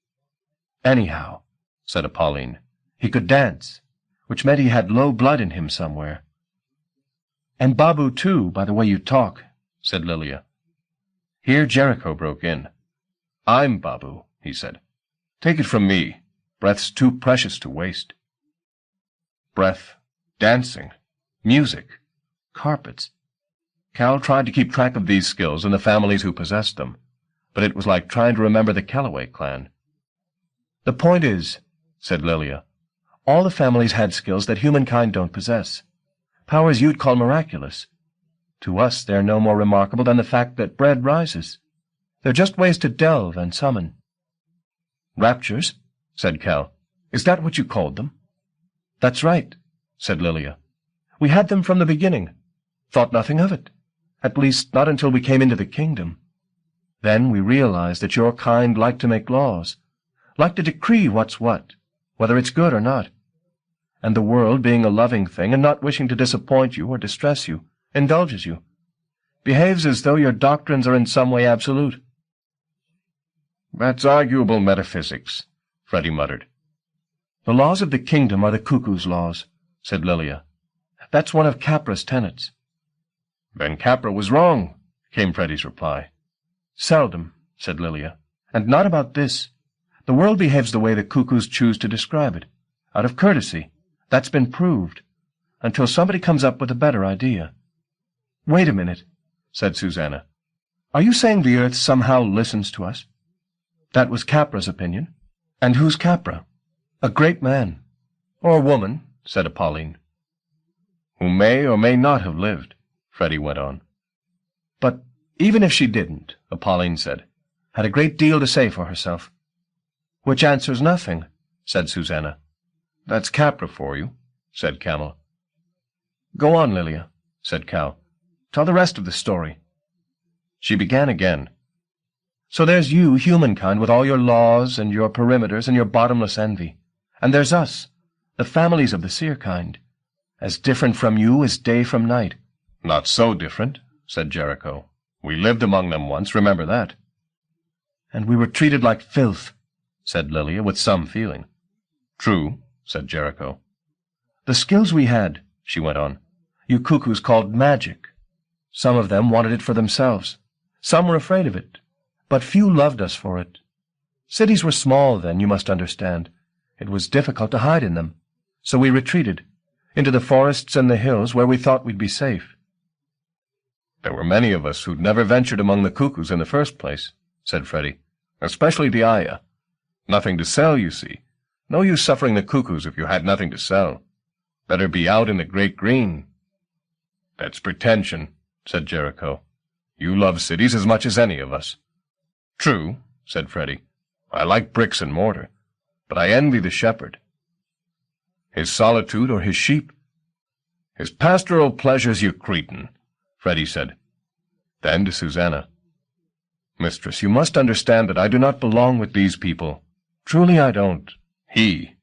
"Anyhow," said Apolline, "he could dance, which meant he had low blood in him somewhere." "And Babu, too, by the way you talk," said Lilia. Here Jericho broke in. "I'm Babu," he said. "Take it from me, breath's too precious to waste." Breath, dancing, music, carpets. Cal tried to keep track of these skills and the families who possessed them, but it was like trying to remember the Calloway clan. "The point is," said Lilia, "all the families had skills that humankind don't possess. Powers you'd call miraculous. To us they're no more remarkable than the fact that bread rises. They're just ways to delve and summon." "Raptures," said Cal. "Is that what you called them?" "That's right," said Lilia. "We had them from the beginning. Thought nothing of it. At least, not until we came into the kingdom. Then we realized that your kind like to make laws, like to decree what's what, whether it's good or not. And the world, being a loving thing and not wishing to disappoint you or distress you, indulges you, behaves as though your doctrines are in some way absolute." "That's arguable metaphysics," Freddie muttered. "The laws of the kingdom are the cuckoo's laws," said Lilia. "That's one of Capra's tenets." "Then Capra was wrong," came Freddie's reply. "Seldom," said Lilia, "and not about this. The world behaves the way the cuckoos choose to describe it, out of courtesy. That's been proved, until somebody comes up with a better idea." "Wait a minute," said Susanna. "Are you saying the earth somehow listens to us?" "That was Capra's opinion." "And who's Capra?" "A great man." "Or woman," said Apolline. "Who may or may not have lived," Freddie went on. "But even if she didn't," Apolline said, "had a great deal to say for herself." "Which answers nothing," said Susanna. "That's Capra for you," said Camel. "Go on, Lilia," said Cal. "Tell the rest of the story." She began again. "So there's you, humankind, with all your laws and your perimeters and your bottomless envy. And there's us, the families of the seer kind, as different from you as day from night." "Not so different," said Jericho. "We lived among them once, remember that." "And we were treated like filth," said Lilia with some feeling. "True," said Jericho. "The skills we had," she went on, "you cuckoos called magic. Some of them wanted it for themselves. Some were afraid of it, but few loved us for it. Cities were small then, you must understand. It was difficult to hide in them, so we retreated, into the forests and the hills where we thought we'd be safe." "There were many of us who'd never ventured among the cuckoos in the first place," said Freddie, "especially the Aya. Nothing to sell, you see. No use suffering the cuckoos if you had nothing to sell. Better be out in the great green." "That's pretension," said Jericho. "You love cities as much as any of us." "True," said Freddie. "I like bricks and mortar, but I envy the shepherd." "His solitude or his sheep?" "His pastoral pleasures, you cretin," Freddie said. Then to Susanna, "Mistress, you must understand that I do not belong with these people. Truly I don't. He,"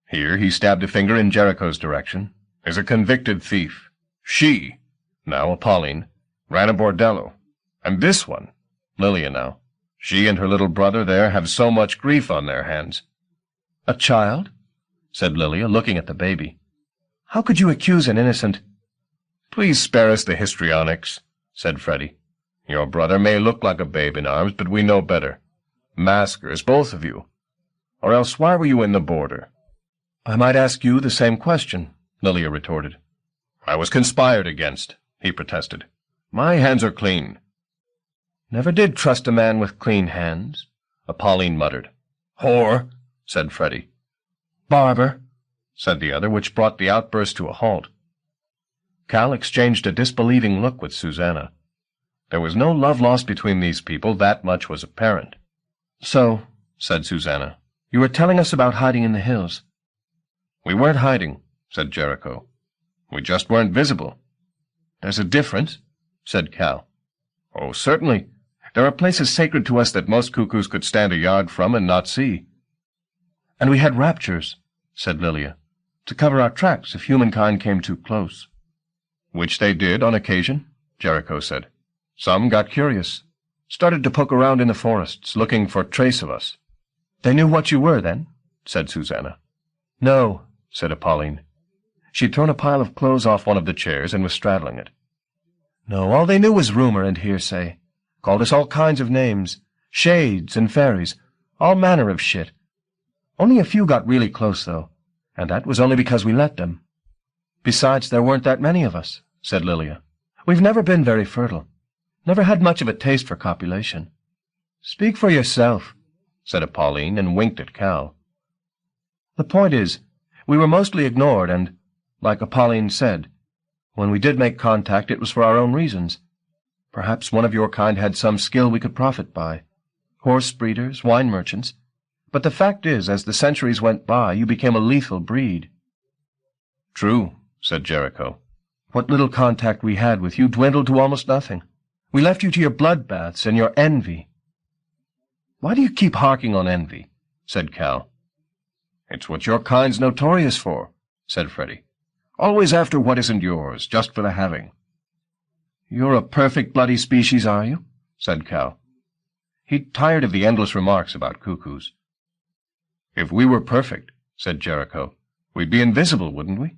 here he stabbed a finger in Jericho's direction, "is a convicted thief. She, now Apolline, ran a bordello. And this one, Lilia now, she and her little brother there have so much grief on their hands." "A child?" said Lilia, looking at the baby. "How could you accuse an innocent—" "Please spare us the histrionics," said Freddie. "Your brother may look like a babe in arms, but we know better. Maskers, both of you. Or else why were you in the border?" "I might ask you the same question," Lilia retorted. "I was conspired against," he protested. "My hands are clean." "Never did trust a man with clean hands," Apolline muttered. "Whore," said Freddie. "Barber," said the other, which brought the outburst to a halt. Cal exchanged a disbelieving look with Susanna. There was no love lost between these people, that much was apparent. "So," said Susanna, "you were telling us about hiding in the hills." "We weren't hiding," said Jericho. "We just weren't visible." "There's a difference," said Cal. "Oh, certainly. There are places sacred to us that most cuckoos could stand a yard from and not see." "And we had raptures," said Lilia. to cover our tracks if humankind came too close. Which they did on occasion, Jericho said. Some got curious, started to poke around in the forests, looking for trace of us. They knew what you were, then? Said Susanna. No, said Apolline. She'd thrown a pile of clothes off one of the chairs and was straddling it. No, all they knew was rumor and hearsay. Called us all kinds of names, shades and fairies, all manner of shit. Only a few got really close, though, and that was only because we let them. Besides, there weren't that many of us, said Lilia. We've never been very fertile. Never had much of a taste for copulation. Speak for yourself, said Apolline, and winked at Cal. The point is, we were mostly ignored, and, like Apolline said, when we did make contact, it was for our own reasons. Perhaps one of your kind had some skill we could profit by. Horse breeders, wine merchants. But the fact is, as the centuries went by, you became a lethal breed. True, said Jericho. What little contact we had with you dwindled to almost nothing. We left you to your bloodbaths and your envy. Why do you keep harking on envy? Said Cal. It's what your kind's notorious for, said Freddie. Always after what isn't yours, just for the having. You're a perfect bloody species, are you? Said Cal. He'd tired of the endless remarks about cuckoos. If we were perfect, said Jericho, we'd be invisible, wouldn't we?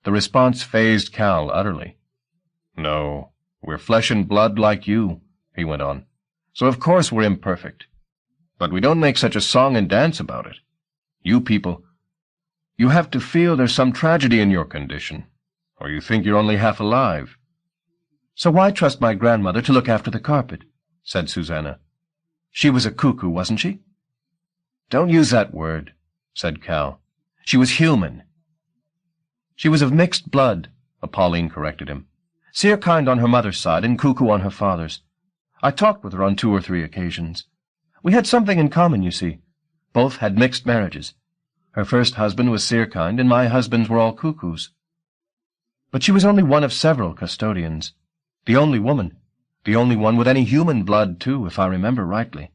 The response fazed Cal utterly. No, we're flesh and blood like you, he went on, so of course we're imperfect. But we don't make such a song and dance about it. You people, you have to feel there's some tragedy in your condition, or you think you're only half alive. So why trust my grandmother to look after the carpet? Said Susanna. She was a cuckoo, wasn't she? Don't use that word, said Cal. She was human. She was of mixed blood, Apolline corrected him. Seer kind on her mother's side and cuckoo on her father's. I talked with her on 2 or 3 occasions. We had something in common, you see. Both had mixed marriages. Her first husband was seer kind, and my husbands were all cuckoos. But she was only one of several custodians. The only woman. The only one with any human blood, too, if I remember rightly.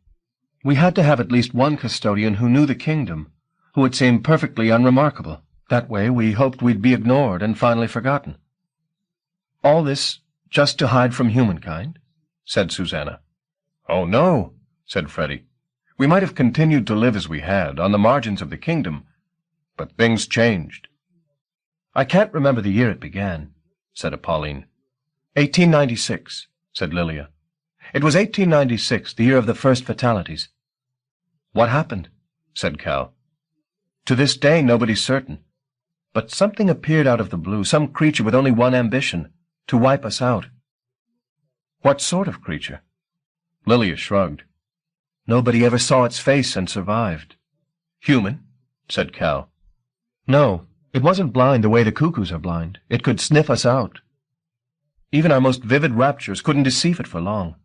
We had to have at least one custodian who knew the kingdom, who would seem perfectly unremarkable. That way we hoped we'd be ignored and finally forgotten. All this just to hide from humankind, said Susanna. Oh, no, said Freddie. We might have continued to live as we had, on the margins of the kingdom, but things changed. I can't remember the year it began, said Apolline. 1896, said Lilia. It was 1896, the year of the first fatalities. What happened? Said Cal. To this day nobody's certain. But something appeared out of the blue, some creature with only one ambition, to wipe us out. What sort of creature? Lilia shrugged. Nobody ever saw its face and survived. Human? Said Cal. No, it wasn't blind the way the cuckoos are blind. It could sniff us out. Even our most vivid raptures couldn't deceive it for long.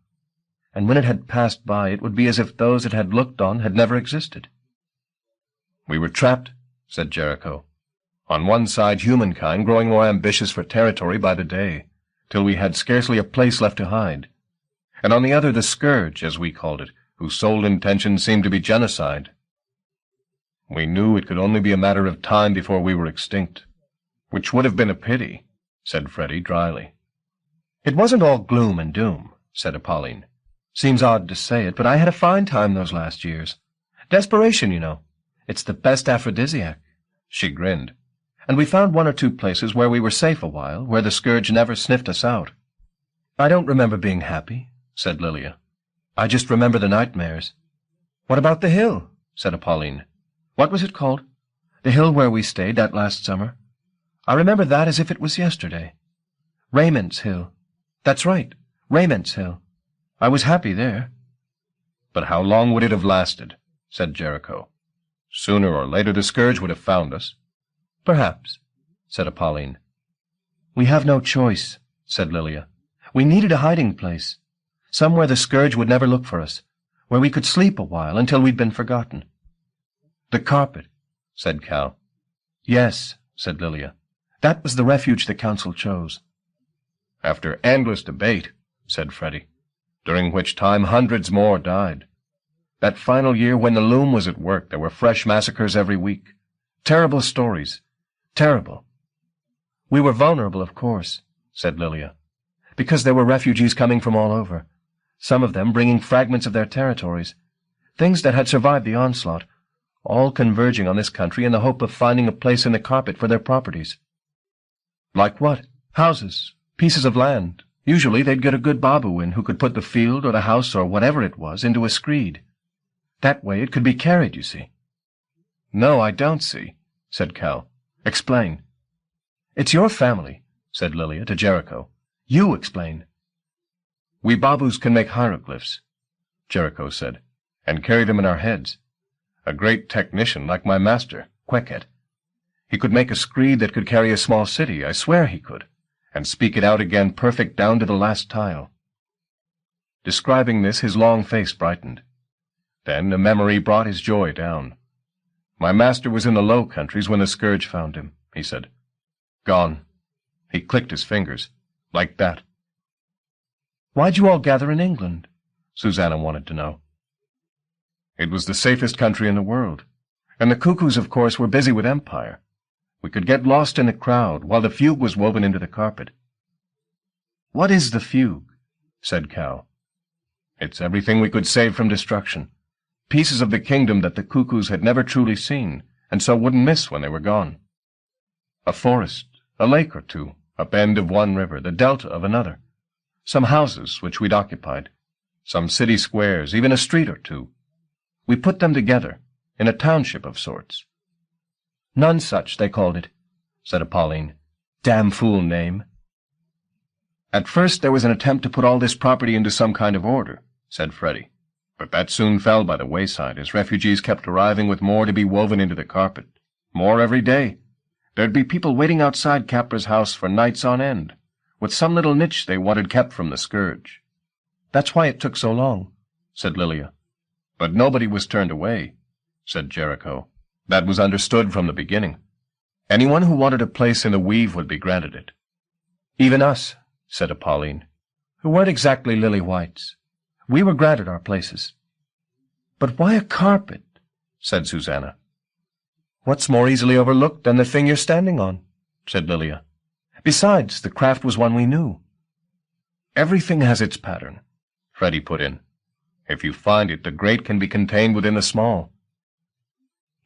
And when it had passed by, it would be as if those it had looked on had never existed. We were trapped, said Jericho. On one side, humankind growing more ambitious for territory by the day, till we had scarcely a place left to hide. And on the other, the scourge, as we called it, whose sole intention seemed to be genocide. We knew it could only be a matter of time before we were extinct, which would have been a pity, said Freddie dryly. It wasn't all gloom and doom, said Apolline. Seems odd to say it, but I had a fine time those last years. Desperation, you know. It's the best aphrodisiac. She grinned. And we found 1 or 2 places where we were safe a while, where the scourge never sniffed us out. I don't remember being happy, said Lilia. I just remember the nightmares. What about the hill? Said Apolline. What was it called? The hill where we stayed that last summer. I remember that as if it was yesterday. Raymond's Hill. That's right, Raymond's Hill. I was happy there. But how long would it have lasted? Said Jericho. Sooner or later the scourge would have found us. Perhaps, said Apolline. We have no choice, said Lilia. We needed a hiding place, somewhere the scourge would never look for us, where we could sleep a while until we'd been forgotten. The carpet, said Cal. Yes, said Lilia. That was the refuge the council chose. After endless debate, said Freddie, during which time hundreds more died. That final year when the loom was at work, there were fresh massacres every week. Terrible stories. Terrible. We were vulnerable, of course, said Lilia, because there were refugees coming from all over, some of them bringing fragments of their territories, things that had survived the onslaught, all converging on this country in the hope of finding a place in the carpet for their properties. Like what? Houses, pieces of land. Usually they'd get a good Babu in who could put the field or the house or whatever it was into a screed. That way it could be carried, you see. No, I don't see, said Cal. Explain. It's your family, said Lilia to Jericho. You explain. We Babus can make hieroglyphs, Jericho said, and carry them in our heads. A great technician like my master, Queket. He could make a screed that could carry a small city, I swear he could, and speak it out again perfect down to the last tile. Describing this, his long face brightened. Then a memory brought his joy down. My master was in the Low Countries when the scourge found him, he said. Gone. He clicked his fingers. Like that. Why'd you all gather in England? Susanna wanted to know. It was the safest country in the world, and the cuckoos, of course, were busy with empire. We could get lost in the crowd while the fugue was woven into the carpet. What is the fugue? Said Cal. It's everything we could save from destruction. Pieces of the kingdom that the cuckoos had never truly seen, and so wouldn't miss when they were gone. A forest, a lake or two, a bend of one river, the delta of another. Some houses which we'd occupied, some city squares, even a street or two. We put them together, in a township of sorts. None such, they called it, said Apolline. Damn fool name. At first there was an attempt to put all this property into some kind of order, said Freddie. But that soon fell by the wayside as refugees kept arriving with more to be woven into the carpet. More every day. There'd be people waiting outside Capra's house for nights on end, with some little niche they wanted kept from the scourge. That's why it took so long, said Lilia. But nobody was turned away, said Jericho. That was understood from the beginning. Anyone who wanted a place in the weave would be granted it. Even us, said Apolline, who weren't exactly lily whites. We were granted our places. But why a carpet? Said Susanna. What's more easily overlooked than the thing you're standing on? Said Lilia. Besides, the craft was one we knew. Everything has its pattern, Freddie put in. If you find it, the great can be contained within the small.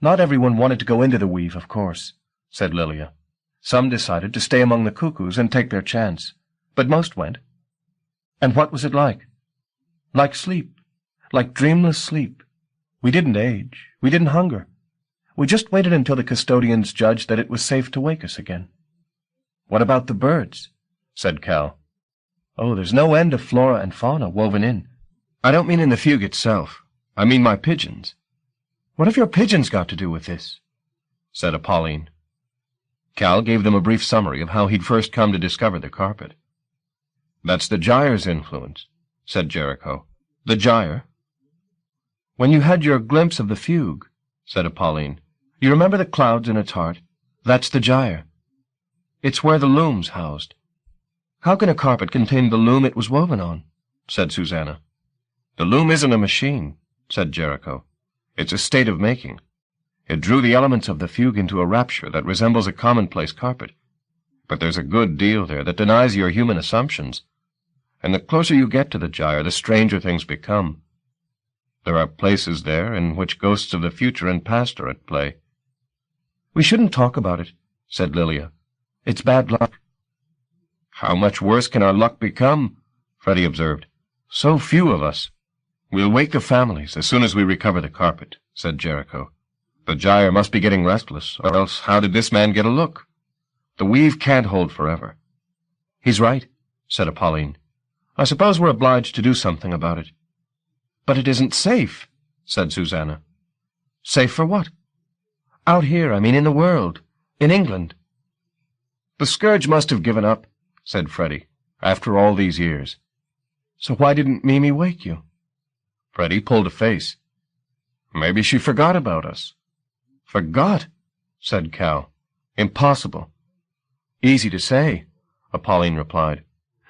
Not everyone wanted to go into the weave, of course, said Lilia. Some decided to stay among the cuckoos and take their chance, but most went. And what was it like? Like sleep, like dreamless sleep. We didn't age, we didn't hunger. We just waited until the custodians judged that it was safe to wake us again. What about the birds? Said Cal. Oh, there's no end of flora and fauna woven in. I don't mean in the fugue itself. I mean my pigeons. What have your pigeons got to do with this? Said Apolline. Cal gave them a brief summary of how he'd first come to discover the carpet. That's the gyre's influence, said Jericho. The gyre? When you had your glimpse of the fugue, said Apolline, you remember the clouds in its heart? That's the gyre. It's where the loom's housed. How can a carpet contain the loom it was woven on? Said Susanna. The loom isn't a machine, said Jericho. It's a state of making. It drew the elements of the fugue into a rapture that resembles a commonplace carpet. But there's a good deal there that denies your human assumptions. And the closer you get to the gyre, the stranger things become. There are places there in which ghosts of the future and past are at play. We shouldn't talk about it, said Lilia. It's bad luck. How much worse can our luck become? Freddie observed. So few of us. We'll wake the families as soon as we recover the carpet, said Jericho. The gyre must be getting restless, or else how did this man get a look? The weave can't hold forever. He's right, said Apolline. I suppose we're obliged to do something about it. But it isn't safe, said Susanna. Safe for what? Out here, I mean in the world, in England. The scourge must have given up, said Freddie, after all these years. So why didn't Mimi wake you? Freddie pulled a face. Maybe she forgot about us. Forgot? Said Cal. Impossible. Easy to say, Apolline replied.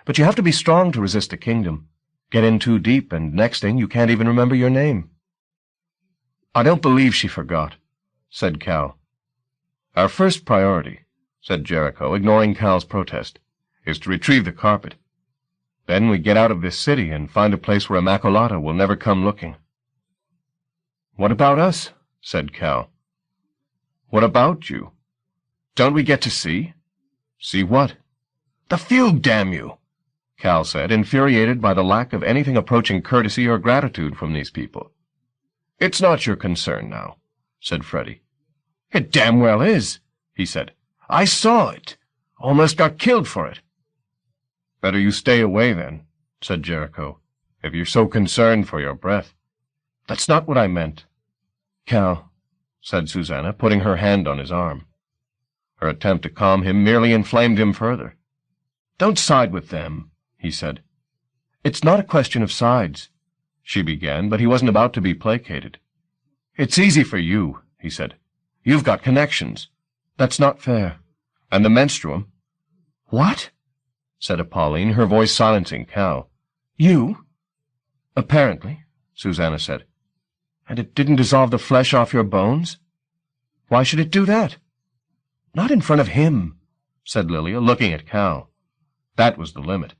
But you have to be strong to resist the kingdom. Get in too deep, and next thing you can't even remember your name. I don't believe she forgot, said Cal. Our first priority, said Jericho, ignoring Cal's protest, is to retrieve the carpet. Then we get out of this city and find a place where Immaculata will never come looking. What about us? Said Cal. What about you? Don't we get to see? See what? The fugue, damn you! Cal said, infuriated by the lack of anything approaching courtesy or gratitude from these people. It's not your concern now, said Freddie. It damn well is, he said. I saw it. Almost got killed for it. Better you stay away, then, said Jericho, if you're so concerned for your breath. That's not what I meant. Cal, said Susanna, putting her hand on his arm. Her attempt to calm him merely inflamed him further. Don't side with them, he said. It's not a question of sides, she began, but he wasn't about to be placated. It's easy for you, he said. You've got connections. That's not fair. And the menstruum. What? Said Apolline, her voice silencing Cal. You? Apparently, Susanna said. And it didn't dissolve the flesh off your bones? Why should it do that? Not in front of him, said Lilia, looking at Cal. That was the limit.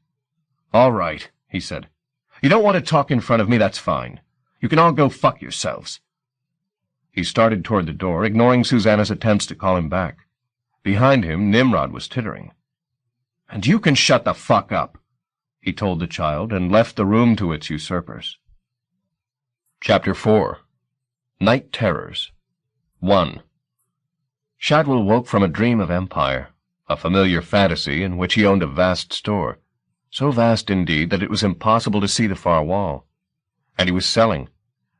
All right, he said. You don't want to talk in front of me, that's fine. You can all go fuck yourselves. He started toward the door, ignoring Susanna's attempts to call him back. Behind him, Nimrod was tittering. And you can shut the fuck up, he told the child, and left the room to its usurpers. Chapter 4 Night Terrors 1. Shadwell woke from a dream of empire, a familiar fantasy in which he owned a vast store, so vast indeed that it was impossible to see the far wall. And he was selling,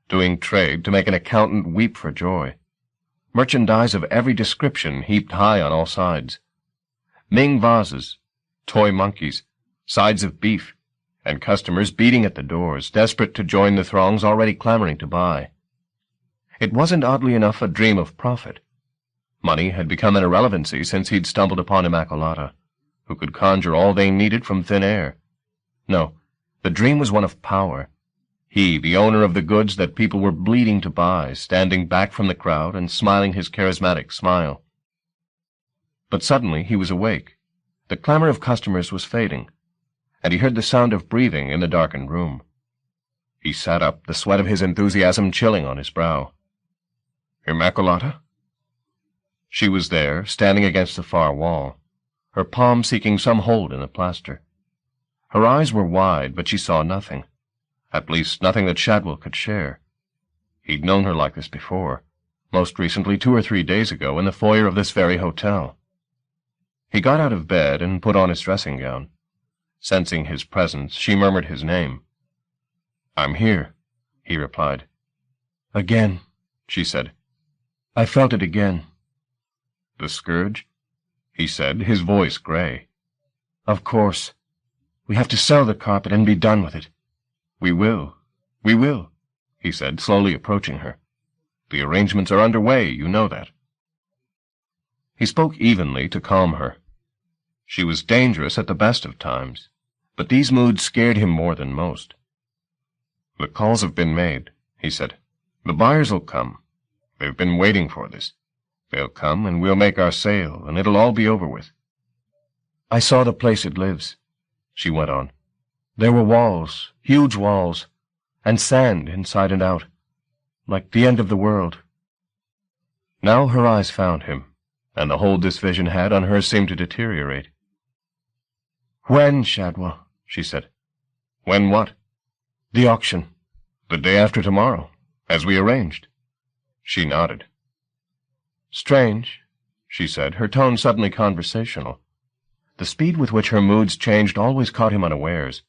doing trade to make an accountant weep for joy. Merchandise of every description heaped high on all sides. Ming vases, toy monkeys, sides of beef, and customers beating at the doors, desperate to join the throngs already clamoring to buy. It wasn't, oddly enough, a dream of profit. Money had become an irrelevancy since he'd stumbled upon Immaculata, who could conjure all they needed from thin air. No, the dream was one of power. He, the owner of the goods that people were bleeding to buy, standing back from the crowd and smiling his charismatic smile. But suddenly he was awake. The clamor of customers was fading, and he heard the sound of breathing in the darkened room. He sat up, the sweat of his enthusiasm chilling on his brow. Immaculata? She was there, standing against the far wall, her palm seeking some hold in the plaster. Her eyes were wide, but she saw nothing, at least nothing that Shadwell could share. He'd known her like this before, most recently 2 or 3 days ago in the foyer of this very hotel. He got out of bed and put on his dressing gown. Sensing his presence, she murmured his name. I'm here, he replied. Again, she said. I felt it again. The scourge? He said, his voice gray. Of course. We have to sell the carpet and be done with it. We will, he said, slowly approaching her. The arrangements are underway, you know that. He spoke evenly to calm her. She was dangerous at the best of times, but these moods scared him more than most. The calls have been made, he said. The buyers'll come. They've been waiting for this. They'll come, and we'll make our sale, and it'll all be over with. I saw the place it lives, she went on. There were walls, huge walls, and sand inside and out, like the end of the world. Now her eyes found him, and the hold this vision had on her seemed to deteriorate. When, Shadwell? She said. When what? The auction. The day after tomorrow, as we arranged. She nodded. Strange, she said, her tone suddenly conversational. The speed with which her moods changed always caught him unawares.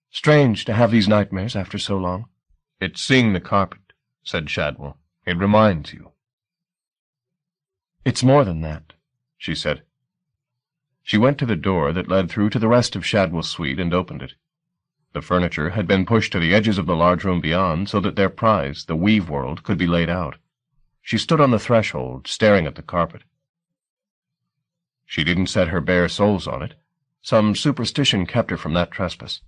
Strange to have these nightmares after so long. It's seeing the carpet, said Shadwell. It reminds you. It's more than that, she said. She went to the door that led through to the rest of Shadwell's suite and opened it. The furniture had been pushed to the edges of the large room beyond so that their prize, the Weaveworld, could be laid out. She stood on the threshold, staring at the carpet. She didn't set her bare soles on it. Some superstition kept her from that trespass.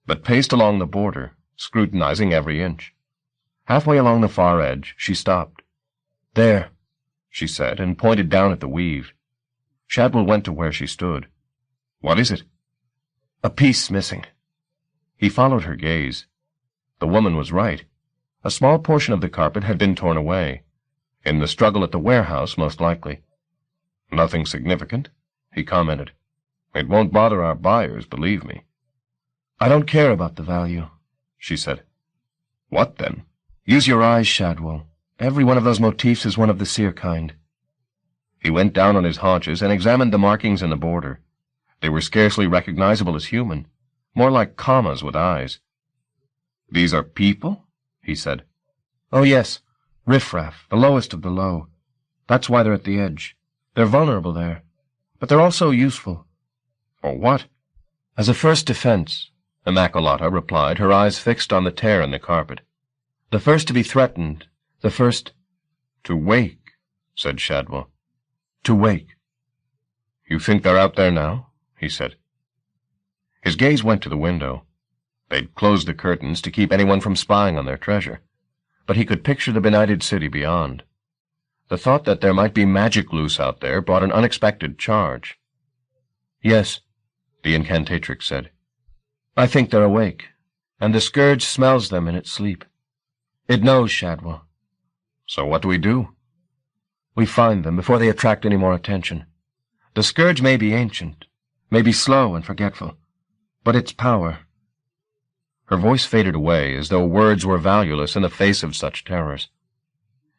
But paced along the border, scrutinizing every inch. Halfway along the far edge, she stopped. There, she said, and pointed down at the weave. Shadwell went to where she stood. "What is it?" "A piece missing." He followed her gaze. The woman was right. A small portion of the carpet had been torn away. In the struggle at the warehouse, most likely. "Nothing significant," he commented. "It won't bother our buyers, believe me." "I don't care about the value," she said. "What, then?" "Use your eyes, Shadwell. Every one of those motifs is one of the seer kind." He went down on his haunches and examined the markings in the border. They were scarcely recognizable as human, more like commas with eyes. "These are people?" he said. "Oh, yes. Riffraff, the lowest of the low. That's why they're at the edge. They're vulnerable there. But they're also useful." "For what?" "As a first defense," Immaculata replied, her eyes fixed on the tear in the carpet. "The first to be threatened. The first—" "To wake," said Shadwell. "To wake." "You think they're out there now?" he said. His gaze went to the window. They'd closed the curtains to keep anyone from spying on their treasure, but he could picture the benighted city beyond. The thought that there might be magic loose out there brought an unexpected charge. "Yes," the incantatrix said. "I think they're awake, and the scourge smells them in its sleep. It knows, Shadwell." "So what do we do?" "We find them before they attract any more attention. The scourge may be ancient, may be slow and forgetful, but its power—" Her voice faded away as though words were valueless in the face of such terrors.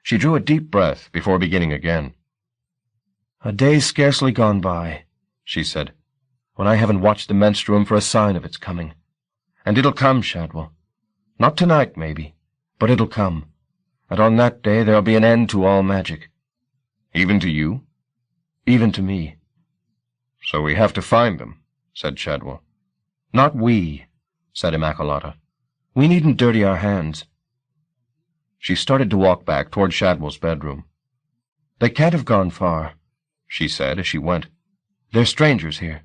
She drew a deep breath before beginning again. "A day's scarcely gone by," she said, "when I haven't watched the menstruum for a sign of its coming. And it'll come, Shadwell. Not tonight, maybe, but it'll come. And on that day there'll be an end to all magic." "Even to you?" "Even to me." "So we have to find them," said Shadwell. "Not we," said Immaculata. "We needn't dirty our hands." She started to walk back toward Shadwell's bedroom. "They can't have gone far," she said as she went. "They're strangers here."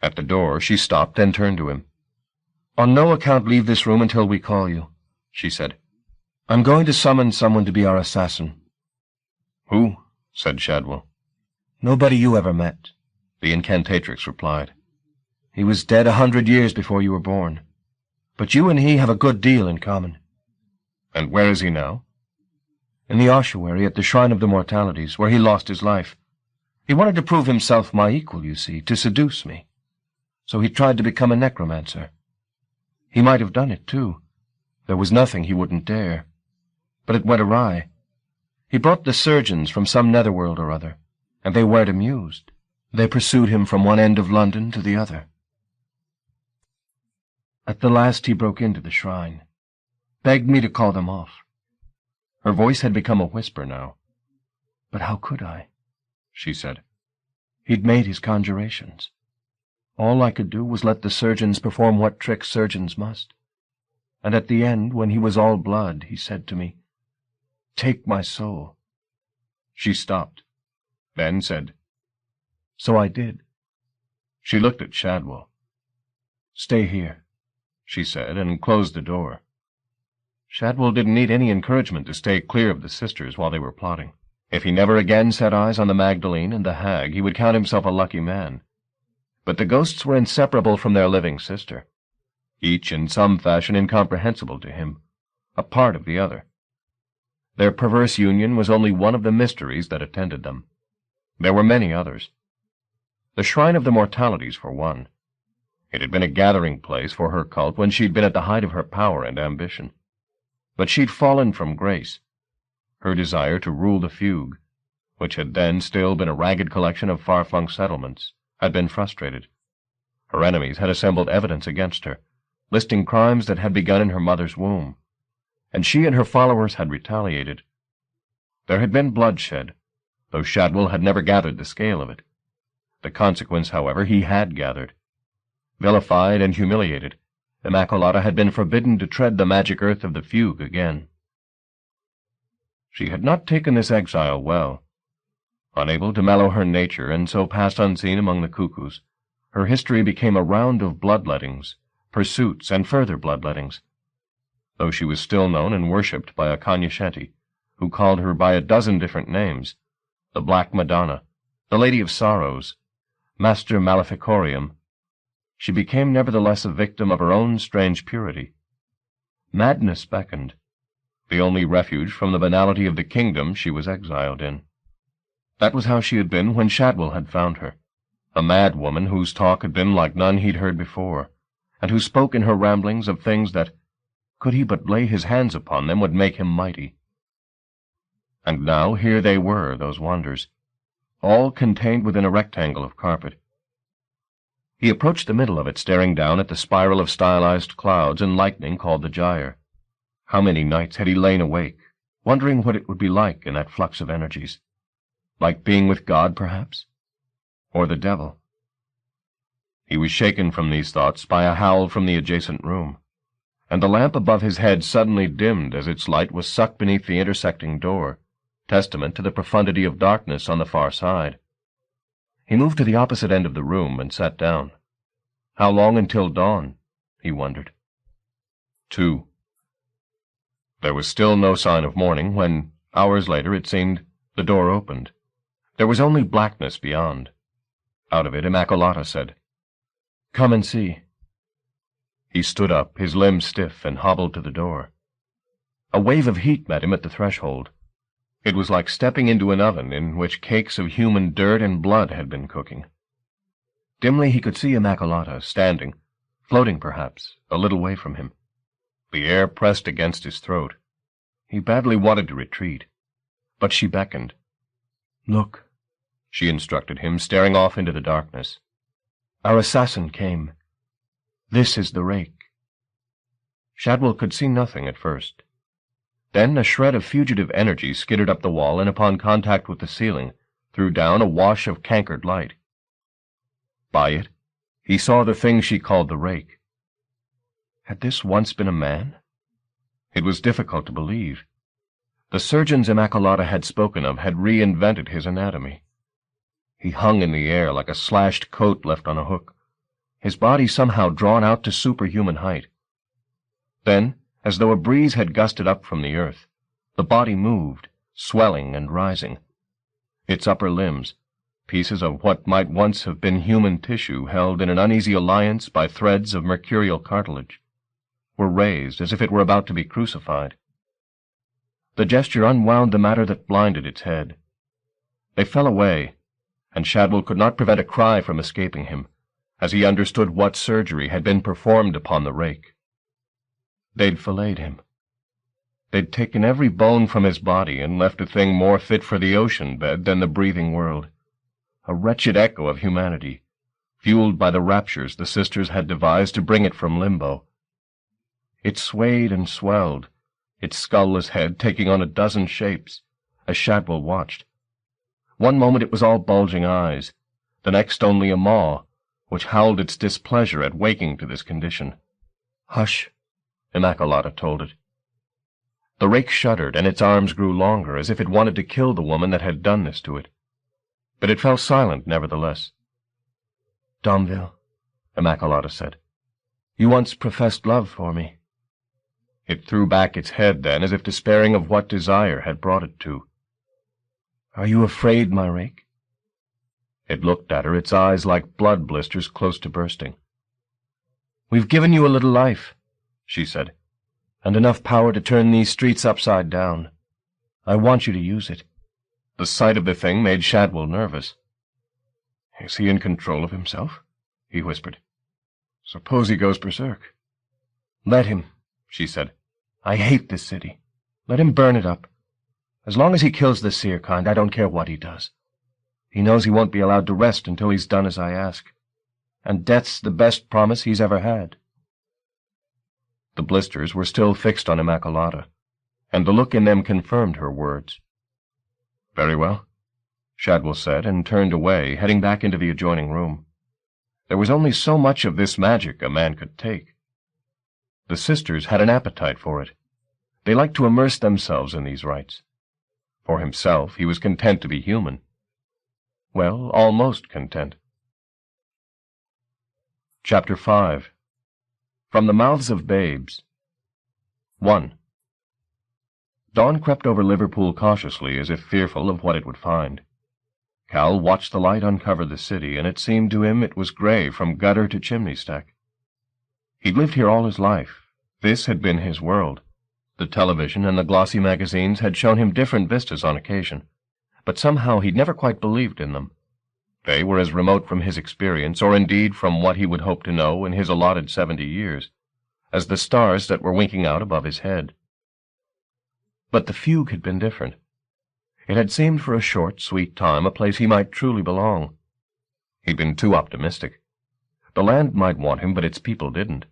At the door, she stopped and turned to him. "On no account leave this room until we call you," she said. "I'm going to summon someone to be our assassin." "Who?" said Shadwell. "Nobody you ever met," the incantatrix replied. "He was dead 100 years before you were born. But you and he have a good deal in common." "And where is he now?" "In the ossuary at the Shrine of the Mortalities, where he lost his life. He wanted to prove himself my equal, you see, to seduce me. So he tried to become a necromancer. He might have done it, too. There was nothing he wouldn't dare. But it went awry. He brought the surgeons from some netherworld or other, and they weren't amused. They pursued him from one end of London to the other. At the last he broke into the shrine, begged me to call them off." Her voice had become a whisper now. "But how could I?" she said. "He'd made his conjurations. All I could do was let the surgeons perform what tricks surgeons must. And at the end, when he was all blood, he said to me, 'Take my soul.'" She stopped, then said, "So I did." She looked at Shadwell. "Stay here," she said, and closed the door. Shadwell didn't need any encouragement to stay clear of the sisters while they were plotting. If he never again set eyes on the Magdalene and the hag, he would count himself a lucky man. But the ghosts were inseparable from their living sister, each in some fashion incomprehensible to him, a part of the other. Their perverse union was only one of the mysteries that attended them. There were many others. The Shrine of the Mortalities, for one. It had been a gathering place for her cult when she'd been at the height of her power and ambition. But she'd fallen from grace. Her desire to rule the fugue, which had then still been a ragged collection of far-flung settlements, had been frustrated. Her enemies had assembled evidence against her, listing crimes that had begun in her mother's womb, and she and her followers had retaliated. There had been bloodshed, though Shadwell had never gathered the scale of it. The consequence, however, he had gathered. Vilified and humiliated, Immaculata had been forbidden to tread the magic earth of the fugue again. She had not taken this exile well. Unable to mellow her nature, and so passed unseen among the cuckoos, her history became a round of bloodlettings, pursuits, and further bloodlettings, though she was still known and worshipped by a cognoscenti, who called her by a dozen different names, the Black Madonna, the Lady of Sorrows, Master Maleficorium, she became nevertheless a victim of her own strange purity. Madness beckoned, the only refuge from the banality of the kingdom she was exiled in. That was how she had been when Shadwell had found her, a mad woman whose talk had been like none he'd heard before, and who spoke in her ramblings of things that, could he but lay his hands upon them, would make him mighty. And now here they were, those wonders, all contained within a rectangle of carpet. He approached the middle of it, staring down at the spiral of stylized clouds and lightning called the gyre. How many nights had he lain awake, wondering what it would be like in that flux of energies? Like being with God, perhaps? Or the devil? He was shaken from these thoughts by a howl from the adjacent room, and the lamp above his head suddenly dimmed as its light was sucked beneath the intersecting door, testament to the profundity of darkness on the far side. He moved to the opposite end of the room and sat down. How long until dawn? He wondered. 2. There was still no sign of morning when, hours later, it seemed, the door opened. There was only blackness beyond. Out of it, Immacolata said, "Come and see." He stood up, his limbs stiff, and hobbled to the door. A wave of heat met him at the threshold. It was like stepping into an oven in which cakes of human dirt and blood had been cooking. Dimly he could see Immacolata, standing, floating perhaps, a little way from him. The air pressed against his throat. He badly wanted to retreat, but she beckoned. "Look," she instructed him, staring off into the darkness. "Our assassin came. This is the rake." Shadwell could see nothing at first. Then a shred of fugitive energy skittered up the wall and, upon contact with the ceiling, threw down a wash of cankered light. By it, he saw the thing she called the rake. Had this once been a man? It was difficult to believe. The surgeons Immacolata had spoken of had reinvented his anatomy. He hung in the air like a slashed coat left on a hook, his body somehow drawn out to superhuman height. Then, as though a breeze had gusted up from the earth, the body moved, swelling and rising. Its upper limbs, pieces of what might once have been human tissue held in an uneasy alliance by threads of mercurial cartilage, were raised as if it were about to be crucified. The gesture unwound the matter that blinded its head. They fell away, and Shadwell could not prevent a cry from escaping him, as he understood what surgery had been performed upon the rake. They'd filleted him. They'd taken every bone from his body and left a thing more fit for the ocean bed than the breathing world, a wretched echo of humanity, fueled by the raptures the sisters had devised to bring it from limbo. It swayed and swelled, its skull-less head taking on a dozen shapes, as Shadwell watched. One moment it was all bulging eyes, the next only a maw, which howled its displeasure at waking to this condition. "Hush," Immacolata told it. The rake shuddered, and its arms grew longer, as if it wanted to kill the woman that had done this to it. But it fell silent, nevertheless. "Domville," Immacolata said, "you once professed love for me." It threw back its head then, as if despairing of what desire had brought it to. "Are you afraid, my rake?" It looked at her, its eyes like blood blisters close to bursting. "We've given you a little life," she said, "and enough power to turn these streets upside down. I want you to use it." The sight of the thing made Shadwell nervous. "Is he in control of himself?" he whispered. "Suppose he goes berserk?" "Let him," she said. "I hate this city. Let him burn it up. As long as he kills the seer kind, I don't care what he does. He knows he won't be allowed to rest until he's done as I ask. And death's the best promise he's ever had." The blisters were still fixed on Immacolata, and the look in them confirmed her words. "Very well," Shadwell said, and turned away, heading back into the adjoining room. There was only so much of this magic a man could take. The sisters had an appetite for it. They liked to immerse themselves in these rites. For himself, he was content to be human. Well, almost content. Chapter 5. From the Mouths of Babes. 1. Dawn crept over Liverpool cautiously, as if fearful of what it would find. Cal watched the light uncover the city, and it seemed to him it was gray from gutter to chimney stack. He'd lived here all his life. This had been his world. The television and the glossy magazines had shown him different vistas on occasion, but somehow he'd never quite believed in them. They were as remote from his experience, or indeed from what he would hope to know in his allotted 70 years, as the stars that were winking out above his head. But the fugue had been different. It had seemed for a short, sweet time a place he might truly belong. He'd been too optimistic. The land might want him, but its people didn't.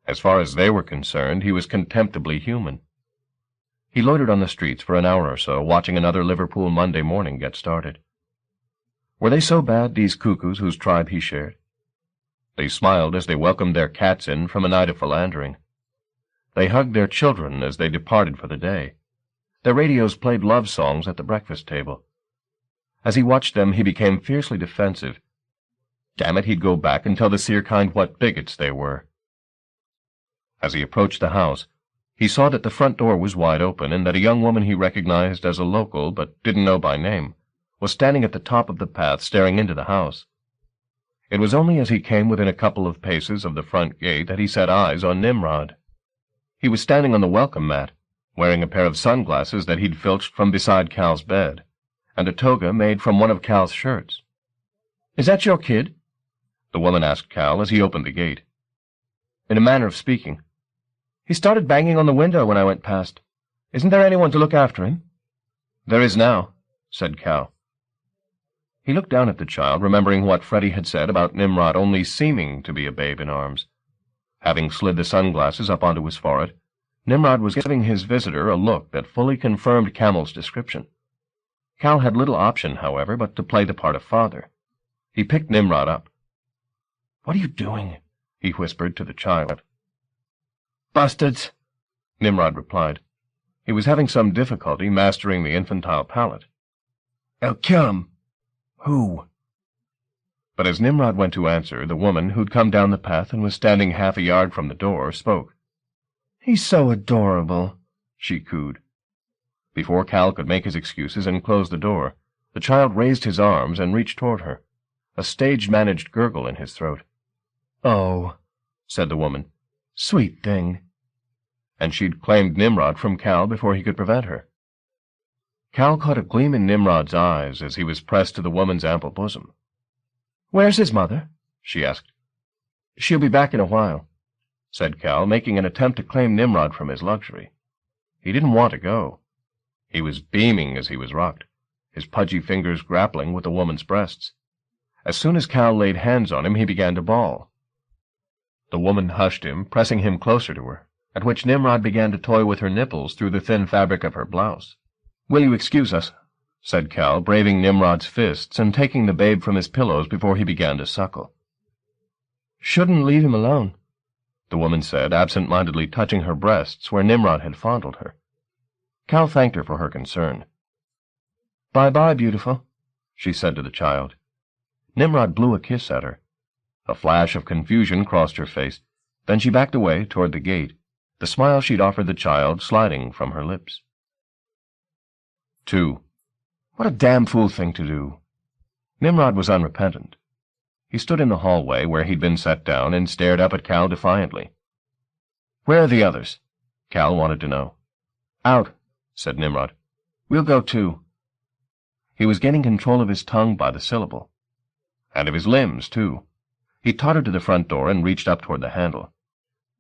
As far as they were concerned, he was contemptibly human. He loitered on the streets for an hour or so, watching another Liverpool Monday morning get started. Were they so bad, these cuckoos whose tribe he shared? They smiled as they welcomed their cats in from a night of philandering. They hugged their children as they departed for the day. Their radios played love songs at the breakfast table. As he watched them, he became fiercely defensive. Damn it, he'd go back and tell the Seerkind what bigots they were. As he approached the house, he saw that the front door was wide open and that a young woman he recognized as a local, but didn't know by name, was standing at the top of the path staring into the house. It was only as he came within a couple of paces of the front gate that he set eyes on Nimrod. He was standing on the welcome mat, wearing a pair of sunglasses that he'd filched from beside Cal's bed, and a toga made from one of Cal's shirts. "Is that your kid?" the woman asked Cal as he opened the gate. "In a manner of speaking. He started banging on the window when I went past. Isn't there anyone to look after him?" "There is now," said Cal. He looked down at the child, remembering what Freddie had said about Nimrod only seeming to be a babe in arms. Having slid the sunglasses up onto his forehead, Nimrod was giving his visitor a look that fully confirmed Camel's description. Cal had little option, however, but to play the part of father. He picked Nimrod up. "What are you doing?" he whispered to the child. "Bastards," Nimrod replied. He was having some difficulty mastering the infantile palate. "I'll kill him." "Who?" But as Nimrod went to answer, the woman, who'd come down the path and was standing half a yard from the door, spoke. "He's so adorable," she cooed. Before Cal could make his excuses and close the door, the child raised his arms and reached toward her, a stage-managed gurgle in his throat. "Oh," said the woman, "sweet thing." And she'd claimed Nimrod from Cal before he could prevent her. Cal caught a gleam in Nimrod's eyes as he was pressed to the woman's ample bosom. "Where's his mother?" she asked. "She'll be back in a while," said Cal, making an attempt to claim Nimrod from his luxury. He didn't want to go. He was beaming as he was rocked, his pudgy fingers grappling with the woman's breasts. As soon as Cal laid hands on him, he began to bawl. The woman hushed him, pressing him closer to her, at which Nimrod began to toy with her nipples through the thin fabric of her blouse. "Will you excuse us?" said Cal, braving Nimrod's fists and taking the babe from his pillows before he began to suckle. "Shouldn't leave him alone," the woman said, absent-mindedly touching her breasts where Nimrod had fondled her. Cal thanked her for her concern. "Bye-bye, beautiful," she said to the child. Nimrod blew a kiss at her. A flash of confusion crossed her face. Then she backed away toward the gate, the smile she'd offered the child sliding from her lips. 2. What a damn fool thing to do. Nimrod was unrepentant. He stood in the hallway where he'd been set down and stared up at Cal defiantly. "Where are the others?" Cal wanted to know. "Out," said Nimrod. "We'll go too." He was gaining control of his tongue by the syllable. And of his limbs, too. He tottered to the front door and reached up toward the handle.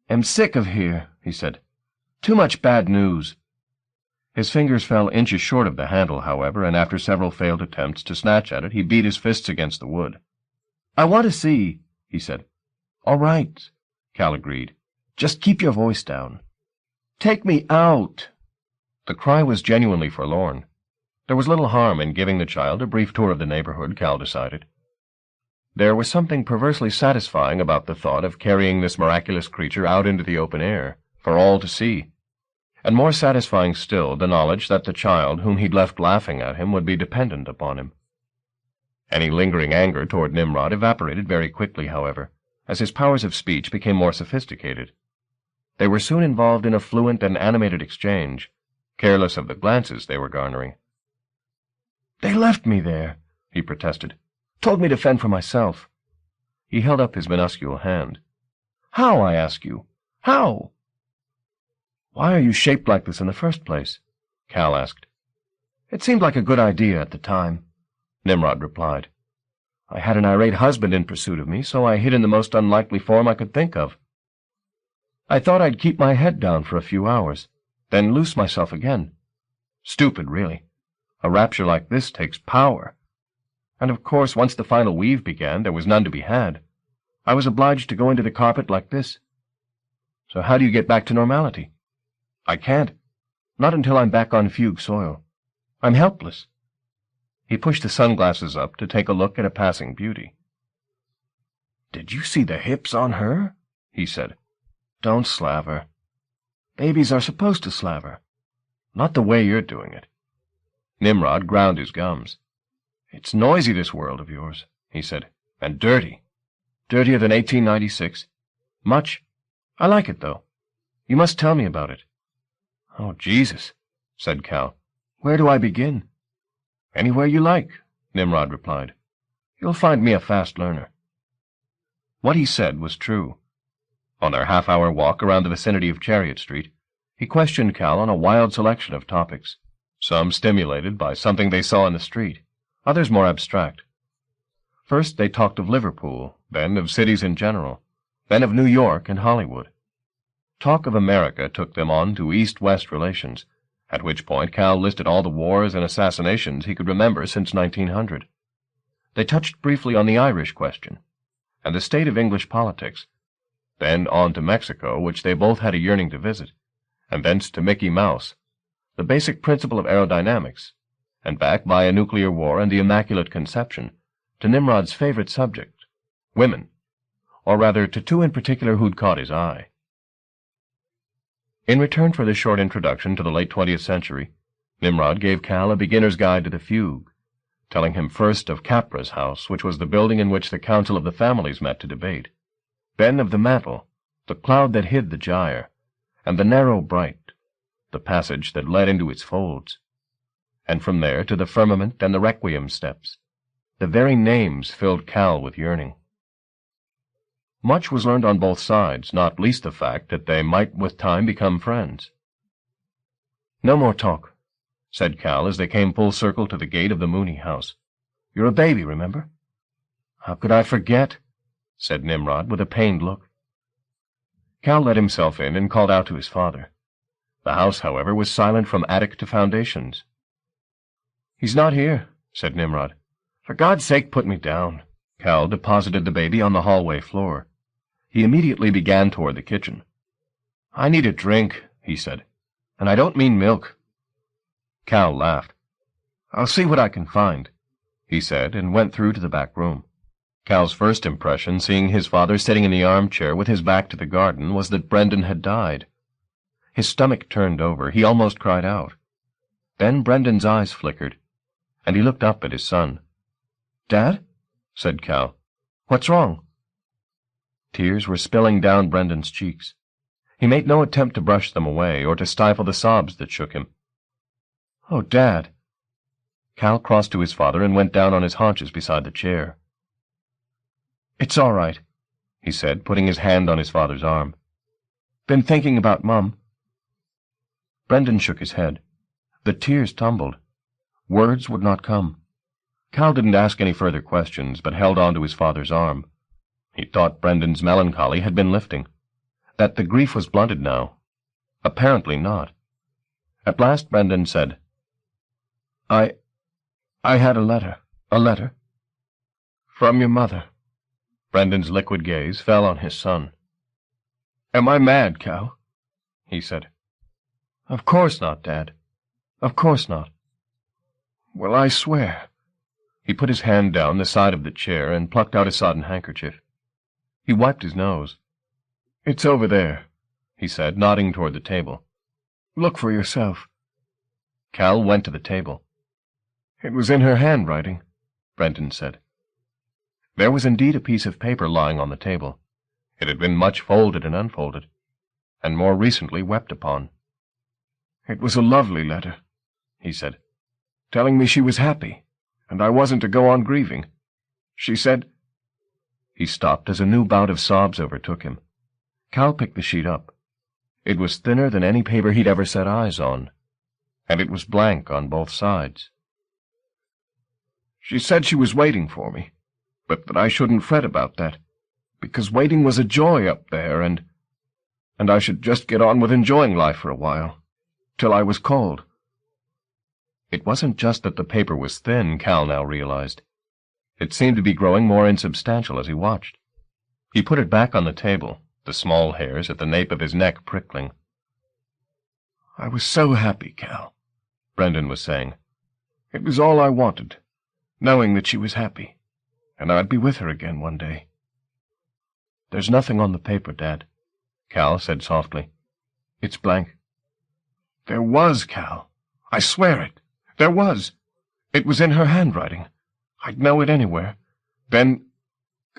"I'm sick of here," he said. "Too much bad news." His fingers fell inches short of the handle, however, and after several failed attempts to snatch at it, he beat his fists against the wood. "I want to see," he said. "All right," Cal agreed. "Just keep your voice down." "Take me out." The cry was genuinely forlorn. There was little harm in giving the child a brief tour of the neighborhood, Cal decided. There was something perversely satisfying about the thought of carrying this miraculous creature out into the open air, for all to see, and more satisfying still the knowledge that the child whom he'd left laughing at him would be dependent upon him. Any lingering anger toward Nimrod evaporated very quickly, however, as his powers of speech became more sophisticated. They were soon involved in a fluent and animated exchange, careless of the glances they were garnering. "They left me there," he protested. "Told me to fend for myself." He held up his minuscule hand. "How, I ask you? How?" "Why are you shaped like this in the first place?" Cal asked. "It seemed like a good idea at the time," Nimrod replied. "I had an irate husband in pursuit of me, so I hid in the most unlikely form I could think of. I thought I'd keep my head down for a few hours, then loose myself again. Stupid, really. A rapture like this takes power. And of course, once the final weave began, there was none to be had. I was obliged to go into the carpet like this. So how do you get back to normality?" "I can't. Not until I'm back on fugue soil. I'm helpless." He pushed the sunglasses up to take a look at a passing beauty. "Did you see the hips on her?" he said. "Don't slaver. Babies are supposed to slaver. Not the way you're doing it." Nimrod ground his gums. "It's noisy, this world of yours," he said, "and dirty. Dirtier than 1896. Much. I like it, though. You must tell me about it." "Oh, Jesus," said Cal. "Where do I begin?" "Anywhere you like," Nimrod replied. "You'll find me a fast learner." What he said was true. On their half-hour walk around the vicinity of Chariot Street, he questioned Cal on a wild selection of topics, some stimulated by something they saw in the street, others more abstract. First they talked of Liverpool, then of cities in general, then of New York and Hollywood. Talk of America took them on to East-West relations, at which point Cal listed all the wars and assassinations he could remember since 1900. They touched briefly on the Irish question, and the state of English politics, then on to Mexico, which they both had a yearning to visit, and thence to Mickey Mouse, the basic principle of aerodynamics, and back by a nuclear war and the Immaculate Conception, to Nimrod's favorite subject, women, or rather to two in particular who'd caught his eye. In return for this short introduction to the late 20th century, Nimrod gave Cal a beginner's guide to the fugue, telling him first of Capra's house, which was the building in which the Council of the Families met to debate, then of the mantle, the cloud that hid the gyre, and the narrow bright, the passage that led into its folds, and from there to the firmament and the requiem steps. The very names filled Cal with yearning. Much was learned on both sides, not least the fact that they might with time become friends. "No more talk," said Cal as they came full circle to the gate of the Mooney house. "You're a baby, remember?" "How could I forget?" said Nimrod with a pained look. Cal let himself in and called out to his father. The house, however, was silent from attic to foundations. "He's not here," said Nimrod. "For God's sake, put me down." Cal deposited the baby on the hallway floor. He immediately began toward the kitchen. "I need a drink," he said, "and I don't mean milk." Cal laughed. "I'll see what I can find," he said, and went through to the back room. Cal's first impression, seeing his father sitting in the armchair with his back to the garden, was that Brendan had died. His stomach turned over. He almost cried out. Then Brendan's eyes flickered, and he looked up at his son. "Dad?" said Cal. "What's wrong?" Tears were spilling down Brendan's cheeks. He made no attempt to brush them away or to stifle the sobs that shook him. "Oh, Dad!" Cal crossed to his father and went down on his haunches beside the chair. "It's all right," he said, putting his hand on his father's arm. "Been thinking about Mum." Brendan shook his head. The tears tumbled. Words would not come. Cal didn't ask any further questions, but held on to his father's arm. He thought Brendan's melancholy had been lifting, that the grief was blunted now. Apparently not. At last Brendan said, I had a letter. A letter? From your mother." Brendan's liquid gaze fell on his son. "Am I mad, Cal?" he said. "Of course not, Dad. Of course not." "Well, I swear." He put his hand down the side of the chair and plucked out a sodden handkerchief. He wiped his nose. "It's over there," he said, nodding toward the table. "Look for yourself." Cal went to the table. "It was in her handwriting," Brendan said. There was indeed a piece of paper lying on the table. It had been much folded and unfolded, and more recently wept upon. "It was a lovely letter," he said, "telling me she was happy, and I wasn't to go on grieving. She said—" He stopped as a new bout of sobs overtook him. Cal picked the sheet up. It was thinner than any paper he'd ever set eyes on, and it was blank on both sides. "She said she was waiting for me, but that I shouldn't fret about that, because waiting was a joy up there, and I should just get on with enjoying life for a while, till I was called." It wasn't just that the paper was thin, Cal now realized. It seemed to be growing more insubstantial as he watched. He put it back on the table, the small hairs at the nape of his neck prickling. "I was so happy, Cal," Brendan was saying. "It was all I wanted, knowing that she was happy, and I'd be with her again one day." "There's nothing on the paper, Dad," Cal said softly. "It's blank." "There was, Cal. I swear it. There was. It was in her handwriting. I'd know it anywhere. Then,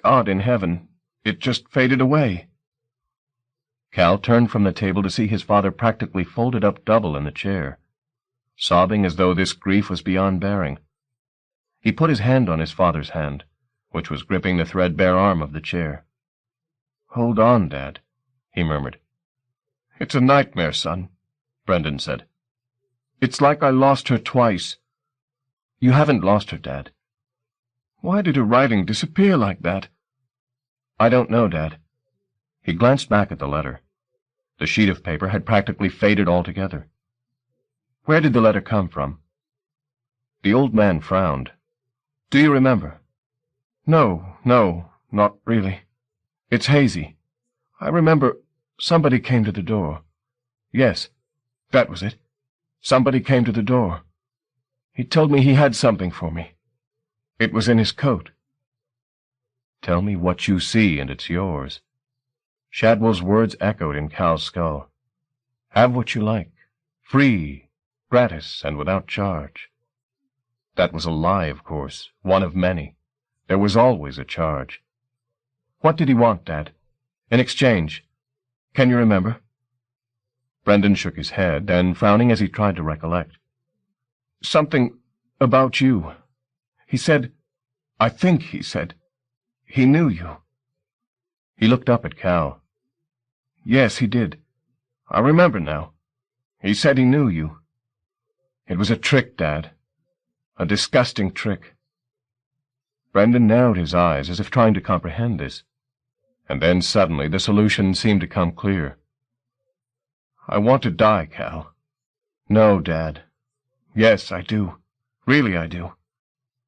God in heaven, it just faded away." Cal turned from the table to see his father practically folded up double in the chair, sobbing as though this grief was beyond bearing. He put his hand on his father's hand, which was gripping the threadbare arm of the chair. "Hold on, Dad," he murmured. "It's a nightmare, son," Brendan said. "It's like I lost her twice." "You haven't lost her, Dad." "Why did her writing disappear like that?" "I don't know, Dad." He glanced back at the letter. The sheet of paper had practically faded altogether. "Where did the letter come from?" The old man frowned. "Do you remember?" No, not really. It's hazy. I remember somebody came to the door. Yes, that was it. Somebody came to the door. He told me he had something for me. It was in his coat." "Tell me what you see, and it's yours." Shadwell's words echoed in Cal's skull. "Have what you like. Free, gratis, and without charge." That was a lie, of course, one of many. There was always a charge. "What did he want, Dad? In exchange? Can you remember?" Brendan shook his head, and frowning as he tried to recollect. "Something about you. I think he said, he knew you." He looked up at Cal. "Yes, he did. I remember now. He said he knew you. It was a trick, Dad. A disgusting trick." Brendan narrowed his eyes as if trying to comprehend this, and then suddenly the solution seemed to come clear. "I want to die, Cal." "No, Dad." "Yes, I do. Really I do.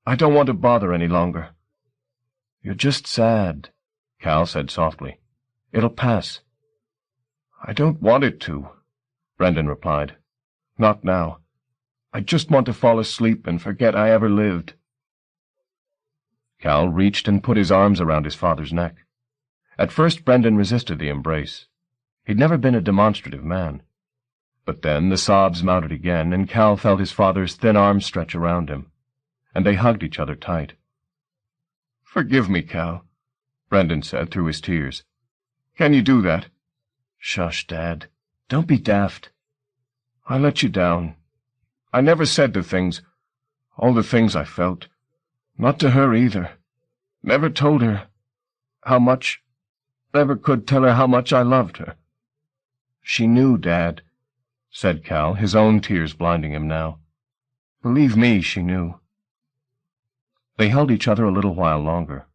I don't want to bother any longer." "You're just sad," Cal said softly. "It'll pass." "I don't want it to," Brendan replied. "Not now. I just want to fall asleep and forget I ever lived." Cal reached and put his arms around his father's neck. At first Brendan resisted the embrace. He'd never been a demonstrative man. But then the sobs mounted again, and Cal felt his father's thin arms stretch around him, and they hugged each other tight. "Forgive me, Cal," Brendan said through his tears. "Can you do that?" "Shush, Dad. Don't be daft." "I let you down. I never said all the things I felt. Not to her either. Never told her never could tell her how much I loved her." "She knew, Dad," said Cal, his own tears blinding him now. "Believe me, she knew." They held each other a little while longer.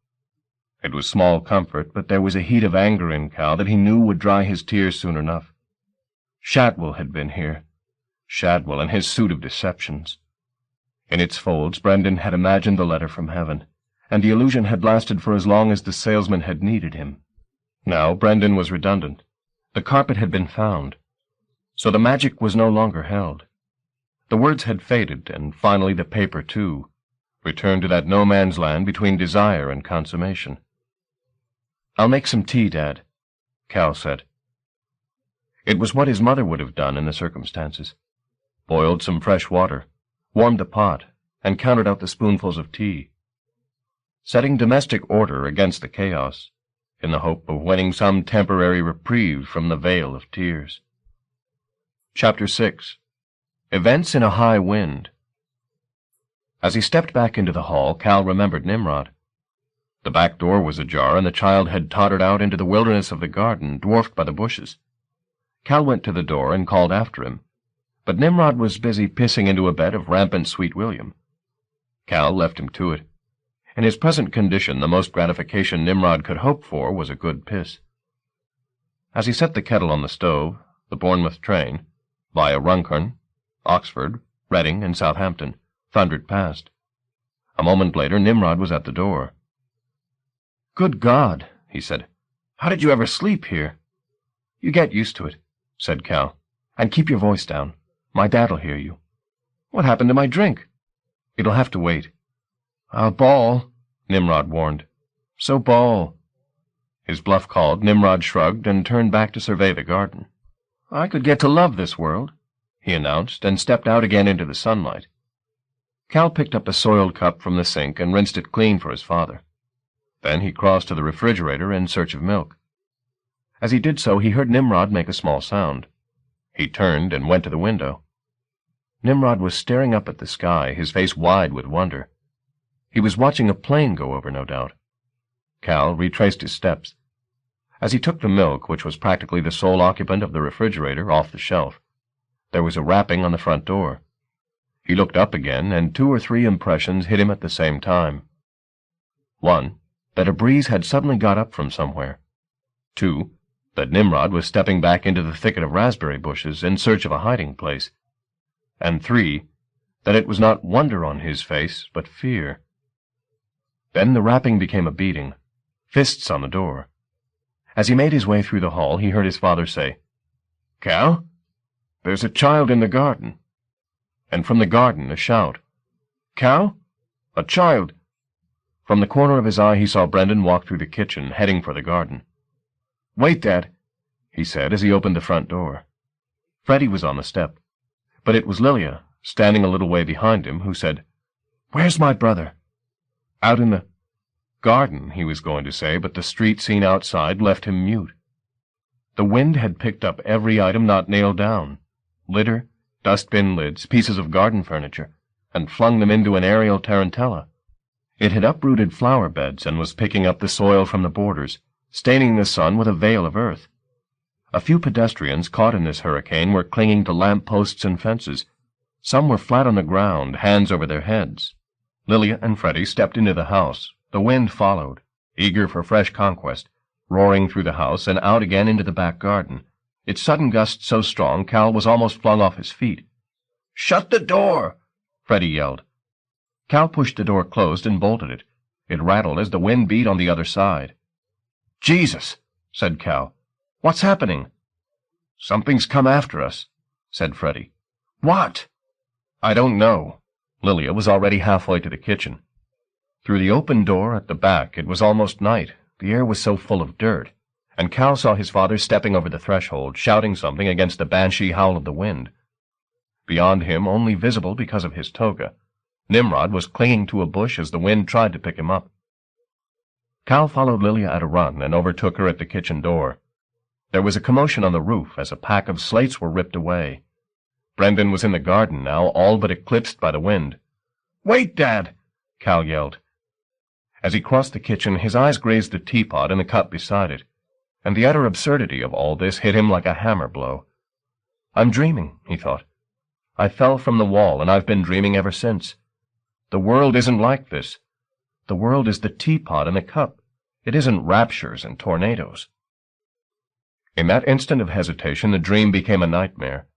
It was small comfort, but there was a heat of anger in Cal that he knew would dry his tears soon enough. Shadwell had been here. Shadwell and his suit of deceptions. In its folds, Brendan had imagined the letter from heaven, and the illusion had lasted for as long as the salesman had needed him. Now Brendan was redundant. The carpet had been found, so the magic was no longer held. The words had faded, and finally the paper, too, returned to that no-man's land between desire and consummation. "I'll make some tea, Dad," Cal said. It was what his mother would have done in the circumstances. Boiled some fresh water, warmed the pot, and counted out the spoonfuls of tea, setting domestic order against the chaos, in the hope of winning some temporary reprieve from the vale of tears. Chapter 6. Events in a High Wind. As he stepped back into the hall, Cal remembered Nimrod. The back door was ajar, and the child had tottered out into the wilderness of the garden, dwarfed by the bushes. Cal went to the door and called after him, but Nimrod was busy pissing into a bed of rampant Sweet William. Cal left him to it. In his present condition, the most gratification Nimrod could hope for was a good piss. As he set the kettle on the stove, the Bournemouth train, via Runcorn, Oxford, Reading, and Southampton, thundered past. A moment later, Nimrod was at the door. "Good God," he said. "How did you ever sleep here?" "You get used to it," said Cal. "And keep your voice down. My dad'll hear you." "What happened to my drink?" "It'll have to wait." "I'll bawl," Nimrod warned. "So bawl." His bluff called, Nimrod shrugged and turned back to survey the garden. "I could get to love this world," he announced, and stepped out again into the sunlight. Cal picked up a soiled cup from the sink and rinsed it clean for his father. Then he crossed to the refrigerator in search of milk. As he did so, he heard Nimrod make a small sound. He turned and went to the window. Nimrod was staring up at the sky, his face wide with wonder. He was watching a plane go over, no doubt. Cal retraced his steps. As he took the milk, which was practically the sole occupant of the refrigerator, off the shelf, there was a rapping on the front door. He looked up again, and 2 or 3 impressions hit him at the same time. 1, that a breeze had suddenly got up from somewhere. 2, that Nimrod was stepping back into the thicket of raspberry bushes in search of a hiding place. And 3, that it was not wonder on his face, but fear. Then the rapping became a beating, fists on the door. As he made his way through the hall, he heard his father say, "Cal, there's a child in the garden." And from the garden a shout, "Cal? A child!" From the corner of his eye he saw Brendan walk through the kitchen, heading for the garden. "Wait, Dad," he said as he opened the front door. Freddie was on the step, but it was Lilia, standing a little way behind him, who said, "Where's my brother?" "Out in the garden," he was going to say, but the street scene outside left him mute. The wind had picked up every item not nailed down, litter, dustbin lids, pieces of garden furniture, and flung them into an aerial tarantella. It had uprooted flower beds and was picking up the soil from the borders, staining the sun with a veil of earth. A few pedestrians caught in this hurricane were clinging to lamp-posts and fences. Some were flat on the ground, hands over their heads. Lilia and Freddie stepped into the house. The wind followed, eager for fresh conquest, roaring through the house and out again into the back garden. Its sudden gust so strong Cal was almost flung off his feet. "Shut the door!" Freddie yelled. Cal pushed the door closed and bolted it. It rattled as the wind beat on the other side. "Jesus!" said Cal. "What's happening?" "Something's come after us," said Freddie. "What?" "I don't know." Lilia was already halfway to the kitchen. Through the open door at the back it was almost night. The air was so full of dirt, and Cal saw his father stepping over the threshold, shouting something against the banshee howl of the wind. Beyond him, only visible because of his toga, Nimrod was clinging to a bush as the wind tried to pick him up. Cal followed Lilia at a run and overtook her at the kitchen door. There was a commotion on the roof as a pack of slates were ripped away. Brendan was in the garden now, all but eclipsed by the wind. "Wait, Dad!" Cal yelled. As he crossed the kitchen, his eyes grazed the teapot and the cup beside it, and the utter absurdity of all this hit him like a hammer blow. "I'm dreaming," he thought. "I fell from the wall, and I've been dreaming ever since. The world isn't like this. The world is the teapot and the cup. It isn't raptures and tornadoes." In that instant of hesitation, the dream became a nightmare.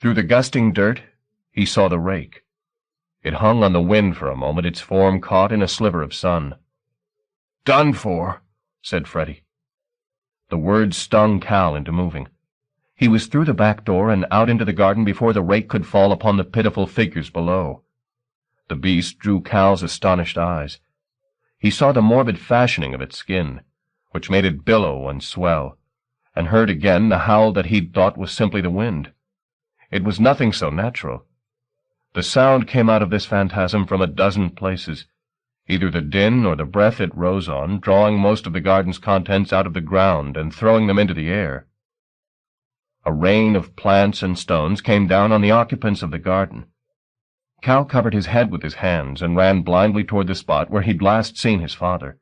Through the gusting dirt, he saw the rake. It hung on the wind for a moment, its form caught in a sliver of sun. "Done for," said Freddie. The words stung Cal into moving. He was through the back door and out into the garden before the rake could fall upon the pitiful figures below. The beast drew Cal's astonished eyes. He saw the morbid fashioning of its skin, which made it billow and swell, and heard again the howl that he'd thought was simply the wind. It was nothing so natural. The sound came out of this phantasm from a dozen places, either the din or the breath it rose on, drawing most of the garden's contents out of the ground and throwing them into the air. A rain of plants and stones came down on the occupants of the garden. Cal covered his head with his hands and ran blindly toward the spot where he'd last seen his father.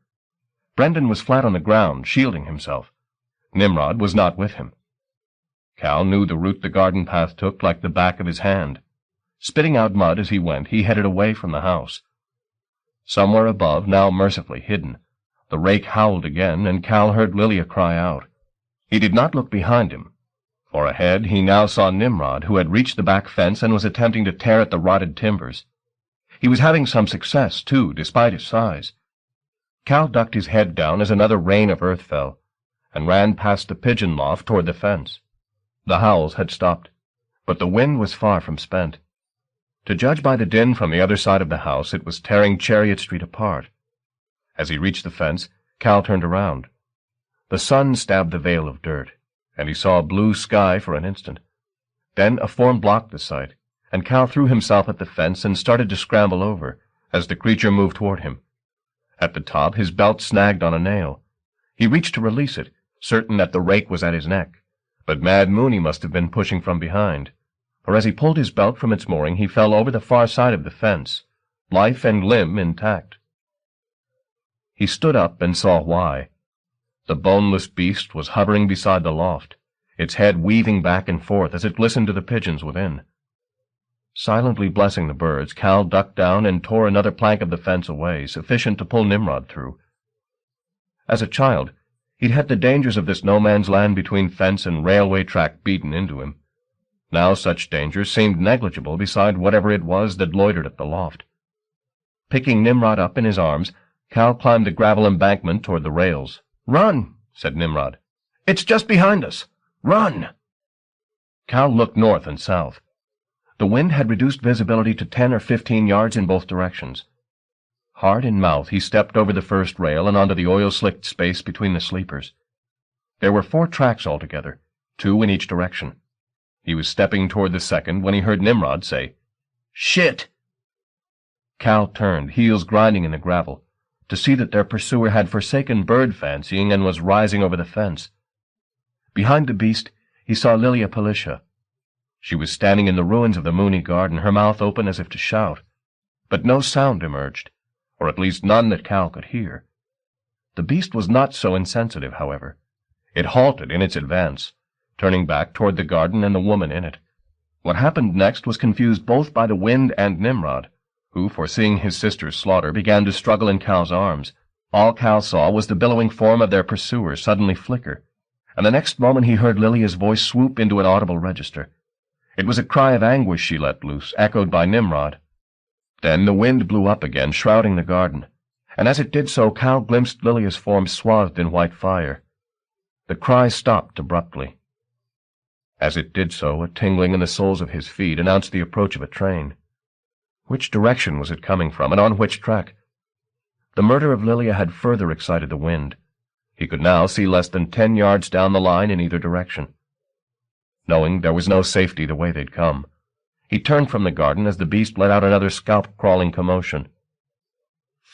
Brendan was flat on the ground, shielding himself. Nimrod was not with him. Cal knew the route the garden path took like the back of his hand. Spitting out mud as he went, he headed away from the house. Somewhere above, now mercifully hidden, the rake howled again, and Cal heard Lilia cry out. He did not look behind him, for ahead he now saw Nimrod, who had reached the back fence and was attempting to tear at the rotted timbers. He was having some success, too, despite his size. Cal ducked his head down as another rain of earth fell, and ran past the pigeon loft toward the fence. The howls had stopped, but the wind was far from spent. To judge by the din from the other side of the house, it was tearing Chariot Street apart. As he reached the fence, Cal turned around. The sun stabbed the veil of dirt, and he saw a blue sky for an instant. Then a form blocked the sight, and Cal threw himself at the fence and started to scramble over, as the creature moved toward him. At the top, his belt snagged on a nail. He reached to release it, certain that the rake was at his neck, but Mad Mooney must have been pushing from behind, for as he pulled his belt from its mooring, he fell over the far side of the fence, life and limb intact. He stood up and saw why. The boneless beast was hovering beside the loft, its head weaving back and forth as it listened to the pigeons within. Silently blessing the birds, Cal ducked down and tore another plank of the fence away, sufficient to pull Nimrod through. As a child, he'd had the dangers of this no-man's land between fence and railway track beaten into him. Now such dangers seemed negligible beside whatever it was that loitered at the loft. Picking Nimrod up in his arms, Cal climbed the gravel embankment toward the rails. "Run!" said Nimrod. "It's just behind us! Run!" Cal looked north and south. The wind had reduced visibility to 10 or 15 yards in both directions. Hard in mouth, he stepped over the first rail and onto the oil-slicked space between the sleepers. There were 4 tracks altogether, 2 in each direction. He was stepping toward the second when he heard Nimrod say, "Shit!" Cal turned, heels grinding in the gravel, to see that their pursuer had forsaken bird-fancying and was rising over the fence. Behind the beast, he saw Lilia Palicia. She was standing in the ruins of the Mooney garden, her mouth open as if to shout, but no sound emerged, or at least none that Cal could hear. The beast was not so insensitive, however. It halted in its advance, turning back toward the garden and the woman in it. What happened next was confused both by the wind and Nimrod, who, foreseeing his sister's slaughter, began to struggle in Cal's arms. All Cal saw was the billowing form of their pursuer suddenly flicker, and the next moment he heard Lilia's voice swoop into an audible register. It was a cry of anguish she let loose, echoed by Nimrod. Then the wind blew up again, shrouding the garden, and as it did so, Cal glimpsed Lilia's form swathed in white fire. The cry stopped abruptly. As it did so, a tingling in the soles of his feet announced the approach of a train. Which direction was it coming from, and on which track? The murder of Lilia had further excited the wind. He could now see less than 10 yards down the line in either direction. Knowing there was no safety the way they'd come, he turned from the garden as the beast let out another scalp-crawling commotion.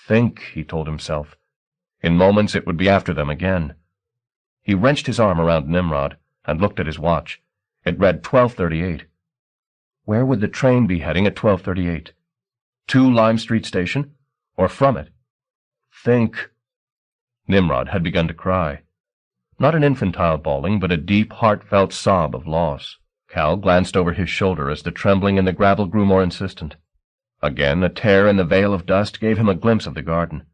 Think, he told himself. In moments it would be after them again. He wrenched his arm around Nimrod and looked at his watch. It read 12:38. Where would the train be heading at 12:38? To Lime Street Station, or from it? Think. Nimrod had begun to cry. Not an infantile bawling, but a deep, heartfelt sob of loss. Cal glanced over his shoulder as the trembling in the gravel grew more insistent. Again, a tear in the veil of dust gave him a glimpse of the garden.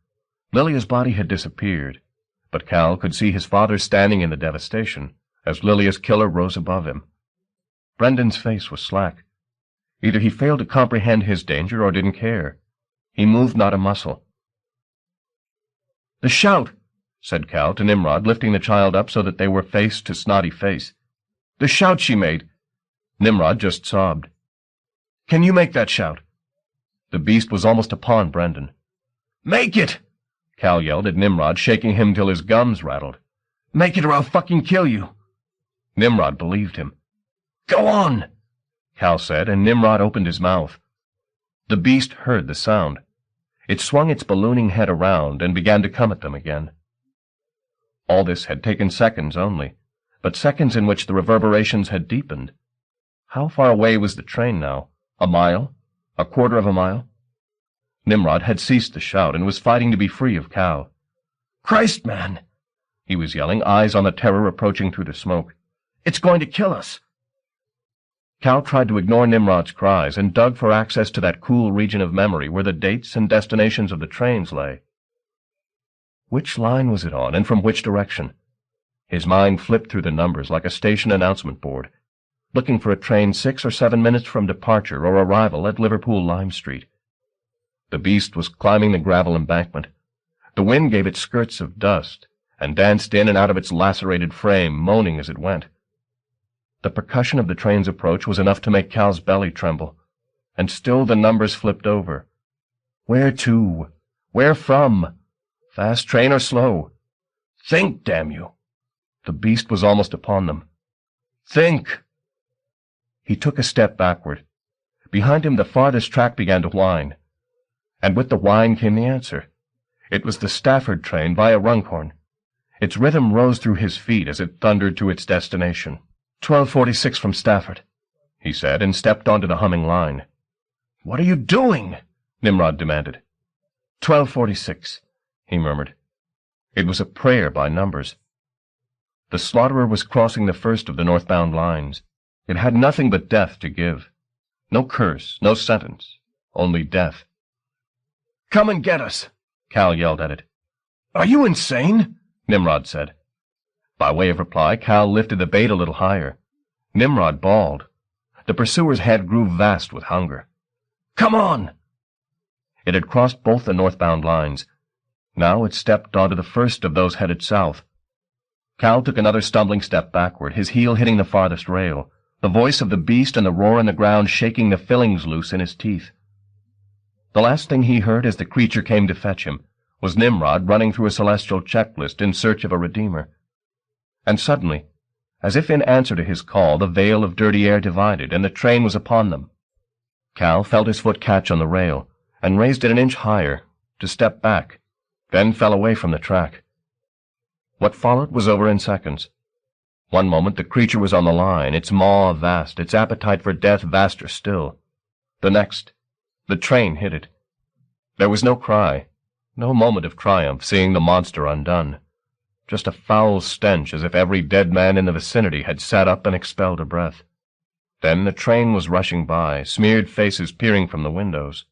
Lilia's body had disappeared, but Cal could see his father standing in the devastation as Lilia's killer rose above him. Brendan's face was slack. Either he failed to comprehend his danger or didn't care. He moved not a muscle. "The shout!" said Cal to Nimrod, lifting the child up so that they were face to snotty face. "The shout she made!" Nimrod just sobbed. "Can you make that shout?" The beast was almost upon Brendan. "Make it!" Cal yelled at Nimrod, shaking him till his gums rattled. "Make it or I'll fucking kill you!" Nimrod believed him. "Go on!" Cal said, and Nimrod opened his mouth. The beast heard the sound. It swung its ballooning head around and began to come at them again. All this had taken seconds only, but seconds in which the reverberations had deepened. How far away was the train now? A mile? A quarter of a mile? Nimrod had ceased the shout and was fighting to be free of Cal. "Christ, man!" he was yelling, eyes on the terror approaching through the smoke. "It's going to kill us!" Cal tried to ignore Nimrod's cries and dug for access to that cool region of memory where the dates and destinations of the trains lay. Which line was it on, and from which direction? His mind flipped through the numbers like a station announcement board, looking for a train 6 or 7 minutes from departure or arrival at Liverpool Lime Street. The beast was climbing the gravel embankment. The wind gave it skirts of dust and danced in and out of its lacerated frame, moaning as it went. The percussion of the train's approach was enough to make Cal's belly tremble, and still the numbers flipped over. Where to? Where from? Fast train or slow? Think, damn you! The beast was almost upon them. Think! He took a step backward. Behind him the farthest track began to whine. And with the whine came the answer. It was the Stafford train via Runcorn. Its rhythm rose through his feet as it thundered to its destination. 12:46 from Stafford, he said, and stepped onto the humming line. "What are you doing?" Nimrod demanded. 12:46, he murmured. It was a prayer by numbers. The slaughterer was crossing the first of the northbound lines. It had nothing but death to give. No curse, no sentence, only death. "Come and get us!" Cal yelled at it. "Are you insane?" Nimrod said. By way of reply, Cal lifted the bait a little higher. Nimrod bawled. The pursuer's head grew vast with hunger. "Come on!" It had crossed both the northbound lines. Now it stepped onto the first of those headed south. Cal took another stumbling step backward, his heel hitting the farthest rail, the voice of the beast and the roar in the ground shaking the fillings loose in his teeth. The last thing he heard as the creature came to fetch him was Nimrod running through a celestial checklist in search of a redeemer. And suddenly, as if in answer to his call, the veil of dirty air divided, and the train was upon them. Cal felt his foot catch on the rail, and raised it an inch higher, to step back, then fell away from the track. What followed was over in seconds. One moment the creature was on the line, its maw vast, its appetite for death vaster still. The next, the train hit it. There was no cry, no moment of triumph, seeing the monster undone. Just a foul stench, as if every dead man in the vicinity had sat up and expelled a breath. Then the train was rushing by, smeared faces peering from the windows.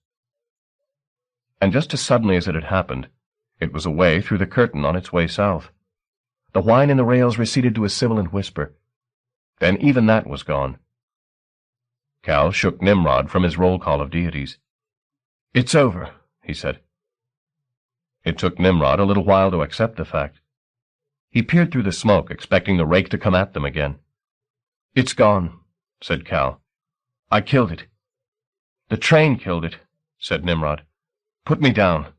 And just as suddenly as it had happened, it was away through the curtain on its way south. The whine in the rails receded to a sibilant whisper. Then even that was gone. Cal shook Nimrod from his roll call of deities. "It's over," he said. It took Nimrod a little while to accept the fact. He peered through the smoke, expecting the rake to come at them again. "It's gone," said Cal. "I killed it." "The train killed it," said Nimrod. "Put me down."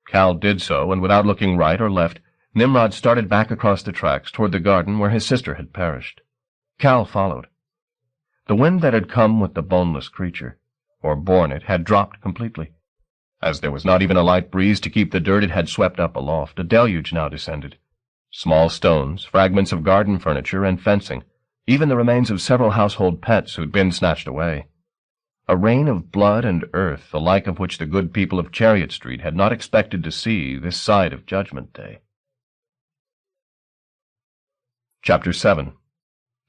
Cal did so, and without looking right or left, Nimrod started back across the tracks toward the garden where his sister had perished. Cal followed. The wind that had come with the boneless creature, or borne it, had dropped completely. As there was not even a light breeze to keep the dirt it had swept up aloft, a deluge now descended. Small stones, fragments of garden furniture and fencing, even the remains of several household pets who'd been snatched away. A rain of blood and earth, the like of which the good people of Chariot Street had not expected to see this side of Judgment Day. Chapter 7.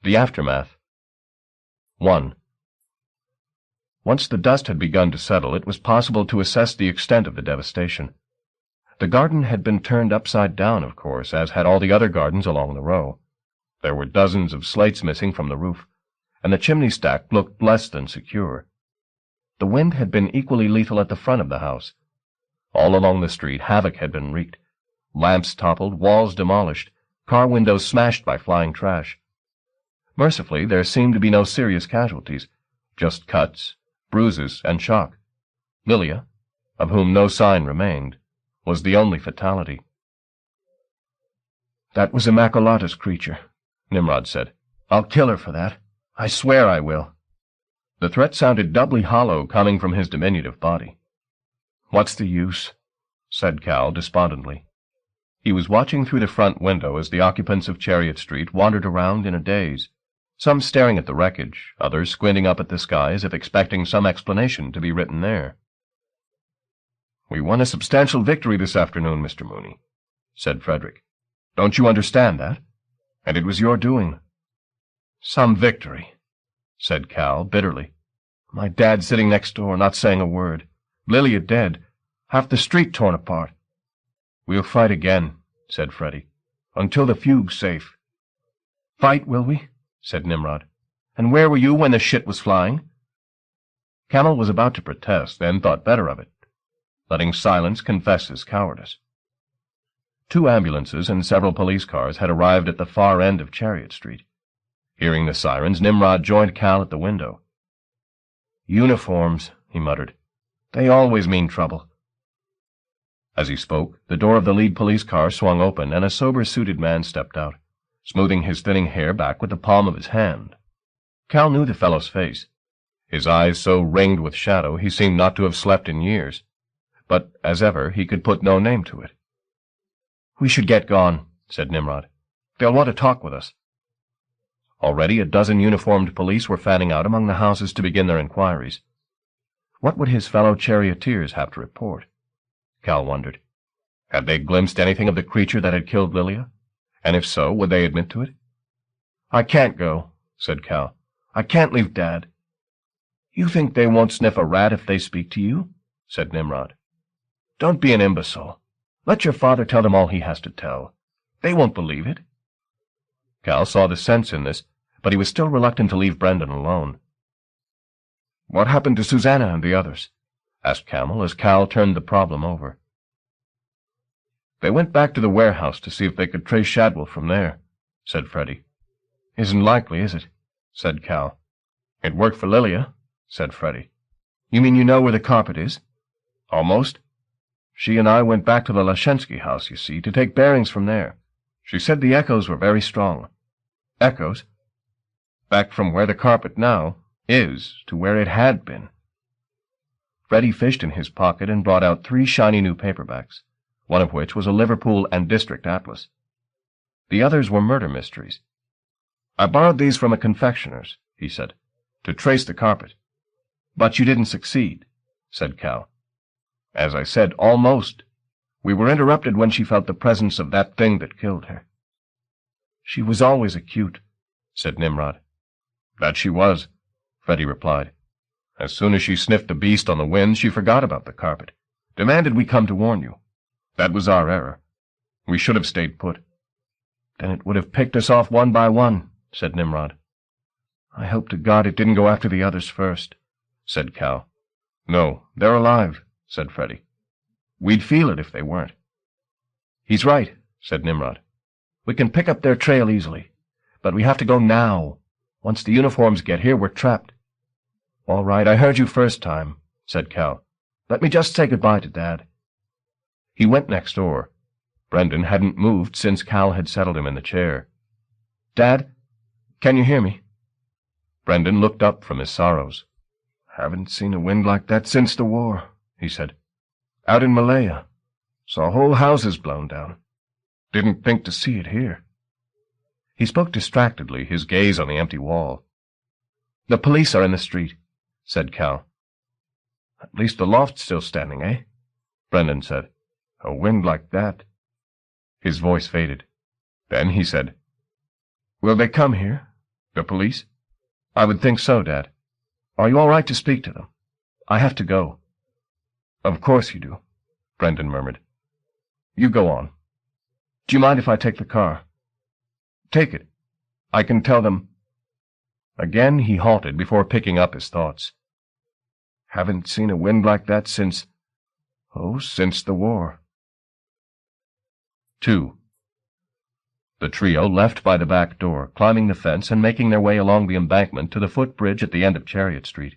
The Aftermath. 1. Once the dust had begun to settle, it was possible to assess the extent of the devastation. The garden had been turned upside down, of course, as had all the other gardens along the row. There were dozens of slates missing from the roof, and the chimney stack looked less than secure. The wind had been equally lethal at the front of the house. All along the street havoc had been wreaked. Lamps toppled, walls demolished, car windows smashed by flying trash. Mercifully, there seemed to be no serious casualties, just cuts, bruises, and shock. Lilia, of whom no sign remained, was the only fatality. "That was Immaculata's creature," Nimrod said. "I'll kill her for that. I swear I will." The threat sounded doubly hollow coming from his diminutive body. "What's the use?" said Cal despondently. He was watching through the front window as the occupants of Chariot Street wandered around in a daze, some staring at the wreckage, others squinting up at the sky as if expecting some explanation to be written there. "We won a substantial victory this afternoon, Mr. Mooney," said Frederick. "Don't you understand that? And it was your doing." "Some victory," said Cal bitterly. "My dad sitting next door, not saying a word. Lilia dead. Half the street torn apart." "We'll fight again," said Freddie, "until the fugue's safe." "Fight, will we?" said Nimrod. "And where were you when the shit was flying?" Camel was about to protest, then thought better of it, letting silence confess his cowardice. 2 ambulances and several police cars had arrived at the far end of Chariot Street. Hearing the sirens, Nimrod joined Cal at the window. "Uniforms," he muttered. "They always mean trouble." As he spoke, the door of the lead police car swung open, and a sober-suited man stepped out, smoothing his thinning hair back with the palm of his hand. Cal knew the fellow's face. His eyes so ringed with shadow he seemed not to have slept in years, but, as ever, he could put no name to it. "We should get gone," said Nimrod. "They'll want to talk with us." Already a dozen uniformed police were fanning out among the houses to begin their inquiries. What would his fellow charioteers have to report? Cal wondered. Had they glimpsed anything of the creature that had killed Lilia? And if so, would they admit to it? "I can't go," said Cal. "I can't leave Dad." "You think they won't sniff a rat if they speak to you?" said Nimrod. "Don't be an imbecile. Let your father tell them all he has to tell. They won't believe it." Cal saw the sense in this, but he was still reluctant to leave Brendan alone. "What happened to Susanna and the others?" asked Camel as Cal turned the problem over. "They went back to the warehouse to see if they could trace Shadwell from there," said Freddie. "Isn't likely, is it?" said Cal. "It worked for Lilia," said Freddie. "You mean you know where the carpet is?" "Almost. She and I went back to the Lashensky house, you see, to take bearings from there. She said the echoes were very strong." "Echoes?" "Back from where the carpet now is to where it had been." Freddie fished in his pocket and brought out 3 shiny new paperbacks, one of which was a Liverpool and District atlas. The others were murder mysteries. "I borrowed these from a confectioner's," he said, "to trace the carpet." "But you didn't succeed," said Cal. "As I said, almost. We were interrupted when she felt the presence of that thing that killed her." "She was always acute," said Nimrod. "That she was," Freddie replied. "As soon as she sniffed the beast on the wind, she forgot about the carpet, demanded we come to warn you. That was our error. We should have stayed put." "Then it would have picked us off one by one," said Nimrod. "I hope to God it didn't go after the others first," said Cal. "No, they're alive," said Freddie. "We'd feel it if they weren't." "He's right," said Nimrod. "We can pick up their trail easily, but we have to go now. Once the uniforms get here, we're trapped." "All right, I heard you first time," said Cal. "Let me just say goodbye to Dad." He went next door. Brendan hadn't moved since Cal had settled him in the chair. "Dad, can you hear me?" Brendan looked up from his sorrows. "Haven't seen a wind like that since the war," he said. "Out in Malaya. Saw whole houses blown down. Didn't think to see it here." He spoke distractedly, his gaze on the empty wall. "The police are in the street," said Cal. "At least the loft's still standing, eh?" Brendan said. "A wind like that." His voice faded. Then he said, "Will they come here? The police?" "I would think so, Dad. Are you all right to speak to them? I have to go." "Of course you do," Brendan murmured. "You go on. Do you mind if I take the car?" "Take it. I can tell them—" Again he halted before picking up his thoughts. "Haven't seen a wind like that since the war." 2. The trio left by the back door, climbing the fence and making their way along the embankment to the footbridge at the end of Chariot Street.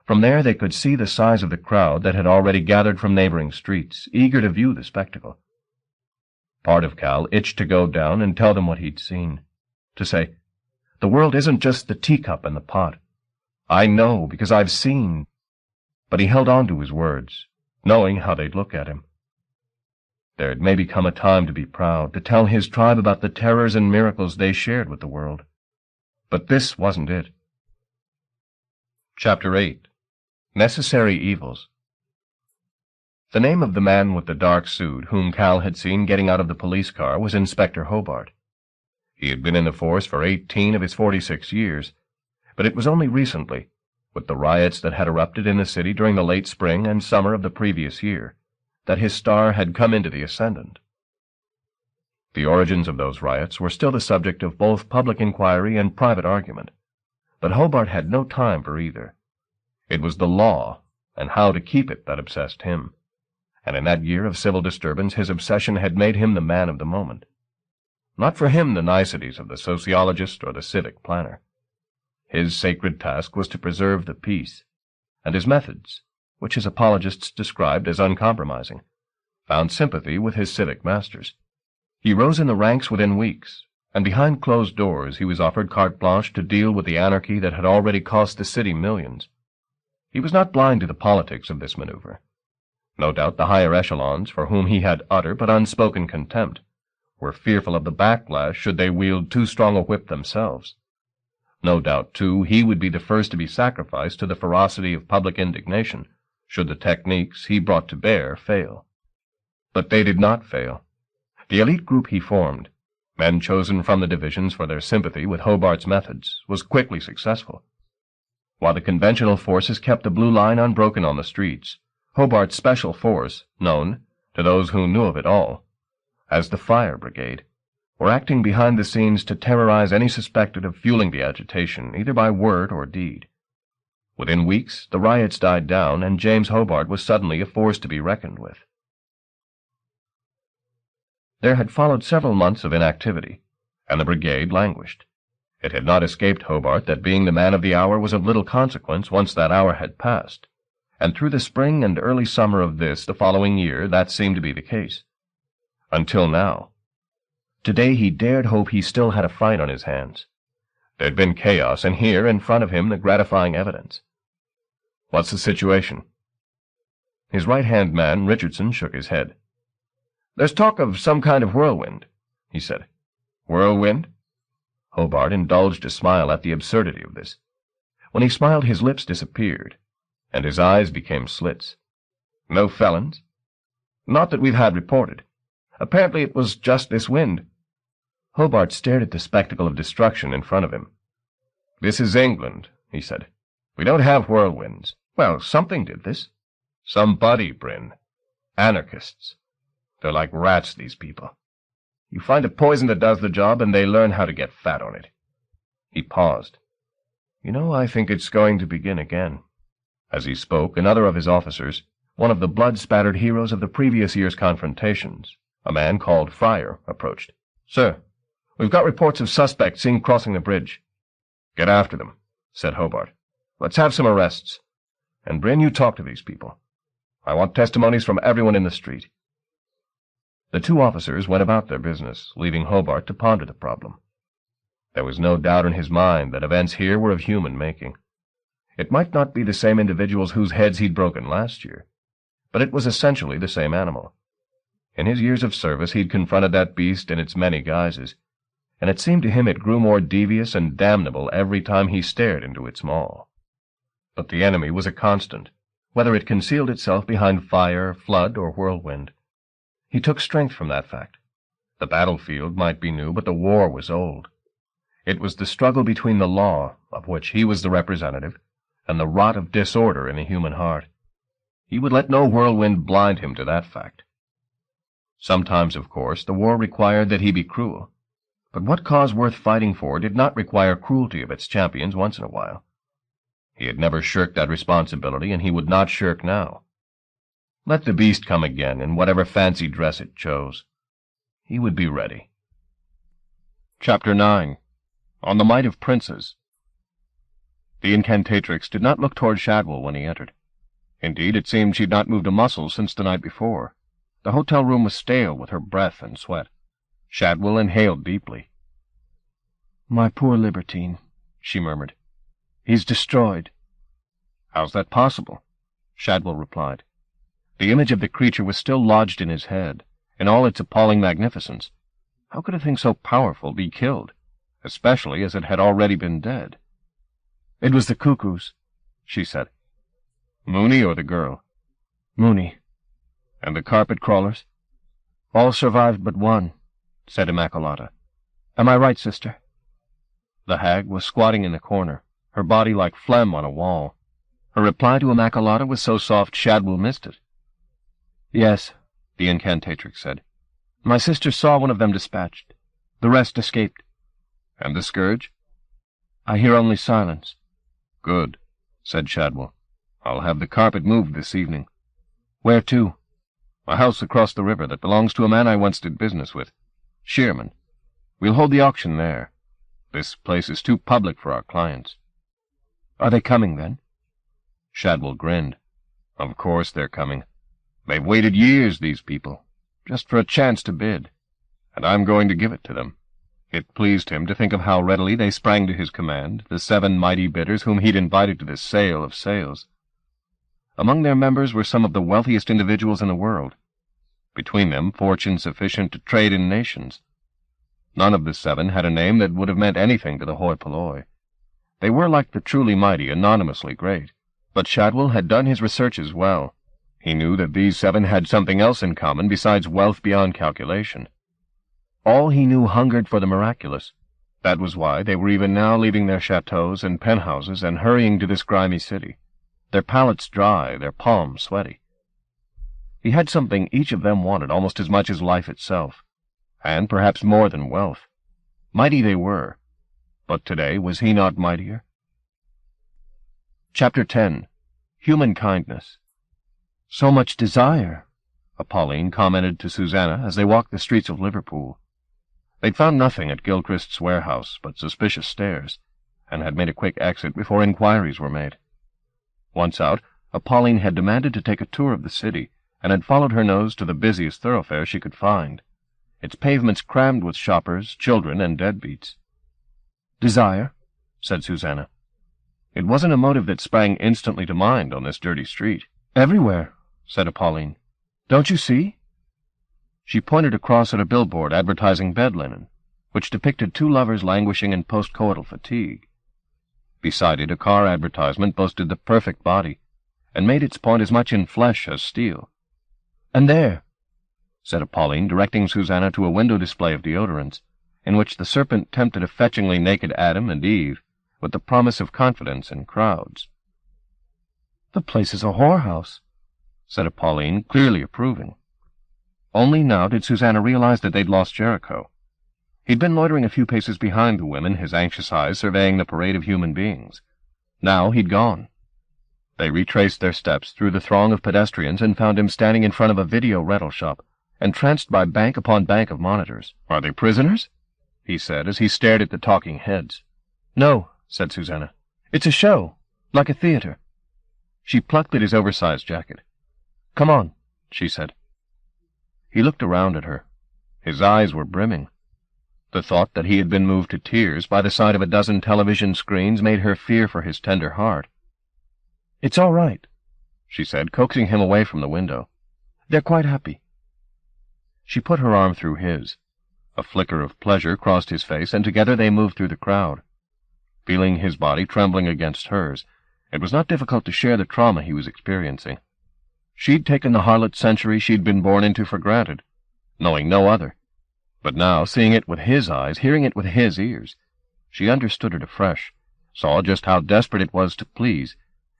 From there they could see the size of the crowd that had already gathered from neighboring streets, eager to view the spectacle. Part of Cal itched to go down and tell them what he'd seen, to say, "The world isn't just the teacup and the pot. I know, because I've seen." But he held on to his words, knowing how they'd look at him. There had maybe come a time to be proud, to tell his tribe about the terrors and miracles they shared with the world. But this wasn't it. Chapter 8. Necessary Evils. The name of the man with the dark suit whom Cal had seen getting out of the police car was Inspector Hobart. He had been in the force for 18 of his 46 years, but it was only recently, with the riots that had erupted in the city during the late spring and summer of the previous year, that his star had come into the ascendant. The origins of those riots were still the subject of both public inquiry and private argument, but Hobart had no time for either. It was the law and how to keep it that obsessed him, and in that year of civil disturbance his obsession had made him the man of the moment. Not for him the niceties of the sociologist or the civic planner. His sacred task was to preserve the peace, and his methods, which his apologists described as uncompromising, found sympathy with his civic masters. He rose in the ranks within weeks, and behind closed doors he was offered carte blanche to deal with the anarchy that had already cost the city millions. He was not blind to the politics of this maneuver. No doubt the higher echelons, for whom he had utter but unspoken contempt, were fearful of the backlash should they wield too strong a whip themselves. No doubt, too, he would be the first to be sacrificed to the ferocity of public indignation, should the techniques he brought to bear fail. But they did not fail. The elite group he formed, men chosen from the divisions for their sympathy with Hobart's methods, was quickly successful. While the conventional forces kept the blue line unbroken on the streets, Hobart's special force, known, to those who knew of it all, as the Fire Brigade, were acting behind the scenes to terrorize any suspected of fueling the agitation, either by word or deed. Within weeks, the riots died down, and James Hobart was suddenly a force to be reckoned with. There had followed several months of inactivity, and the brigade languished. It had not escaped Hobart that being the man of the hour was of little consequence once that hour had passed, and through the spring and early summer of the following year, that seemed to be the case. Until now. Today he dared hope he still had a fight on his hands. There'd been chaos, and here, in front of him, the gratifying evidence. "What's the situation?" His right-hand man, Richardson, shook his head. "There's talk of some kind of whirlwind," he said. "Whirlwind?" Hobart indulged a smile at the absurdity of this. When he smiled, his lips disappeared, and his eyes became slits. "No felons?" "Not that we've had reported. Apparently it was just this wind." Hobart stared at the spectacle of destruction in front of him. "This is England," he said. "We don't have whirlwinds." "Well, something did this." "Somebody, Bryn. Anarchists. They're like rats, these people. You find a poison that does the job, and they learn how to get fat on it." He paused. "You know, I think it's going to begin again." As he spoke, another of his officers, one of the blood-spattered heroes of the previous year's confrontations, a man called Fryer, approached. "Sir, we've got reports of suspects seen crossing the bridge." "Get after them," said Hobart. "Let's have some arrests. And Bryn, you talk to these people. I want testimonies from everyone in the street." The two officers went about their business, leaving Hobart to ponder the problem. There was no doubt in his mind that events here were of human making. It might not be the same individuals whose heads he'd broken last year, but it was essentially the same animal. In his years of service he'd confronted that beast in its many guises, and it seemed to him it grew more devious and damnable every time he stared into its maw. But the enemy was a constant, whether it concealed itself behind fire, flood, or whirlwind. He took strength from that fact. The battlefield might be new, but the war was old. It was the struggle between the law, of which he was the representative, and the rot of disorder in the human heart. He would let no whirlwind blind him to that fact. Sometimes, of course, the war required that he be cruel, but what cause worth fighting for did not require cruelty of its champions once in a while? He had never shirked that responsibility, and he would not shirk now. Let the beast come again in whatever fancy dress it chose. He would be ready. Chapter 9. On the Might of Princes. The incantatrix did not look toward Shadwell when he entered. Indeed, it seemed she'd not moved a muscle since the night before. The hotel room was stale with her breath and sweat. Shadwell inhaled deeply. "My poor libertine," she murmured. "He's destroyed." "How's that possible?" Shadwell replied. The image of the creature was still lodged in his head, in all its appalling magnificence. How could a thing so powerful be killed? especially as it had already been dead. "It was the cuckoos," she said. "Mooney or the girl?" "Mooney." "And the carpet crawlers?" "All survived but one," said Immaculata. "Am I right, sister?" The hag was squatting in the corner, her body like phlegm on a wall. Her reply to Immaculata was so soft Shadwell missed it. "Yes," the incantatrix said. "My sister saw one of them dispatched. The rest escaped." "And the scourge?" "I hear only silence." "Good," said Shadwell. "I'll have the carpet moved this evening." "Where to?" "A house across the river that belongs to a man I once did business with. Shearman. We'll hold the auction there. This place is too public for our clients." "Are they coming, then?" Shadwell grinned. "Of course they're coming. They've waited years, these people, just for a chance to bid, and I'm going to give it to them." It pleased him to think of how readily they sprang to his command, the 7 mighty bidders whom he'd invited to this sale of sales. Among their members were some of the wealthiest individuals in the world. Between them, fortune sufficient to trade in nations. None of the 7 had a name that would have meant anything to the hoi polloi. They were like the truly mighty, anonymously great. But Shadwell had done his researches well. He knew that these 7 had something else in common besides wealth beyond calculation. All he knew hungered for the miraculous. That was why they were even now leaving their chateaux and penthouses and hurrying to this grimy city, their palates dry, their palms sweaty. He had something each of them wanted almost as much as life itself, and perhaps more than wealth. Mighty they were, but today was he not mightier? Chapter 10. Human Kindness. "So much desire," Apolline commented to Susanna as they walked the streets of Liverpool. They'd found nothing at Gilchrist's warehouse but suspicious stares, and had made a quick exit before inquiries were made. Once out, Apolline had demanded to take a tour of the city, and had followed her nose to the busiest thoroughfare she could find, its pavements crammed with shoppers, children, and deadbeats. "Desire," said Susanna. It wasn't a motive that sprang instantly to mind on this dirty street. "Everywhere," said Apolline. "Don't you see?" She pointed across at a billboard advertising bed linen, which depicted 2 lovers languishing in post-coital fatigue. Beside it, a car advertisement boasted the perfect body, and made its point as much in flesh as steel. "And there," said Apolline, directing Susanna to a window display of deodorants, in which the serpent tempted a fetchingly naked Adam and Eve with the promise of confidence in crowds. "The place is a whorehouse," said Apolline, clearly approving. Only now did Susanna realize that they'd lost Jericho. He'd been loitering a few paces behind the women, his anxious eyes surveying the parade of human beings. Now he'd gone. They retraced their steps through the throng of pedestrians and found him standing in front of a video rental shop, entranced by bank upon bank of monitors. "Are they prisoners?" he said as he stared at the talking heads. "No," said Susanna. "It's a show, like a theater." She plucked at his oversized jacket. "Come on," she said. He looked around at her. His eyes were brimming. The thought that he had been moved to tears by the sight of a dozen television screens made her fear for his tender heart. "It's all right," she said, coaxing him away from the window. "They're quite happy." She put her arm through his. A flicker of pleasure crossed his face, and together they moved through the crowd. Feeling his body trembling against hers, it was not difficult to share the trauma he was experiencing. She'd taken the harlot century she'd been born into for granted, knowing no other. But now, seeing it with his eyes, hearing it with his ears, she understood it afresh, saw just how desperate it was to please,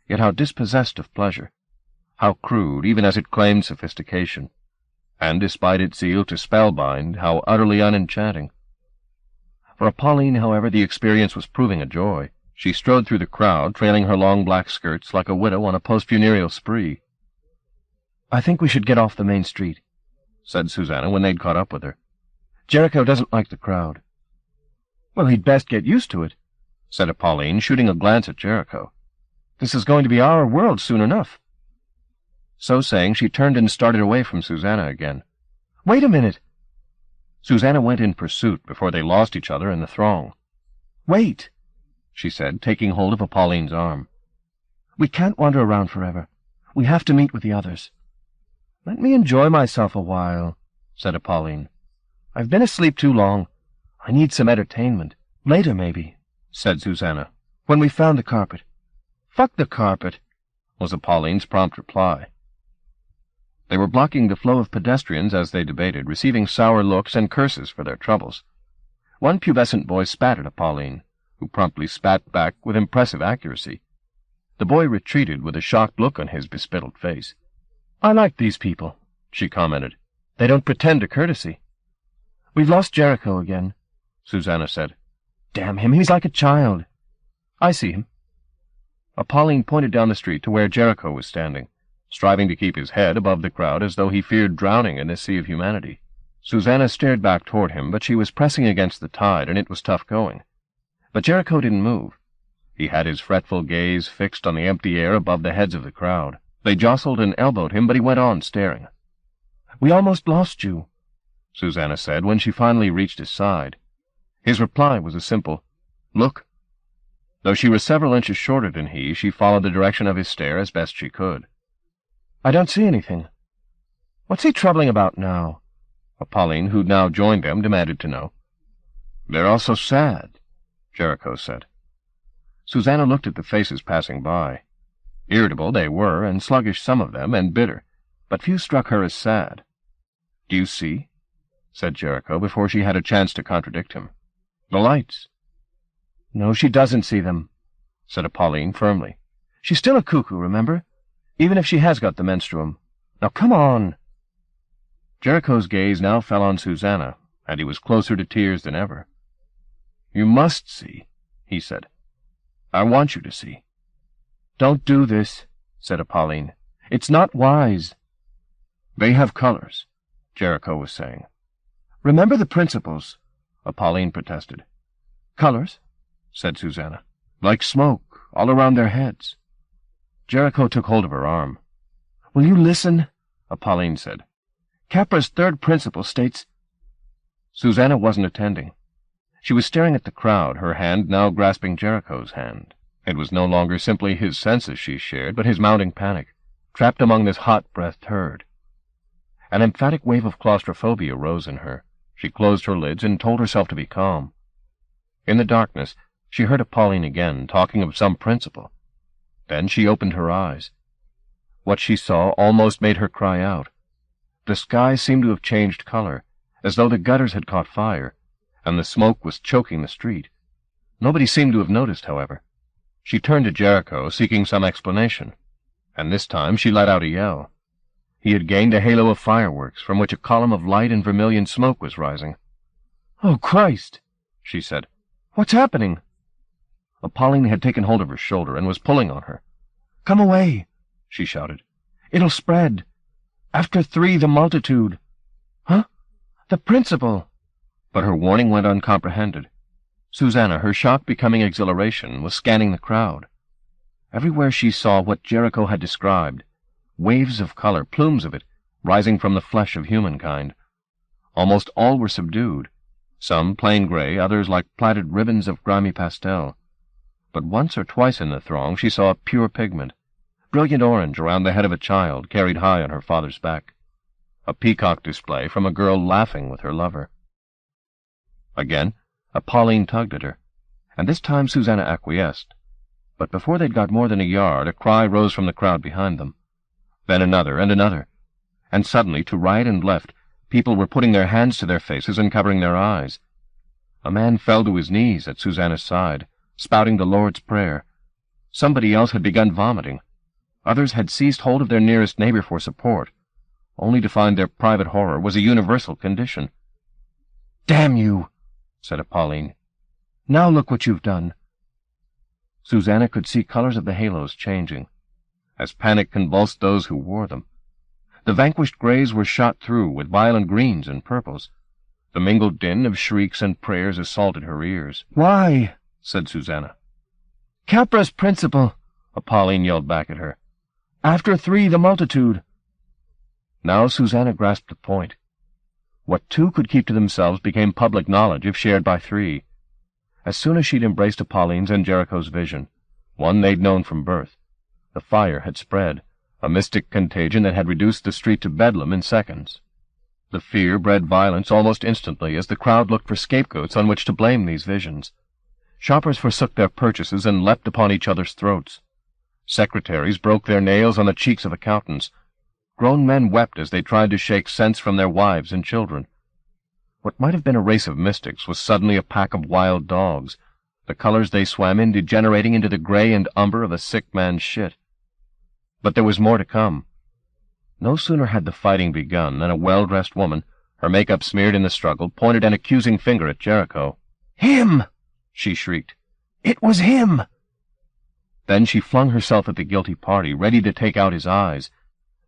yet how dispossessed of pleasure, how crude, even as it claimed sophistication, and, despite its zeal to spellbind, how utterly unenchanting. For Apolline, however, the experience was proving a joy. She strode through the crowd, trailing her long black skirts like a widow on a post-funereal spree. "I think we should get off the main street," said Susanna when they'd caught up with her. "Jericho doesn't like the crowd." "Well, he'd best get used to it," said Apolline, shooting a glance at Jericho. "This is going to be our world soon enough." So saying, she turned and started away from Susanna again. "Wait a minute!" Susanna went in pursuit before they lost each other in the throng. "Wait," she said, taking hold of Apolline's arm. "We can't wander around forever. We have to meet with the others." "Let me enjoy myself a while," said Apolline. "I've been asleep too long. I need some entertainment. Later, maybe, said Susanna, when we found the carpet. Fuck the carpet, was Apolline's prompt reply. They were blocking the flow of pedestrians as they debated, receiving sour looks and curses for their troubles. One pubescent boy spat at Apolline, who promptly spat back with impressive accuracy. The boy retreated with a shocked look on his bespittled face. "I like these people," she commented. "They don't pretend to courtesy." "We've lost Jericho again," Susanna said. "Damn him, he's like a child." "I see him." Apolline pointed down the street to where Jericho was standing, striving to keep his head above the crowd as though he feared drowning in this sea of humanity. Susanna stared back toward him, but she was pressing against the tide, and it was tough going. But Jericho didn't move. He had his fretful gaze fixed on the empty air above the heads of the crowd. They jostled and elbowed him, but he went on staring. "We almost lost you," Susanna said when she finally reached his side. His reply was a simple, "Look." Though she was several inches shorter than he, she followed the direction of his stare as best she could. "I don't see anything. What's he troubling about now?" Apolline, who'd now joined them, demanded to know. "They're all so sad," Jericho said. Susanna looked at the faces passing by. Irritable they were, and sluggish some of them, and bitter, but few struck her as sad. "Do you see?" said Jericho before she had a chance to contradict him. "The lights." "No, she doesn't see them," said Apolline firmly. "She's still a cuckoo, remember? Even if she has got the menstruum. Now come on." Jericho's gaze now fell on Susanna, and he was closer to tears than ever. "You must see," he said. "I want you to see." "Don't do this," said Apolline. "It's not wise." "They have colors," Jericho was saying. "Remember the principles," Apolline protested. "Colors?" said Susanna. "Like smoke, all around their heads." Jericho took hold of her arm. "Will you listen?" Apolline said. "Capra's third principle states—" Susanna wasn't attending. She was staring at the crowd, her hand now grasping Jericho's hand. It was no longer simply his senses she shared, but his mounting panic, trapped among this hot-breathed herd. An emphatic wave of claustrophobia rose in her. She closed her lids and told herself to be calm. In the darkness, she heard Apolline again, talking of some principle. Then she opened her eyes. What she saw almost made her cry out. The sky seemed to have changed color, as though the gutters had caught fire, and the smoke was choking the street. Nobody seemed to have noticed, however. She turned to Jericho, seeking some explanation, and this time she let out a yell. He had gained a halo of fireworks, from which a column of light and vermilion smoke was rising. "Oh, Christ!" she said. "What's happening?" Apolline had taken hold of her shoulder and was pulling on her. "Come away," she shouted. "It'll spread. After 3, the multitude." "Huh? The principle!" But her warning went uncomprehended. Susanna, her shock becoming exhilaration, was scanning the crowd. Everywhere she saw what Jericho had described, waves of color, plumes of it, rising from the flesh of humankind. Almost all were subdued, some plain gray, others like plaited ribbons of grimy pastel. But once or twice in the throng she saw a pure pigment, brilliant orange around the head of a child carried high on her father's back, a peacock display from a girl laughing with her lover. Again, Apolline tugged at her, and this time Susanna acquiesced. But before they'd got more than a yard, a cry rose from the crowd behind them. Then another and another, and suddenly, to right and left, people were putting their hands to their faces and covering their eyes. A man fell to his knees at Susanna's side, spouting the Lord's Prayer. Somebody else had begun vomiting. Others had seized hold of their nearest neighbor for support, only to find their private horror was a universal condition. "Damn you!" said Apolline. "Now look what you've done." Susanna could see colors of the halos changing, as panic convulsed those who wore them. The vanquished grays were shot through with violent greens and purples. The mingled din of shrieks and prayers assaulted her ears. "Why?" said Susanna. "Capra's principle," Apolline yelled back at her. "After 3, the multitude." Now Susanna grasped the point. What 2 could keep to themselves became public knowledge if shared by 3. As soon as she'd embraced Apolline's and Jericho's vision, one they'd known from birth, the fire had spread, a mystic contagion that had reduced the street to bedlam in seconds. The fear bred violence almost instantly as the crowd looked for scapegoats on which to blame these visions. Shoppers forsook their purchases and leapt upon each other's throats. Secretaries broke their nails on the cheeks of accountants. Grown men wept as they tried to shake sense from their wives and children. What might have been a race of mystics was suddenly a pack of wild dogs, the colors they swam in degenerating into the gray and umber of a sick man's shit. But there was more to come. No sooner had the fighting begun than a well-dressed woman, her makeup smeared in the struggle, pointed an accusing finger at Jericho. "Him!" she shrieked. "It was him!" Then she flung herself at the guilty party, ready to take out his eyes.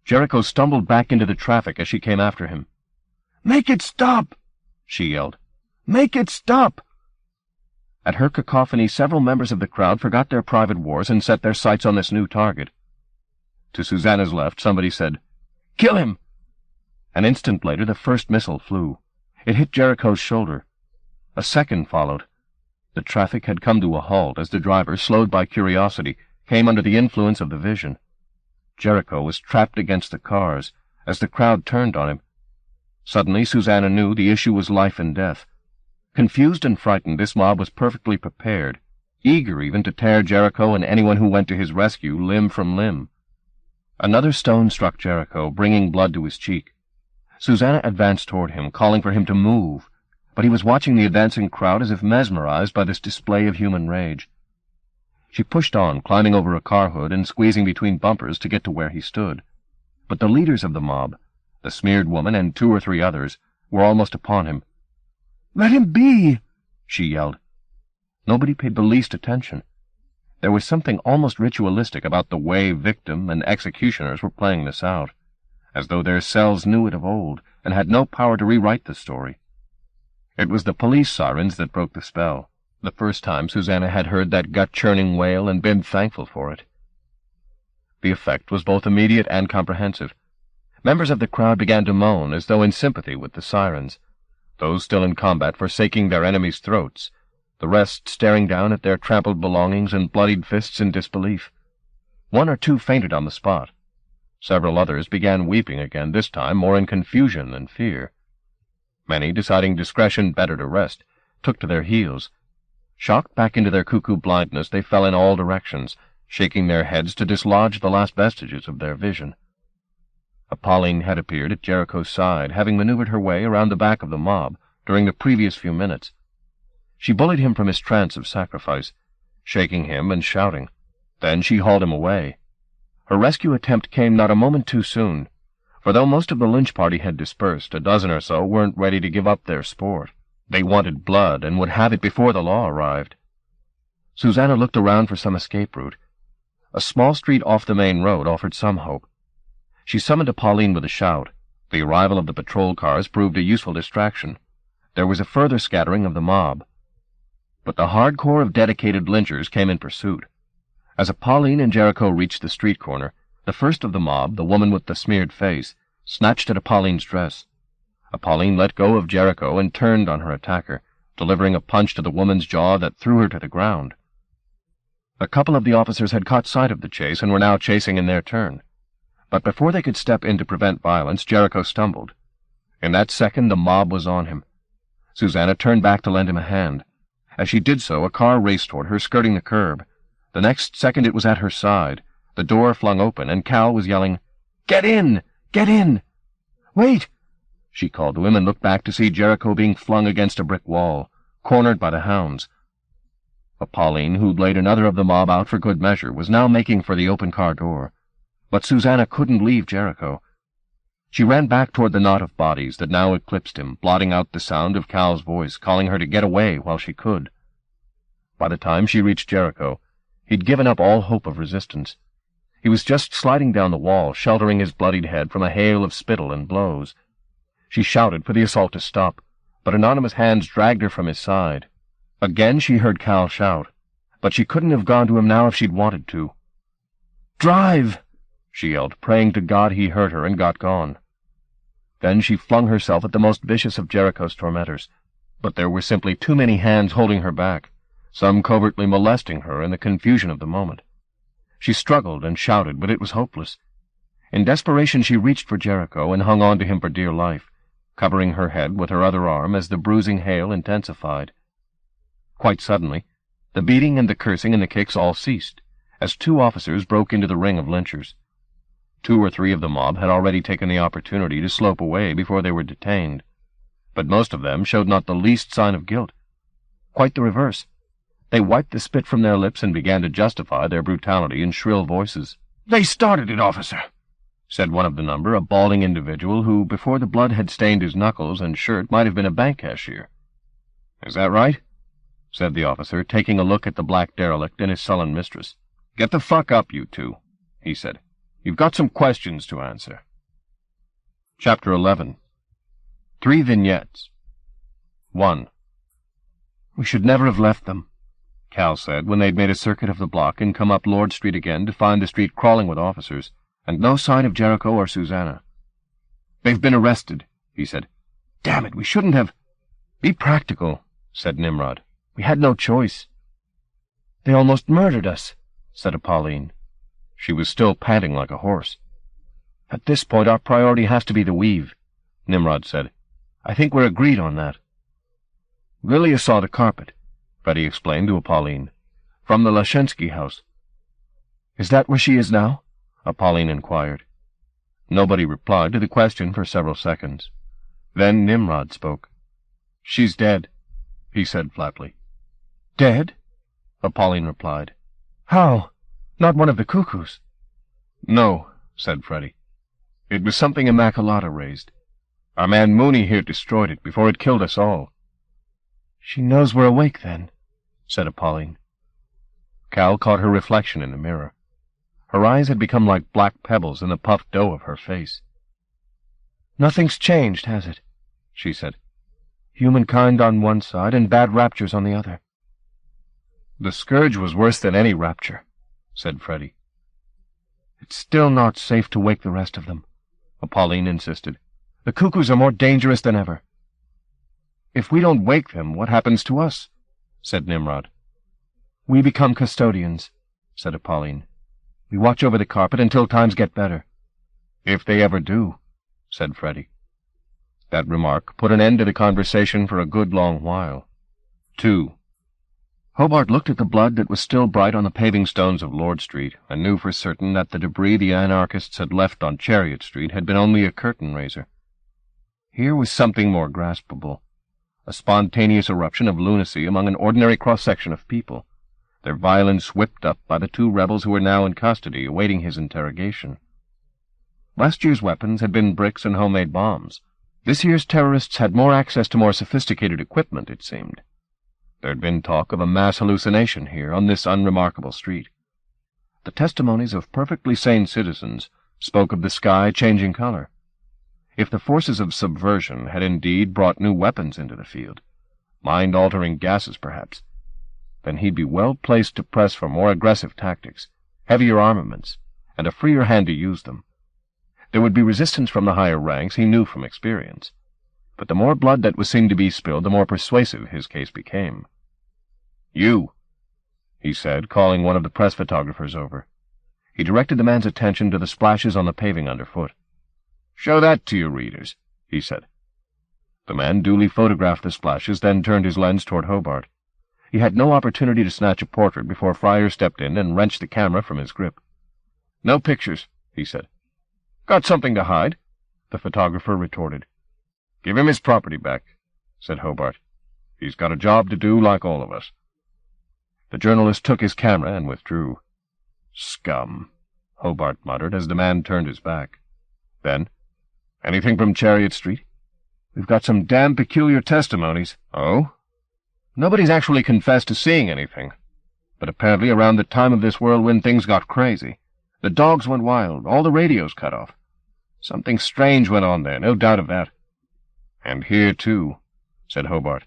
Jericho stumbled back into the traffic as she came after him. "Make it stop!" she yelled. "Make it stop!" At her cacophony, several members of the crowd forgot their private wars and set their sights on this new target. To Susanna's left, somebody said, "Kill him!" An instant later, the first missile flew. It hit Jericho's shoulder. A second followed. The traffic had come to a halt as the driver, slowed by curiosity, came under the influence of the vision. Jericho was trapped against the cars as the crowd turned on him. Suddenly, Susanna knew the issue was life and death. Confused and frightened, this mob was perfectly prepared, eager even to tear Jericho and anyone who went to his rescue limb from limb. Another stone struck Jericho, bringing blood to his cheek. Susanna advanced toward him, calling for him to move, but he was watching the advancing crowd as if mesmerized by this display of human rage. She pushed on, climbing over a car hood and squeezing between bumpers to get to where he stood. But the leaders of the mob, the smeared woman and 2 or 3 others, were almost upon him. "Let him be!" she yelled. Nobody paid the least attention. There was something almost ritualistic about the way victim and executioners were playing this out, as though their cells knew it of old and had no power to rewrite the story. It was the police sirens that broke the spell, the first time Susanna had heard that gut-churning wail and been thankful for it. The effect was both immediate and comprehensive. Members of the crowd began to moan as though in sympathy with the sirens, those still in combat forsaking their enemies' throats, the rest staring down at their trampled belongings and bloodied fists in disbelief. 1 or 2 fainted on the spot. Several others began weeping again, this time more in confusion than fear. Many, deciding discretion better to rest, took to their heels. Shocked back into their cuckoo blindness, they fell in all directions, shaking their heads to dislodge the last vestiges of their vision. Pauline had appeared at Jericho's side, having maneuvered her way around the back of the mob during the previous few minutes. She bullied him from his trance of sacrifice, shaking him and shouting. Then she hauled him away. Her rescue attempt came not a moment too soon, for though most of the lynch party had dispersed, a dozen or so weren't ready to give up their sport. They wanted blood and would have it before the law arrived. Susanna looked around for some escape route. A small street off the main road offered some hope. She summoned Pauline with a shout. The arrival of the patrol cars proved a useful distraction. There was a further scattering of the mob. But the hardcore of dedicated lynchers came in pursuit. As Pauline and Jericho reached the street corner, the first of the mob, the woman with the smeared face, snatched at Pauline's dress. Pauline let go of Jericho and turned on her attacker, delivering a punch to the woman's jaw that threw her to the ground. A couple of the officers had caught sight of the chase and were now chasing in their turn. But before they could step in to prevent violence, Jericho stumbled. In that second, the mob was on him. Susanna turned back to lend him a hand. As she did so, a car raced toward her, skirting the curb. The next second it was at her side. The door flung open, and Cal was yelling, "Get in! Get in!" "Wait!" she called to him, and looked back to see Jericho being flung against a brick wall, cornered by the hounds. Pauline, who'd laid another of the mob out for good measure, was now making for the open car door. But Susanna couldn't leave Jericho. She ran back toward the knot of bodies that now eclipsed him, blotting out the sound of Cal's voice, calling her to get away while she could. By the time she reached Jericho, he'd given up all hope of resistance. He was just sliding down the wall, sheltering his bloodied head from a hail of spittle and blows. She shouted for the assault to stop, but anonymous hands dragged her from his side. Again she heard Cal shout, but she couldn't have gone to him now if she'd wanted to. "Drive!" she yelled, praying to God he heard her, and got gone. Then she flung herself at the most vicious of Jericho's tormentors, but there were simply too many hands holding her back, some covertly molesting her in the confusion of the moment. She struggled and shouted, but it was hopeless. In desperation she reached for Jericho and hung on to him for dear life, covering her head with her other arm as the bruising hail intensified. Quite suddenly, The beating and the cursing and the kicks all ceased, as two officers broke into the ring of lynchers. 2 or 3 of the mob had already taken the opportunity to slope away before they were detained, but most of them showed not the least sign of guilt. Quite the reverse. They wiped the spit from their lips and began to justify their brutality in shrill voices. "They started it, officer," said one of the number, a balding individual who, before the blood had stained his knuckles and shirt, might have been a bank cashier. "Is that right?" said the officer, taking a look at the black derelict and his sullen mistress. "Get the fuck up, you two," he said. "You've got some questions to answer." Chapter 11. 3 vignettes. 1. "We should never have left them," Cal said when they'd made a circuit of the block and come up Lord Street again to find the street crawling with officers, and no sign of Jericho or Susanna. "They've been arrested," he said. "Damn it, we shouldn't have—" "Be practical," said Nimrod. "We had no choice." "They almost murdered us," said Apolline. She was still panting like a horse. "At this point our priority has to be the Weave," Nimrod said. "I think we're agreed on that." "Lilia saw the carpet," Freddie explained to Apolline, "from the Lashensky house." "Is that where she is now?" Apolline inquired. Nobody replied to the question for several seconds. Then Nimrod spoke. "She's dead," he said flatly. "Dead?" Apolline replied. "How? Not one of the cuckoos?" "No," said Freddie. "It was something Immaculata raised. Our man Mooney here destroyed it before it killed us all." "She knows we're awake, then," said Apolline. Cal caught her reflection in the mirror. Her eyes had become like black pebbles in the puffed dough of her face. "Nothing's changed, has it?" she said. "Humankind on one side and bad raptures on the other." "The scourge was worse than any rapture," said Freddie. "It's still not safe to wake the rest of them," Apolline insisted. "The cuckoos are more dangerous than ever." "If we don't wake them, what happens to us?" said Nimrod. "We become custodians," said Apolline. "We watch over the carpet until times get better." "If they ever do," said Freddie. That remark put an end to the conversation for a good long while. 2. Hobart looked at the blood that was still bright on the paving stones of Lord Street, and knew for certain that the debris the anarchists had left on Chariot Street had been only a curtain-raiser. Here was something more graspable, a spontaneous eruption of lunacy among an ordinary cross-section of people, their violence whipped up by the 2 rebels who were now in custody, awaiting his interrogation. Last year's weapons had been bricks and homemade bombs. This year's terrorists had more access to more sophisticated equipment, it seemed. There had been talk of a mass hallucination here on this unremarkable street. The testimonies of perfectly sane citizens spoke of the sky changing color. If the forces of subversion had indeed brought new weapons into the field, mind-altering gases perhaps, then he'd be well placed to press for more aggressive tactics, heavier armaments, and a freer hand to use them. There would be resistance from the higher ranks, he knew from experience, but the more blood that was seen to be spilled, the more persuasive his case became. "You," he said, calling one of the press photographers over. He directed the man's attention to the splashes on the paving underfoot. "Show that to your readers," he said. The man duly photographed the splashes, then turned his lens toward Hobart. He had no opportunity to snatch a portrait before Fryer stepped in and wrenched the camera from his grip. "No pictures," he said. "Got something to hide?" the photographer retorted. "Give him his property back," said Hobart. "He's got a job to do like all of us." The journalist took his camera and withdrew. "Scum," Hobart muttered as the man turned his back. Then, "Anything from Chariot Street?" "We've got some damn peculiar testimonies." "Oh?" "Nobody's actually confessed to seeing anything. But apparently around the time of this whirlwind things got crazy. The dogs went wild, all the radios cut off. Something strange went on there, no doubt of that." "And here, too," said Hobart.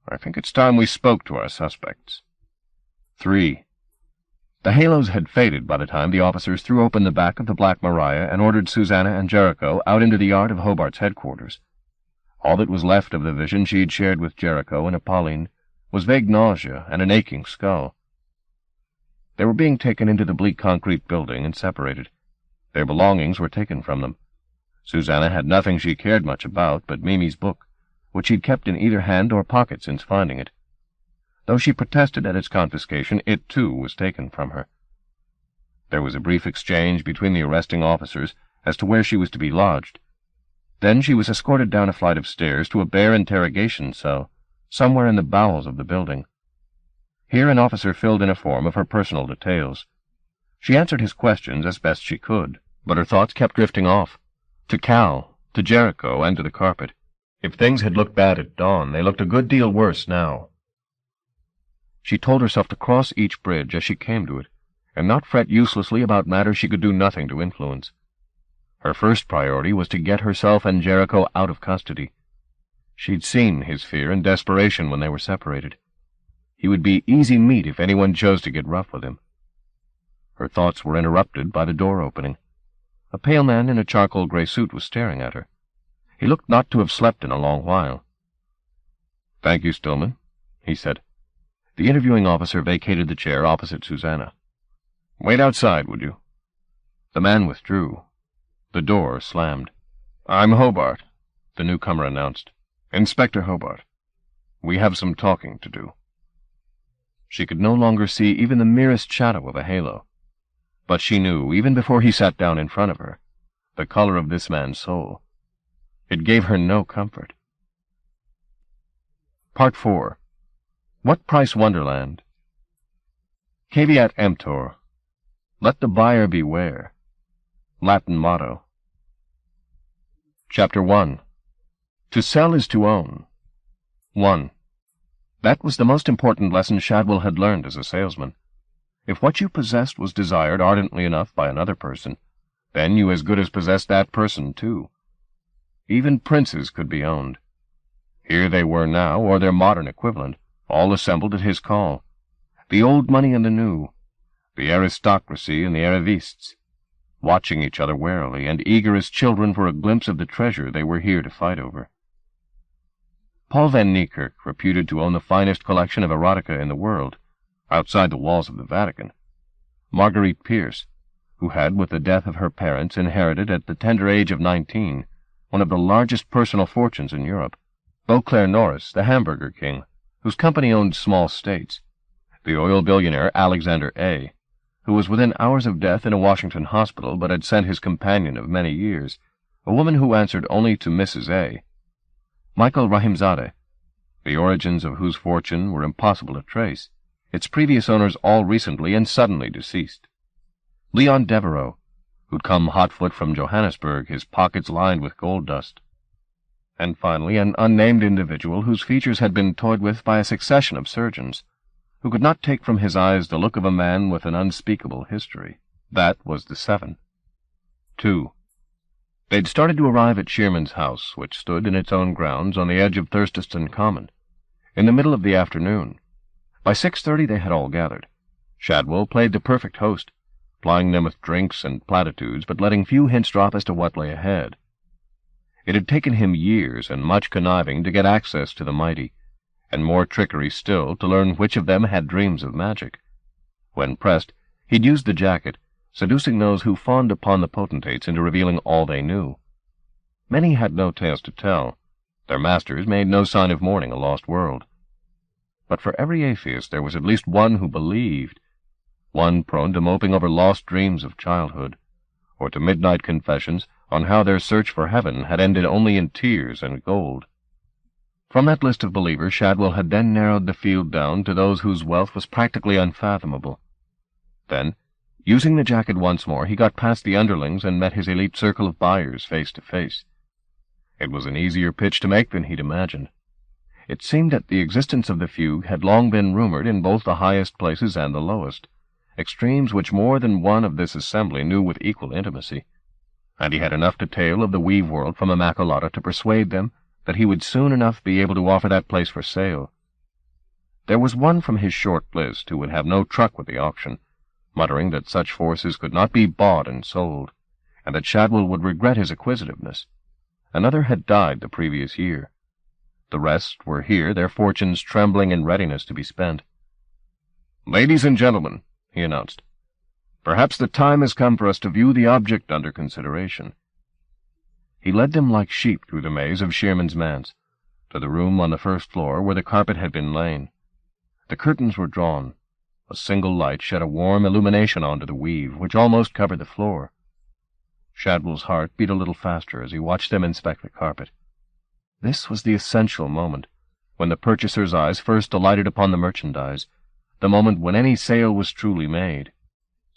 "I think it's time we spoke to our suspects." 3. The halos had faded by the time the officers threw open the back of the Black Maria and ordered Susanna and Jericho out into the yard of Hobart's headquarters. All that was left of the vision she'd shared with Jericho and Apolline was vague nausea and an aching skull. They were being taken into the bleak concrete building and separated. Their belongings were taken from them. Susanna had nothing she cared much about but Mimi's book, which she'd kept in either hand or pocket since finding it. Though she protested at its confiscation, it too was taken from her. There was a brief exchange between the arresting officers as to where she was to be lodged. Then she was escorted down a flight of stairs to a bare interrogation cell, somewhere in the bowels of the building. Here an officer filled in a form of her personal details. She answered his questions as best she could, but her thoughts kept drifting off, to Cal, to Jericho, and to the carpet. If things had looked bad at dawn, they looked a good deal worse now. She told herself to cross each bridge as she came to it, and not fret uselessly about matters she could do nothing to influence. Her first priority was to get herself and Jericho out of custody. She'd seen his fear and desperation when they were separated. He would be easy meat if anyone chose to get rough with him. Her thoughts were interrupted by the door opening. A pale man in a charcoal-gray suit was staring at her. He looked not to have slept in a long while. "Thank you, Stillman," he said. The interviewing officer vacated the chair opposite Susanna. "Wait outside, would you?" The man withdrew. The door slammed. "I'm Hobart," the newcomer announced. "Inspector Hobart. We have some talking to do." She could no longer see even the merest shadow of a halo. But she knew, even before he sat down in front of her, the color of this man's soul. It gave her no comfort. Part 4. What Price Wonderland? Caveat emptor. Let the buyer beware. Latin motto. Chapter 1. To sell is to own. 1. That was the most important lesson Shadwell had learned as a salesman. If what you possessed was desired ardently enough by another person, then you as good as possessed that person, too. Even princes could be owned. Here they were now, or their modern equivalent, all assembled at his call. The old money and the new, the aristocracy and the arrivistes, watching each other warily, and eager as children for a glimpse of the treasure they were here to fight over. Paul van Niekerk, reputed to own the finest collection of erotica in the world, outside the walls of the Vatican. Marguerite Pierce, who had, with the death of her parents, inherited at the tender age of 19, one of the largest personal fortunes in Europe. Beauclair Norris, the hamburger king, whose company owned small states. The oil billionaire Alexander A., who was within hours of death in a Washington hospital but had sent his companion of many years, a woman who answered only to Mrs. A. Michael Rahimzadeh, the origins of whose fortune were impossible to trace, its previous owners all recently and suddenly deceased. Leon Devereaux, who'd come hot-foot from Johannesburg, his pockets lined with gold dust. And finally an unnamed individual whose features had been toyed with by a succession of surgeons, who could not take from his eyes the look of a man with an unspeakable history. That was the 7. 2. They'd started to arrive at Shearman's house, which stood in its own grounds on the edge of Thurston Common, in the middle of the afternoon. By 6:30 they had all gathered. Shadwell played the perfect host, plying them with drinks and platitudes, but letting few hints drop as to what lay ahead. It had taken him years and much conniving to get access to the mighty, and more trickery still to learn which of them had dreams of magic. When pressed, he'd used the jacket, seducing those who fawned upon the potentates into revealing all they knew. Many had no tales to tell. Their masters made no sign of mourning a lost world. But for every atheist there was at least one who believed, one prone to moping over lost dreams of childhood, or to midnight confessions on how their search for heaven had ended only in tears and gold. From that list of believers Shadwell had then narrowed the field down to those whose wealth was practically unfathomable. Then, using the jacket once more, he got past the underlings and met his elite circle of buyers face to face. It was an easier pitch to make than he'd imagined. It seemed that the existence of the fugue had long been rumored in both the highest places and the lowest, extremes which more than one of this assembly knew with equal intimacy, and he had enough to tell of the Weaveworld from Immacolata to persuade them that he would soon enough be able to offer that place for sale. There was one from his short list who would have no truck with the auction, muttering that such forces could not be bought and sold, and that Shadwell would regret his acquisitiveness. Another had died the previous year. The rest were here, their fortunes trembling in readiness to be spent. "Ladies and gentlemen," he announced, "perhaps the time has come for us to view the object under consideration." He led them like sheep through the maze of Shearman's manse, to the room on the first floor where the carpet had been laid. The curtains were drawn. A single light shed a warm illumination onto the weave, which almost covered the floor. Shadwell's heart beat a little faster as he watched them inspect the carpet. This was the essential moment, when the purchaser's eyes first alighted upon the merchandise, the moment when any sale was truly made.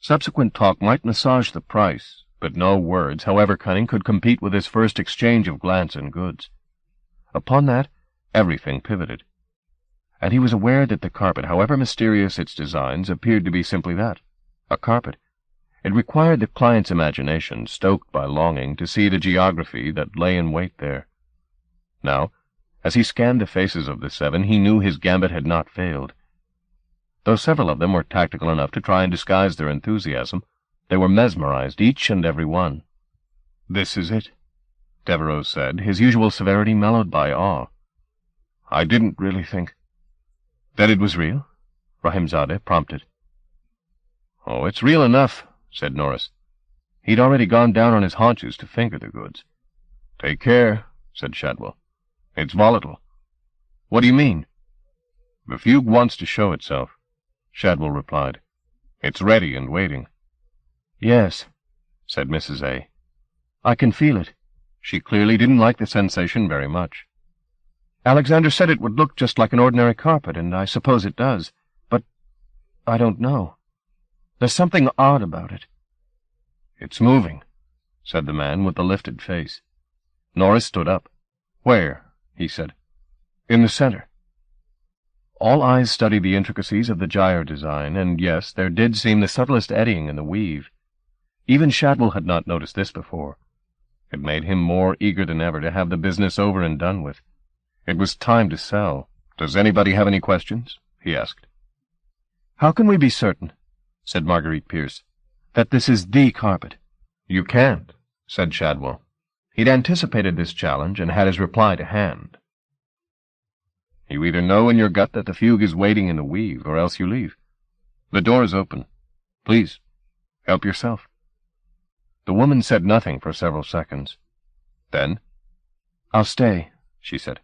Subsequent talk might massage the price, but no words, however cunning, could compete with this first exchange of glance and goods. Upon that, everything pivoted. And he was aware that the carpet, however mysterious its designs, appeared to be simply that, a carpet. It required the client's imagination, stoked by longing, to see the geography that lay in wait there. Now, as he scanned the faces of the 7, he knew his gambit had not failed. Though several of them were tactical enough to try and disguise their enthusiasm, they were mesmerized, each and every one. "This is it," Devereux said, his usual severity mellowed by awe. "I didn't really think—" "That it was real?" Rahimzadeh prompted. "Oh, it's real enough," said Norris. He'd already gone down on his haunches to finger the goods. "Take care," said Shadwell. "It's volatile." "What do you mean?" "The fugue wants to show itself," Shadwell replied. "It's ready and waiting." "Yes," said Mrs. A. "I can feel it." She clearly didn't like the sensation very much. "Alexander said it would look just like an ordinary carpet, and I suppose it does. But I don't know. There's something odd about it." "It's moving," said the man with the lifted face. Norris stood up. "Where?" he said. "In the center." All eyes studied the intricacies of the gyre design, and yes, there did seem the subtlest eddying in the weave. Even Shadwell had not noticed this before. It made him more eager than ever to have the business over and done with. It was time to sell. "Does anybody have any questions?" he asked. "How can we be certain," said Marguerite Pierce, "that this is the carpet?" "You can't," said Shadwell. He'd anticipated this challenge and had his reply to hand. "You either know in your gut that the fugue is waiting in the weave, or else you leave. The door is open. Please, help yourself." The woman said nothing for several seconds. Then, "I'll stay," she said.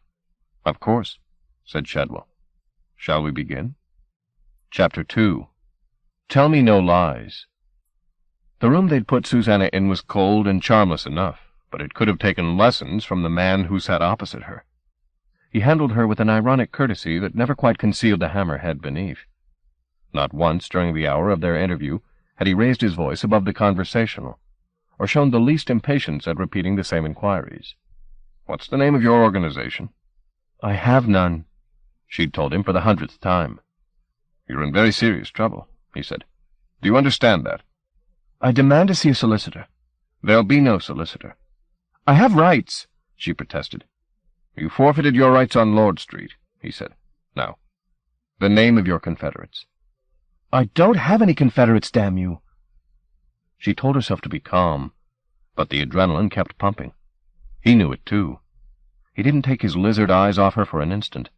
"Of course," said Shadwell. "Shall we begin?" Chapter 2. Tell Me No Lies. The room they'd put Susanna in was cold and charmless enough, but it could have taken lessons from the man who sat opposite her. He handled her with an ironic courtesy that never quite concealed the hammerhead beneath. Not once during the hour of their interview had he raised his voice above the conversational, or shown the least impatience at repeating the same inquiries. "What's the name of your organization?" "I have none," she'd told him for the 100th time. "You're in very serious trouble," he said. "Do you understand that?" "I demand to see a solicitor." "There'll be no solicitor." "I have rights," she protested. "You forfeited your rights on Lord Street," he said. "Now, the name of your confederates." "I don't have any confederates, damn you." She told herself to be calm, but the adrenaline kept pumping. He knew it, too. He didn't take his lizard eyes off her for an instant,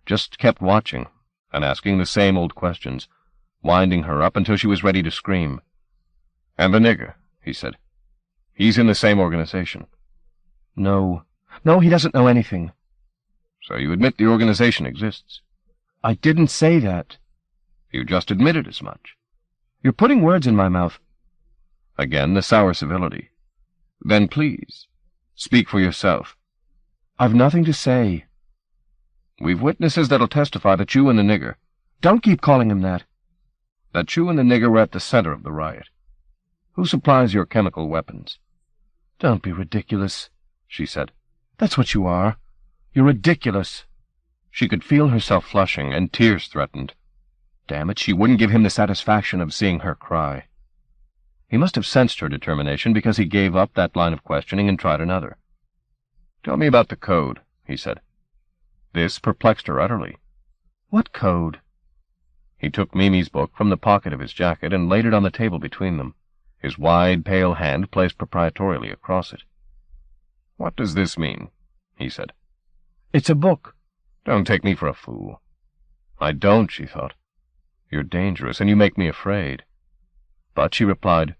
just kept watching and asking the same old questions, winding her up until she was ready to scream. "And the nigger," he said. "He's in the same organization." No, he doesn't know anything." "So you admit the organization exists?" "I didn't say that." "You just admitted as much." "You're putting words in my mouth." Again the sour civility. "Then please, speak for yourself." "I've nothing to say." "We've witnesses that'll testify that you and the nigger—" "Don't keep calling him that." "That you and the nigger were at the center of the riot. Who supplies your chemical weapons?" "Don't be ridiculous," she said. "That's what you are. You're ridiculous." She could feel herself flushing, and tears threatened. Damn it, she wouldn't give him the satisfaction of seeing her cry. He must have sensed her determination because he gave up that line of questioning and tried another. "Tell me about the code," he said. This perplexed her utterly. "What code?" He took Mimi's book from the pocket of his jacket and laid it on the table between them, his wide, pale hand placed proprietorially across it. "What does this mean?" he said. "It's a book." "Don't take me for a fool." "I don't," she thought. "You're dangerous, and you make me afraid." But she replied,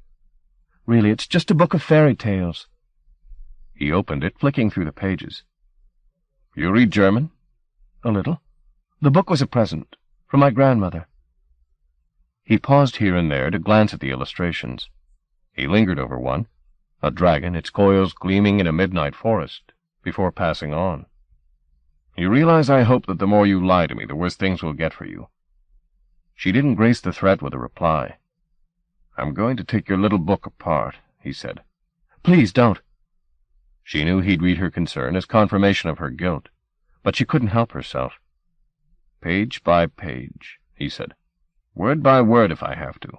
"Really, it's just a book of fairy tales." He opened it, flicking through the pages. "You read German?" "A little. The book was a present From my grandmother. He paused here and there to glance at the illustrations. He lingered over one, a dragon, its coils gleaming in a midnight forest, before passing on. You realize I hope that the more you lie to me, the worse things will get for you. She didn't grace the threat with a reply. I'm going to take your little book apart, he said. Please don't. She knew he'd read her concern as confirmation of her guilt, but she couldn't help herself. Page by page, he said. Word by word if I have to.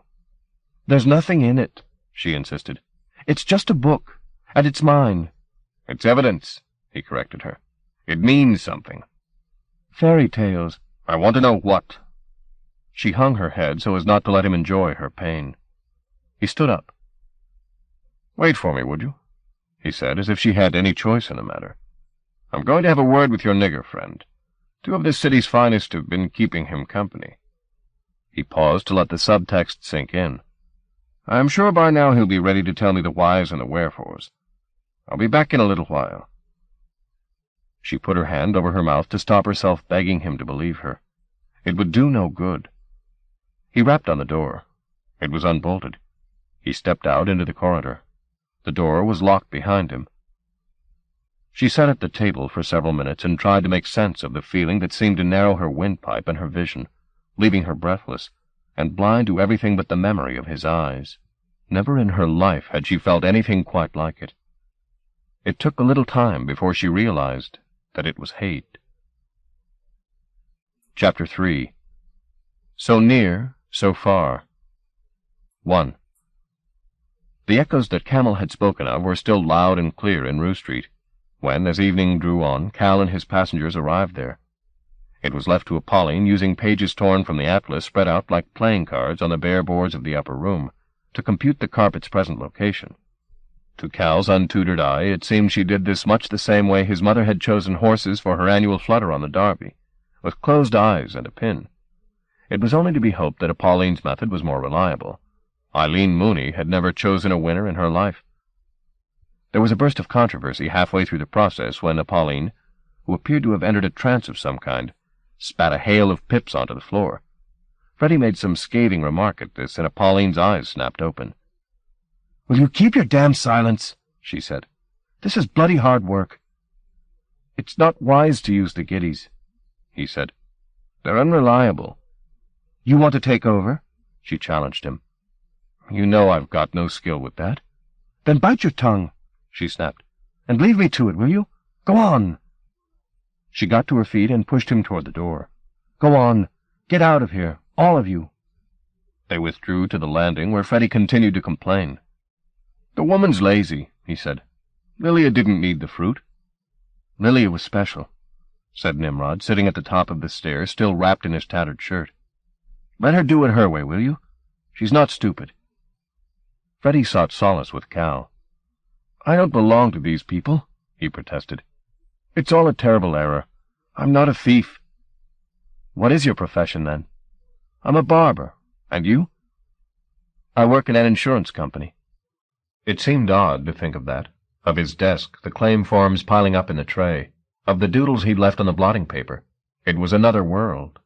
There's nothing in it, she insisted. It's just a book, and it's mine. It's evidence, he corrected her. It means something. Fairy tales. I want to know what. She hung her head so as not to let him enjoy her pain. He stood up. Wait for me, would you? He said, as if she had any choice in the matter. I'm going to have a word with your nigger friend. 2 of this city's finest have been keeping him company. He paused to let the subtext sink in. I'm sure by now he'll be ready to tell me the whys and the wherefores. I'll be back in a little while. She put her hand over her mouth to stop herself begging him to believe her. It would do no good. He rapped on the door. It was unbolted. He stepped out into the corridor. The door was locked behind him. She sat at the table for several minutes and tried to make sense of the feeling that seemed to narrow her windpipe and her vision, leaving her breathless, and blind to everything but the memory of his eyes. Never in her life had she felt anything quite like it. It took a little time before she realized that it was hate. Chapter 3. So near, so far. 1. The echoes that Camel had spoken of were still loud and clear in Rue Street, when, as evening drew on, Cal and his passengers arrived there. It was left to Apolline, using pages torn from the atlas spread out like playing cards on the bare boards of the upper room, to compute the carpet's present location. To Cal's untutored eye, it seemed she did this much the same way his mother had chosen horses for her annual flutter on the Derby, with closed eyes and a pin. It was only to be hoped that Apolline's method was more reliable. Eileen Mooney had never chosen a winner in her life. There was a burst of controversy halfway through the process when Apolline, who appeared to have entered a trance of some kind, spat a hail of pips onto the floor. Freddie made some scathing remark at this, and Apolline's eyes snapped open. "Will you keep your damn silence?" she said. "This is bloody hard work." "It's not wise to use the giddies," he said. "They're unreliable." "You want to take over?" she challenged him. "You know I've got no skill with that." "Then bite your tongue," she snapped, "and leave me to it, will you? Go on." She got to her feet and pushed him toward the door. "Go on. Get out of here, all of you." They withdrew to the landing, where Freddie continued to complain. "The woman's lazy," he said. "Lilia didn't need the fruit." "Lilia was special," said Nimrod, sitting at the top of the stairs, still wrapped in his tattered shirt. "Let her do it her way, will you? She's not stupid." Freddie sought solace with Cal. "I don't belong to these people," he protested. "It's all a terrible error. I'm not a thief." "What is your profession, then?" "I'm a barber. And you?" "I work in an insurance company." It seemed odd to think of that, of his desk, the claim forms piling up in the tray, of the doodles he'd left on the blotting paper. It was another world.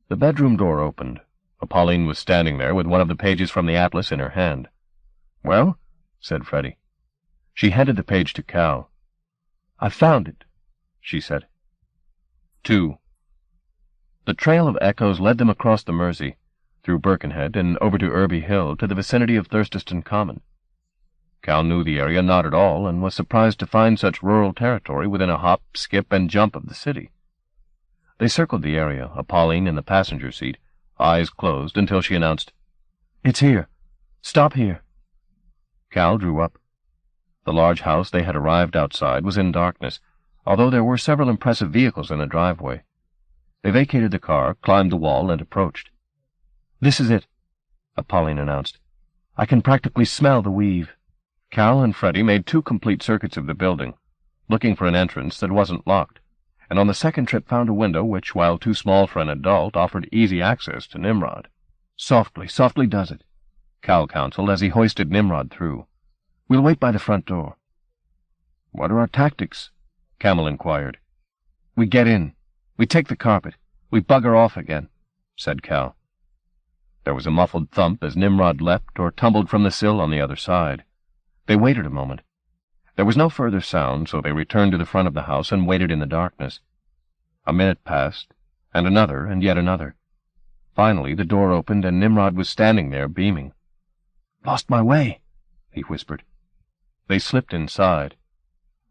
The bedroom door opened. Apolline was standing there with one of the pages from the atlas in her hand. "Well?" said Freddie. She handed the page to Cal. "I found it," she said. 2. The trail of echoes led them across the Mersey, through Birkenhead and over to Irby Hill to the vicinity of Thurston Common. Cal knew the area not at all, and was surprised to find such rural territory within a hop, skip, and jump of the city. They circled the area, Apolline in the passenger seat, eyes closed, until she announced, "It's here. Stop here." Cal drew up. The large house they had arrived outside was in darkness, although there were several impressive vehicles in the driveway. They vacated the car, climbed the wall, and approached. "This is it," Apolline announced. "I can practically smell the weave." Cal and Freddie made 2 complete circuits of the building, looking for an entrance that wasn't locked, and on the second trip found a window which, while too small for an adult, offered easy access to Nimrod. "Softly, softly does it," Cal counseled as he hoisted Nimrod through. "We'll wait by the front door." "What are our tactics?" Camel inquired. "We get in. We take the carpet. We bugger off again," said Cal. There was a muffled thump as Nimrod leapt or tumbled from the sill on the other side. They waited a moment. There was no further sound, so they returned to the front of the house and waited in the darkness. A minute passed, and another, and yet another. Finally, the door opened, and Nimrod was standing there, beaming. "Lost my way," he whispered. They slipped inside.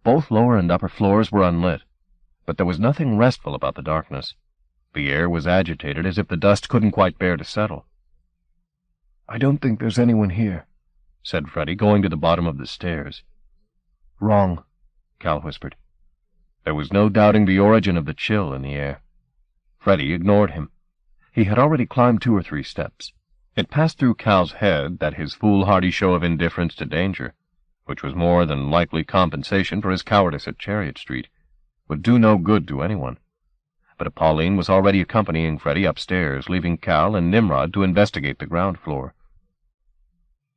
Both lower and upper floors were unlit, but there was nothing restful about the darkness. The air was agitated, as if the dust couldn't quite bear to settle. "I don't think there's anyone here," said Freddie, going to the bottom of the stairs. "Wrong," Cal whispered. There was no doubting the origin of the chill in the air. Freddie ignored him. He had already climbed 2 or 3 steps. It passed through Cal's head that his foolhardy show of indifference to danger, which was more than likely compensation for his cowardice at Chariot Street, would do no good to anyone. But Pauline was already accompanying Freddie upstairs, leaving Cal and Nimrod to investigate the ground floor.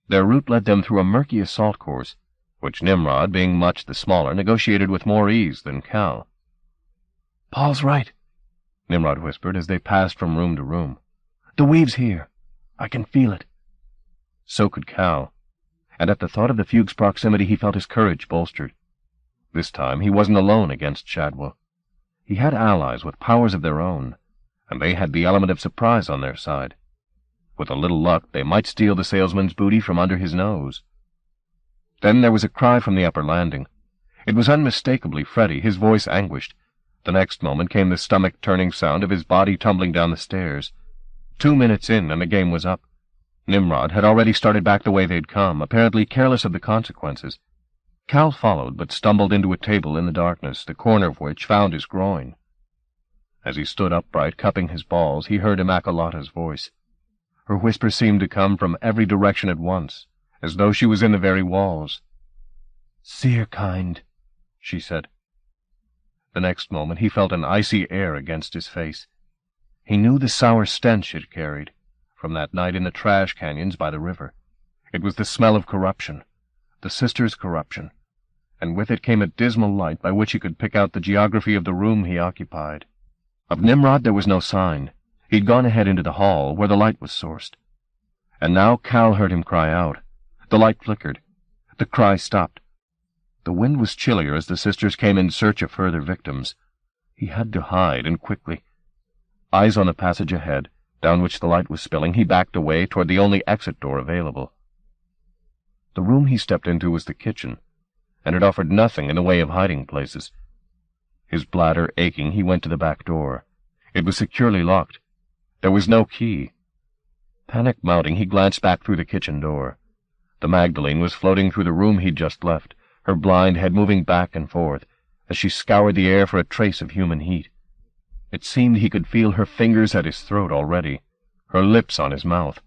Their route led them through a murky assault course, which Nimrod, being much the smaller, negotiated with more ease than Cal. "Paul's right," Nimrod whispered as they passed from room to room. "The weave's here. I can feel it." So could Cal, and at the thought of the fugue's proximity he felt his courage bolstered. This time he wasn't alone against Shadwell. He had allies with powers of their own, and they had the element of surprise on their side. With a little luck, they might steal the salesman's booty from under his nose. Then there was a cry from the upper landing. It was unmistakably Freddie, his voice anguished. The next moment came the stomach-turning sound of his body tumbling down the stairs. 2 minutes in, and the game was up. Nimrod had already started back the way they'd come, apparently careless of the consequences. Cal followed, but stumbled into a table in the darkness, the corner of which found his groin. As he stood upright, cupping his balls, he heard Immaculata's voice. Her whisper seemed to come from every direction at once, as though she was in the very walls. "Seer kind," she said. The next moment he felt an icy air against his face. He knew the sour stench it carried, from that night in the trash canyons by the river. It was the smell of corruption, the sisters' corruption, and with it came a dismal light by which he could pick out the geography of the room he occupied. Of Nimrod there was no sign. He'd gone ahead into the hall, where the light was sourced. And now Cal heard him cry out. The light flickered. The cry stopped. The wind was chillier as the sisters came in search of further victims. He had to hide, and quickly. Eyes on the passage ahead, down which the light was spilling, he backed away toward the only exit door available. The room he stepped into was the kitchen, and it offered nothing in the way of hiding places. His bladder aching, he went to the back door. It was securely locked. There was no key. Panic mounting, he glanced back through the kitchen door. The Magdalene was floating through the room he'd just left, her blind head moving back and forth, as she scoured the air for a trace of human heat. It seemed he could feel her fingers at his throat already, her lips on his mouth.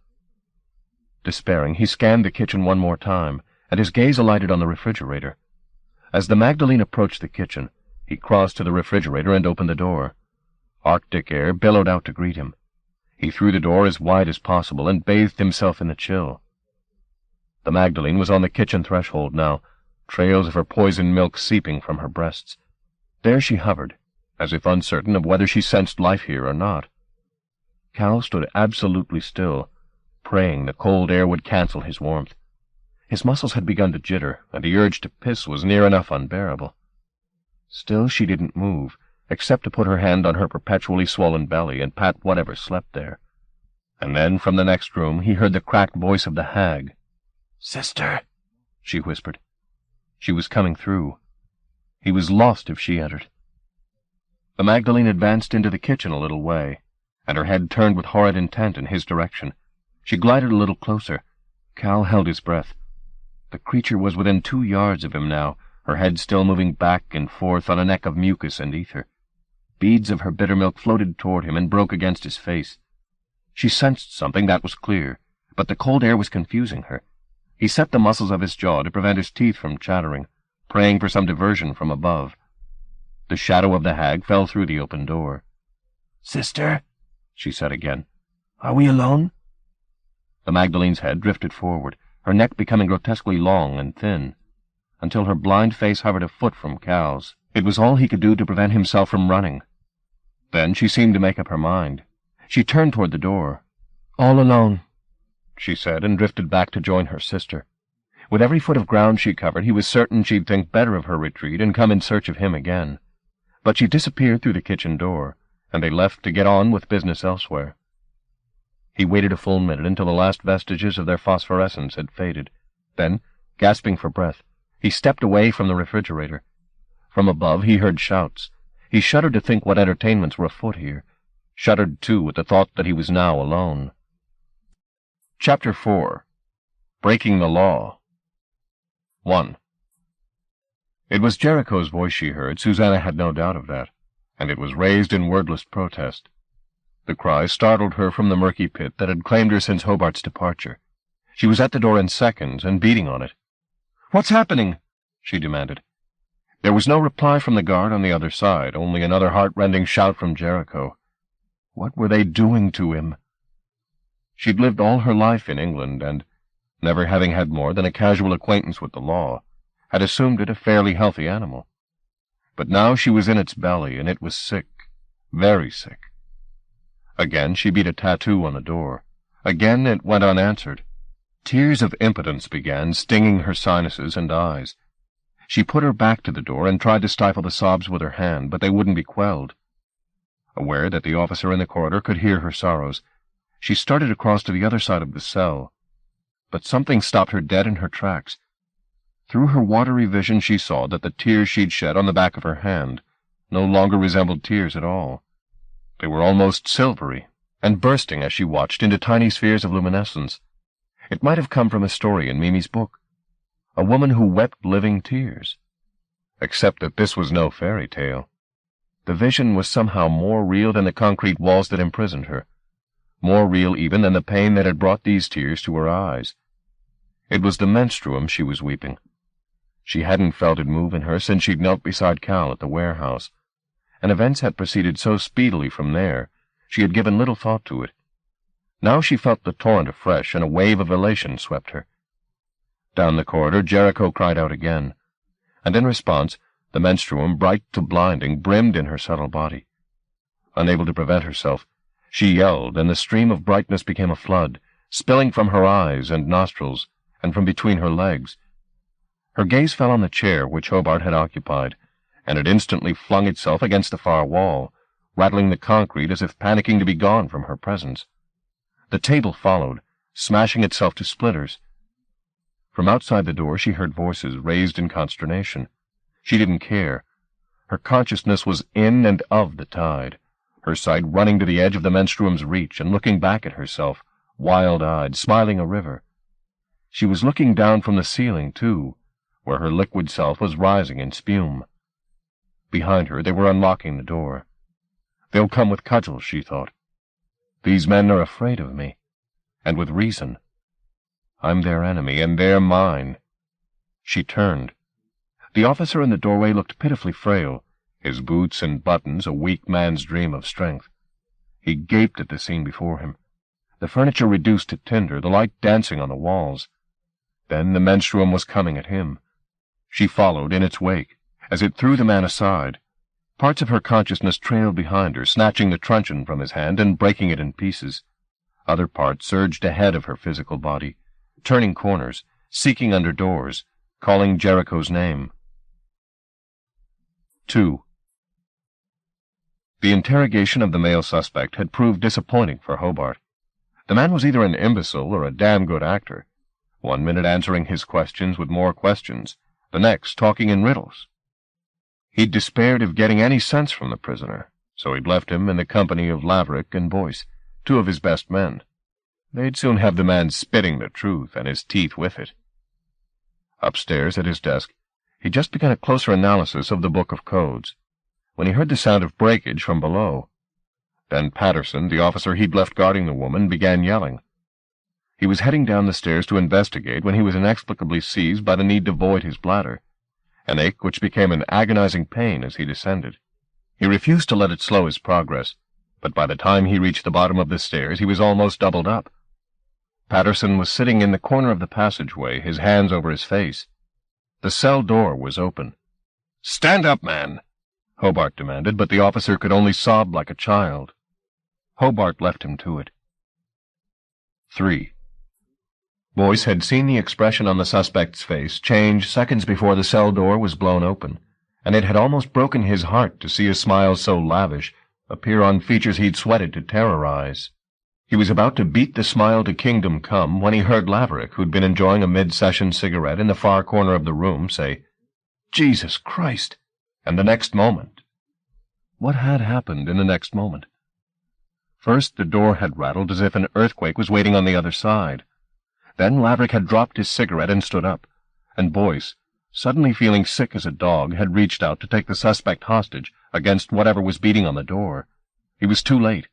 Despairing, he scanned the kitchen one more time, and his gaze alighted on the refrigerator. As the Magdalene approached the kitchen, he crossed to the refrigerator and opened the door. Arctic air billowed out to greet him. He threw the door as wide as possible and bathed himself in the chill. The Magdalene was on the kitchen threshold now, trails of her poisoned milk seeping from her breasts. There she hovered, as if uncertain of whether she sensed life here or not. Cal stood absolutely still, praying the cold air would cancel his warmth. His muscles had begun to jitter, and the urge to piss was near enough unbearable. Still she didn't move, except to put her hand on her perpetually swollen belly and pat whatever slept there. And then, from the next room, he heard the cracked voice of the hag. "Sister," she whispered. She was coming through. He was lost if she entered. The Magdalene advanced into the kitchen a little way, and her head turned with horrid intent in his direction. She glided a little closer. Cal held his breath. The creature was within 2 yards of him now, her head still moving back and forth on a neck of mucus and ether. Beads of her bitter milk floated toward him and broke against his face. She sensed something, that was clear, but the cold air was confusing her. He set the muscles of his jaw to prevent his teeth from chattering, praying for some diversion from above. The shadow of the hag fell through the open door. "Sister," she said again, "are we alone?" The Magdalene's head drifted forward, her neck becoming grotesquely long and thin, until her blind face hovered a foot from Cal's. It was all he could do to prevent himself from running. Then she seemed to make up her mind. She turned toward the door. "All alone," she said, and drifted back to join her sister. With every foot of ground she covered, he was certain she'd think better of her retreat and come in search of him again. But she disappeared through the kitchen door, and they left to get on with business elsewhere. He waited a full minute until the last vestiges of their phosphorescence had faded. Then, gasping for breath, he stepped away from the refrigerator. From above he heard shouts. He shuddered to think what entertainments were afoot here. Shuddered, too, at the thought that he was now alone. Chapter 4. Breaking the Law. 1. It was Jericho's voice she heard, Susanna had no doubt of that, and it was raised in wordless protest. The cry startled her from the murky pit that had claimed her since Hobart's departure. She was at the door in seconds and beating on it. "What's happening?" she demanded. There was no reply from the guard on the other side, only another heart-rending shout from Jericho. What were they doing to him? She'd lived all her life in England, and, never having had more than a casual acquaintance with the law, had assumed it a fairly healthy animal. But now she was in its belly, and it was sick, very sick. Again she beat a tattoo on the door. Again it went unanswered. Tears of impotence began stinging her sinuses and eyes. She put her back to the door and tried to stifle the sobs with her hand, but they wouldn't be quelled. Aware that the officer in the corridor could hear her sorrows, she started across to the other side of the cell. But something stopped her dead in her tracks. Through her watery vision she saw that the tears she'd shed on the back of her hand no longer resembled tears at all. They were almost silvery, and bursting as she watched into tiny spheres of luminescence. It might have come from a story in Mimi's book. A woman who wept living tears. Except that this was no fairy tale. The vision was somehow more real than the concrete walls that imprisoned her, more real even than the pain that had brought these tears to her eyes. It was the menstruum she was weeping. She hadn't felt it move in her since she'd knelt beside Cal at the warehouse, and events had proceeded so speedily from there she had given little thought to it. Now she felt the torrent afresh, and a wave of elation swept her. Down the corridor Jericho cried out again, and in response the menstruum, bright to blinding, brimmed in her subtle body. Unable to prevent herself, she yelled, and the stream of brightness became a flood, spilling from her eyes and nostrils, and from between her legs. Her gaze fell on the chair which Hobart had occupied, and it instantly flung itself against the far wall, rattling the concrete as if panicking to be gone from her presence. The table followed, smashing itself to splinters. From outside the door she heard voices raised in consternation. She didn't care. Her consciousness was in and of the tide, her sight running to the edge of the menstruum's reach and looking back at herself, wild-eyed, smiling a river. She was looking down from the ceiling, too, where her liquid self was rising in spume. Behind her they were unlocking the door. They'll come with cudgels, she thought. These men are afraid of me, and with reason. I'm their enemy, and they're mine. She turned. The officer in the doorway looked pitifully frail, his boots and buttons a weak man's dream of strength. He gaped at the scene before him, the furniture reduced to tinder, the light dancing on the walls. Then the menstruum was coming at him. She followed in its wake, as it threw the man aside. Parts of her consciousness trailed behind her, snatching the truncheon from his hand and breaking it in pieces. Other parts surged ahead of her physical body, turning corners, seeking under doors, calling Jericho's name. 2. The interrogation of the male suspect had proved disappointing for Hobart. The man was either an imbecile or a damn good actor, 1 minute answering his questions with more questions, the next talking in riddles. He'd despaired of getting any sense from the prisoner, so he'd left him in the company of Laverick and Boyce, 2 of his best men. They'd soon have the man spitting the truth, and his teeth with it. Upstairs at his desk, he'd just begun a closer analysis of the Book of Codes, when he heard the sound of breakage from below. Then Patterson, the officer he'd left guarding the woman, began yelling. He was heading down the stairs to investigate when he was inexplicably seized by the need to void his bladder, an ache which became an agonizing pain as he descended. He refused to let it slow his progress, but by the time he reached the bottom of the stairs he was almost doubled up. Patterson was sitting in the corner of the passageway, his hands over his face. The cell door was open. "Stand up, man!" Hobart demanded, but the officer could only sob like a child. Hobart left him to it. 3. Boyce had seen the expression on the suspect's face change seconds before the cell door was blown open, and it had almost broken his heart to see a smile so lavish appear on features he'd sweated to terrorize. He was about to beat the smile to kingdom come when he heard Laverick, who'd been enjoying a mid-session cigarette in the far corner of the room, say, "Jesus Christ!" And the next moment— What had happened in the next moment? First, the door had rattled as if an earthquake was waiting on the other side. Then Laverick had dropped his cigarette and stood up, and Boyce, suddenly feeling sick as a dog, had reached out to take the suspect hostage against whatever was beating on the door. He was too late.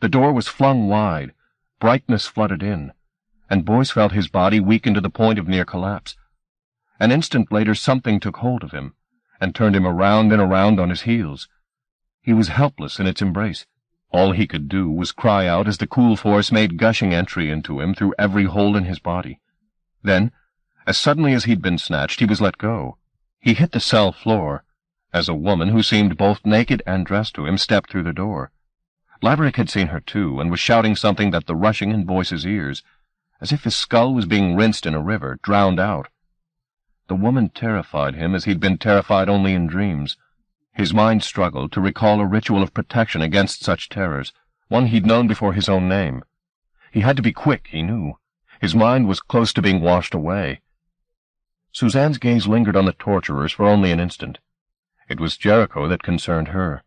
The door was flung wide, brightness flooded in, and Boyce felt his body weaken to the point of near collapse. An instant later something took hold of him, and turned him around and around on his heels. He was helpless in its embrace. All he could do was cry out as the cool force made gushing entry into him through every hole in his body. Then, as suddenly as he'd been snatched, he was let go. He hit the cell floor, as a woman who seemed both naked and dressed to him stepped through the door. Laverick had seen her too, and was shouting something that the rushing in Boyce's ears, as if his skull was being rinsed in a river, drowned out. The woman terrified him as he'd been terrified only in dreams. His mind struggled to recall a ritual of protection against such terrors, one he'd known before his own name. He had to be quick, he knew. His mind was close to being washed away. Suzanne's gaze lingered on the torturers for only an instant. It was Jericho that concerned her.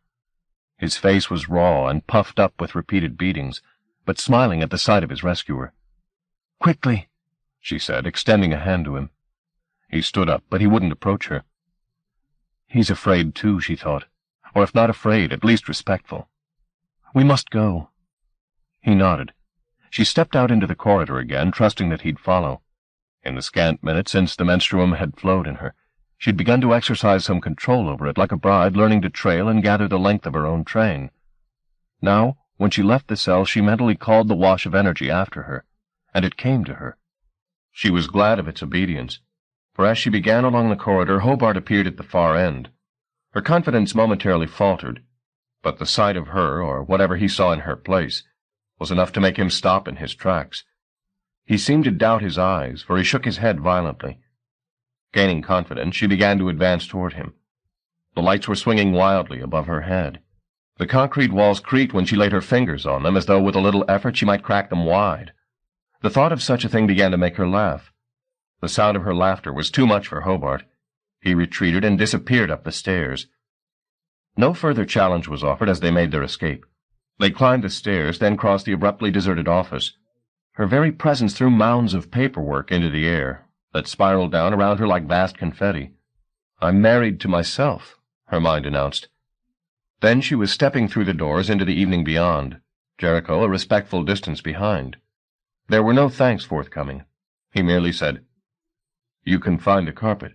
His face was raw and puffed up with repeated beatings, but smiling at the sight of his rescuer. "Quickly," she said, extending a hand to him. He stood up, but he wouldn't approach her. He's afraid, too, she thought, or if not afraid, at least respectful. "We must go." He nodded. She stepped out into the corridor again, trusting that he'd follow. In the scant minutes since the menstruum had flowed in her, she'd begun to exercise some control over it, like a bride learning to trail and gather the length of her own train. Now, when she left the cell, she mentally called the wash of energy after her, and it came to her. She was glad of its obedience, for as she began along the corridor, Hobart appeared at the far end. Her confidence momentarily faltered, but the sight of her, or whatever he saw in her place, was enough to make him stop in his tracks. He seemed to doubt his eyes, for he shook his head violently. Gaining confidence, she began to advance toward him. The lights were swinging wildly above her head. The concrete walls creaked when she laid her fingers on them, as though with a little effort she might crack them wide. The thought of such a thing began to make her laugh. The sound of her laughter was too much for Hobart. He retreated and disappeared up the stairs. No further challenge was offered as they made their escape. They climbed the stairs, then crossed the abruptly deserted office. Her very presence threw mounds of paperwork into the air that spiraled down around her like vast confetti. "I'm married to myself," her mind announced. Then she was stepping through the doors into the evening beyond, Jericho a respectful distance behind. There were no thanks forthcoming. He merely said, "You can find the carpet."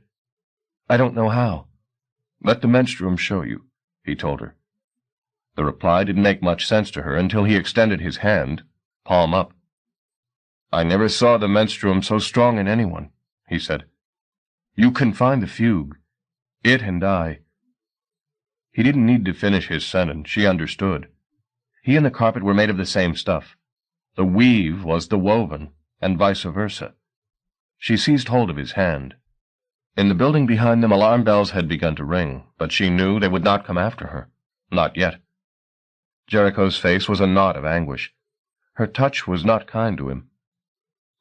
"I don't know how." "Let the menstruum show you," he told her. The reply didn't make much sense to her until he extended his hand, palm up. "I never saw the menstruum so strong in anyone," he said. "You can find the fugue. It and I." He didn't need to finish his sentence. She understood. He and the carpet were made of the same stuff. The weave was the woven, and vice versa. She seized hold of his hand. In the building behind them, alarm bells had begun to ring, but she knew they would not come after her. Not yet. Jericho's face was a knot of anguish. Her touch was not kind to him.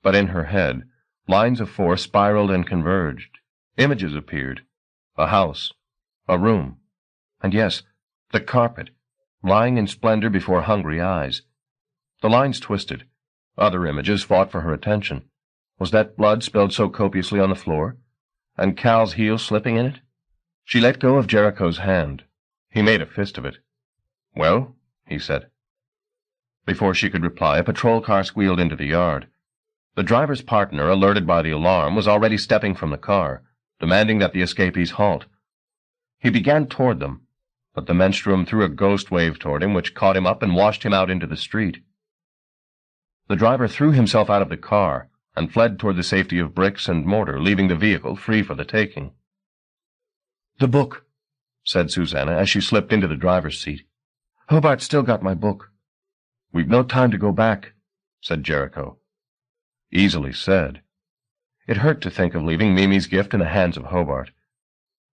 But in her head, lines of force spiraled and converged. Images appeared. A house. A room. And yes, the carpet, lying in splendor before hungry eyes. The lines twisted. Other images fought for her attention. Was that blood spilled so copiously on the floor? And Cal's heel slipping in it? She let go of Jericho's hand. He made a fist of it. "Well?" he said. Before she could reply, a patrol car squealed into the yard. The driver's partner, alerted by the alarm, was already stepping from the car, demanding that the escapees halt. He began toward them, but the menstruum threw a ghost wave toward him which caught him up and washed him out into the street. The driver threw himself out of the car and fled toward the safety of bricks and mortar, leaving the vehicle free for the taking. "The book," said Susanna as she slipped into the driver's seat. "Hobart's still got my book." "We've no time to go back," said Jericho. Easily said. It hurt to think of leaving Mimi's gift in the hands of Hobart.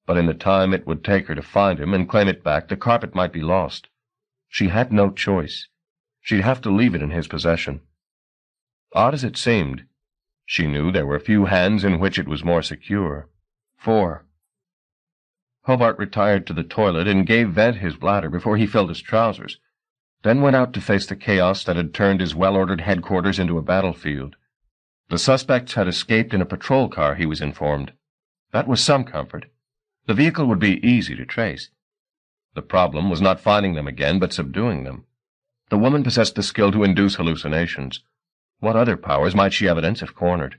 But in the time it would take her to find him and claim it back, the carpet might be lost. She had no choice. She'd have to leave it in his possession. Odd as it seemed, she knew there were few hands in which it was more secure. 4. Hobart retired to the toilet and gave vent his bladder before he filled his trousers, then went out to face the chaos that had turned his well-ordered headquarters into a battlefield. The suspects had escaped in a patrol car, he was informed. That was some comfort. The vehicle would be easy to trace. The problem was not finding them again, but subduing them. The woman possessed the skill to induce hallucinations. What other powers might she evidence if cornered?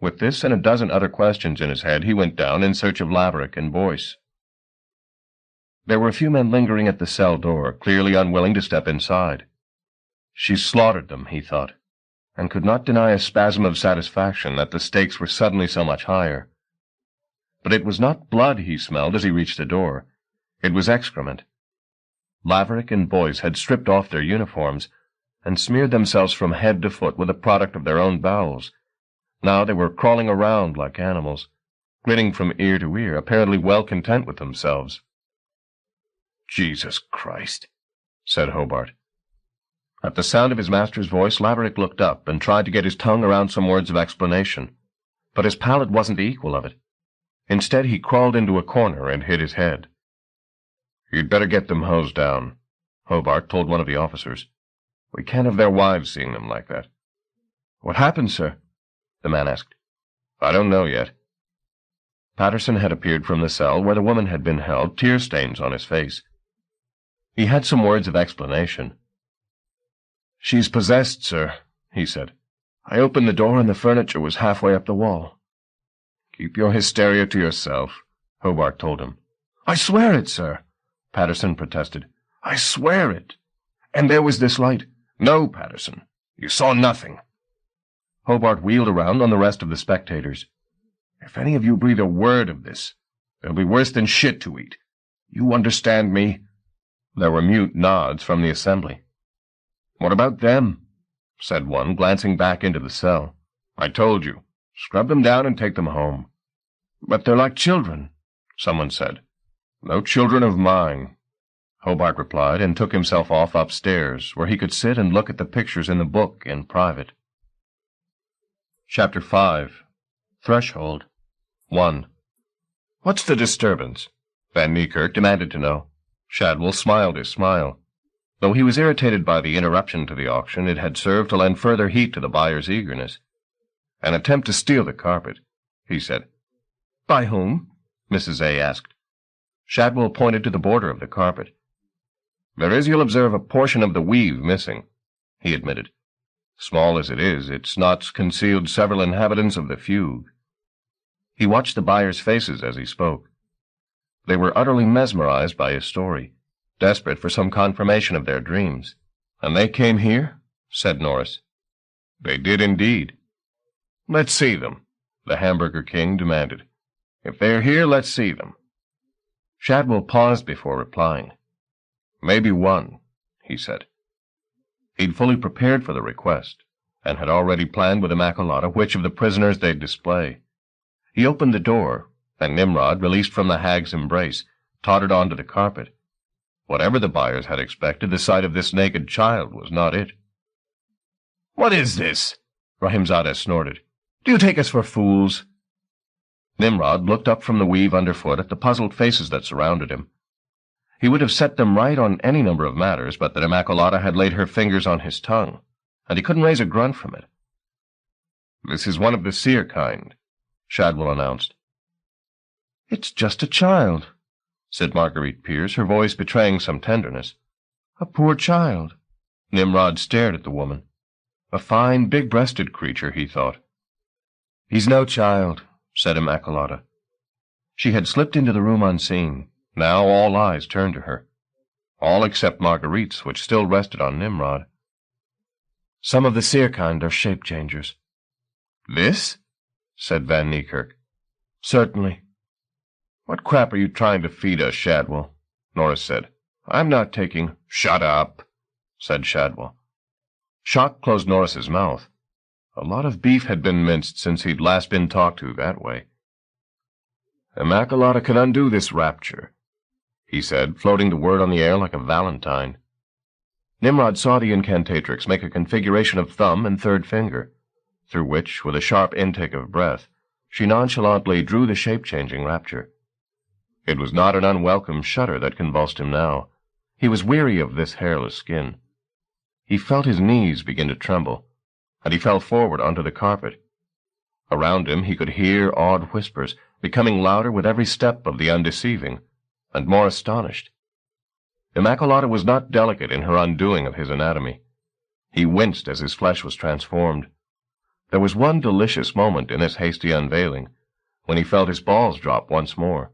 With this and a dozen other questions in his head, he went down in search of Laverick and Boyce. There were a few men lingering at the cell door, clearly unwilling to step inside. She slaughtered them, he thought, and could not deny a spasm of satisfaction that the stakes were suddenly so much higher. But it was not blood he smelled as he reached the door. It was excrement. Laverick and Boyce had stripped off their uniforms and smeared themselves from head to foot with a product of their own bowels. Now they were crawling around like animals, grinning from ear to ear, apparently well content with themselves. "Jesus Christ," said Hobart. At the sound of his master's voice, Laverick looked up and tried to get his tongue around some words of explanation, but his palate wasn't equal of it. Instead, he crawled into a corner and hid his head. "You'd better get them hosed down," Hobart told one of the officers. "We can't have their wives seeing them like that." "What happened, sir?" the man asked. "I don't know yet." Patterson had appeared from the cell where the woman had been held, tear stains on his face. He had some words of explanation. "She's possessed, sir," he said. "I opened the door and the furniture was halfway up the wall." "Keep your hysteria to yourself," Hobart told him. "I swear it, sir," Patterson protested. "I swear it. And there was this light." "No, Patterson. You saw nothing." Hobart wheeled around on the rest of the spectators. "If any of you breathe a word of this, it'll be worse than shit to eat. You understand me?" There were mute nods from the assembly. "What about them?" said one, glancing back into the cell. "I told you. Scrub them down and take them home." "But they're like children," someone said. "No children of mine," Hobart replied, and took himself off upstairs, where he could sit and look at the pictures in the book in private. Chapter 5. Threshold. 1. "What's the disturbance?" Van Niekerk demanded to know. Shadwell smiled his smile. Though he was irritated by the interruption to the auction, it had served to lend further heat to the buyer's eagerness. "An attempt to steal the carpet," he said. "By whom?" Mrs. A. asked. Shadwell pointed to the border of the carpet. "There is, you'll observe, a portion of the weave missing," he admitted. "Small as it is, its knots concealed several inhabitants of the fugue." He watched the buyers' faces as he spoke. They were utterly mesmerized by his story, desperate for some confirmation of their dreams. "And they came here?" said Norris. "They did indeed." "Let's see them," the Hamburger King demanded. "If they're here, let's see them." Shadwell paused before replying. "Maybe one," he said. He'd fully prepared for the request, and had already planned with Immaculata which of the prisoners they'd display. He opened the door, and Nimrod, released from the hag's embrace, tottered onto the carpet. Whatever the buyers had expected, the sight of this naked child was not it. "What is this?" Rahimzadeh snorted. "Do you take us for fools?" Nimrod looked up from the weave underfoot at the puzzled faces that surrounded him. He would have set them right on any number of matters, but that Immaculata had laid her fingers on his tongue, and he couldn't raise a grunt from it. "This is one of the seer kind," Shadwell announced. "It's just a child," said Marguerite Pierce, her voice betraying some tenderness. "A poor child." Nimrod stared at the woman. A fine, big-breasted creature, he thought. "He's no child," said Immaculata. She had slipped into the room unseen. Now all eyes turned to her. All except Marguerite's, which still rested on Nimrod. "Some of the seer kind are "What crap are you trying to feed us, Shadwell?" Norris said. "I'm not taking—" "Shut up," said Shadwell. Shock closed Norris's mouth. A lot of beef had been minced since he'd last been talked to that way. "Immaculata can undo this rapture," he said, floating the word on the air like a valentine. Nimrod saw the incantatrix make a configuration of thumb and third finger, through which, with a sharp intake of breath, she nonchalantly drew the shape-changing rapture. It was not an unwelcome shudder that convulsed him now. He was weary of this hairless skin. He felt his knees begin to tremble, and he fell forward onto the carpet. Around him he could hear awed whispers, becoming louder with every step of the undeceiving, and more astonished. Immaculata was not delicate in her undoing of his anatomy. He winced as his flesh was transformed. There was one delicious moment in this hasty unveiling, when he felt his balls drop once more.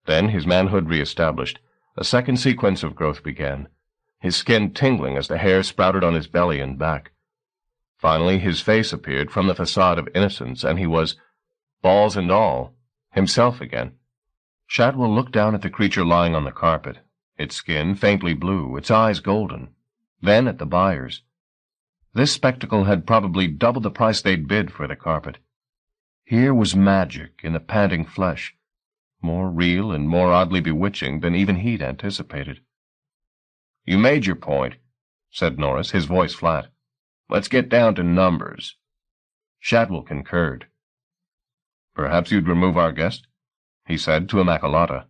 Then, his manhood re-established, a second sequence of growth began, his skin tingling as the hair sprouted on his belly and back. Finally, his face appeared from the facade of innocence, and he was, balls and all, himself again. Shadwell looked down at the creature lying on the carpet, its skin faintly blue, its eyes golden, then at the buyers. This spectacle had probably doubled the price they'd bid for the carpet. Here was magic in the panting flesh, more real and more oddly bewitching than even he'd anticipated. "You made your point," said Norris, his voice flat. "Let's get down to numbers." Shadwell concurred. "Perhaps you'd remove our guest?" he said to Immaculata.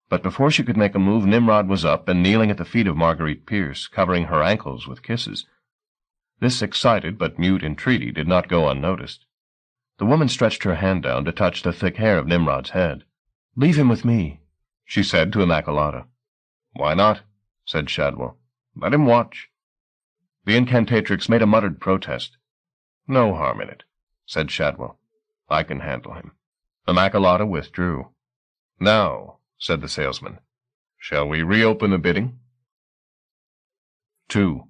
But before she could make a move, Nimrod was up and kneeling at the feet of Marguerite Pierce, covering her ankles with kisses. This excited but mute entreaty did not go unnoticed. The woman stretched her hand down to touch the thick hair of Nimrod's head. "Leave him with me," she said to Immaculata. "Why not?" said Shadwell. "Let him watch." The incantatrix made a muttered protest. "No harm in it," said Shadwell. "I can handle him." Immaculata withdrew. "Now," said the salesman, "shall we reopen the bidding?" 2.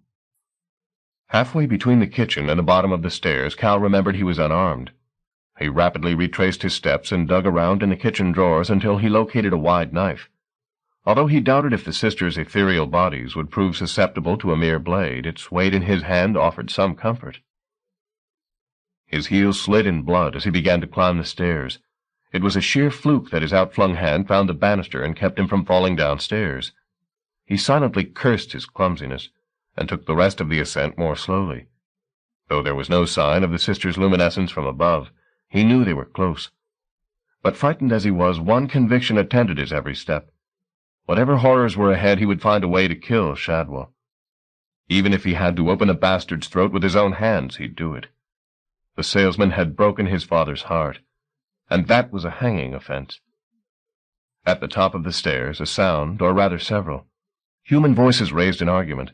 Halfway between the kitchen and the bottom of the stairs, Cal remembered he was unarmed. He rapidly retraced his steps and dug around in the kitchen drawers until he located a wide knife. Although he doubted if the sisters' ethereal bodies would prove susceptible to a mere blade, its weight in his hand offered some comfort. His heels slid in blood as he began to climb the stairs. It was a sheer fluke that his outflung hand found the banister and kept him from falling downstairs. He silently cursed his clumsiness, and took the rest of the ascent more slowly. Though there was no sign of the sisters' luminescence from above, he knew they were close. But frightened as he was, one conviction attended his every step. Whatever horrors were ahead, he would find a way to kill Shadwell. Even if he had to open a bastard's throat with his own hands, he'd do it. The salesman had broken his father's heart, and that was a hanging offense. At the top of the stairs, a sound, or rather several. Human voices raised an argument.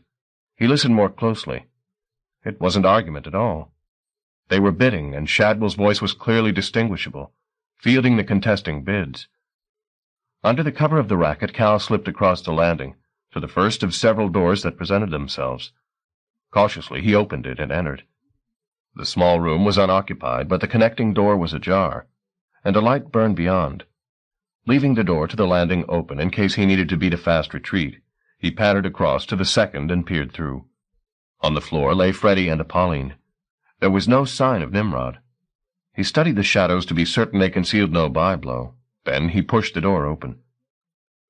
He listened more closely. It wasn't argument at all. They were bidding, and Shadwell's voice was clearly distinguishable, fielding the contesting bids. Under the cover of the racket, Cal slipped across the landing, to the first of several doors that presented themselves. Cautiously, he opened it and entered. The small room was unoccupied, but the connecting door was ajar, and a light burned beyond. Leaving the door to the landing open in case he needed to beat a fast retreat, he pattered across to the second and peered through. On the floor lay Freddie and Apolline. There was no sign of Nimrod. He studied the shadows to be certain they concealed no byblow. Then he pushed the door open.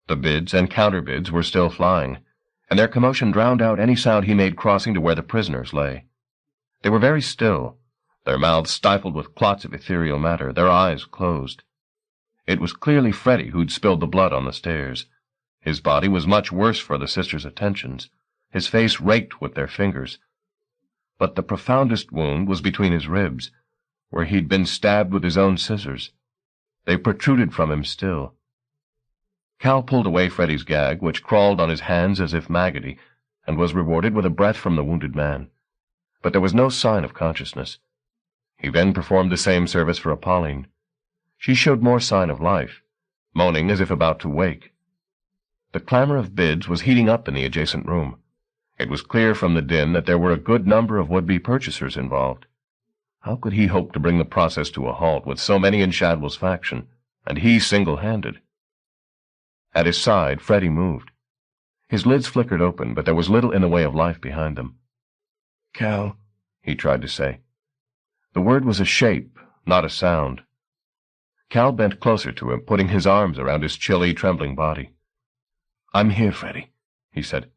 The bids and counterbids were still flying, and their commotion drowned out any sound he made crossing to where the prisoners lay. They were very still, their mouths stifled with clots of ethereal matter, their eyes closed. It was clearly Freddie who'd spilled the blood on the stairs. His body was much worse for the sisters' attentions, his face raked with their fingers. But the profoundest wound was between his ribs, where he'd been stabbed with his own scissors. They protruded from him still. Cal pulled away Freddie's gag, which crawled on his hands as if maggoty, and was rewarded with a breath from the wounded man. But there was no sign of consciousness. He then performed the same service for Apolline. She showed more sign of life, moaning as if about to wake. The clamor of bids was heating up in the adjacent room. It was clear from the din that there were a good number of would-be purchasers involved. How could he hope to bring the process to a halt with so many in Shadwell's faction, and he single-handed? At his side, Freddy moved. His lids flickered open, but there was little in the way of life behind them. "Cal," he tried to say. The word was a shape, not a sound. Cal bent closer to him, putting his arms around his chilly, trembling body. "I'm here, Freddy," he said.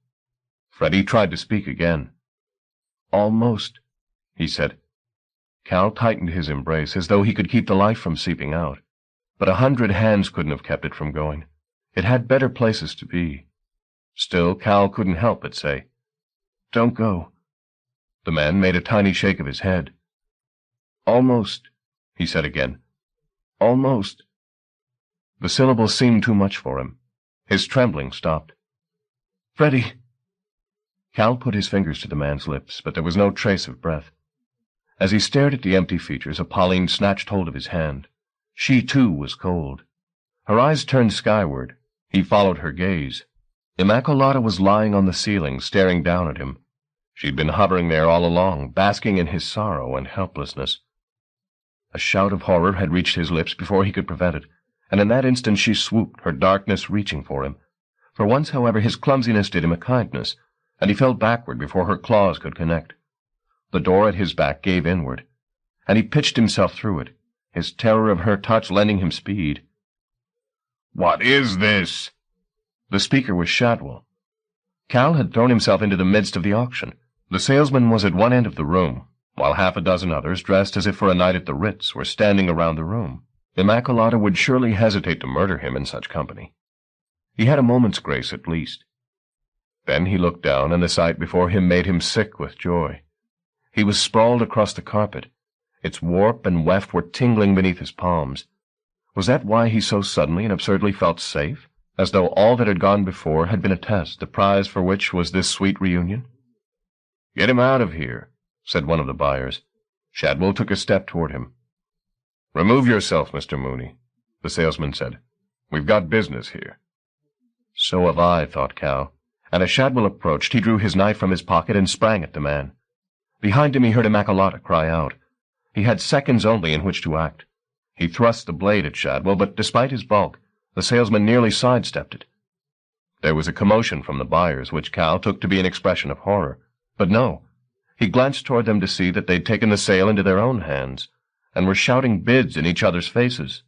Freddy tried to speak again. "Almost," he said. Cal tightened his embrace as though he could keep the life from seeping out. But 100 hands couldn't have kept it from going. It had better places to be. Still, Cal couldn't help but say, "Don't go." The man made a tiny shake of his head. "Almost," he said again. "Almost." The syllables seemed too much for him. His trembling stopped. "Freddy." Cal put his fingers to the man's lips, but there was no trace of breath. As he stared at the empty features, Pauline snatched hold of his hand. She, too, was cold. Her eyes turned skyward. He followed her gaze. Immaculata was lying on the ceiling, staring down at him. She'd been hovering there all along, basking in his sorrow and helplessness. A shout of horror had reached his lips before he could prevent it, and in that instant she swooped, her darkness reaching for him. For once, however, his clumsiness did him a kindness, and he fell backward before her claws could connect. The door at his back gave inward, and he pitched himself through it, his terror of her touch lending him speed. "What is this?" The speaker was Shadwell. Cal had thrown himself into the midst of the auction. The salesman was at one end of the room, while 6 others, dressed as if for a night at the Ritz, were standing around the room. Immaculata would surely hesitate to murder him in such company. He had a moment's grace at least. Then he looked down, and the sight before him made him sick with joy. He was sprawled across the carpet. Its warp and weft were tingling beneath his palms. Was that why he so suddenly and absurdly felt safe, as though all that had gone before had been a test, the prize for which was this sweet reunion? "Get him out of here," said one of the buyers. Shadwell took a step toward him. "Remove yourself, Mr. Mooney," the salesman said. "We've got business here." So have I, thought Cal, and as Shadwell approached, he drew his knife from his pocket and sprang at the man. Behind him he heard Immaculata cry out. He had seconds only in which to act. He thrust the blade at Shadwell, but despite his bulk, the salesman nearly sidestepped it. There was a commotion from the buyers, which Cal took to be an expression of horror. But no, he glanced toward them to see that they'd taken the sale into their own hands, and were shouting bids in each other's faces.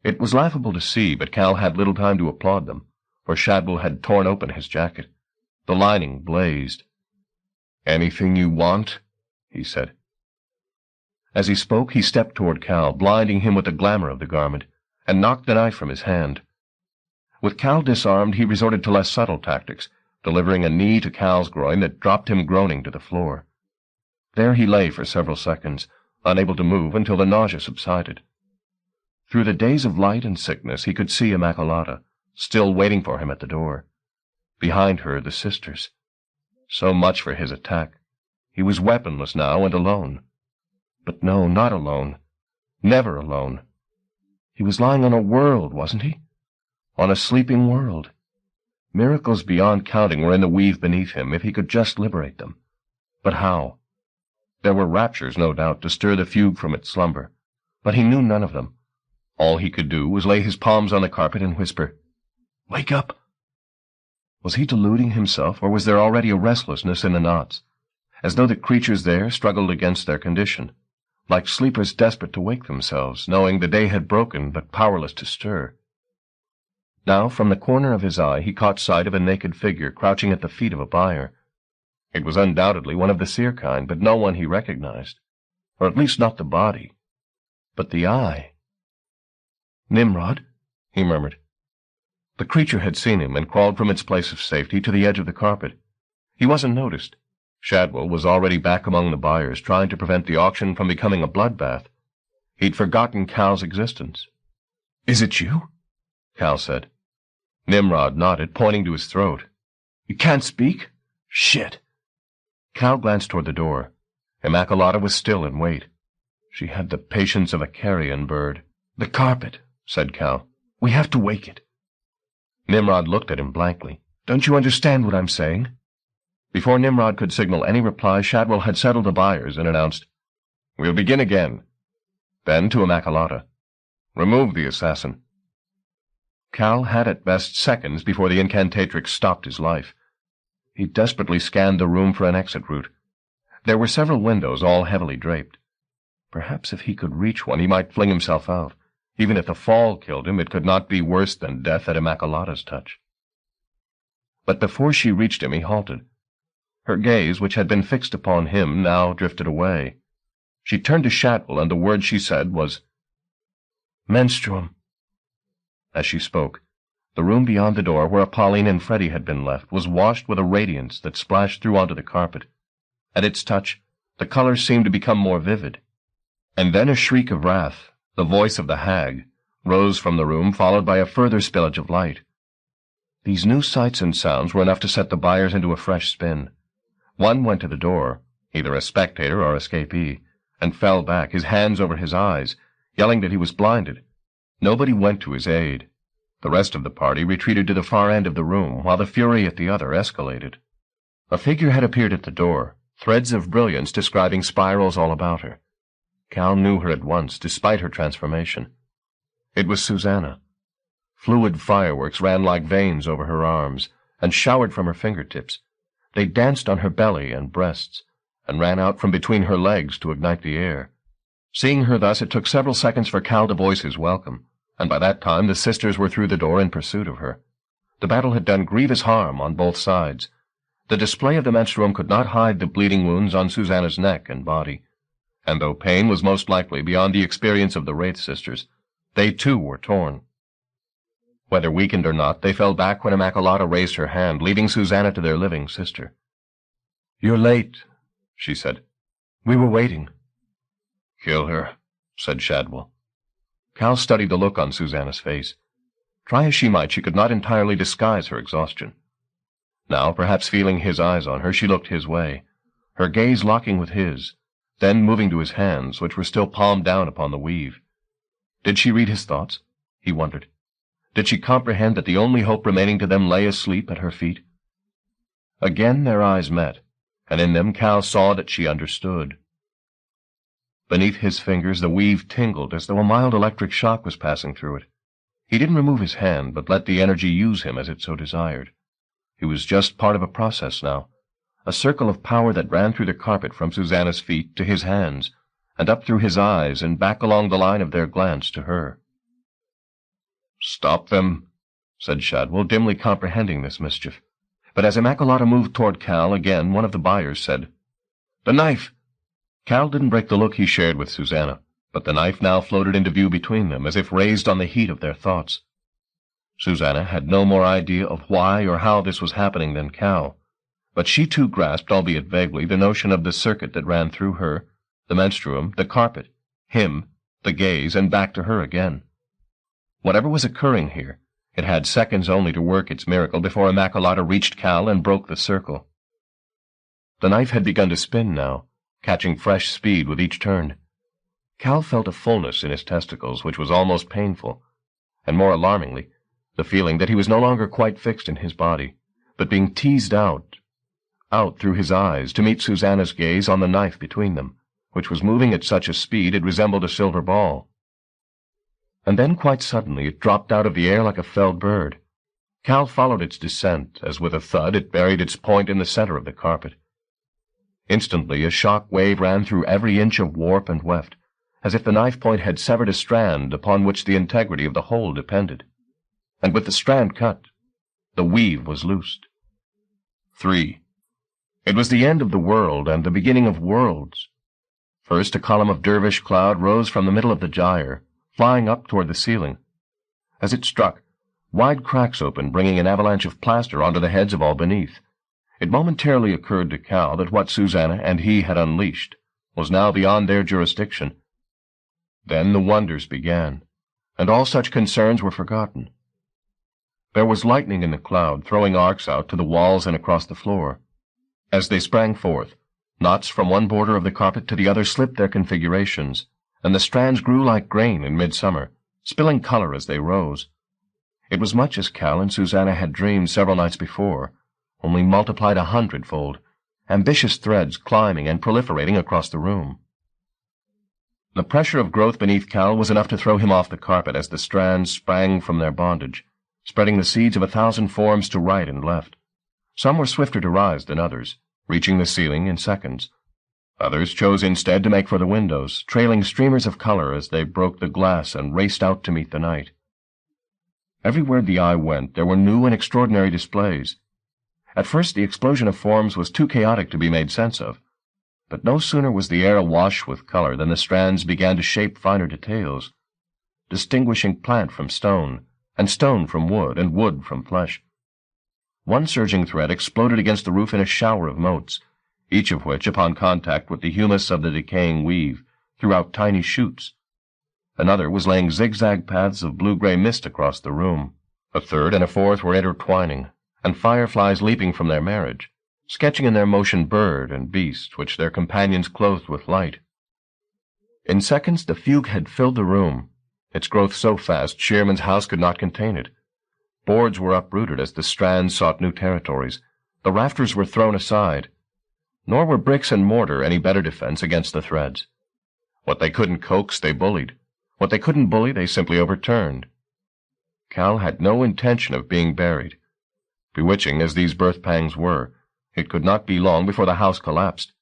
It was laughable to see, but Cal had little time to applaud them, for Shadwell had torn open his jacket. The lining blazed. "Anything you want?" he said. As he spoke, he stepped toward Cal, blinding him with the glamour of the garment, and knocked the knife from his hand. With Cal disarmed, he resorted to less subtle tactics, delivering a knee to Cal's groin that dropped him groaning to the floor. There he lay for several seconds, unable to move until the nausea subsided. Through the days of light and sickness he could see Immaculata, still waiting for him at the door. Behind her, the sisters. So much for his attack. He was weaponless now and alone. But no, not alone. Never alone. He was lying on a world, wasn't he? On a sleeping world. Miracles beyond counting were in the weave beneath him, if he could just liberate them. But how? There were raptures, no doubt, to stir the fugue from its slumber, but he knew none of them. All he could do was lay his palms on the carpet and whisper, "Wake up!" Was he deluding himself, or was there already a restlessness in the knots, as though the creatures there struggled against their condition, like sleepers desperate to wake themselves, knowing the day had broken but powerless to stir? Now, from the corner of his eye, he caught sight of a naked figure crouching at the feet of a buyer. It was undoubtedly one of the seer kind, but no one he recognized, or at least not the body. But the eye. "Nimrod," he murmured. The creature had seen him and crawled from its place of safety to the edge of the carpet. He wasn't noticed. Shadwell was already back among the buyers, trying to prevent the auction from becoming a bloodbath. He'd forgotten Cal's existence. "Is it you?" Cal said. Nimrod nodded, pointing to his throat. "You can't speak? Shit!" Cal glanced toward the door. Immaculata was still in wait. She had the patience of a carrion bird. "The carpet," said Cal. "We have to wake it." Nimrod looked at him blankly. "Don't you understand what I'm saying?" Before Nimrod could signal any reply, Shadwell had settled the buyers and announced, "We'll begin again." Then to Immaculata, "Remove the assassin." Cal had at best seconds before the incantatrix stopped his life. He desperately scanned the room for an exit route. There were several windows, all heavily draped. Perhaps if he could reach one, he might fling himself out. Even if the fall killed him, it could not be worse than death at Immaculata's touch. But before she reached him, he halted. Her gaze, which had been fixed upon him, now drifted away. She turned to Shadwell, and the word she said was, "Menstruum." As she spoke, the room beyond the door where Pauline and Freddie had been left was washed with a radiance that splashed through onto the carpet. At its touch, the colors seemed to become more vivid. And then a shriek of wrath, the voice of the hag, rose from the room, followed by a further spillage of light. These new sights and sounds were enough to set the buyers into a fresh spin. One went to the door, either a spectator or escapee, and fell back, his hands over his eyes, yelling that he was blinded. Nobody went to his aid. The rest of the party retreated to the far end of the room, while the fury at the other escalated. A figure had appeared at the door, threads of brilliance describing spirals all about her. Cal knew her at once, despite her transformation. It was Susanna. Fluid fireworks ran like veins over her arms, and showered from her fingertips. They danced on her belly and breasts, and ran out from between her legs to ignite the air. Seeing her thus, it took several seconds for Cal to voice his welcome, and by that time the sisters were through the door in pursuit of her. The battle had done grievous harm on both sides. The display of the menstruum could not hide the bleeding wounds on Susanna's neck and body, and though pain was most likely beyond the experience of the Wraith sisters, they too were torn. Whether weakened or not, they fell back when Immaculata raised her hand, leaving Susanna to their living sister. "You're late," she said. "We were waiting." "Kill her," said Shadwell. Cal studied the look on Susanna's face. Try as she might, she could not entirely disguise her exhaustion. Now, perhaps feeling his eyes on her, she looked his way, her gaze locking with his, then moving to his hands, which were still palmed down upon the weave. Did she read his thoughts? He wondered. Did she comprehend that the only hope remaining to them lay asleep at her feet? Again their eyes met, and in them Cal saw that she understood. Beneath his fingers the weave tingled as though a mild electric shock was passing through it. He didn't remove his hand, but let the energy use him as it so desired. He was just part of a process now, a circle of power that ran through the carpet from Susanna's feet to his hands, and up through his eyes and back along the line of their glance to her. "Stop them," said Shadwell, dimly comprehending this mischief. But as Immaculata moved toward Cal again, one of the buyers said, "The knife!" Cal didn't break the look he shared with Susanna, but the knife now floated into view between them, as if raised on the heat of their thoughts. Susanna had no more idea of why or how this was happening than Cal, but she too grasped, albeit vaguely, the notion of the circuit that ran through her, the menstruum, the carpet, him, the gaze, and back to her again. Whatever was occurring here, it had seconds only to work its miracle before Immaculata reached Cal and broke the circle. The knife had begun to spin now, catching fresh speed with each turn. Cal felt a fullness in his testicles which was almost painful, and more alarmingly, the feeling that he was no longer quite fixed in his body, but being teased out through his eyes to meet Susanna's gaze on the knife between them, which was moving at such a speed it resembled a silver ball. And then quite suddenly it dropped out of the air like a felled bird. Cal followed its descent, as with a thud it buried its point in the center of the carpet. Instantly a shock wave ran through every inch of warp and weft, as if the knife point had severed a strand upon which the integrity of the whole depended. And with the strand cut, the weave was loosed. 3. It was the end of the world and the beginning of worlds. First a column of dervish cloud rose from the middle of the gyre, flying up toward the ceiling. As it struck, wide cracks opened, bringing an avalanche of plaster onto the heads of all beneath. It momentarily occurred to Cal that what Susanna and he had unleashed was now beyond their jurisdiction. Then the wonders began, and all such concerns were forgotten. There was lightning in the cloud, throwing arcs out to the walls and across the floor. As they sprang forth, knots from one border of the carpet to the other slipped their configurations, and the strands grew like grain in midsummer, spilling color as they rose. It was much as Cal and Susanna had dreamed several nights before, only multiplied 100-fold, ambitious threads climbing and proliferating across the room. The pressure of growth beneath Cal was enough to throw him off the carpet as the strands sprang from their bondage, spreading the seeds of 1,000 forms to right and left. Some were swifter to rise than others, reaching the ceiling in seconds. Others chose instead to make for the windows, trailing streamers of color as they broke the glass and raced out to meet the night. Everywhere the eye went, there were new and extraordinary displays. At first, the explosion of forms was too chaotic to be made sense of, but no sooner was the air awash with color than the strands began to shape finer details, distinguishing plant from stone, and stone from wood, and wood from flesh. One surging thread exploded against the roof in a shower of motes, each of which, upon contact with the humus of the decaying weave, threw out tiny shoots. Another was laying zigzag paths of blue-gray mist across the room. A third and a fourth were intertwining, and fireflies leaping from their marriage, sketching in their motion bird and beast, which their companions clothed with light. In seconds the fugue had filled the room, its growth so fast Shearman's house could not contain it. Boards were uprooted as the strands sought new territories. The rafters were thrown aside. Nor were bricks and mortar any better defense against the threads. What they couldn't coax, they bullied. What they couldn't bully, they simply overturned. Cal had no intention of being buried. Bewitching as these birth pangs were, it could not be long before the house collapsed.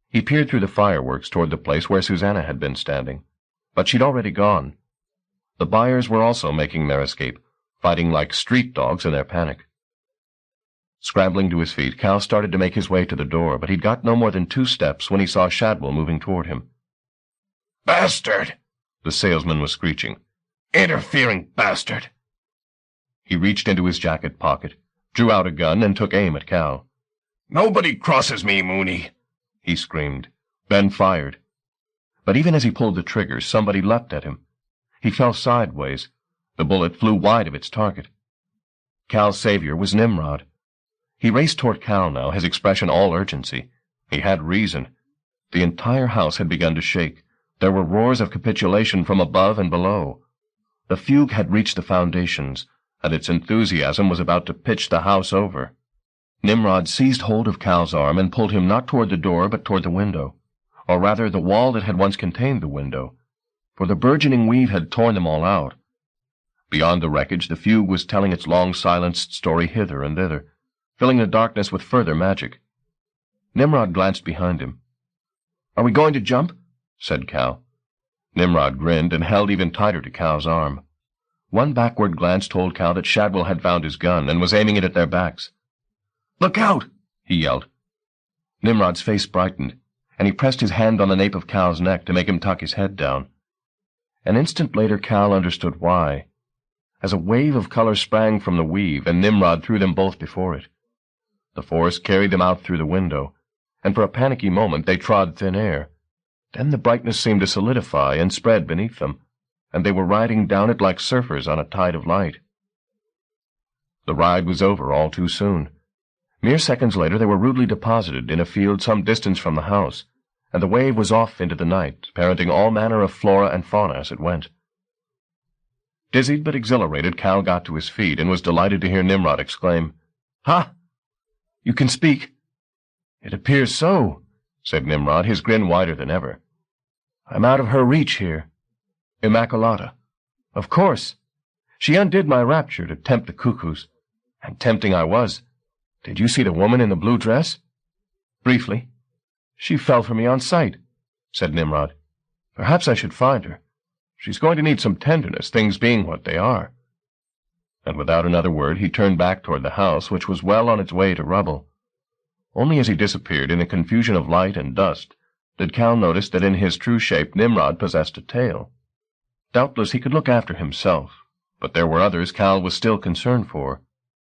He peered through the fireworks toward the place where Susanna had been standing, but she'd already gone. The buyers were also making their escape, fighting like street dogs in their panic. Scrambling to his feet, Cal started to make his way to the door, but he'd got no more than 2 steps when he saw Shadwell moving toward him. "Bastard!" the salesman was screeching. "Interfering bastard!" He reached into his jacket pocket, drew out a gun, and took aim at Cal. "Nobody crosses me, Mooney!" he screamed, then fired. But even as he pulled the trigger, somebody leapt at him. He fell sideways. The bullet flew wide of its target. Cal's savior was Nimrod. He raced toward Cal now, his expression all urgency. He had reason. The entire house had begun to shake. There were roars of capitulation from above and below. The fugue had reached the foundations, and its enthusiasm was about to pitch the house over. Nimrod seized hold of Cal's arm and pulled him not toward the door but toward the window, or rather the wall that had once contained the window, for the burgeoning weave had torn them all out. Beyond the wreckage, the fugue was telling its long-silenced story hither and thither, filling the darkness with further magic. Nimrod glanced behind him. "Are we going to jump?" said Cal. Nimrod grinned and held even tighter to Cal's arm. One backward glance told Cal that Shadwell had found his gun and was aiming it at their backs. "Look out!" he yelled. Nimrod's face brightened, and he pressed his hand on the nape of Cal's neck to make him tuck his head down. An instant later Cal understood why, as a wave of color sprang from the weave, and Nimrod threw them both before it. The force carried them out through the window, and for a panicky moment they trod thin air. Then the brightness seemed to solidify and spread beneath them, and they were riding down it like surfers on a tide of light. The ride was over all too soon. Mere seconds later they were rudely deposited in a field some distance from the house, and the wave was off into the night, parenting all manner of flora and fauna as it went. Dizzied but exhilarated, Cal got to his feet and was delighted to hear Nimrod exclaim, "Ha! You can speak?" "It appears so," said Nimrod, his grin wider than ever. "I'm out of her reach here. Immaculata. Of course. She undid my rapture to tempt the cuckoos. And tempting I was. Did you see the woman in the blue dress?" "Briefly." "She fell for me on sight," said Nimrod. "Perhaps I should find her. She's going to need some tenderness, things being what they are." And without another word he turned back toward the house, which was well on its way to rubble. Only as he disappeared in a confusion of light and dust did Cal notice that in his true shape Nimrod possessed a tail. Doubtless he could look after himself, but there were others Cal was still concerned for.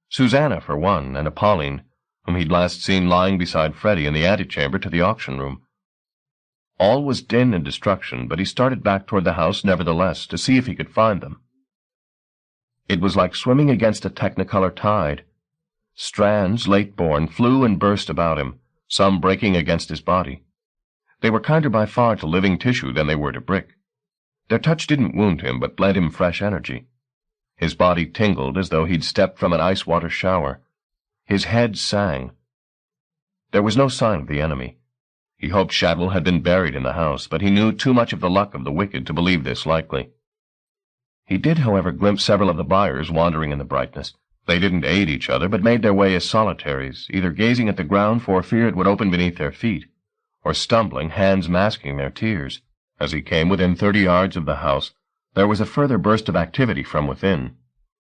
Susanna, for one, and Apolline, whom he'd last seen lying beside Freddie in the antechamber to the auction room. All was din and destruction, but he started back toward the house nevertheless, to see if he could find them. It was like swimming against a technicolor tide. Strands, late born, flew and burst about him, some breaking against his body. They were kinder by far to living tissue than they were to brick. Their touch didn't wound him, but lent him fresh energy. His body tingled as though he'd stepped from an ice-water shower. His head sang. There was no sign of the enemy. He hoped Shadwell had been buried in the house, but he knew too much of the luck of the wicked to believe this likely. He did, however, glimpse several of the buyers wandering in the brightness. They didn't aid each other, but made their way as solitaries, either gazing at the ground for fear it would open beneath their feet, or stumbling, hands masking their tears. As he came within 30 yards of the house, there was a further burst of activity from within,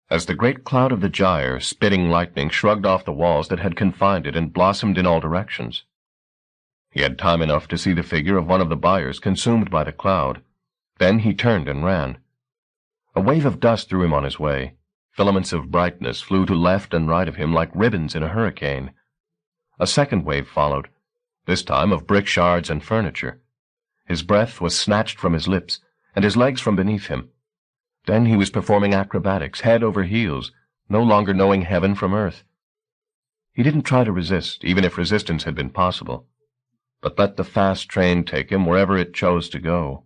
as the great cloud of the gyre, spitting lightning, shrugged off the walls that had confined it and blossomed in all directions. He had time enough to see the figure of one of the buyers consumed by the cloud. Then he turned and ran. A wave of dust threw him on his way. Filaments of brightness flew to left and right of him like ribbons in a hurricane. A second wave followed, this time of brick shards and furniture. His breath was snatched from his lips, and his legs from beneath him. Then he was performing acrobatics, head over heels, no longer knowing heaven from earth. He didn't try to resist, even if resistance had been possible, but let the fast train take him wherever it chose to go.